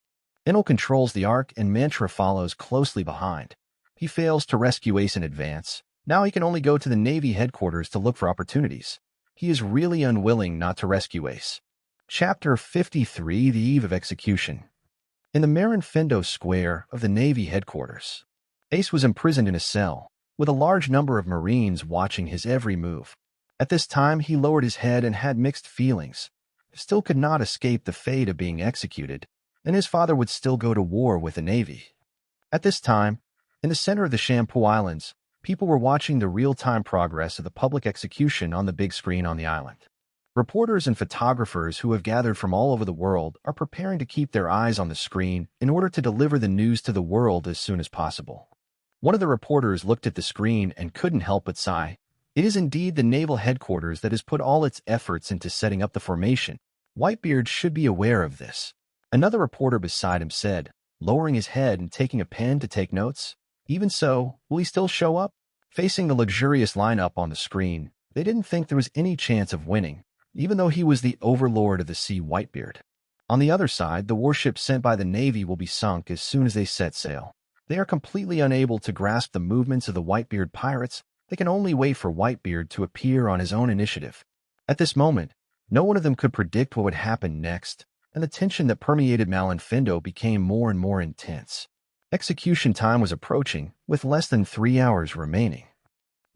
A: Enel controls the Ark and Mantra follows closely behind. He fails to rescue Ace in advance. Now he can only go to the Navy headquarters to look for opportunities. He is really unwilling not to rescue Ace. Chapter 53: The Eve of Execution. In the Marin Fendo Square of the Navy headquarters, Ace was imprisoned in a cell, with a large number of Marines watching his every move. At this time, he lowered his head and had mixed feelings. He still could not escape the fate of being executed, and his father would still go to war with the Navy. At this time, in the center of the Shampoo Islands, people were watching the real-time progress of the public execution on the big screen on the island. Reporters and photographers who have gathered from all over the world are preparing to keep their eyes on the screen in order to deliver the news to the world as soon as possible. One of the reporters looked at the screen and couldn't help but sigh. It is indeed the naval headquarters that has put all its efforts into setting up the formation. Whitebeard should be aware of this. Another reporter beside him said, lowering his head and taking a pen to take notes. Even so, will he still show up? Facing the luxurious lineup on the screen, they didn't think there was any chance of winning, even though he was the overlord of the sea. Whitebeard. On the other side, the warship sent by the Navy will be sunk as soon as they set sail. They are completely unable to grasp the movements of the Whitebeard pirates. They can only wait for Whitebeard to appear on his own initiative. At this moment, no one of them could predict what would happen next, and the tension that permeated Malinfendo became more and more intense. Execution time was approaching, with less than 3 hours remaining.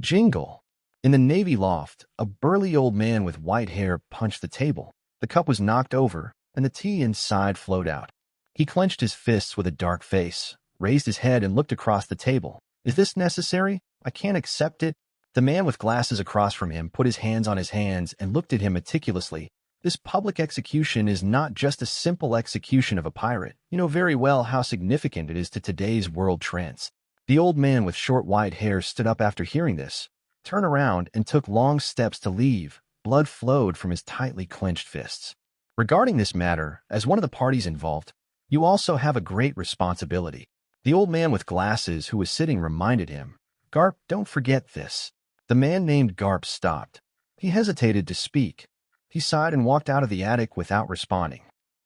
A: Jingle! In the Navy loft, a burly old man with white hair punched the table. The cup was knocked over, and the tea inside flowed out. He clenched his fists with a dark face, raised his head and looked across the table. Is this necessary? I can't accept it. The man with glasses across from him put his hands on his hands and looked at him meticulously. This public execution is not just a simple execution of a pirate. You know very well how significant it is to today's world trends. The old man with short white hair stood up after hearing this, turned around and took long steps to leave. Blood flowed from his tightly clenched fists. Regarding this matter, as one of the parties involved, you also have a great responsibility. The old man with glasses who was sitting reminded him, Garp, don't forget this. The man named Garp stopped. He hesitated to speak. He sighed and walked out of the attic without responding.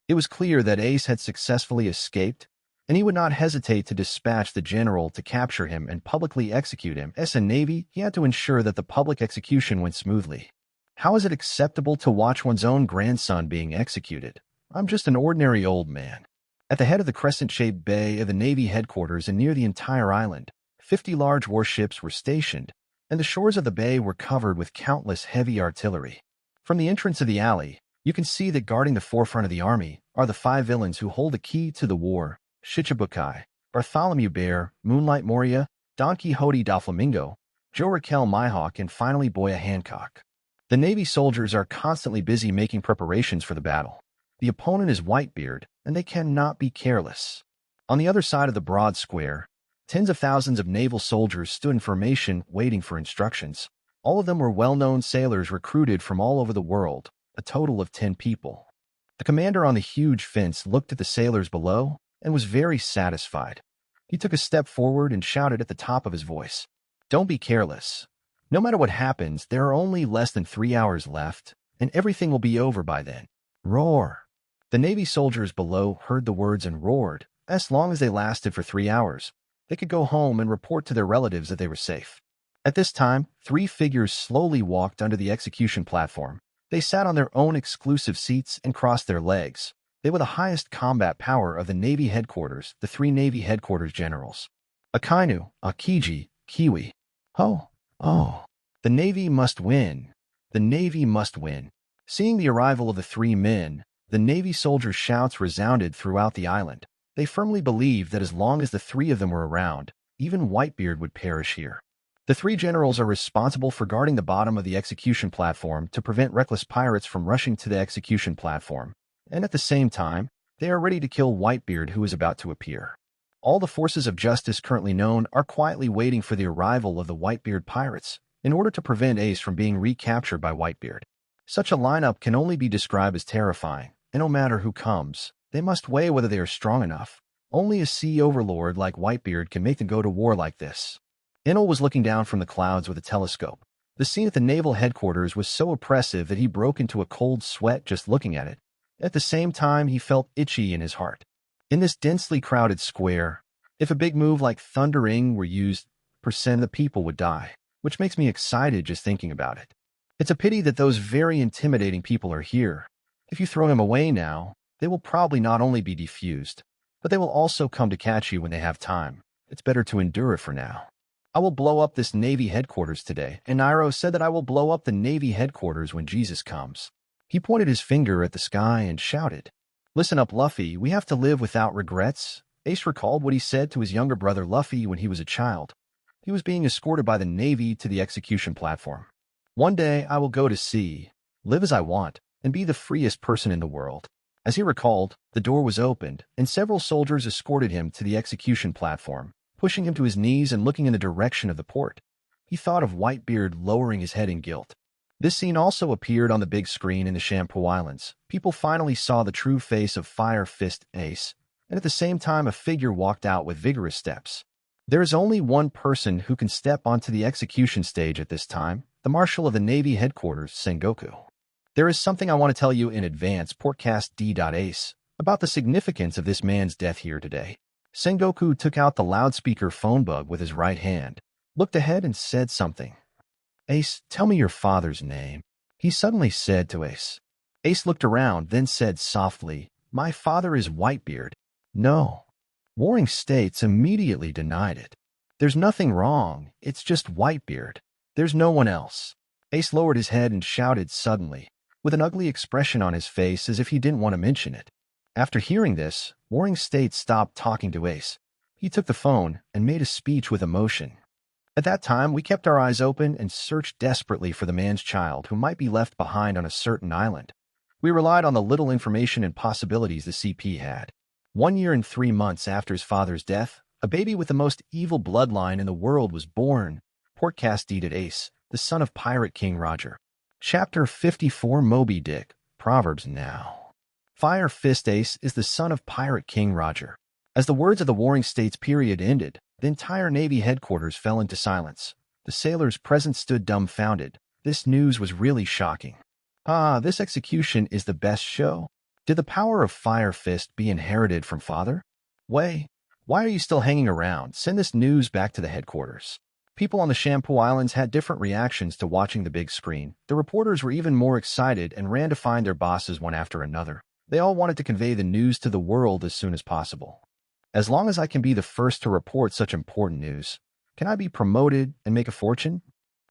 A: It was clear that Ace had successfully escaped, and he would not hesitate to dispatch the general to capture him and publicly execute him. As a Navy, he had to ensure that the public execution went smoothly. How is it acceptable to watch one's own grandson being executed? I'm just an ordinary old man. At the head of the crescent-shaped bay of the Navy headquarters and near the entire island, 50 large warships were stationed, and the shores of the bay were covered with countless heavy artillery. From the entrance of the alley, you can see that guarding the forefront of the army are the 5 villains who hold the key to the war: Shichibukai, Bartholomew Bear, Moonlight Moria, Don Quixote Doflamingo, Joe Raquel Mihawk, and finally Boya Hancock. The Navy soldiers are constantly busy making preparations for the battle. The opponent is Whitebeard, and they cannot be careless. On the other side of the broad square, tens of thousands of naval soldiers stood in formation waiting for instructions. All of them were well-known sailors recruited from all over the world, a total of 10 people. The commander on the huge fence looked at the sailors below and was very satisfied. He took a step forward and shouted at the top of his voice, Don't be careless. No matter what happens, there are only less than 3 hours left, and everything will be over by then. Roar! The Navy soldiers below heard the words and roared. As long as they lasted for 3 hours, they could go home and report to their relatives that they were safe. At this time, 3 figures slowly walked under the execution platform. They sat on their own exclusive seats and crossed their legs. They were the highest combat power of the Navy headquarters, the 3 Navy headquarters generals. Akainu, Akiji, Kiwi. Oh. The Navy must win. The Navy must win. Seeing the arrival of the three men, the Navy soldiers' shouts resounded throughout the island. They firmly believed that as long as the three of them were around, even Whitebeard would perish here. The three generals are responsible for guarding the bottom of the execution platform to prevent reckless pirates from rushing to the execution platform, and at the same time, they are ready to kill Whitebeard, who is about to appear. All the forces of justice currently known are quietly waiting for the arrival of the Whitebeard pirates in order to prevent Ace from being recaptured by Whitebeard. Such a lineup can only be described as terrifying, and no matter who comes, they must weigh whether they are strong enough. Only a sea overlord like Whitebeard can make them go to war like this. Enel was looking down from the clouds with a telescope. The scene at the naval headquarters was so oppressive that he broke into a cold sweat just looking at it. At the same time, he felt itchy in his heart. In this densely crowded square, if a big move like thundering were used, percent of the people would die, which makes me excited just thinking about it. It's a pity that those very intimidating people are here. If you throw them away now, they will probably not only be defused, but they will also come to catch you when they have time. It's better to endure it for now. I will blow up this Navy headquarters today, and Nairo said that I will blow up the Navy headquarters when Jesus comes. He pointed his finger at the sky and shouted, "Listen up, Luffy, we have to live without regrets." Ace recalled what he said to his younger brother Luffy when he was a child. He was being escorted by the Navy to the execution platform. "One day I will go to sea, live as I want, and be the freest person in the world." As he recalled, the door was opened, and several soldiers escorted him to the execution platform, pushing him to his knees and looking in the direction of the port. He thought of Whitebeard lowering his head in guilt. This scene also appeared on the big screen in the Shampoo Islands. People finally saw the true face of Fire Fist Ace, and at the same time a figure walked out with vigorous steps. There is only one person who can step onto the execution stage at this time, the Marshal of the Navy headquarters, Sengoku. There is something I want to tell you in advance, podcast.Ace, about the significance of this man's death here today. Sengoku took out the loudspeaker phone bug with his right hand, looked ahead and said something. "Ace, tell me your father's name," he suddenly said to Ace. Ace looked around, then said softly, "My father is Whitebeard." "No." Warring States immediately denied it. "There's nothing wrong. It's just Whitebeard. There's no one else." Ace lowered his head and shouted suddenly, with an ugly expression on his face as if he didn't want to mention it. After hearing this, Warring States stopped talking to Ace. He took the phone and made a speech with emotion. "At that time, we kept our eyes open and searched desperately for the man's child who might be left behind on a certain island. We relied on the little information and possibilities the CP had. 1 year and 3 months after his father's death, a baby with the most evil bloodline in the world was born. Podcast deeded Ace, the son of Pirate King Roger. Chapter 54 Moby Dick, Proverbs now. Fire Fist Ace is the son of Pirate King Roger. As the words of the Warring States period ended, the entire Navy headquarters fell into silence. The sailors present stood dumbfounded. This news was really shocking. This execution is the best show. Did the power of Fire Fist be inherited from father? Wei, why are you still hanging around? Send this news back to the headquarters. People on the Shampoo Islands had different reactions to watching the big screen. The reporters were even more excited and ran to find their bosses one after another. They all wanted to convey the news to the world as soon as possible. As long as I can be the first to report such important news, can I be promoted and make a fortune?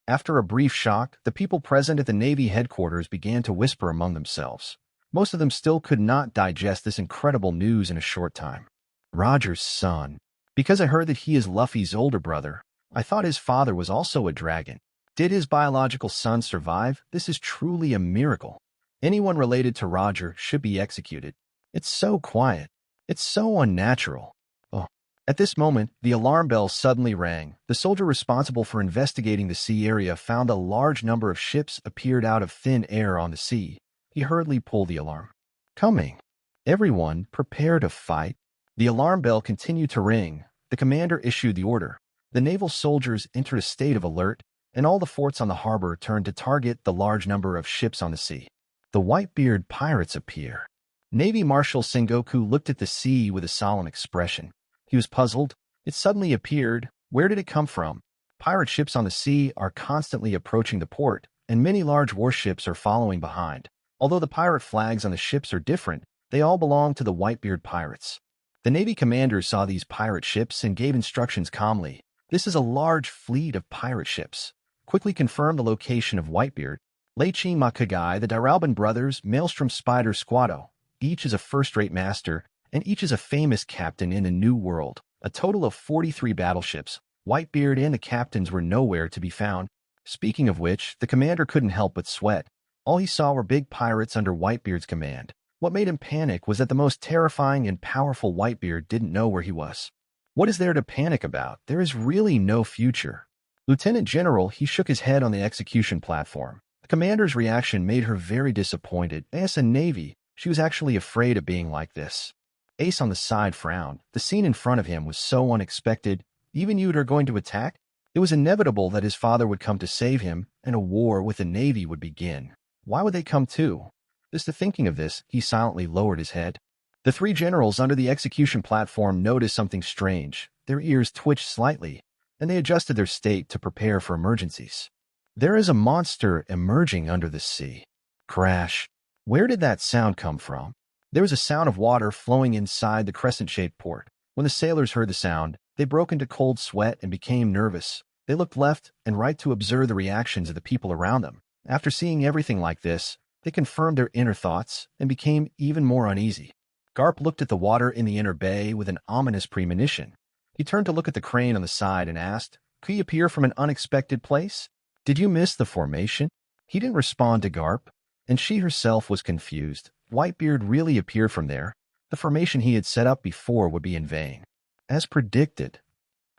A: After a brief shock, the people present at the Navy headquarters began to whisper among themselves. Most of them still could not digest this incredible news in a short time. Roger's son. Because I heard that he is Luffy's older brother, I thought his father was also a dragon. Did his biological son survive? This is truly a miracle. Anyone related to Roger should be executed. It's so quiet. It's so unnatural. Oh. At this moment, the alarm bell suddenly rang. The soldier responsible for investigating the sea area found a large number of ships appeared out of thin air on the sea. He hurriedly pulled the alarm. Coming. Everyone, prepare to fight. The alarm bell continued to ring. The commander issued the order. The naval soldiers entered a state of alert, and all the forts on the harbor turned to target the large number of ships on the sea. The Whitebeard pirates appear. Navy Marshal Sengoku looked at the sea with a solemn expression. He was puzzled. It suddenly appeared. Where did it come from? Pirate ships on the sea are constantly approaching the port, and many large warships are following behind. Although the pirate flags on the ships are different, they all belong to the Whitebeard pirates. The Navy commander saw these pirate ships and gave instructions calmly. This is a large fleet of pirate ships. quickly confirmed the location of Whitebeard. Leichi Makagai, the Dairalban brothers, Maelstrom Spider Squado. Each is a first-rate master, and each is a famous captain in a new world. A total of 43 battleships. Whitebeard and the captains were nowhere to be found. Speaking of which, the commander couldn't help but sweat. All he saw were big pirates under Whitebeard's command. What made him panic was that the most terrifying and powerful Whitebeard didn't know where he was. What is there to panic about? There is really no future. Lieutenant General, he shook his head on the execution platform. The commander's reaction made her very disappointed. As a Navy, she was actually afraid of being like this. Ace on the side frowned. The scene in front of him was so unexpected. Even you are going to attack? It was inevitable that his father would come to save him, and a war with the Navy would begin. Why would they come too? Just to thinking of this, he silently lowered his head. The three generals under the execution platform noticed something strange. Their ears twitched slightly, and they adjusted their state to prepare for emergencies. There is a monster emerging under the sea. Crash. Where did that sound come from? There was a sound of water flowing inside the crescent-shaped port. When the sailors heard the sound, they broke into cold sweat and became nervous. They looked left and right to observe the reactions of the people around them. After seeing everything like this, they confirmed their inner thoughts and became even more uneasy. Garp looked at the water in the inner bay with an ominous premonition. He turned to look at the crane on the side and asked, "Could you appear from an unexpected place? Did you miss the formation?" He didn't respond to Garp, and she herself was confused. Whitebeard really appeared from there. The formation he had set up before would be in vain. As predicted.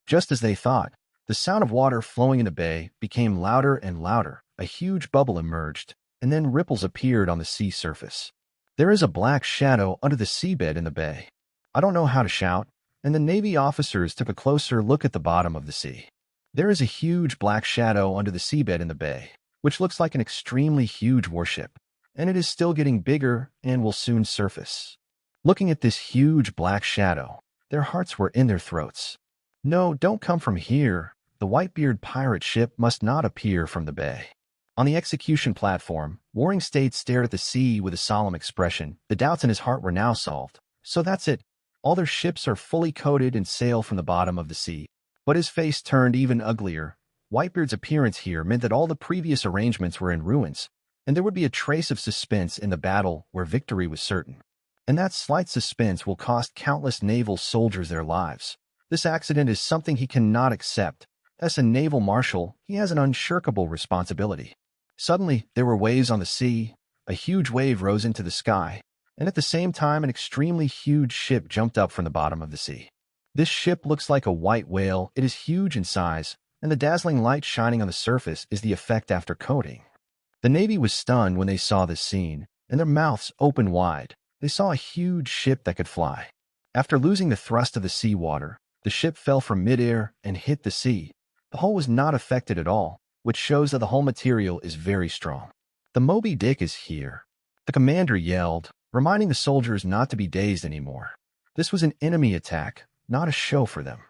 A: Just as they thought, the sound of water flowing in the bay became louder and louder. A huge bubble emerged, and then ripples appeared on the sea surface. There is a black shadow under the seabed in the bay. I don't know how to shout, and the Navy officers took a closer look at the bottom of the sea. There is a huge black shadow under the seabed in the bay, which looks like an extremely huge warship, and it is still getting bigger and will soon surface. Looking at this huge black shadow, their hearts were in their throats. No, don't come from here. The Whitebeard pirate ship must not appear from the bay. On the execution platform, Warring States stared at the sea with a solemn expression. The doubts in his heart were now solved. So that's it. All their ships are fully coated and sail from the bottom of the sea. But his face turned even uglier. Whitebeard's appearance here meant that all the previous arrangements were in ruins, and there would be a trace of suspense in the battle where victory was certain. And that slight suspense will cost countless naval soldiers their lives. This accident is something he cannot accept. As a naval marshal, he has an unshirkable responsibility. Suddenly, there were waves on the sea. A huge wave rose into the sky, and at the same time an extremely huge ship jumped up from the bottom of the sea. This ship looks like a white whale. It is huge in size, and the dazzling light shining on the surface is the effect after coating. The Navy was stunned when they saw this scene, and their mouths opened wide. They saw a huge ship that could fly. After losing the thrust of the seawater, the ship fell from midair and hit the sea. The hull was not affected at all, which shows that the hull material is very strong. The Moby Dick is here. The commander yelled, reminding the soldiers not to be dazed anymore. This was an enemy attack, not a show for them.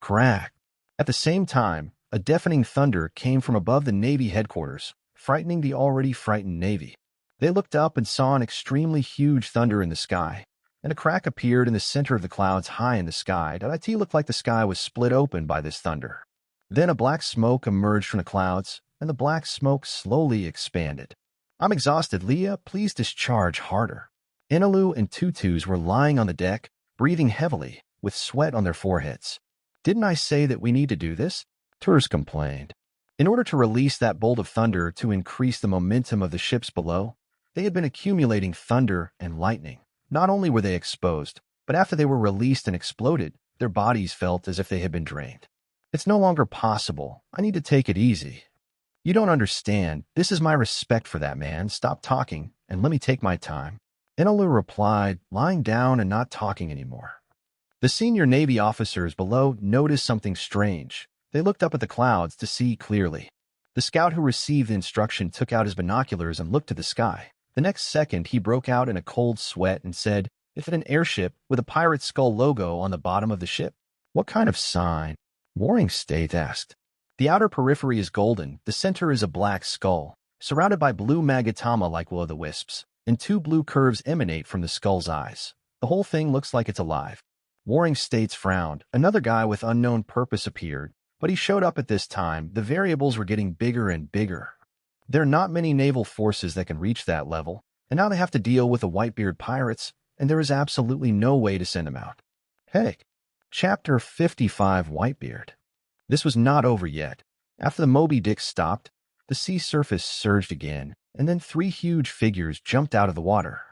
A: Crack! At the same time, a deafening thunder came from above the Navy headquarters, frightening the already frightened Navy. They looked up and saw an extremely huge thunder in the sky, and a crack appeared in the center of the clouds high in the sky. It looked like the sky was split open by this thunder. Then a black smoke emerged from the clouds, and the black smoke slowly expanded. I'm exhausted, Leah. Please discharge harder. Enelu and Tutus were lying on the deck, breathing heavily, with sweat on their foreheads. Didn't I say that we need to do this? Turs complained. In order to release that bolt of thunder to increase the momentum of the ships below, they had been accumulating thunder and lightning. Not only were they exposed, but after they were released and exploded, their bodies felt as if they had been drained. It's no longer possible. I need to take it easy. You don't understand. This is my respect for that man. Stop talking, and let me take my time. Enilo replied, lying down and not talking anymore. The senior Navy officers below noticed something strange. They looked up at the clouds to see clearly. The scout who received the instruction took out his binoculars and looked to the sky. The next second, he broke out in a cold sweat and said, "Is it an airship with a pirate skull logo on the bottom of the ship?" What kind of sign? Warring State asked. The outer periphery is golden, the center is a black skull, surrounded by blue magatama like will-o'-the-wisps, and two blue curves emanate from the skull's eyes. The whole thing looks like it's alive. Warring States frowned. Another guy with unknown purpose appeared. But he showed up at this time. The variables were getting bigger and bigger. There are not many naval forces that can reach that level, and now they have to deal with the Whitebeard pirates, and there is absolutely no way to send them out. Hey, Chapter 55 Whitebeard. This was not over yet. After the Moby Dick stopped, the sea surface surged again, and then 3 huge figures jumped out of the water.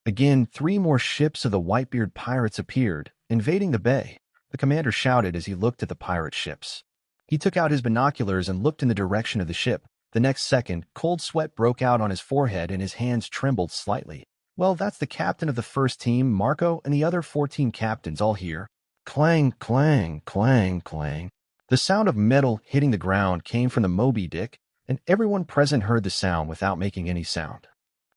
A: Again, 3 more ships of the Whitebeard pirates appeared, invading the bay. The commander shouted as he looked at the pirate ships. He took out his binoculars and looked in the direction of the ship. The next second, cold sweat broke out on his forehead and his hands trembled slightly. Well, that's the captain of the first team, Marco, and the other 14 captains all here. Clang, clang, clang, clang. The sound of metal hitting the ground came from the Moby Dick, and everyone present heard the sound without making any sound.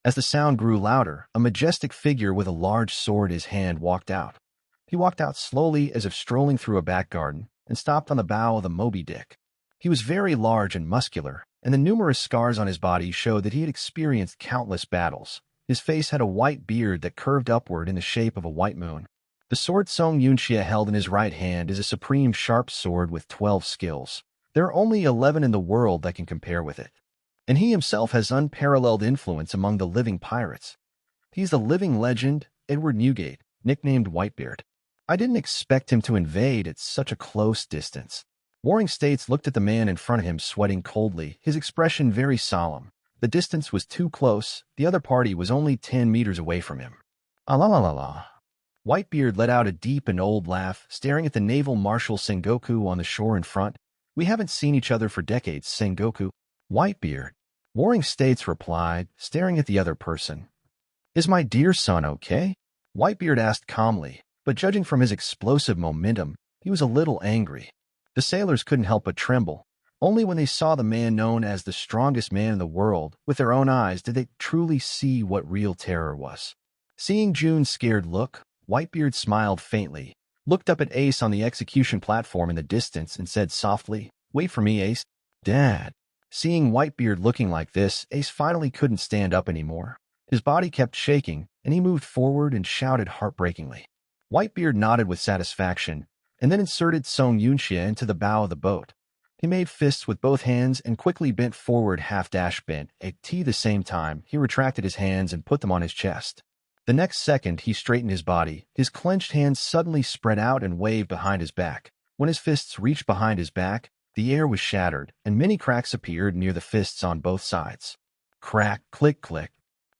A: As the sound grew louder, a majestic figure with a large sword in his hand walked out. He walked out slowly as if strolling through a back garden and stopped on the bow of the Moby Dick. He was very large and muscular, and the numerous scars on his body showed that he had experienced countless battles. His face had a white beard that curved upward in the shape of a white moon. The sword Song Yunxia held in his right hand is a supreme sharp sword with 12 skills. There are only 11 in the world that can compare with it. And he himself has unparalleled influence among the living pirates. He's the living legend, Edward Newgate, nicknamed Whitebeard. I didn't expect him to invade at such a close distance. Warring States looked at the man in front of him sweating coldly, his expression very solemn. The distance was too close. The other party was only 10 meters away from him. Ah la la la la. Whitebeard let out a deep and old laugh, staring at the naval marshal Sengoku on the shore in front. We haven't seen each other for decades, Sengoku. Whitebeard. Warring States replied, staring at the other person. Is my dear son okay? Whitebeard asked calmly, but judging from his explosive momentum, he was a little angry. The sailors couldn't help but tremble. Only when they saw the man known as the strongest man in the world with their own eyes did they truly see what real terror was. Seeing June's scared look, Whitebeard smiled faintly, looked up at Ace on the execution platform in the distance and said softly, "Wait for me, Ace." Dad. Seeing Whitebeard looking like this, Ace finally couldn't stand up anymore. His body kept shaking, and he moved forward and shouted heartbreakingly. Whitebeard nodded with satisfaction, and then inserted Song Yunxia into the bow of the boat. He made fists with both hands and quickly bent forward half-dash bent. At the same time, he retracted his hands and put them on his chest. The next second, he straightened his body. His clenched hands suddenly spread out and waved behind his back. When his fists reached behind his back, the air was shattered, and many cracks appeared near the fists on both sides. Crack, click, click.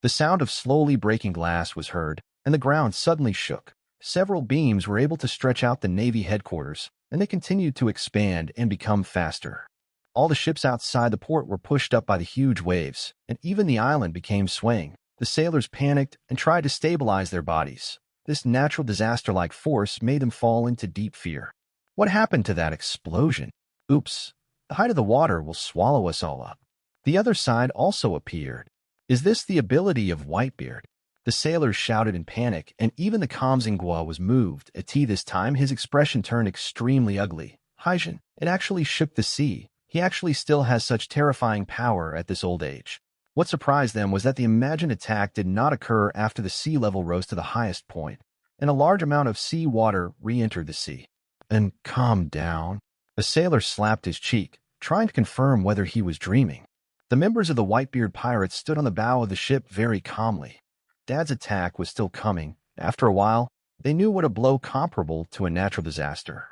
A: The sound of slowly breaking glass was heard, and the ground suddenly shook. Several beams were able to stretch out the Navy headquarters, and they continued to expand and become faster. All the ships outside the port were pushed up by the huge waves, and even the island became swaying. The sailors panicked and tried to stabilize their bodies. This natural disaster-like force made them fall into deep fear. What happened to that explosion? Oops, the height of the water will swallow us all up. The other side also appeared. Is this the ability of Whitebeard? The sailors shouted in panic, and even the Kamzingwa was moved. At this time, his expression turned extremely ugly. Haijin, it actually shook the sea. He actually still has such terrifying power at this old age. What surprised them was that the imagined attack did not occur after the sea level rose to the highest point, and a large amount of sea water re-entered the sea. And calm down. The sailor slapped his cheek, trying to confirm whether he was dreaming. The members of the Whitebeard pirates stood on the bow of the ship very calmly. Dad's attack was still coming. After a while, they knew what a blow comparable to a natural disaster.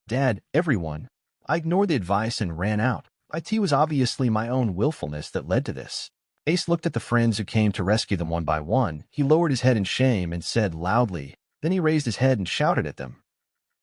A: Dad, everyone. I ignored the advice and ran out. It was obviously my own willfulness that led to this. Ace looked at the friends who came to rescue them one by one. He lowered his head in shame and said loudly. Then he raised his head and shouted at them.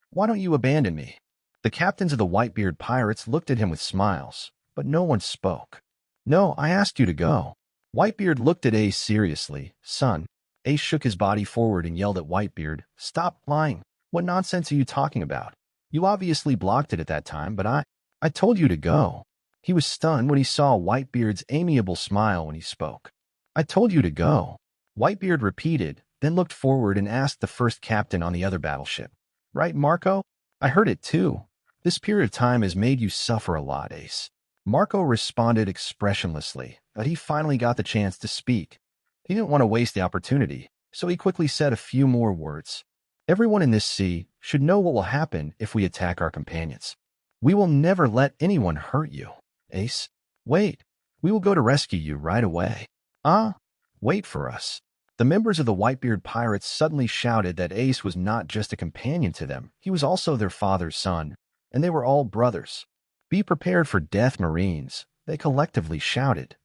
A: Why don't you abandon me? The captains of the Whitebeard pirates looked at him with smiles, but no one spoke. No, I asked you to go. Whitebeard looked at Ace seriously. Son. Ace shook his body forward and yelled at Whitebeard. Stop lying. What nonsense are you talking about? You obviously blocked it at that time, but I told you to go. He was stunned when he saw Whitebeard's amiable smile when he spoke. I told you to go. Whitebeard repeated, then looked forward and asked the first captain on the other battleship. Right, Marco? I heard it too. This period of time has made you suffer a lot, Ace. Marco responded expressionlessly, but he finally got the chance to speak. He didn't want to waste the opportunity, so he quickly said a few more words. Everyone in this sea should know what will happen if we attack our companions. We will never let anyone hurt you. Ace, wait. We will go to rescue you right away. Ah, wait for us. The members of the Whitebeard pirates suddenly shouted that Ace was not just a companion to them, he was also their father's son, and they were all brothers. Be prepared for death, Marines, they collectively shouted.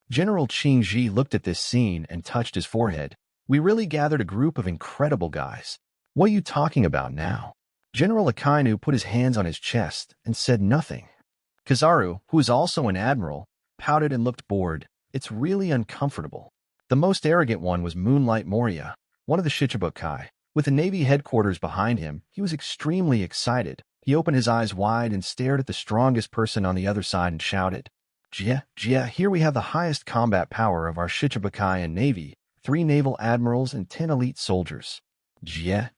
A: General Qinghai looked at this scene and touched his forehead. We really gathered a group of incredible guys. What are you talking about now? General Ainilu put his hands on his chest and said nothing. Kizaru, who was also an admiral, pouted and looked bored. It's really uncomfortable. The most arrogant one was Moonlight Moria, one of the Shichibukai. With the Navy headquarters behind him, he was extremely excited. He opened his eyes wide and stared at the strongest person on the other side and shouted, Jia, here we have the highest combat power of our Shichibukai and Navy, 3 naval admirals and 10 elite soldiers. Jia.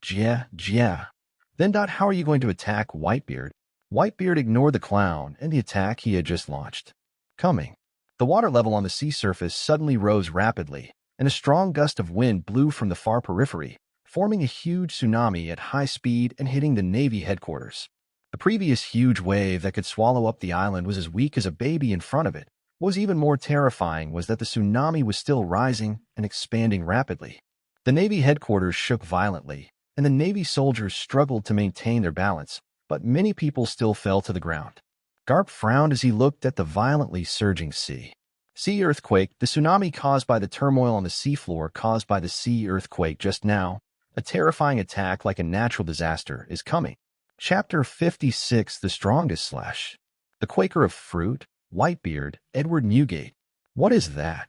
A: Then how are you going to attack Whitebeard? Whitebeard ignored the clown and the attack he had just launched. Coming. The water level on the sea surface suddenly rose rapidly, and a strong gust of wind blew from the far periphery, forming a huge tsunami at high speed and hitting the Navy headquarters. The previous huge wave that could swallow up the island was as weak as a baby in front of it. What was even more terrifying was that the tsunami was still rising and expanding rapidly. The Navy headquarters shook violently, and the Navy soldiers struggled to maintain their balance, but many people still fell to the ground. Garp frowned as he looked at the violently surging sea. Sea earthquake, the tsunami caused by the turmoil on the seafloor caused by the sea earthquake just now. A terrifying attack like a natural disaster is coming. Chapter 56, The Strongest / The Quaker of Fruit, Whitebeard, Edward Newgate. What is that?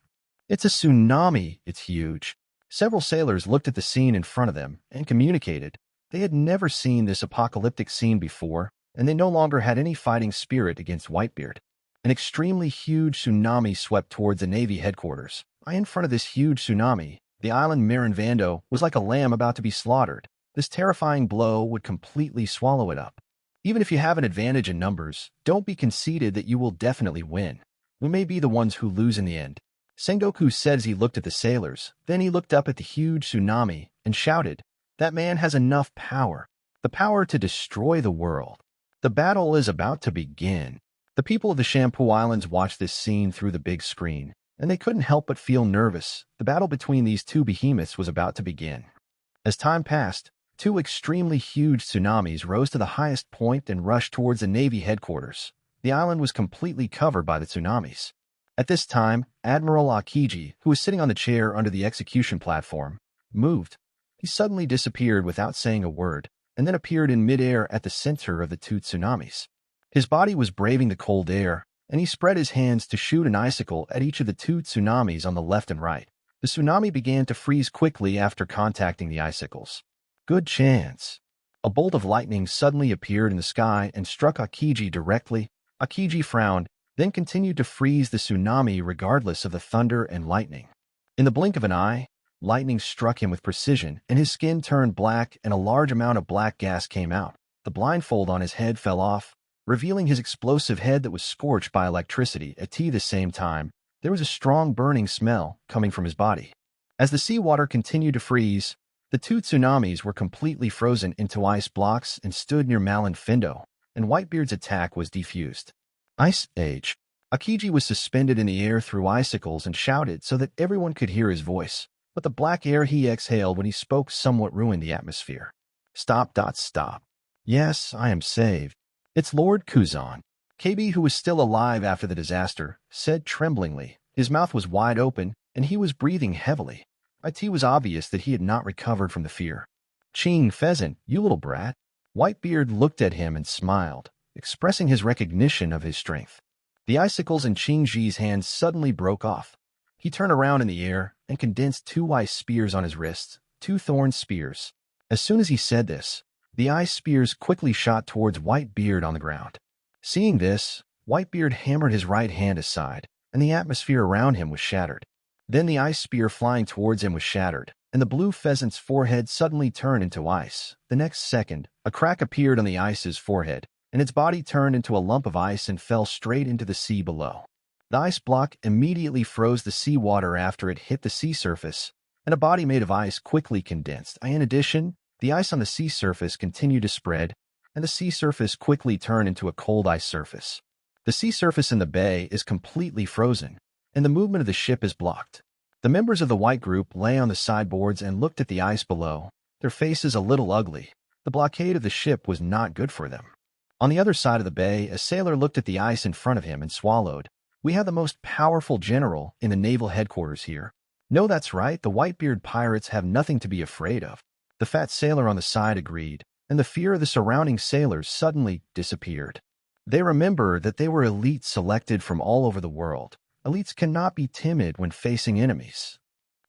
A: It's a tsunami, it's huge. Several sailors looked at the scene in front of them and communicated. They had never seen this apocalyptic scene before, and they no longer had any fighting spirit against Whitebeard. An extremely huge tsunami swept towards the Navy headquarters. In front of this huge tsunami, the island Marinvando was like a lamb about to be slaughtered. This terrifying blow would completely swallow it up. Even if you have an advantage in numbers, don't be conceited that you will definitely win. We may be the ones who lose in the end. Sengoku said as he looked at the sailors. Then he looked up at the huge tsunami and shouted, That man has enough power. The power to destroy the world. The battle is about to begin. The people of the Shampoo Islands watched this scene through the big screen, and they couldn't help but feel nervous. The battle between these two behemoths was about to begin. As time passed, 2 extremely huge tsunamis rose to the highest point and rushed towards the Navy headquarters. The island was completely covered by the tsunamis. At this time, Admiral Akiji, who was sitting on the chair under the execution platform, moved. He suddenly disappeared without saying a word, and then appeared in midair at the center of the 2 tsunamis. His body was braving the cold air, and he spread his hands to shoot an icicle at each of the 2 tsunamis on the left and right. The tsunami began to freeze quickly after contacting the icicles. Good chance. A bolt of lightning suddenly appeared in the sky and struck Akiji directly. Akiji frowned, then continued to freeze the tsunami regardless of the thunder and lightning. In the blink of an eye, lightning struck him with precision, and his skin turned black and a large amount of black gas came out. The blindfold on his head fell off, revealing his explosive head that was scorched by electricity. At the same time, there was a strong burning smell coming from his body. As the seawater continued to freeze, the 2 tsunamis were completely frozen into ice blocks and stood near Malinfindo, and Whitebeard's attack was defused. Ice Age. Akiji was suspended in the air through icicles and shouted so that everyone could hear his voice, but the black air he exhaled when he spoke somewhat ruined the atmosphere. Stop. Yes, I am saved. It's Lord Kuzan. KB, who was still alive after the disaster, said tremblingly. His mouth was wide open, and he was breathing heavily. It was obvious that he had not recovered from the fear. Ching Pheasant, you little brat. Whitebeard looked at him and smiled, expressing his recognition of his strength. The icicles in Qingji's hands suddenly broke off. He turned around in the air and condensed 2 ice spears on his wrists, 2 thorn spears. As soon as he said this, the ice spears quickly shot towards Whitebeard on the ground. Seeing this, Whitebeard hammered his right hand aside, and the atmosphere around him was shattered. Then the ice spear flying towards him was shattered, and the blue pheasant's forehead suddenly turned into ice. The next second, a crack appeared on the ice's forehead, and its body turned into a lump of ice and fell straight into the sea below. The ice block immediately froze the seawater after it hit the sea surface, and a body made of ice quickly condensed. In addition, the ice on the sea surface continued to spread, and the sea surface quickly turned into a cold ice surface. The sea surface in the bay is completely frozen, and the movement of the ship is blocked. The members of the white group lay on the sideboards and looked at the ice below, their faces a little ugly. The blockade of the ship was not good for them. On the other side of the bay, a sailor looked at the ice in front of him and swallowed. "We have the most powerful general in the naval headquarters here." "No, that's right, the Whitebeard pirates have nothing to be afraid of." The fat sailor on the side agreed, and the fear of the surrounding sailors suddenly disappeared. They remembered that they were elites selected from all over the world. Elites cannot be timid when facing enemies.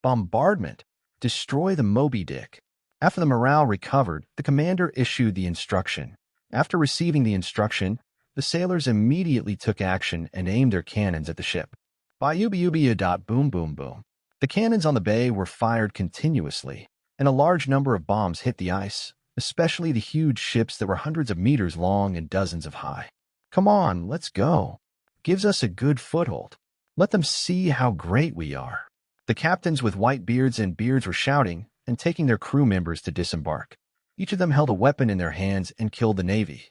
A: Bombardment. Destroy the Moby Dick. After the morale recovered, the commander issued the instruction. After receiving the instruction, the sailors immediately took action and aimed their cannons at the ship. Boom boom boom. The cannons on the bay were fired continuously, and a large number of bombs hit the ice, especially the huge ships that were hundreds of meters long and dozens of high. "Come on, let's go." Gives us a good foothold. Let them see how great we are. The captains with white beards and beards were shouting and taking their crew members to disembark. Each of them held a weapon in their hands and killed the navy.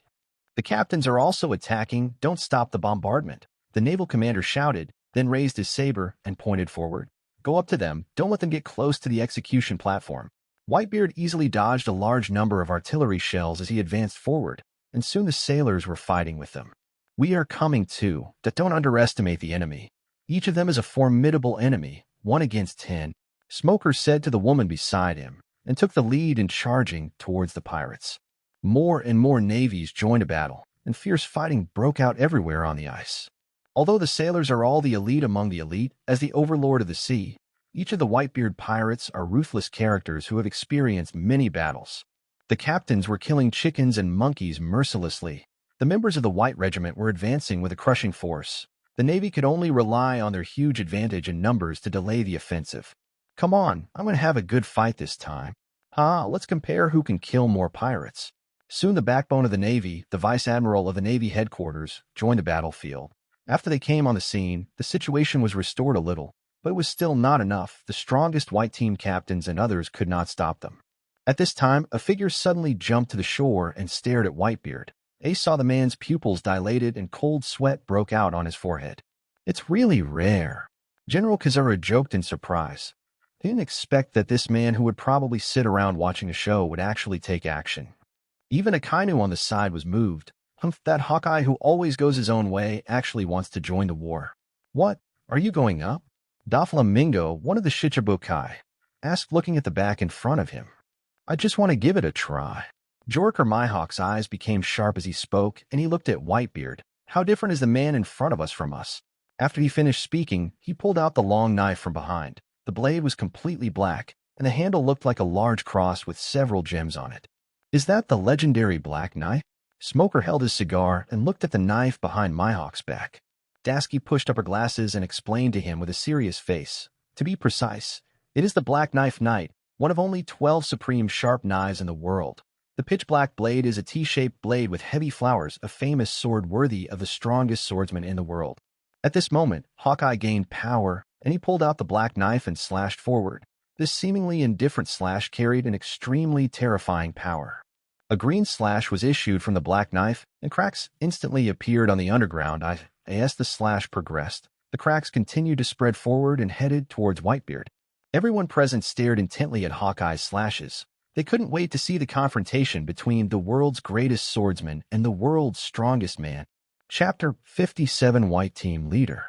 A: "The captains are also attacking. Don't stop the bombardment." The naval commander shouted, then raised his saber and pointed forward. "Go up to them. Don't let them get close to the execution platform." Whitebeard easily dodged a large number of artillery shells as he advanced forward, and soon the sailors were fighting with them. "We are coming too. Don't underestimate the enemy. Each of them is a formidable enemy, 1 against 10. Smoker said to the woman beside him, and took the lead in charging towards the pirates. More and more navies joined a battle, and fierce fighting broke out everywhere on the ice. Although the sailors are all the elite among the elite, as the overlord of the sea, each of the Whitebeard pirates are ruthless characters who have experienced many battles. The captains were killing chickens and monkeys mercilessly. The members of the White Regiment were advancing with a crushing force. The Navy could only rely on their huge advantage in numbers to delay the offensive. "Come on, I'm going to have a good fight this time. Let's compare who can kill more pirates." Soon the backbone of the Navy, the Vice Admiral of the Navy headquarters, joined the battlefield. After they came on the scene, the situation was restored a little, but it was still not enough. The strongest white team captains and others could not stop them. At this time, a figure suddenly jumped to the shore and stared at Whitebeard. Ace saw the man's pupils dilated and cold sweat broke out on his forehead. "It's really rare." General Kazura joked in surprise. He didn't expect that this man who would probably sit around watching a show would actually take action. Even Akainu on the side was moved. That Hawkeye who always goes his own way actually wants to join the war. "What? Are you going up?" Doflamingo, one of the Shichibukai, asked, looking at the back in front of him. "I just want to give it a try." Jorker Mihawk's eyes became sharp as he spoke, and he looked at Whitebeard. "How different is the man in front of us from us?" After he finished speaking, he pulled out the long knife from behind. The blade was completely black, and the handle looked like a large cross with several gems on it. "Is that the legendary black knife?" Smoker held his cigar and looked at the knife behind Mihawk's back. Dasky pushed up her glasses and explained to him with a serious face. "To be precise, it is the Black Knife Knight, one of only 12 supreme sharp knives in the world. The pitch-black blade is a T-shaped blade with heavy flowers, a famous sword worthy of the strongest swordsman in the world." At this moment, Hawkeye gained power, and he pulled out the black knife and slashed forward. This seemingly indifferent slash carried an extremely terrifying power. A green slash was issued from the black knife, and cracks instantly appeared on the underground. As the slash progressed, the cracks continued to spread forward and headed towards Whitebeard. Everyone present stared intently at Hawkeye's slashes. They couldn't wait to see the confrontation between the world's greatest swordsman and the world's strongest man. Chapter 57 White Team Leader.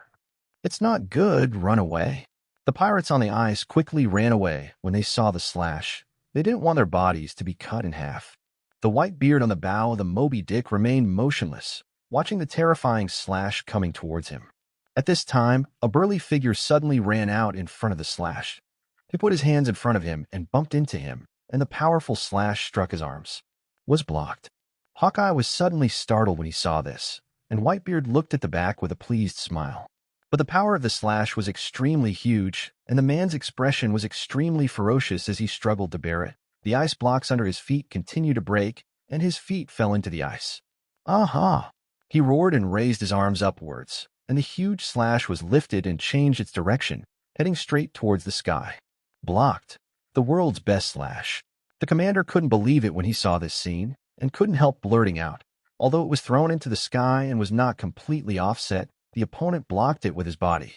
A: "It's not good, run away." The pirates on the ice quickly ran away when they saw the slash. They didn't want their bodies to be cut in half. The Whitebeard on the bow of the Moby Dick remained motionless, watching the terrifying slash coming towards him. At this time, a burly figure suddenly ran out in front of the slash. He put his hands in front of him and bumped into him, and the powerful slash struck his arms. Was blocked. Hawkeye was suddenly startled when he saw this, and Whitebeard looked at the back with a pleased smile. But the power of the slash was extremely huge, and the man's expression was extremely ferocious as he struggled to bear it. The ice blocks under his feet continued to break, and his feet fell into the ice. "Aha!" He roared and raised his arms upwards, and the huge slash was lifted and changed its direction, heading straight towards the sky. Blocked. The world's best slash. The commander couldn't believe it when he saw this scene, and couldn't help blurting out. Although it was thrown into the sky and was not completely offset, the opponent blocked it with his body.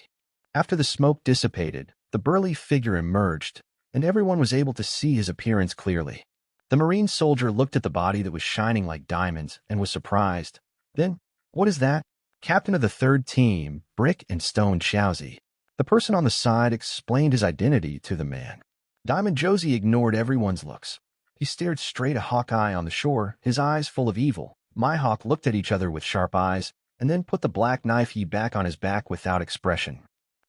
A: After the smoke dissipated, the burly figure emerged, and everyone was able to see his appearance clearly. The marine soldier looked at the body that was shining like diamonds and was surprised. Then, "What is that?" Captain of the third team, Brick and Stone Xiaozi. The person on the side explained his identity to the man. Diamond Josie ignored everyone's looks. He stared straight at Hawkeye on the shore, his eyes full of evil. Mihawk looked at each other with sharp eyes, and then put the black knife he back on his back without expression.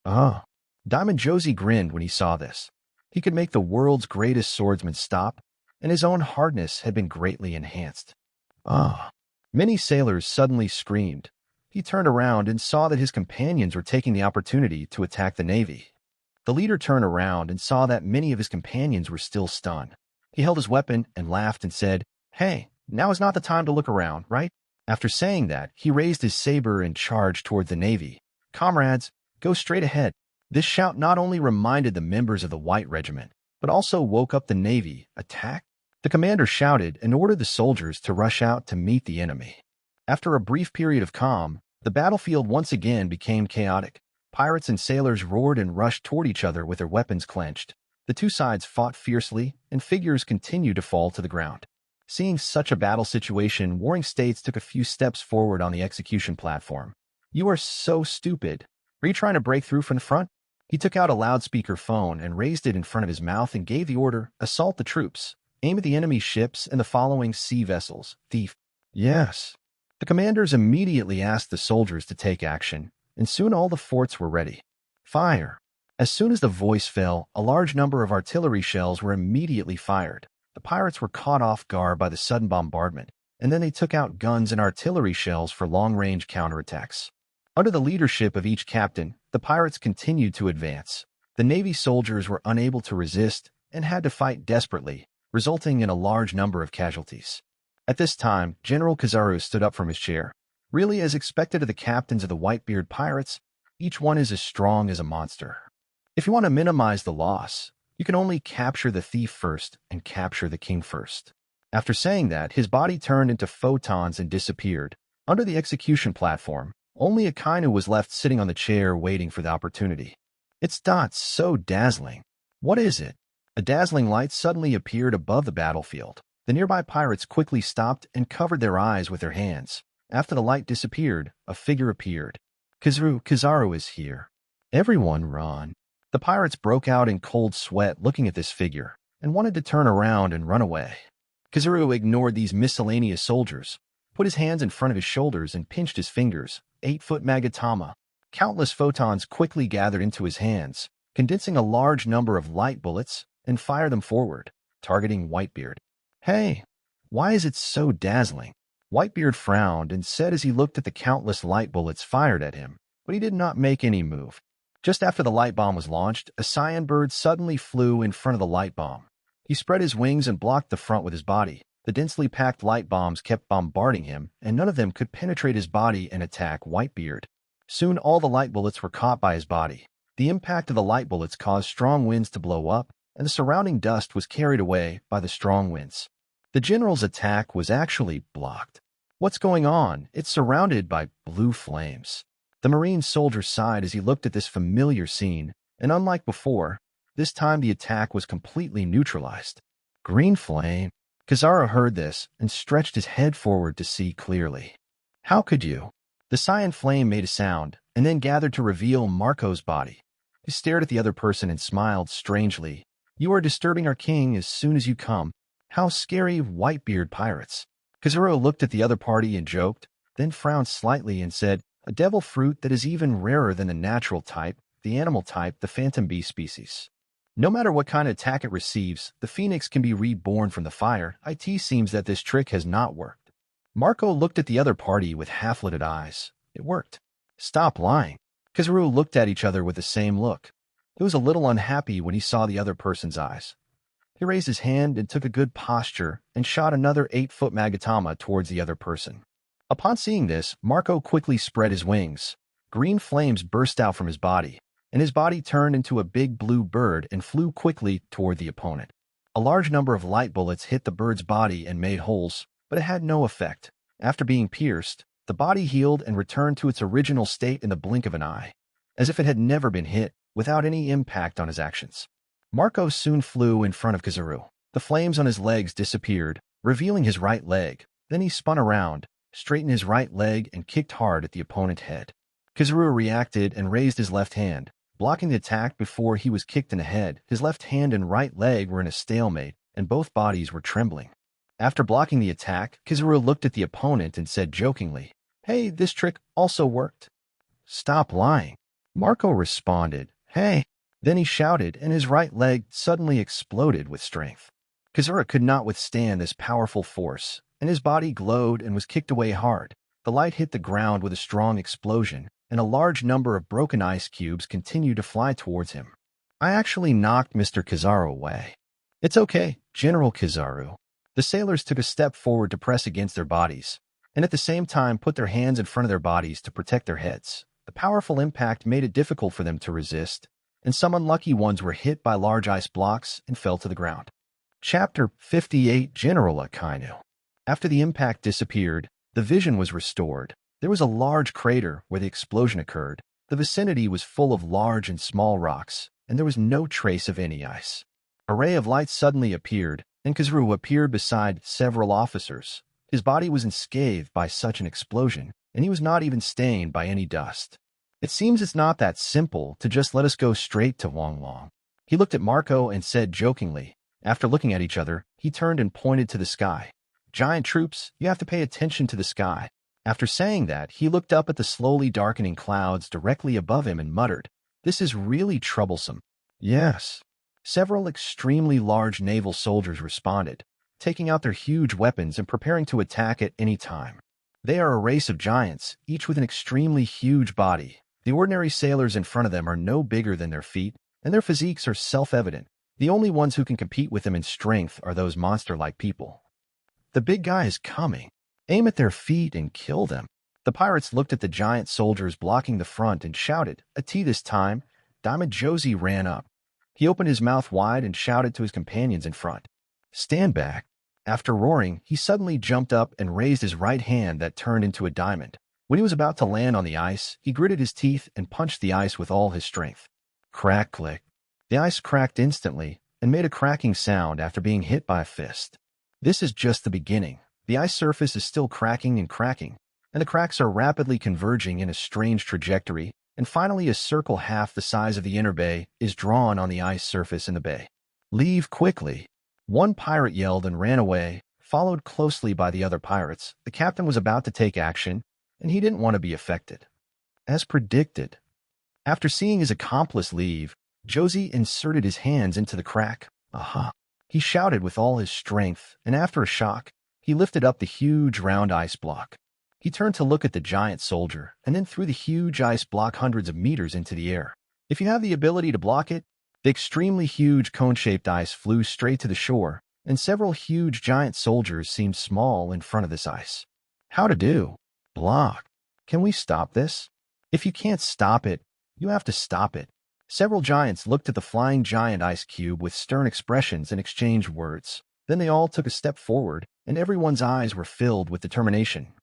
A: Oh. Diamond Josie grinned when he saw this. He could make the world's greatest swordsman stop, and his own hardness had been greatly enhanced. Oh. Many sailors suddenly screamed. He turned around and saw that his companions were taking the opportunity to attack the Navy. The leader turned around and saw that many of his companions were still stunned. He held his weapon and laughed and said, "Hey, now is not the time to look around, right?" After saying that, he raised his saber and charged toward the Navy. "Comrades, go straight ahead." This shout not only reminded the members of the White Regiment, but also woke up the Navy. Attack? The commander shouted and ordered the soldiers to rush out to meet the enemy. After a brief period of calm, the battlefield once again became chaotic. Pirates and sailors roared and rushed toward each other with their weapons clenched. The two sides fought fiercely, and figures continued to fall to the ground. Seeing such a battle situation, Warring States took a few steps forward on the execution platform. "You are so stupid. Are you trying to break through from the front?" He took out a loudspeaker phone and raised it in front of his mouth and gave the order, "Assault the troops. Aim at the enemy ships and the following sea vessels. Thief." Yes. The commanders immediately asked the soldiers to take action, and soon all the forts were ready. Fire. As soon as the voice fell, a large number of artillery shells were immediately fired. The pirates were caught off guard by the sudden bombardment, and then they took out guns and artillery shells for long-range counterattacks. Under the leadership of each captain, the pirates continued to advance. The Navy soldiers were unable to resist and had to fight desperately, resulting in a large number of casualties. At this time, General Kizaru stood up from his chair. Really, as expected of the captains of the Whitebeard pirates, each one is as strong as a monster. If you want to minimize the loss, you can only capture the thief first and capture the king first. After saying that, his body turned into photons and disappeared. Under the execution platform, only Akainu was left sitting on the chair waiting for the opportunity. Its dots so dazzling. What is it? A dazzling light suddenly appeared above the battlefield. The nearby pirates quickly stopped and covered their eyes with their hands. After the light disappeared, a figure appeared. Kizaru is here. Everyone run. The pirates broke out in cold sweat looking at this figure and wanted to turn around and run away. Kizaru ignored these miscellaneous soldiers, put his hands in front of his shoulders and pinched his fingers. 8-foot Magatama. Countless photons quickly gathered into his hands, condensing a large number of light bullets, and fired them forward, targeting Whitebeard. "Hey, why is it so dazzling?" Whitebeard frowned and said as he looked at the countless light bullets fired at him, but he did not make any move. Just after the light bomb was launched, a cyan bird suddenly flew in front of the light bomb. He spread his wings and blocked the front with his body. The densely packed light bombs kept bombarding him, and none of them could penetrate his body and attack Whitebeard. Soon all the light bullets were caught by his body. The impact of the light bullets caused strong winds to blow up, and the surrounding dust was carried away by the strong winds. The general's attack was actually blocked. What's going on? It's surrounded by blue flames. The marine soldier sighed as he looked at this familiar scene, and unlike before, this time the attack was completely neutralized. Green flame. Kizaru heard this and stretched his head forward to see clearly. "How could you?" The cyan flame made a sound and then gathered to reveal Marco's body. He stared at the other person and smiled strangely. "You are disturbing our king as soon as you come. How scary, Whitebeard pirates." Kizaru looked at the other party and joked, then frowned slightly and said, "A devil fruit that is even rarer than the natural type, the animal type, the phantom bee species. No matter what kind of attack it receives, the phoenix can be reborn from the fire. It seems that this trick has not worked." Marco looked at the other party with half-lidded eyes. It worked. "Stop lying." Kizaru looked at each other with the same look. He was a little unhappy when he saw the other person's eyes. He raised his hand and took a good posture and shot another 8-foot Magatama towards the other person. Upon seeing this, Marco quickly spread his wings. Green flames burst out from his body, and his body turned into a big blue bird and flew quickly toward the opponent. A large number of light bullets hit the bird's body and made holes. but it had no effect. After being pierced, the body healed and returned to its original state in the blink of an eye, as if it had never been hit, without any impact on his actions. Marco soon flew in front of Kizaru. The flames on his legs disappeared, revealing his right leg. Then he spun around, straightened his right leg, and kicked hard at the opponent's head. Kizaru reacted and raised his left hand, blocking the attack before he was kicked in the head. His left hand and right leg were in a stalemate, and both bodies were trembling. After blocking the attack, Kizaru looked at the opponent and said jokingly, "Hey, this trick also worked." "Stop lying." Marco responded, "Hey." Then he shouted, and his right leg suddenly exploded with strength. Kizaru could not withstand this powerful force, and his body glowed and was kicked away hard. The light hit the ground with a strong explosion, and a large number of broken ice cubes continued to fly towards him. "I actually knocked Mr. Kizaru away." "It's okay, General Kizaru." The sailors took a step forward to press against their bodies, and at the same time put their hands in front of their bodies to protect their heads. The powerful impact made it difficult for them to resist, and some unlucky ones were hit by large ice blocks and fell to the ground. Chapter 58 General Ainilu. After the impact disappeared, the vision was restored. There was a large crater where the explosion occurred. The vicinity was full of large and small rocks, and there was no trace of any ice. A ray of light suddenly appeared, and Kizaru appeared beside several officers. His body was unscathed by such an explosion, and he was not even stained by any dust. "It seems it's not that simple to just let us go straight to Wang. He looked at Marco and said jokingly. After looking at each other, he turned and pointed to the sky. "Giant troops, you have to pay attention to the sky." After saying that, he looked up at the slowly darkening clouds directly above him and muttered, "This is really troublesome." "Yes." Several extremely large naval soldiers responded, taking out their huge weapons and preparing to attack at any time. They are a race of giants, each with an extremely huge body. The ordinary sailors in front of them are no bigger than their feet, and their physiques are self-evident. The only ones who can compete with them in strength are those monster-like people. "The big guy is coming. Aim at their feet and kill them." The pirates looked at the giant soldiers blocking the front and shouted, "A tea this time." Diamond Josie ran up. He opened his mouth wide and shouted to his companions in front, "Stand back." After roaring, he suddenly jumped up and raised his right hand that turned into a diamond. When he was about to land on the ice, he gritted his teeth and punched the ice with all his strength. Crack, click. The ice cracked instantly and made a cracking sound after being hit by a fist. This is just the beginning. The ice surface is still cracking, and the cracks are rapidly converging in a strange trajectory, and finally a circle half the size of the inner bay is drawn on the ice surface in the bay. "Leave quickly." One pirate yelled and ran away, followed closely by the other pirates. The captain was about to take action, and he didn't want to be affected. As predicted, after seeing his accomplice leave, Josie inserted his hands into the crack. "Aha!" He shouted with all his strength, and after a shock, he lifted up the huge round ice block. He turned to look at the giant soldier, and then threw the huge ice block hundreds of meters into the air. If you have the ability to block it, the extremely huge cone-shaped ice flew straight to the shore, and several huge giant soldiers seemed small in front of this ice. How to do? Block. Can we stop this? If you can't stop it, you have to stop it. Several giants looked at the flying giant ice cube with stern expressions and exchanged words. Then they all took a step forward, and everyone's eyes were filled with determination.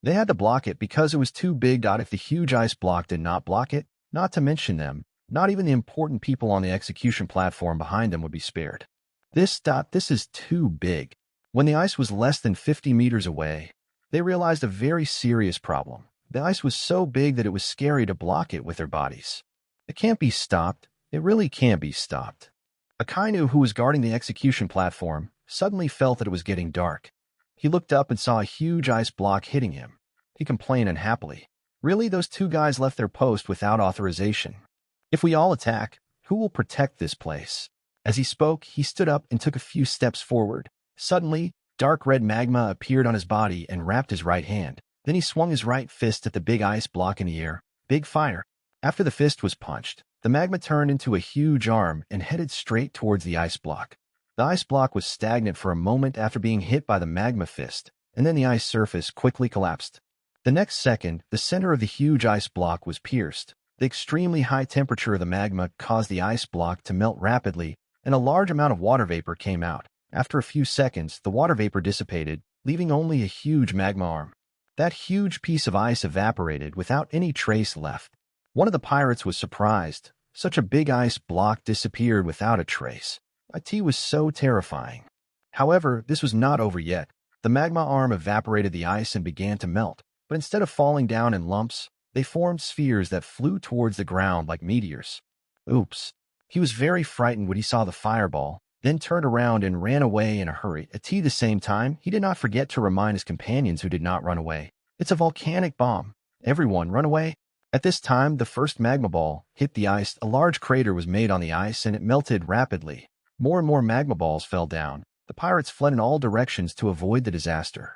A: They had to block it because it was too big. If the huge ice block did not block it, not to mention them, not even the important people on the execution platform behind them would be spared. This is too big. When the ice was less than 50 meters away, they realized a very serious problem. The ice was so big that it was scary to block it with their bodies. It can't be stopped. It really can't be stopped. Ainilu, who was guarding the execution platform, suddenly felt that it was getting dark. He looked up and saw a huge ice block hitting him. He complained unhappily. Really, those two guys left their post without authorization. If we all attack, who will protect this place? As he spoke, he stood up and took a few steps forward. Suddenly, dark red magma appeared on his body and wrapped his right hand. Then he swung his right fist at the big ice block in the air. Big fire. After the fist was punched, the magma turned into a huge arm and headed straight towards the ice block. The ice block was stagnant for a moment after being hit by the magma fist, and then the ice surface quickly collapsed. The next second, the center of the huge ice block was pierced. The extremely high temperature of the magma caused the ice block to melt rapidly, and a large amount of water vapor came out. After a few seconds, the water vapor dissipated, leaving only a huge magma arm. That huge piece of ice evaporated without any trace left. One of the pirates was surprised. Such a big ice block disappeared without a trace. It was so terrifying. However, this was not over yet. The magma arm evaporated the ice and began to melt, but instead of falling down in lumps, they formed spheres that flew towards the ground like meteors. Oops. He was very frightened when he saw the fireball, then turned around and ran away in a hurry. At the same time, he did not forget to remind his companions who did not run away. It's a volcanic bomb. Everyone run away. At this time, the first magma ball hit the ice. A large crater was made on the ice and it melted rapidly. More and more magma balls fell down. The pirates fled in all directions to avoid the disaster.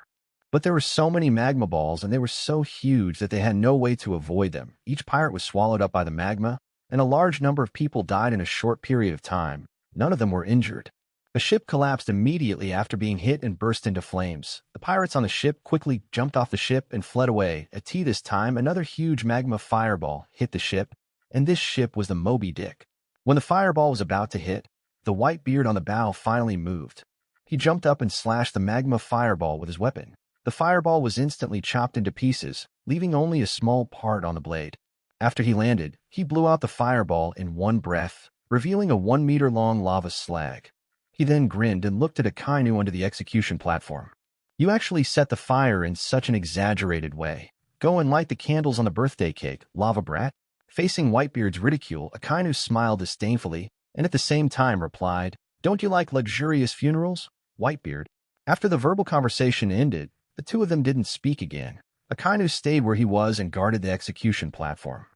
A: But there were so many magma balls and they were so huge that they had no way to avoid them. Each pirate was swallowed up by the magma, and a large number of people died in a short period of time. None of them were injured. The ship collapsed immediately after being hit and burst into flames. The pirates on the ship quickly jumped off the ship and fled away. At this time, another huge magma fireball hit the ship, and this ship was the Moby Dick. When the fireball was about to hit, the white beard on the bow finally moved. He jumped up and slashed the magma fireball with his weapon. The fireball was instantly chopped into pieces, leaving only a small part on the blade. After he landed, he blew out the fireball in one breath, revealing a 1-meter-long lava slag. He then grinned and looked at Ainilu under the execution platform. You actually set the fire in such an exaggerated way. Go and light the candles on the birthday cake, lava brat. Facing Whitebeard's ridicule, Ainilu smiled disdainfully and at the same time replied, Don't you like luxurious funerals, Whitebeard? After the verbal conversation ended, the two of them didn't speak again. Ainilu stayed where he was and guarded the execution platform.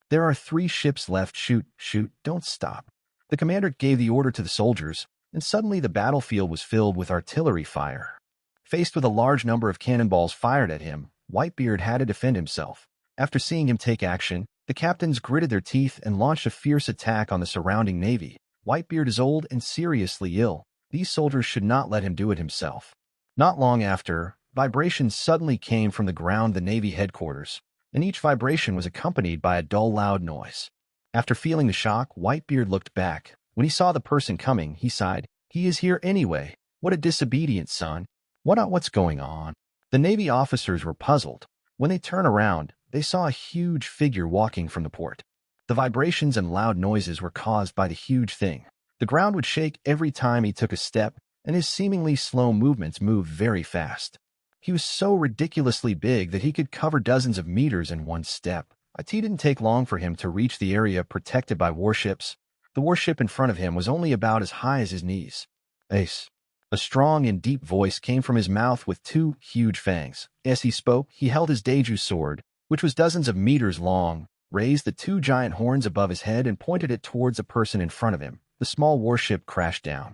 A: There are 3 ships left. Shoot, shoot, don't stop. The commander gave the order to the soldiers, and suddenly the battlefield was filled with artillery fire. Faced with a large number of cannonballs fired at him, Whitebeard had to defend himself. After seeing him take action, the captains gritted their teeth and launched a fierce attack on the surrounding navy. Whitebeard is old and seriously ill. These soldiers should not let him do it himself. Not long after, vibrations suddenly came from the ground the Navy headquarters, and each vibration was accompanied by a dull, loud noise. After feeling the shock, Whitebeard looked back. When he saw the person coming, he sighed. He is here anyway. What a disobedient son. What's going on? The Navy officers were puzzled. When they turned around, they saw a huge figure walking from the port. The vibrations and loud noises were caused by the huge thing. The ground would shake every time he took a step, and his seemingly slow movements moved very fast. He was so ridiculously big that he could cover dozens of meters in one step. It didn't take long for him to reach the area protected by warships. The warship in front of him was only about as high as his knees. Ace. A strong and deep voice came from his mouth with 2 huge fangs. As he spoke, he held his Deju sword, which was dozens of meters long, raised the 2 giant horns above his head and pointed it towards the person in front of him. The small warship crashed down.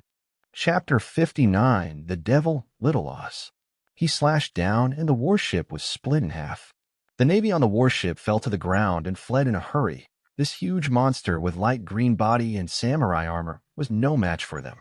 A: Chapter 59, The Devil, Little Oz. He slashed down, and the warship was split in half. The Navy on the warship fell to the ground and fled in a hurry. This huge monster with light green body and samurai armor was no match for them.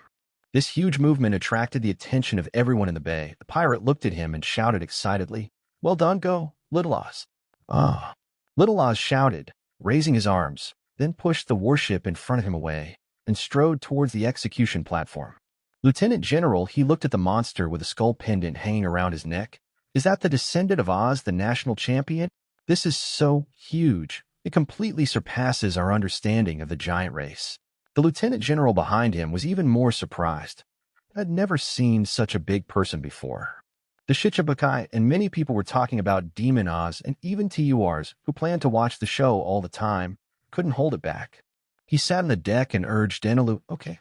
A: This huge movement attracted the attention of everyone in the bay. The pirate looked at him and shouted excitedly, Well done, go, Little Oz. Ah. Little Oz shouted, raising his arms, then pushed the warship in front of him away and strode towards the execution platform. Lieutenant General, he looked at the monster with a skull pendant hanging around his neck. Is that the descendant of Oz, the national champion? This is so huge. It completely surpasses our understanding of the giant race. The lieutenant general behind him was even more surprised. I'd never seen such a big person before. The Shichibukai and many people were talking about Demon Oz, and even TURs, who planned to watch the show all the time, couldn't hold it back. He sat on the deck and urged Enilo, Okay,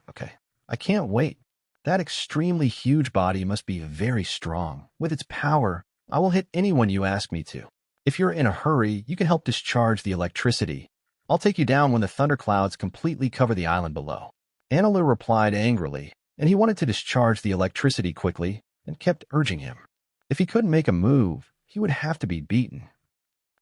A: I can't wait. That extremely huge body must be very strong. With its power, I will hit anyone you ask me to. If you're in a hurry, you can help discharge the electricity. I'll take you down when the thunderclouds completely cover the island below. Ainilu replied angrily, and he wanted to discharge the electricity quickly and kept urging him. If he couldn't make a move, he would have to be beaten.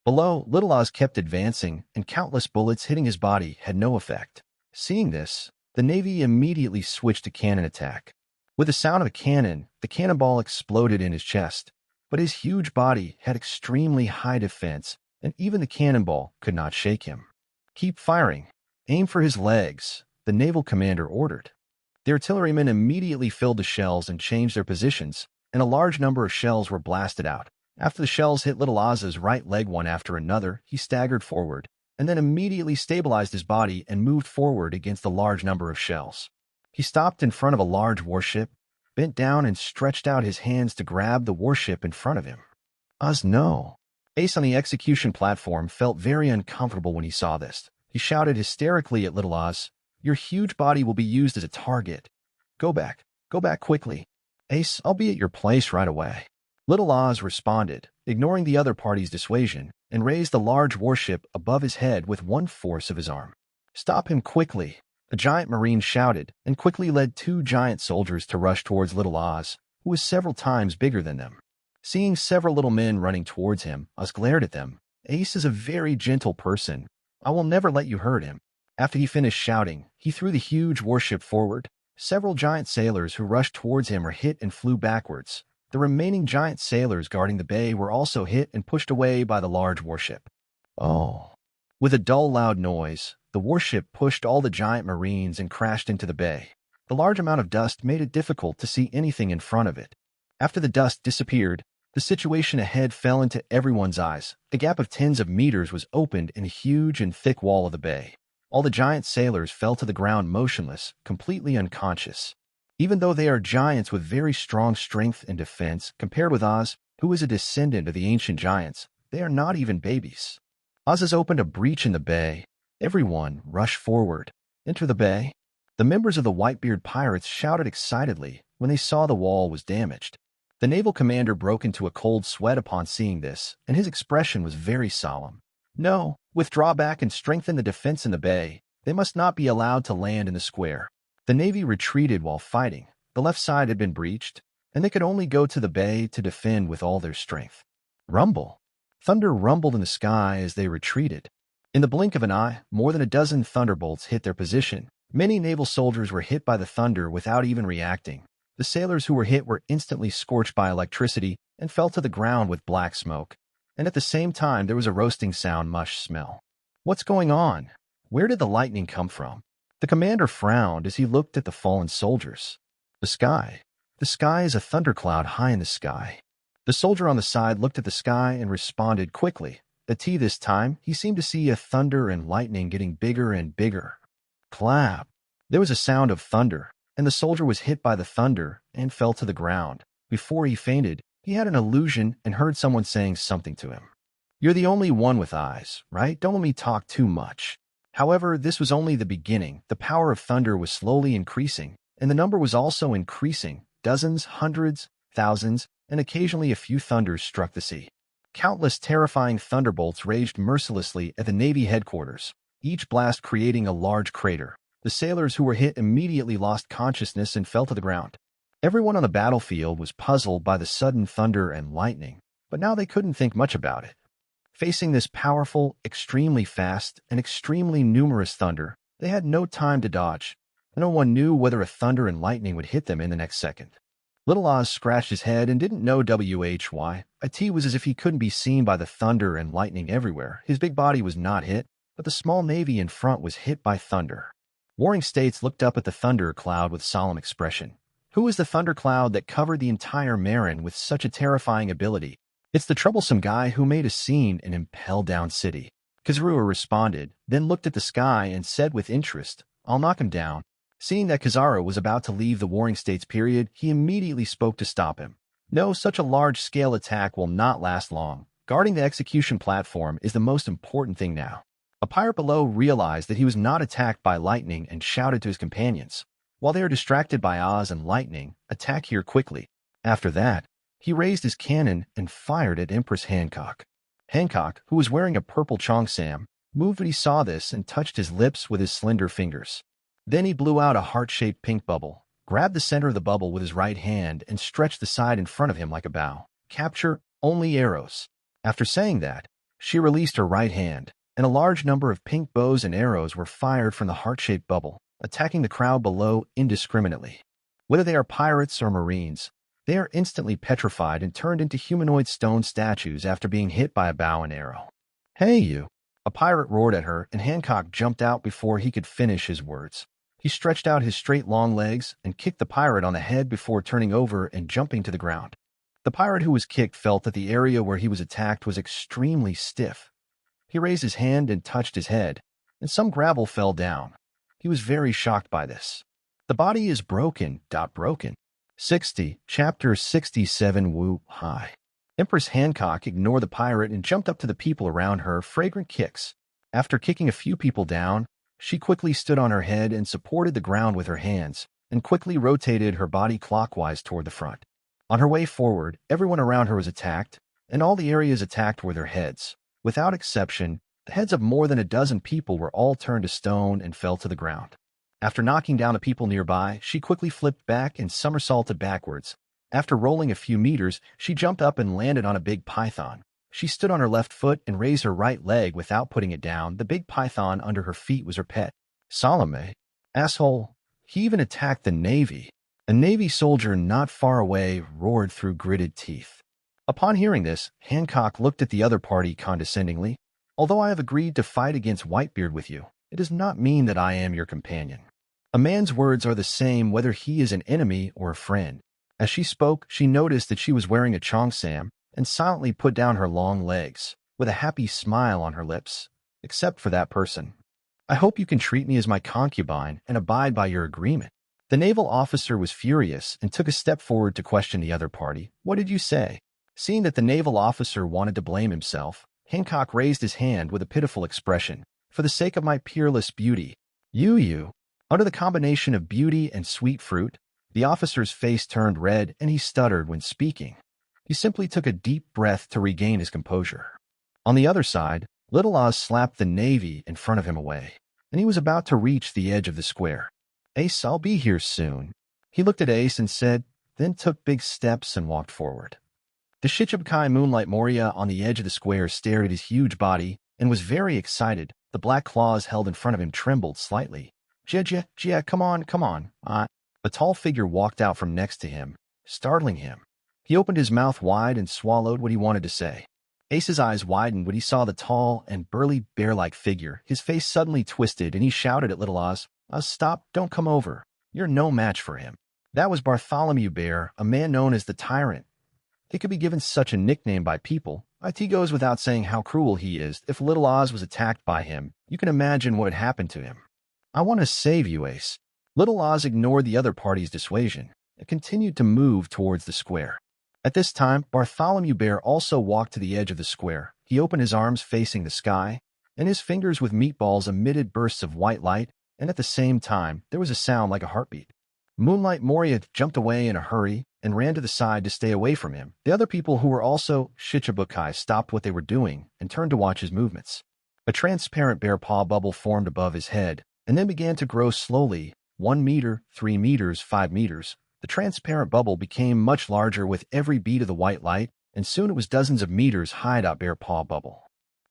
A: Below, Little Oz kept advancing, and countless bullets hitting his body had no effect. Seeing this, the Navy immediately switched to cannon attack. With the sound of a cannon, the cannonball exploded in his chest, but his huge body had extremely high defense, and even the cannonball could not shake him. Keep firing. Aim for his legs, the naval commander ordered. The artillerymen immediately filled the shells and changed their positions, and a large number of shells were blasted out. After the shells hit little Oz's right leg one after another, he staggered forward, and then immediately stabilized his body and moved forward against the large number of shells. He stopped in front of a large warship, bent down and stretched out his hands to grab the warship in front of him. Oz, no. Ace on the execution platform felt very uncomfortable when he saw this. He shouted hysterically at little Oz, "Your huge body will be used as a target. Go back quickly. Ace, I'll be at your place right away." Little Oz responded, ignoring the other party's dissuasion, and raised the large warship above his head with one force of his arm. "Stop him quickly!" A giant marine shouted, and quickly led two giant soldiers to rush towards little Oz, who was several times bigger than them. Seeing several little men running towards him, Oz glared at them. "Ace is a very gentle person. I will never let you hurt him." After he finished shouting, he threw the huge warship forward. Several giant sailors who rushed towards him were hit and flew backwards. The remaining giant sailors guarding the bay were also hit and pushed away by the large warship. Oh. With a dull, loud noise, the warship pushed all the giant marines and crashed into the bay. The large amount of dust made it difficult to see anything in front of it. After the dust disappeared, the situation ahead fell into everyone's eyes. A gap of tens of meters was opened in a huge and thick wall of the bay. All the giant sailors fell to the ground motionless, completely unconscious. Even though they are giants with very strong strength and defense, compared with Oz, who is a descendant of the ancient giants, they are not even babies. Oz has opened a breach in the bay. Everyone rushed forward. Enter the bay. The members of the Whitebeard pirates shouted excitedly when they saw the wall was damaged. The naval commander broke into a cold sweat upon seeing this, and his expression was very solemn. "No, withdraw back and strengthen the defense in the bay. They must not be allowed to land in the square." The Navy retreated while fighting. The left side had been breached, and they could only go to the bay to defend with all their strength. Rumble. Thunder rumbled in the sky as they retreated. In the blink of an eye, more than a dozen thunderbolts hit their position. Many naval soldiers were hit by the thunder without even reacting. The sailors who were hit were instantly scorched by electricity and fell to the ground with black smoke. And at the same time, there was a roasting sound mush smell. What's going on? Where did the lightning come from? The commander frowned as he looked at the fallen soldiers. The sky. The sky is a thundercloud high in the sky. The soldier on the side looked at the sky and responded quickly. At T this time, he seemed to see a thunder and lightning getting bigger and bigger. Clap. There was a sound of thunder, and the soldier was hit by the thunder and fell to the ground. Before he fainted, he had an illusion and heard someone saying something to him. "You're the only one with eyes, right? Don't let me talk too much." However, this was only the beginning. The power of thunder was slowly increasing, and the number was also increasing. Dozens, hundreds, thousands, and occasionally a few thunders struck the sea. Countless terrifying thunderbolts raged mercilessly at the Navy headquarters, each blast creating a large crater. The sailors who were hit immediately lost consciousness and fell to the ground. Everyone on the battlefield was puzzled by the sudden thunder and lightning, but now they couldn't think much about it. Facing this powerful, extremely fast, and extremely numerous thunder, they had no time to dodge. No one knew whether a thunder and lightning would hit them in the next second. Little Oz scratched his head and didn't know why. It was as if he couldn't be seen by the thunder and lightning everywhere. His big body was not hit, but the small navy in front was hit by thunder. Warring States looked up at the thunder cloud with solemn expression. Who is the thunder cloud that covered the entire Marin with such a terrifying ability? "It's the troublesome guy who made a scene and impelled down city." Kazurua responded, then looked at the sky and said with interest, "I'll knock him down." Seeing that Kizaru was about to leave the Warring States period, he immediately spoke to stop him. "No, such a large-scale attack will not last long. Guarding the execution platform is the most important thing now." A pirate below realized that he was not attacked by lightning and shouted to his companions, "While they are distracted by Oz and lightning, attack here quickly." After that, he raised his cannon and fired at Empress Hancock. Hancock, who was wearing a purple cheongsam, moved when he saw this and touched his lips with his slender fingers. Then he blew out a heart-shaped pink bubble, grabbed the center of the bubble with his right hand, and stretched the side in front of him like a bow. "Capture only arrows." After saying that, she released her right hand, and a large number of pink bows and arrows were fired from the heart-shaped bubble, attacking the crowd below indiscriminately. Whether they are pirates or marines, they are instantly petrified and turned into humanoid stone statues after being hit by a bow and arrow. "Hey, you!" A pirate roared at her, and Hancock jumped out before he could finish his words. He stretched out his straight long legs and kicked the pirate on the head before turning over and jumping to the ground. The pirate who was kicked felt that the area where he was attacked was extremely stiff. He raised his hand and touched his head, and some gravel fell down. He was very shocked by this. The body is broken. Broken. 60. Chapter 67. Wu Hai. Empress Hancock ignored the pirate and jumped up to the people around her, fragrant kicks. After kicking a few people down, she quickly stood on her head and supported the ground with her hands, and quickly rotated her body clockwise toward the front. On her way forward, everyone around her was attacked, and all the areas attacked were their heads. Without exception, the heads of more than a dozen people were all turned to stone and fell to the ground. After knocking down the people nearby, she quickly flipped back and somersaulted backwards. After rolling a few meters, she jumped up and landed on a big python. She stood on her left foot and raised her right leg without putting it down. The big python under her feet was her pet. Salome. Asshole. He even attacked the Navy. A Navy soldier not far away roared through gritted teeth. Upon hearing this, Hancock looked at the other party condescendingly. Although I have agreed to fight against Whitebeard with you, it does not mean that I am your companion. A man's words are the same whether he is an enemy or a friend. As she spoke, she noticed that she was wearing a cheongsam and silently put down her long legs, with a happy smile on her lips, except for that person. I hope you can treat me as my concubine and abide by your agreement. The naval officer was furious and took a step forward to question the other party. What did you say? Seeing that the naval officer wanted to blame himself, Hancock raised his hand with a pitiful expression. For the sake of my peerless beauty. You. Under the combination of beauty and sweet fruit, the officer's face turned red and he stuttered when speaking. He simply took a deep breath to regain his composure. On the other side, Little Oz slapped the Navy in front of him away, and he was about to reach the edge of the square. Ace, I'll be here soon. He looked at Ace and said, then took big steps and walked forward. The Shichibukai Moonlight Moria on the edge of the square stared at his huge body and was very excited. The black claws held in front of him trembled slightly. Jia, come on. A tall figure walked out from next to him, startling him. He opened his mouth wide and swallowed what he wanted to say. Ace's eyes widened when he saw the tall and burly bear-like figure. His face suddenly twisted and he shouted at Little Oz, stop, don't come over. You're no match for him. That was Bartholomew Bear, a man known as the Tyrant. He could be given such a nickname by people. It goes without saying how cruel he is. If Little Oz was attacked by him, you can imagine what had happened to him. I want to save you, Ace. Little Oz ignored the other party's dissuasion and continued to move towards the square. At this time, Bartholomew Bear also walked to the edge of the square. He opened his arms facing the sky, and his fingers with meatballs emitted bursts of white light, and at the same time, there was a sound like a heartbeat. Moonlight Moria jumped away in a hurry and ran to the side to stay away from him. The other people who were also Shichibukai stopped what they were doing and turned to watch his movements. A transparent bear paw bubble formed above his head and then began to grow slowly, 1 meter, 3 meters, 5 meters. The transparent bubble became much larger with every beat of the white light, and soon it was dozens of meters high. Bear paw bubble.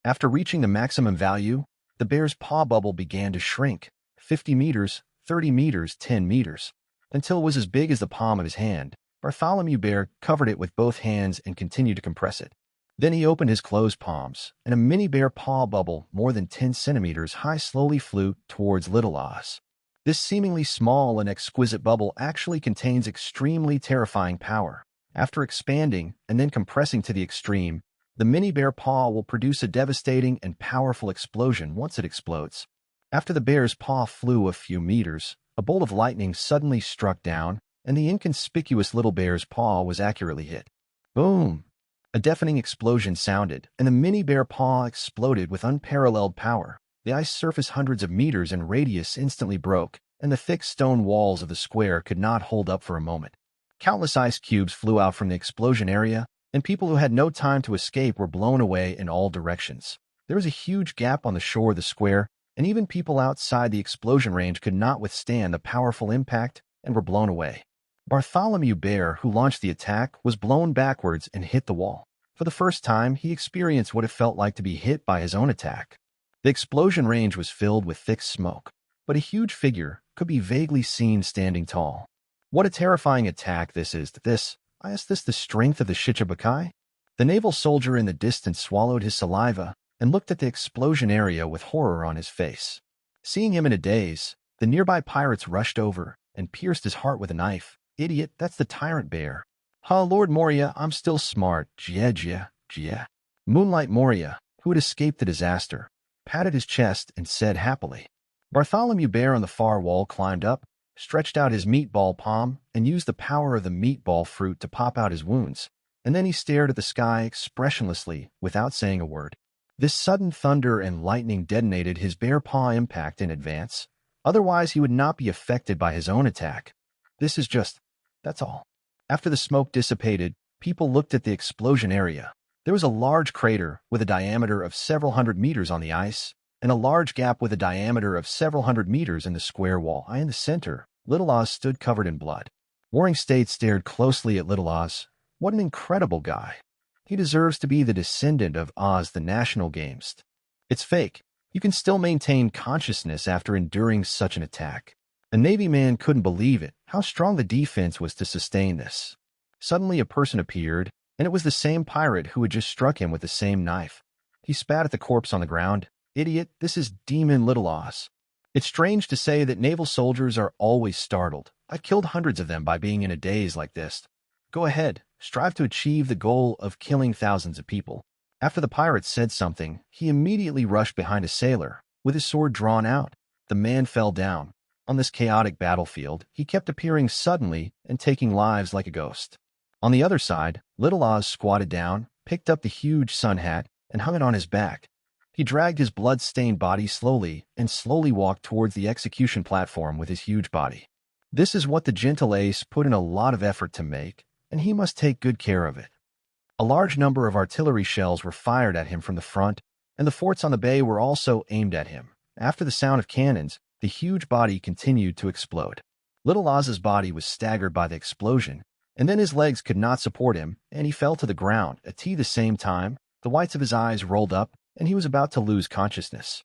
A: After reaching the maximum value, the bear's paw bubble began to shrink, 50 meters, 30 meters, 10 meters, until it was as big as the palm of his hand. Bartholomew Bear covered it with both hands and continued to compress it. Then he opened his closed palms, and a mini bear paw bubble more than 10 centimeters high slowly flew towards Little Oz. This seemingly small and exquisite bubble actually contains extremely terrifying power. After expanding and then compressing to the extreme, the mini bear paw will produce a devastating and powerful explosion once it explodes. After the bear's paw flew a few meters, a bolt of lightning suddenly struck down, and the inconspicuous little bear's paw was accurately hit. Boom! A deafening explosion sounded, and the mini bear paw exploded with unparalleled power. The ice surface hundreds of meters in radius instantly broke, and the thick stone walls of the square could not hold up for a moment. Countless ice cubes flew out from the explosion area, and people who had no time to escape were blown away in all directions. There was a huge gap on the shore of the square, and even people outside the explosion range could not withstand the powerful impact and were blown away. Bartholomew Bear, who launched the attack, was blown backwards and hit the wall. For the first time, he experienced what it felt like to be hit by his own attack. The explosion range was filled with thick smoke, but a huge figure could be vaguely seen standing tall. What a terrifying attack this is. Is this the strength of the Shichibukai? The naval soldier in the distance swallowed his saliva and looked at the explosion area with horror on his face. Seeing him in a daze, the nearby pirates rushed over and pierced his heart with a knife. Idiot, that's the Tyrant Bear. Ha, Lord Moria, I'm still smart. Jia, jia, jia. Moonlight Moria, who had escaped the disaster, patted his chest and said happily. Bartholomew Bear on the far wall climbed up, stretched out his meatball palm, and used the power of the meatball fruit to pop out his wounds, and then he stared at the sky expressionlessly without saying a word. This sudden thunder and lightning detonated his bare paw impact in advance. Otherwise, he would not be affected by his own attack. That's all. After the smoke dissipated, people looked at the explosion area. There was a large crater with a diameter of several hundred meters on the ice, and a large gap with a diameter of several hundred meters in the square wall. In the center, Little Oz stood covered in blood. Warring States stared closely at Little Oz. What an incredible guy. He deserves to be the descendant of Oz, the national gamest. It's fake. You can still maintain consciousness after enduring such an attack. A Navy man couldn't believe it, how strong the defense was to sustain this. Suddenly a person appeared, and it was the same pirate who had just struck him with the same knife. He spat at the corpse on the ground. Idiot, this is Demon Little Oz. It's strange to say that naval soldiers are always startled. I've killed hundreds of them by being in a daze like this. Go ahead, strive to achieve the goal of killing thousands of people. After the pirate said something, he immediately rushed behind a sailor, with his sword drawn out. The man fell down. On this chaotic battlefield, he kept appearing suddenly and taking lives like a ghost. On the other side, Little Oz squatted down, picked up the huge sun hat, and hung it on his back. He dragged his blood-stained body slowly and slowly walked towards the execution platform with his huge body. This is what the gentle ace put in a lot of effort to make, and he must take good care of it. A large number of artillery shells were fired at him from the front, and the forts on the bay were also aimed at him. After the sound of cannons, the huge body continued to explode. Little Oz's body was staggered by the explosion, and then his legs could not support him, and he fell to the ground. At the same time, the whites of his eyes rolled up, and he was about to lose consciousness.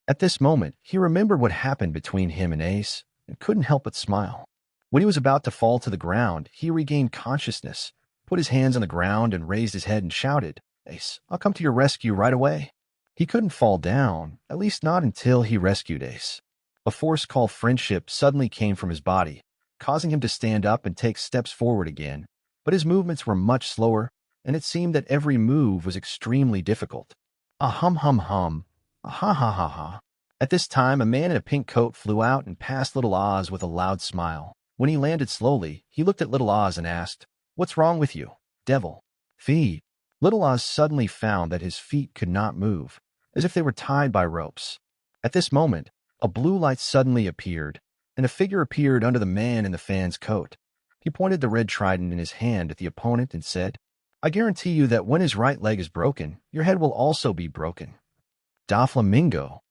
A: At this moment, he remembered what happened between him and Ace, and couldn't help but smile. When he was about to fall to the ground, he regained consciousness, put his hands on the ground, and raised his head and shouted, Ace, I'll come to your rescue right away. He couldn't fall down, at least not until he rescued Ace. A force called friendship suddenly came from his body, causing him to stand up and take steps forward again, but his movements were much slower, and it seemed that every move was extremely difficult. Hum hum hum, ha ha ha ha. At this time, a man in a pink coat flew out and passed Little Oz with a loud smile. When he landed slowly, he looked at Little Oz and asked, What's wrong with you, devil? Feet. Little Oz suddenly found that his feet could not move, as if they were tied by ropes. At this moment, a blue light suddenly appeared, and a figure appeared under the man in the fan's coat. He pointed the red trident in his hand at the opponent and said, I guarantee you that when his right leg is broken, your head will also be broken. Da Flamingo.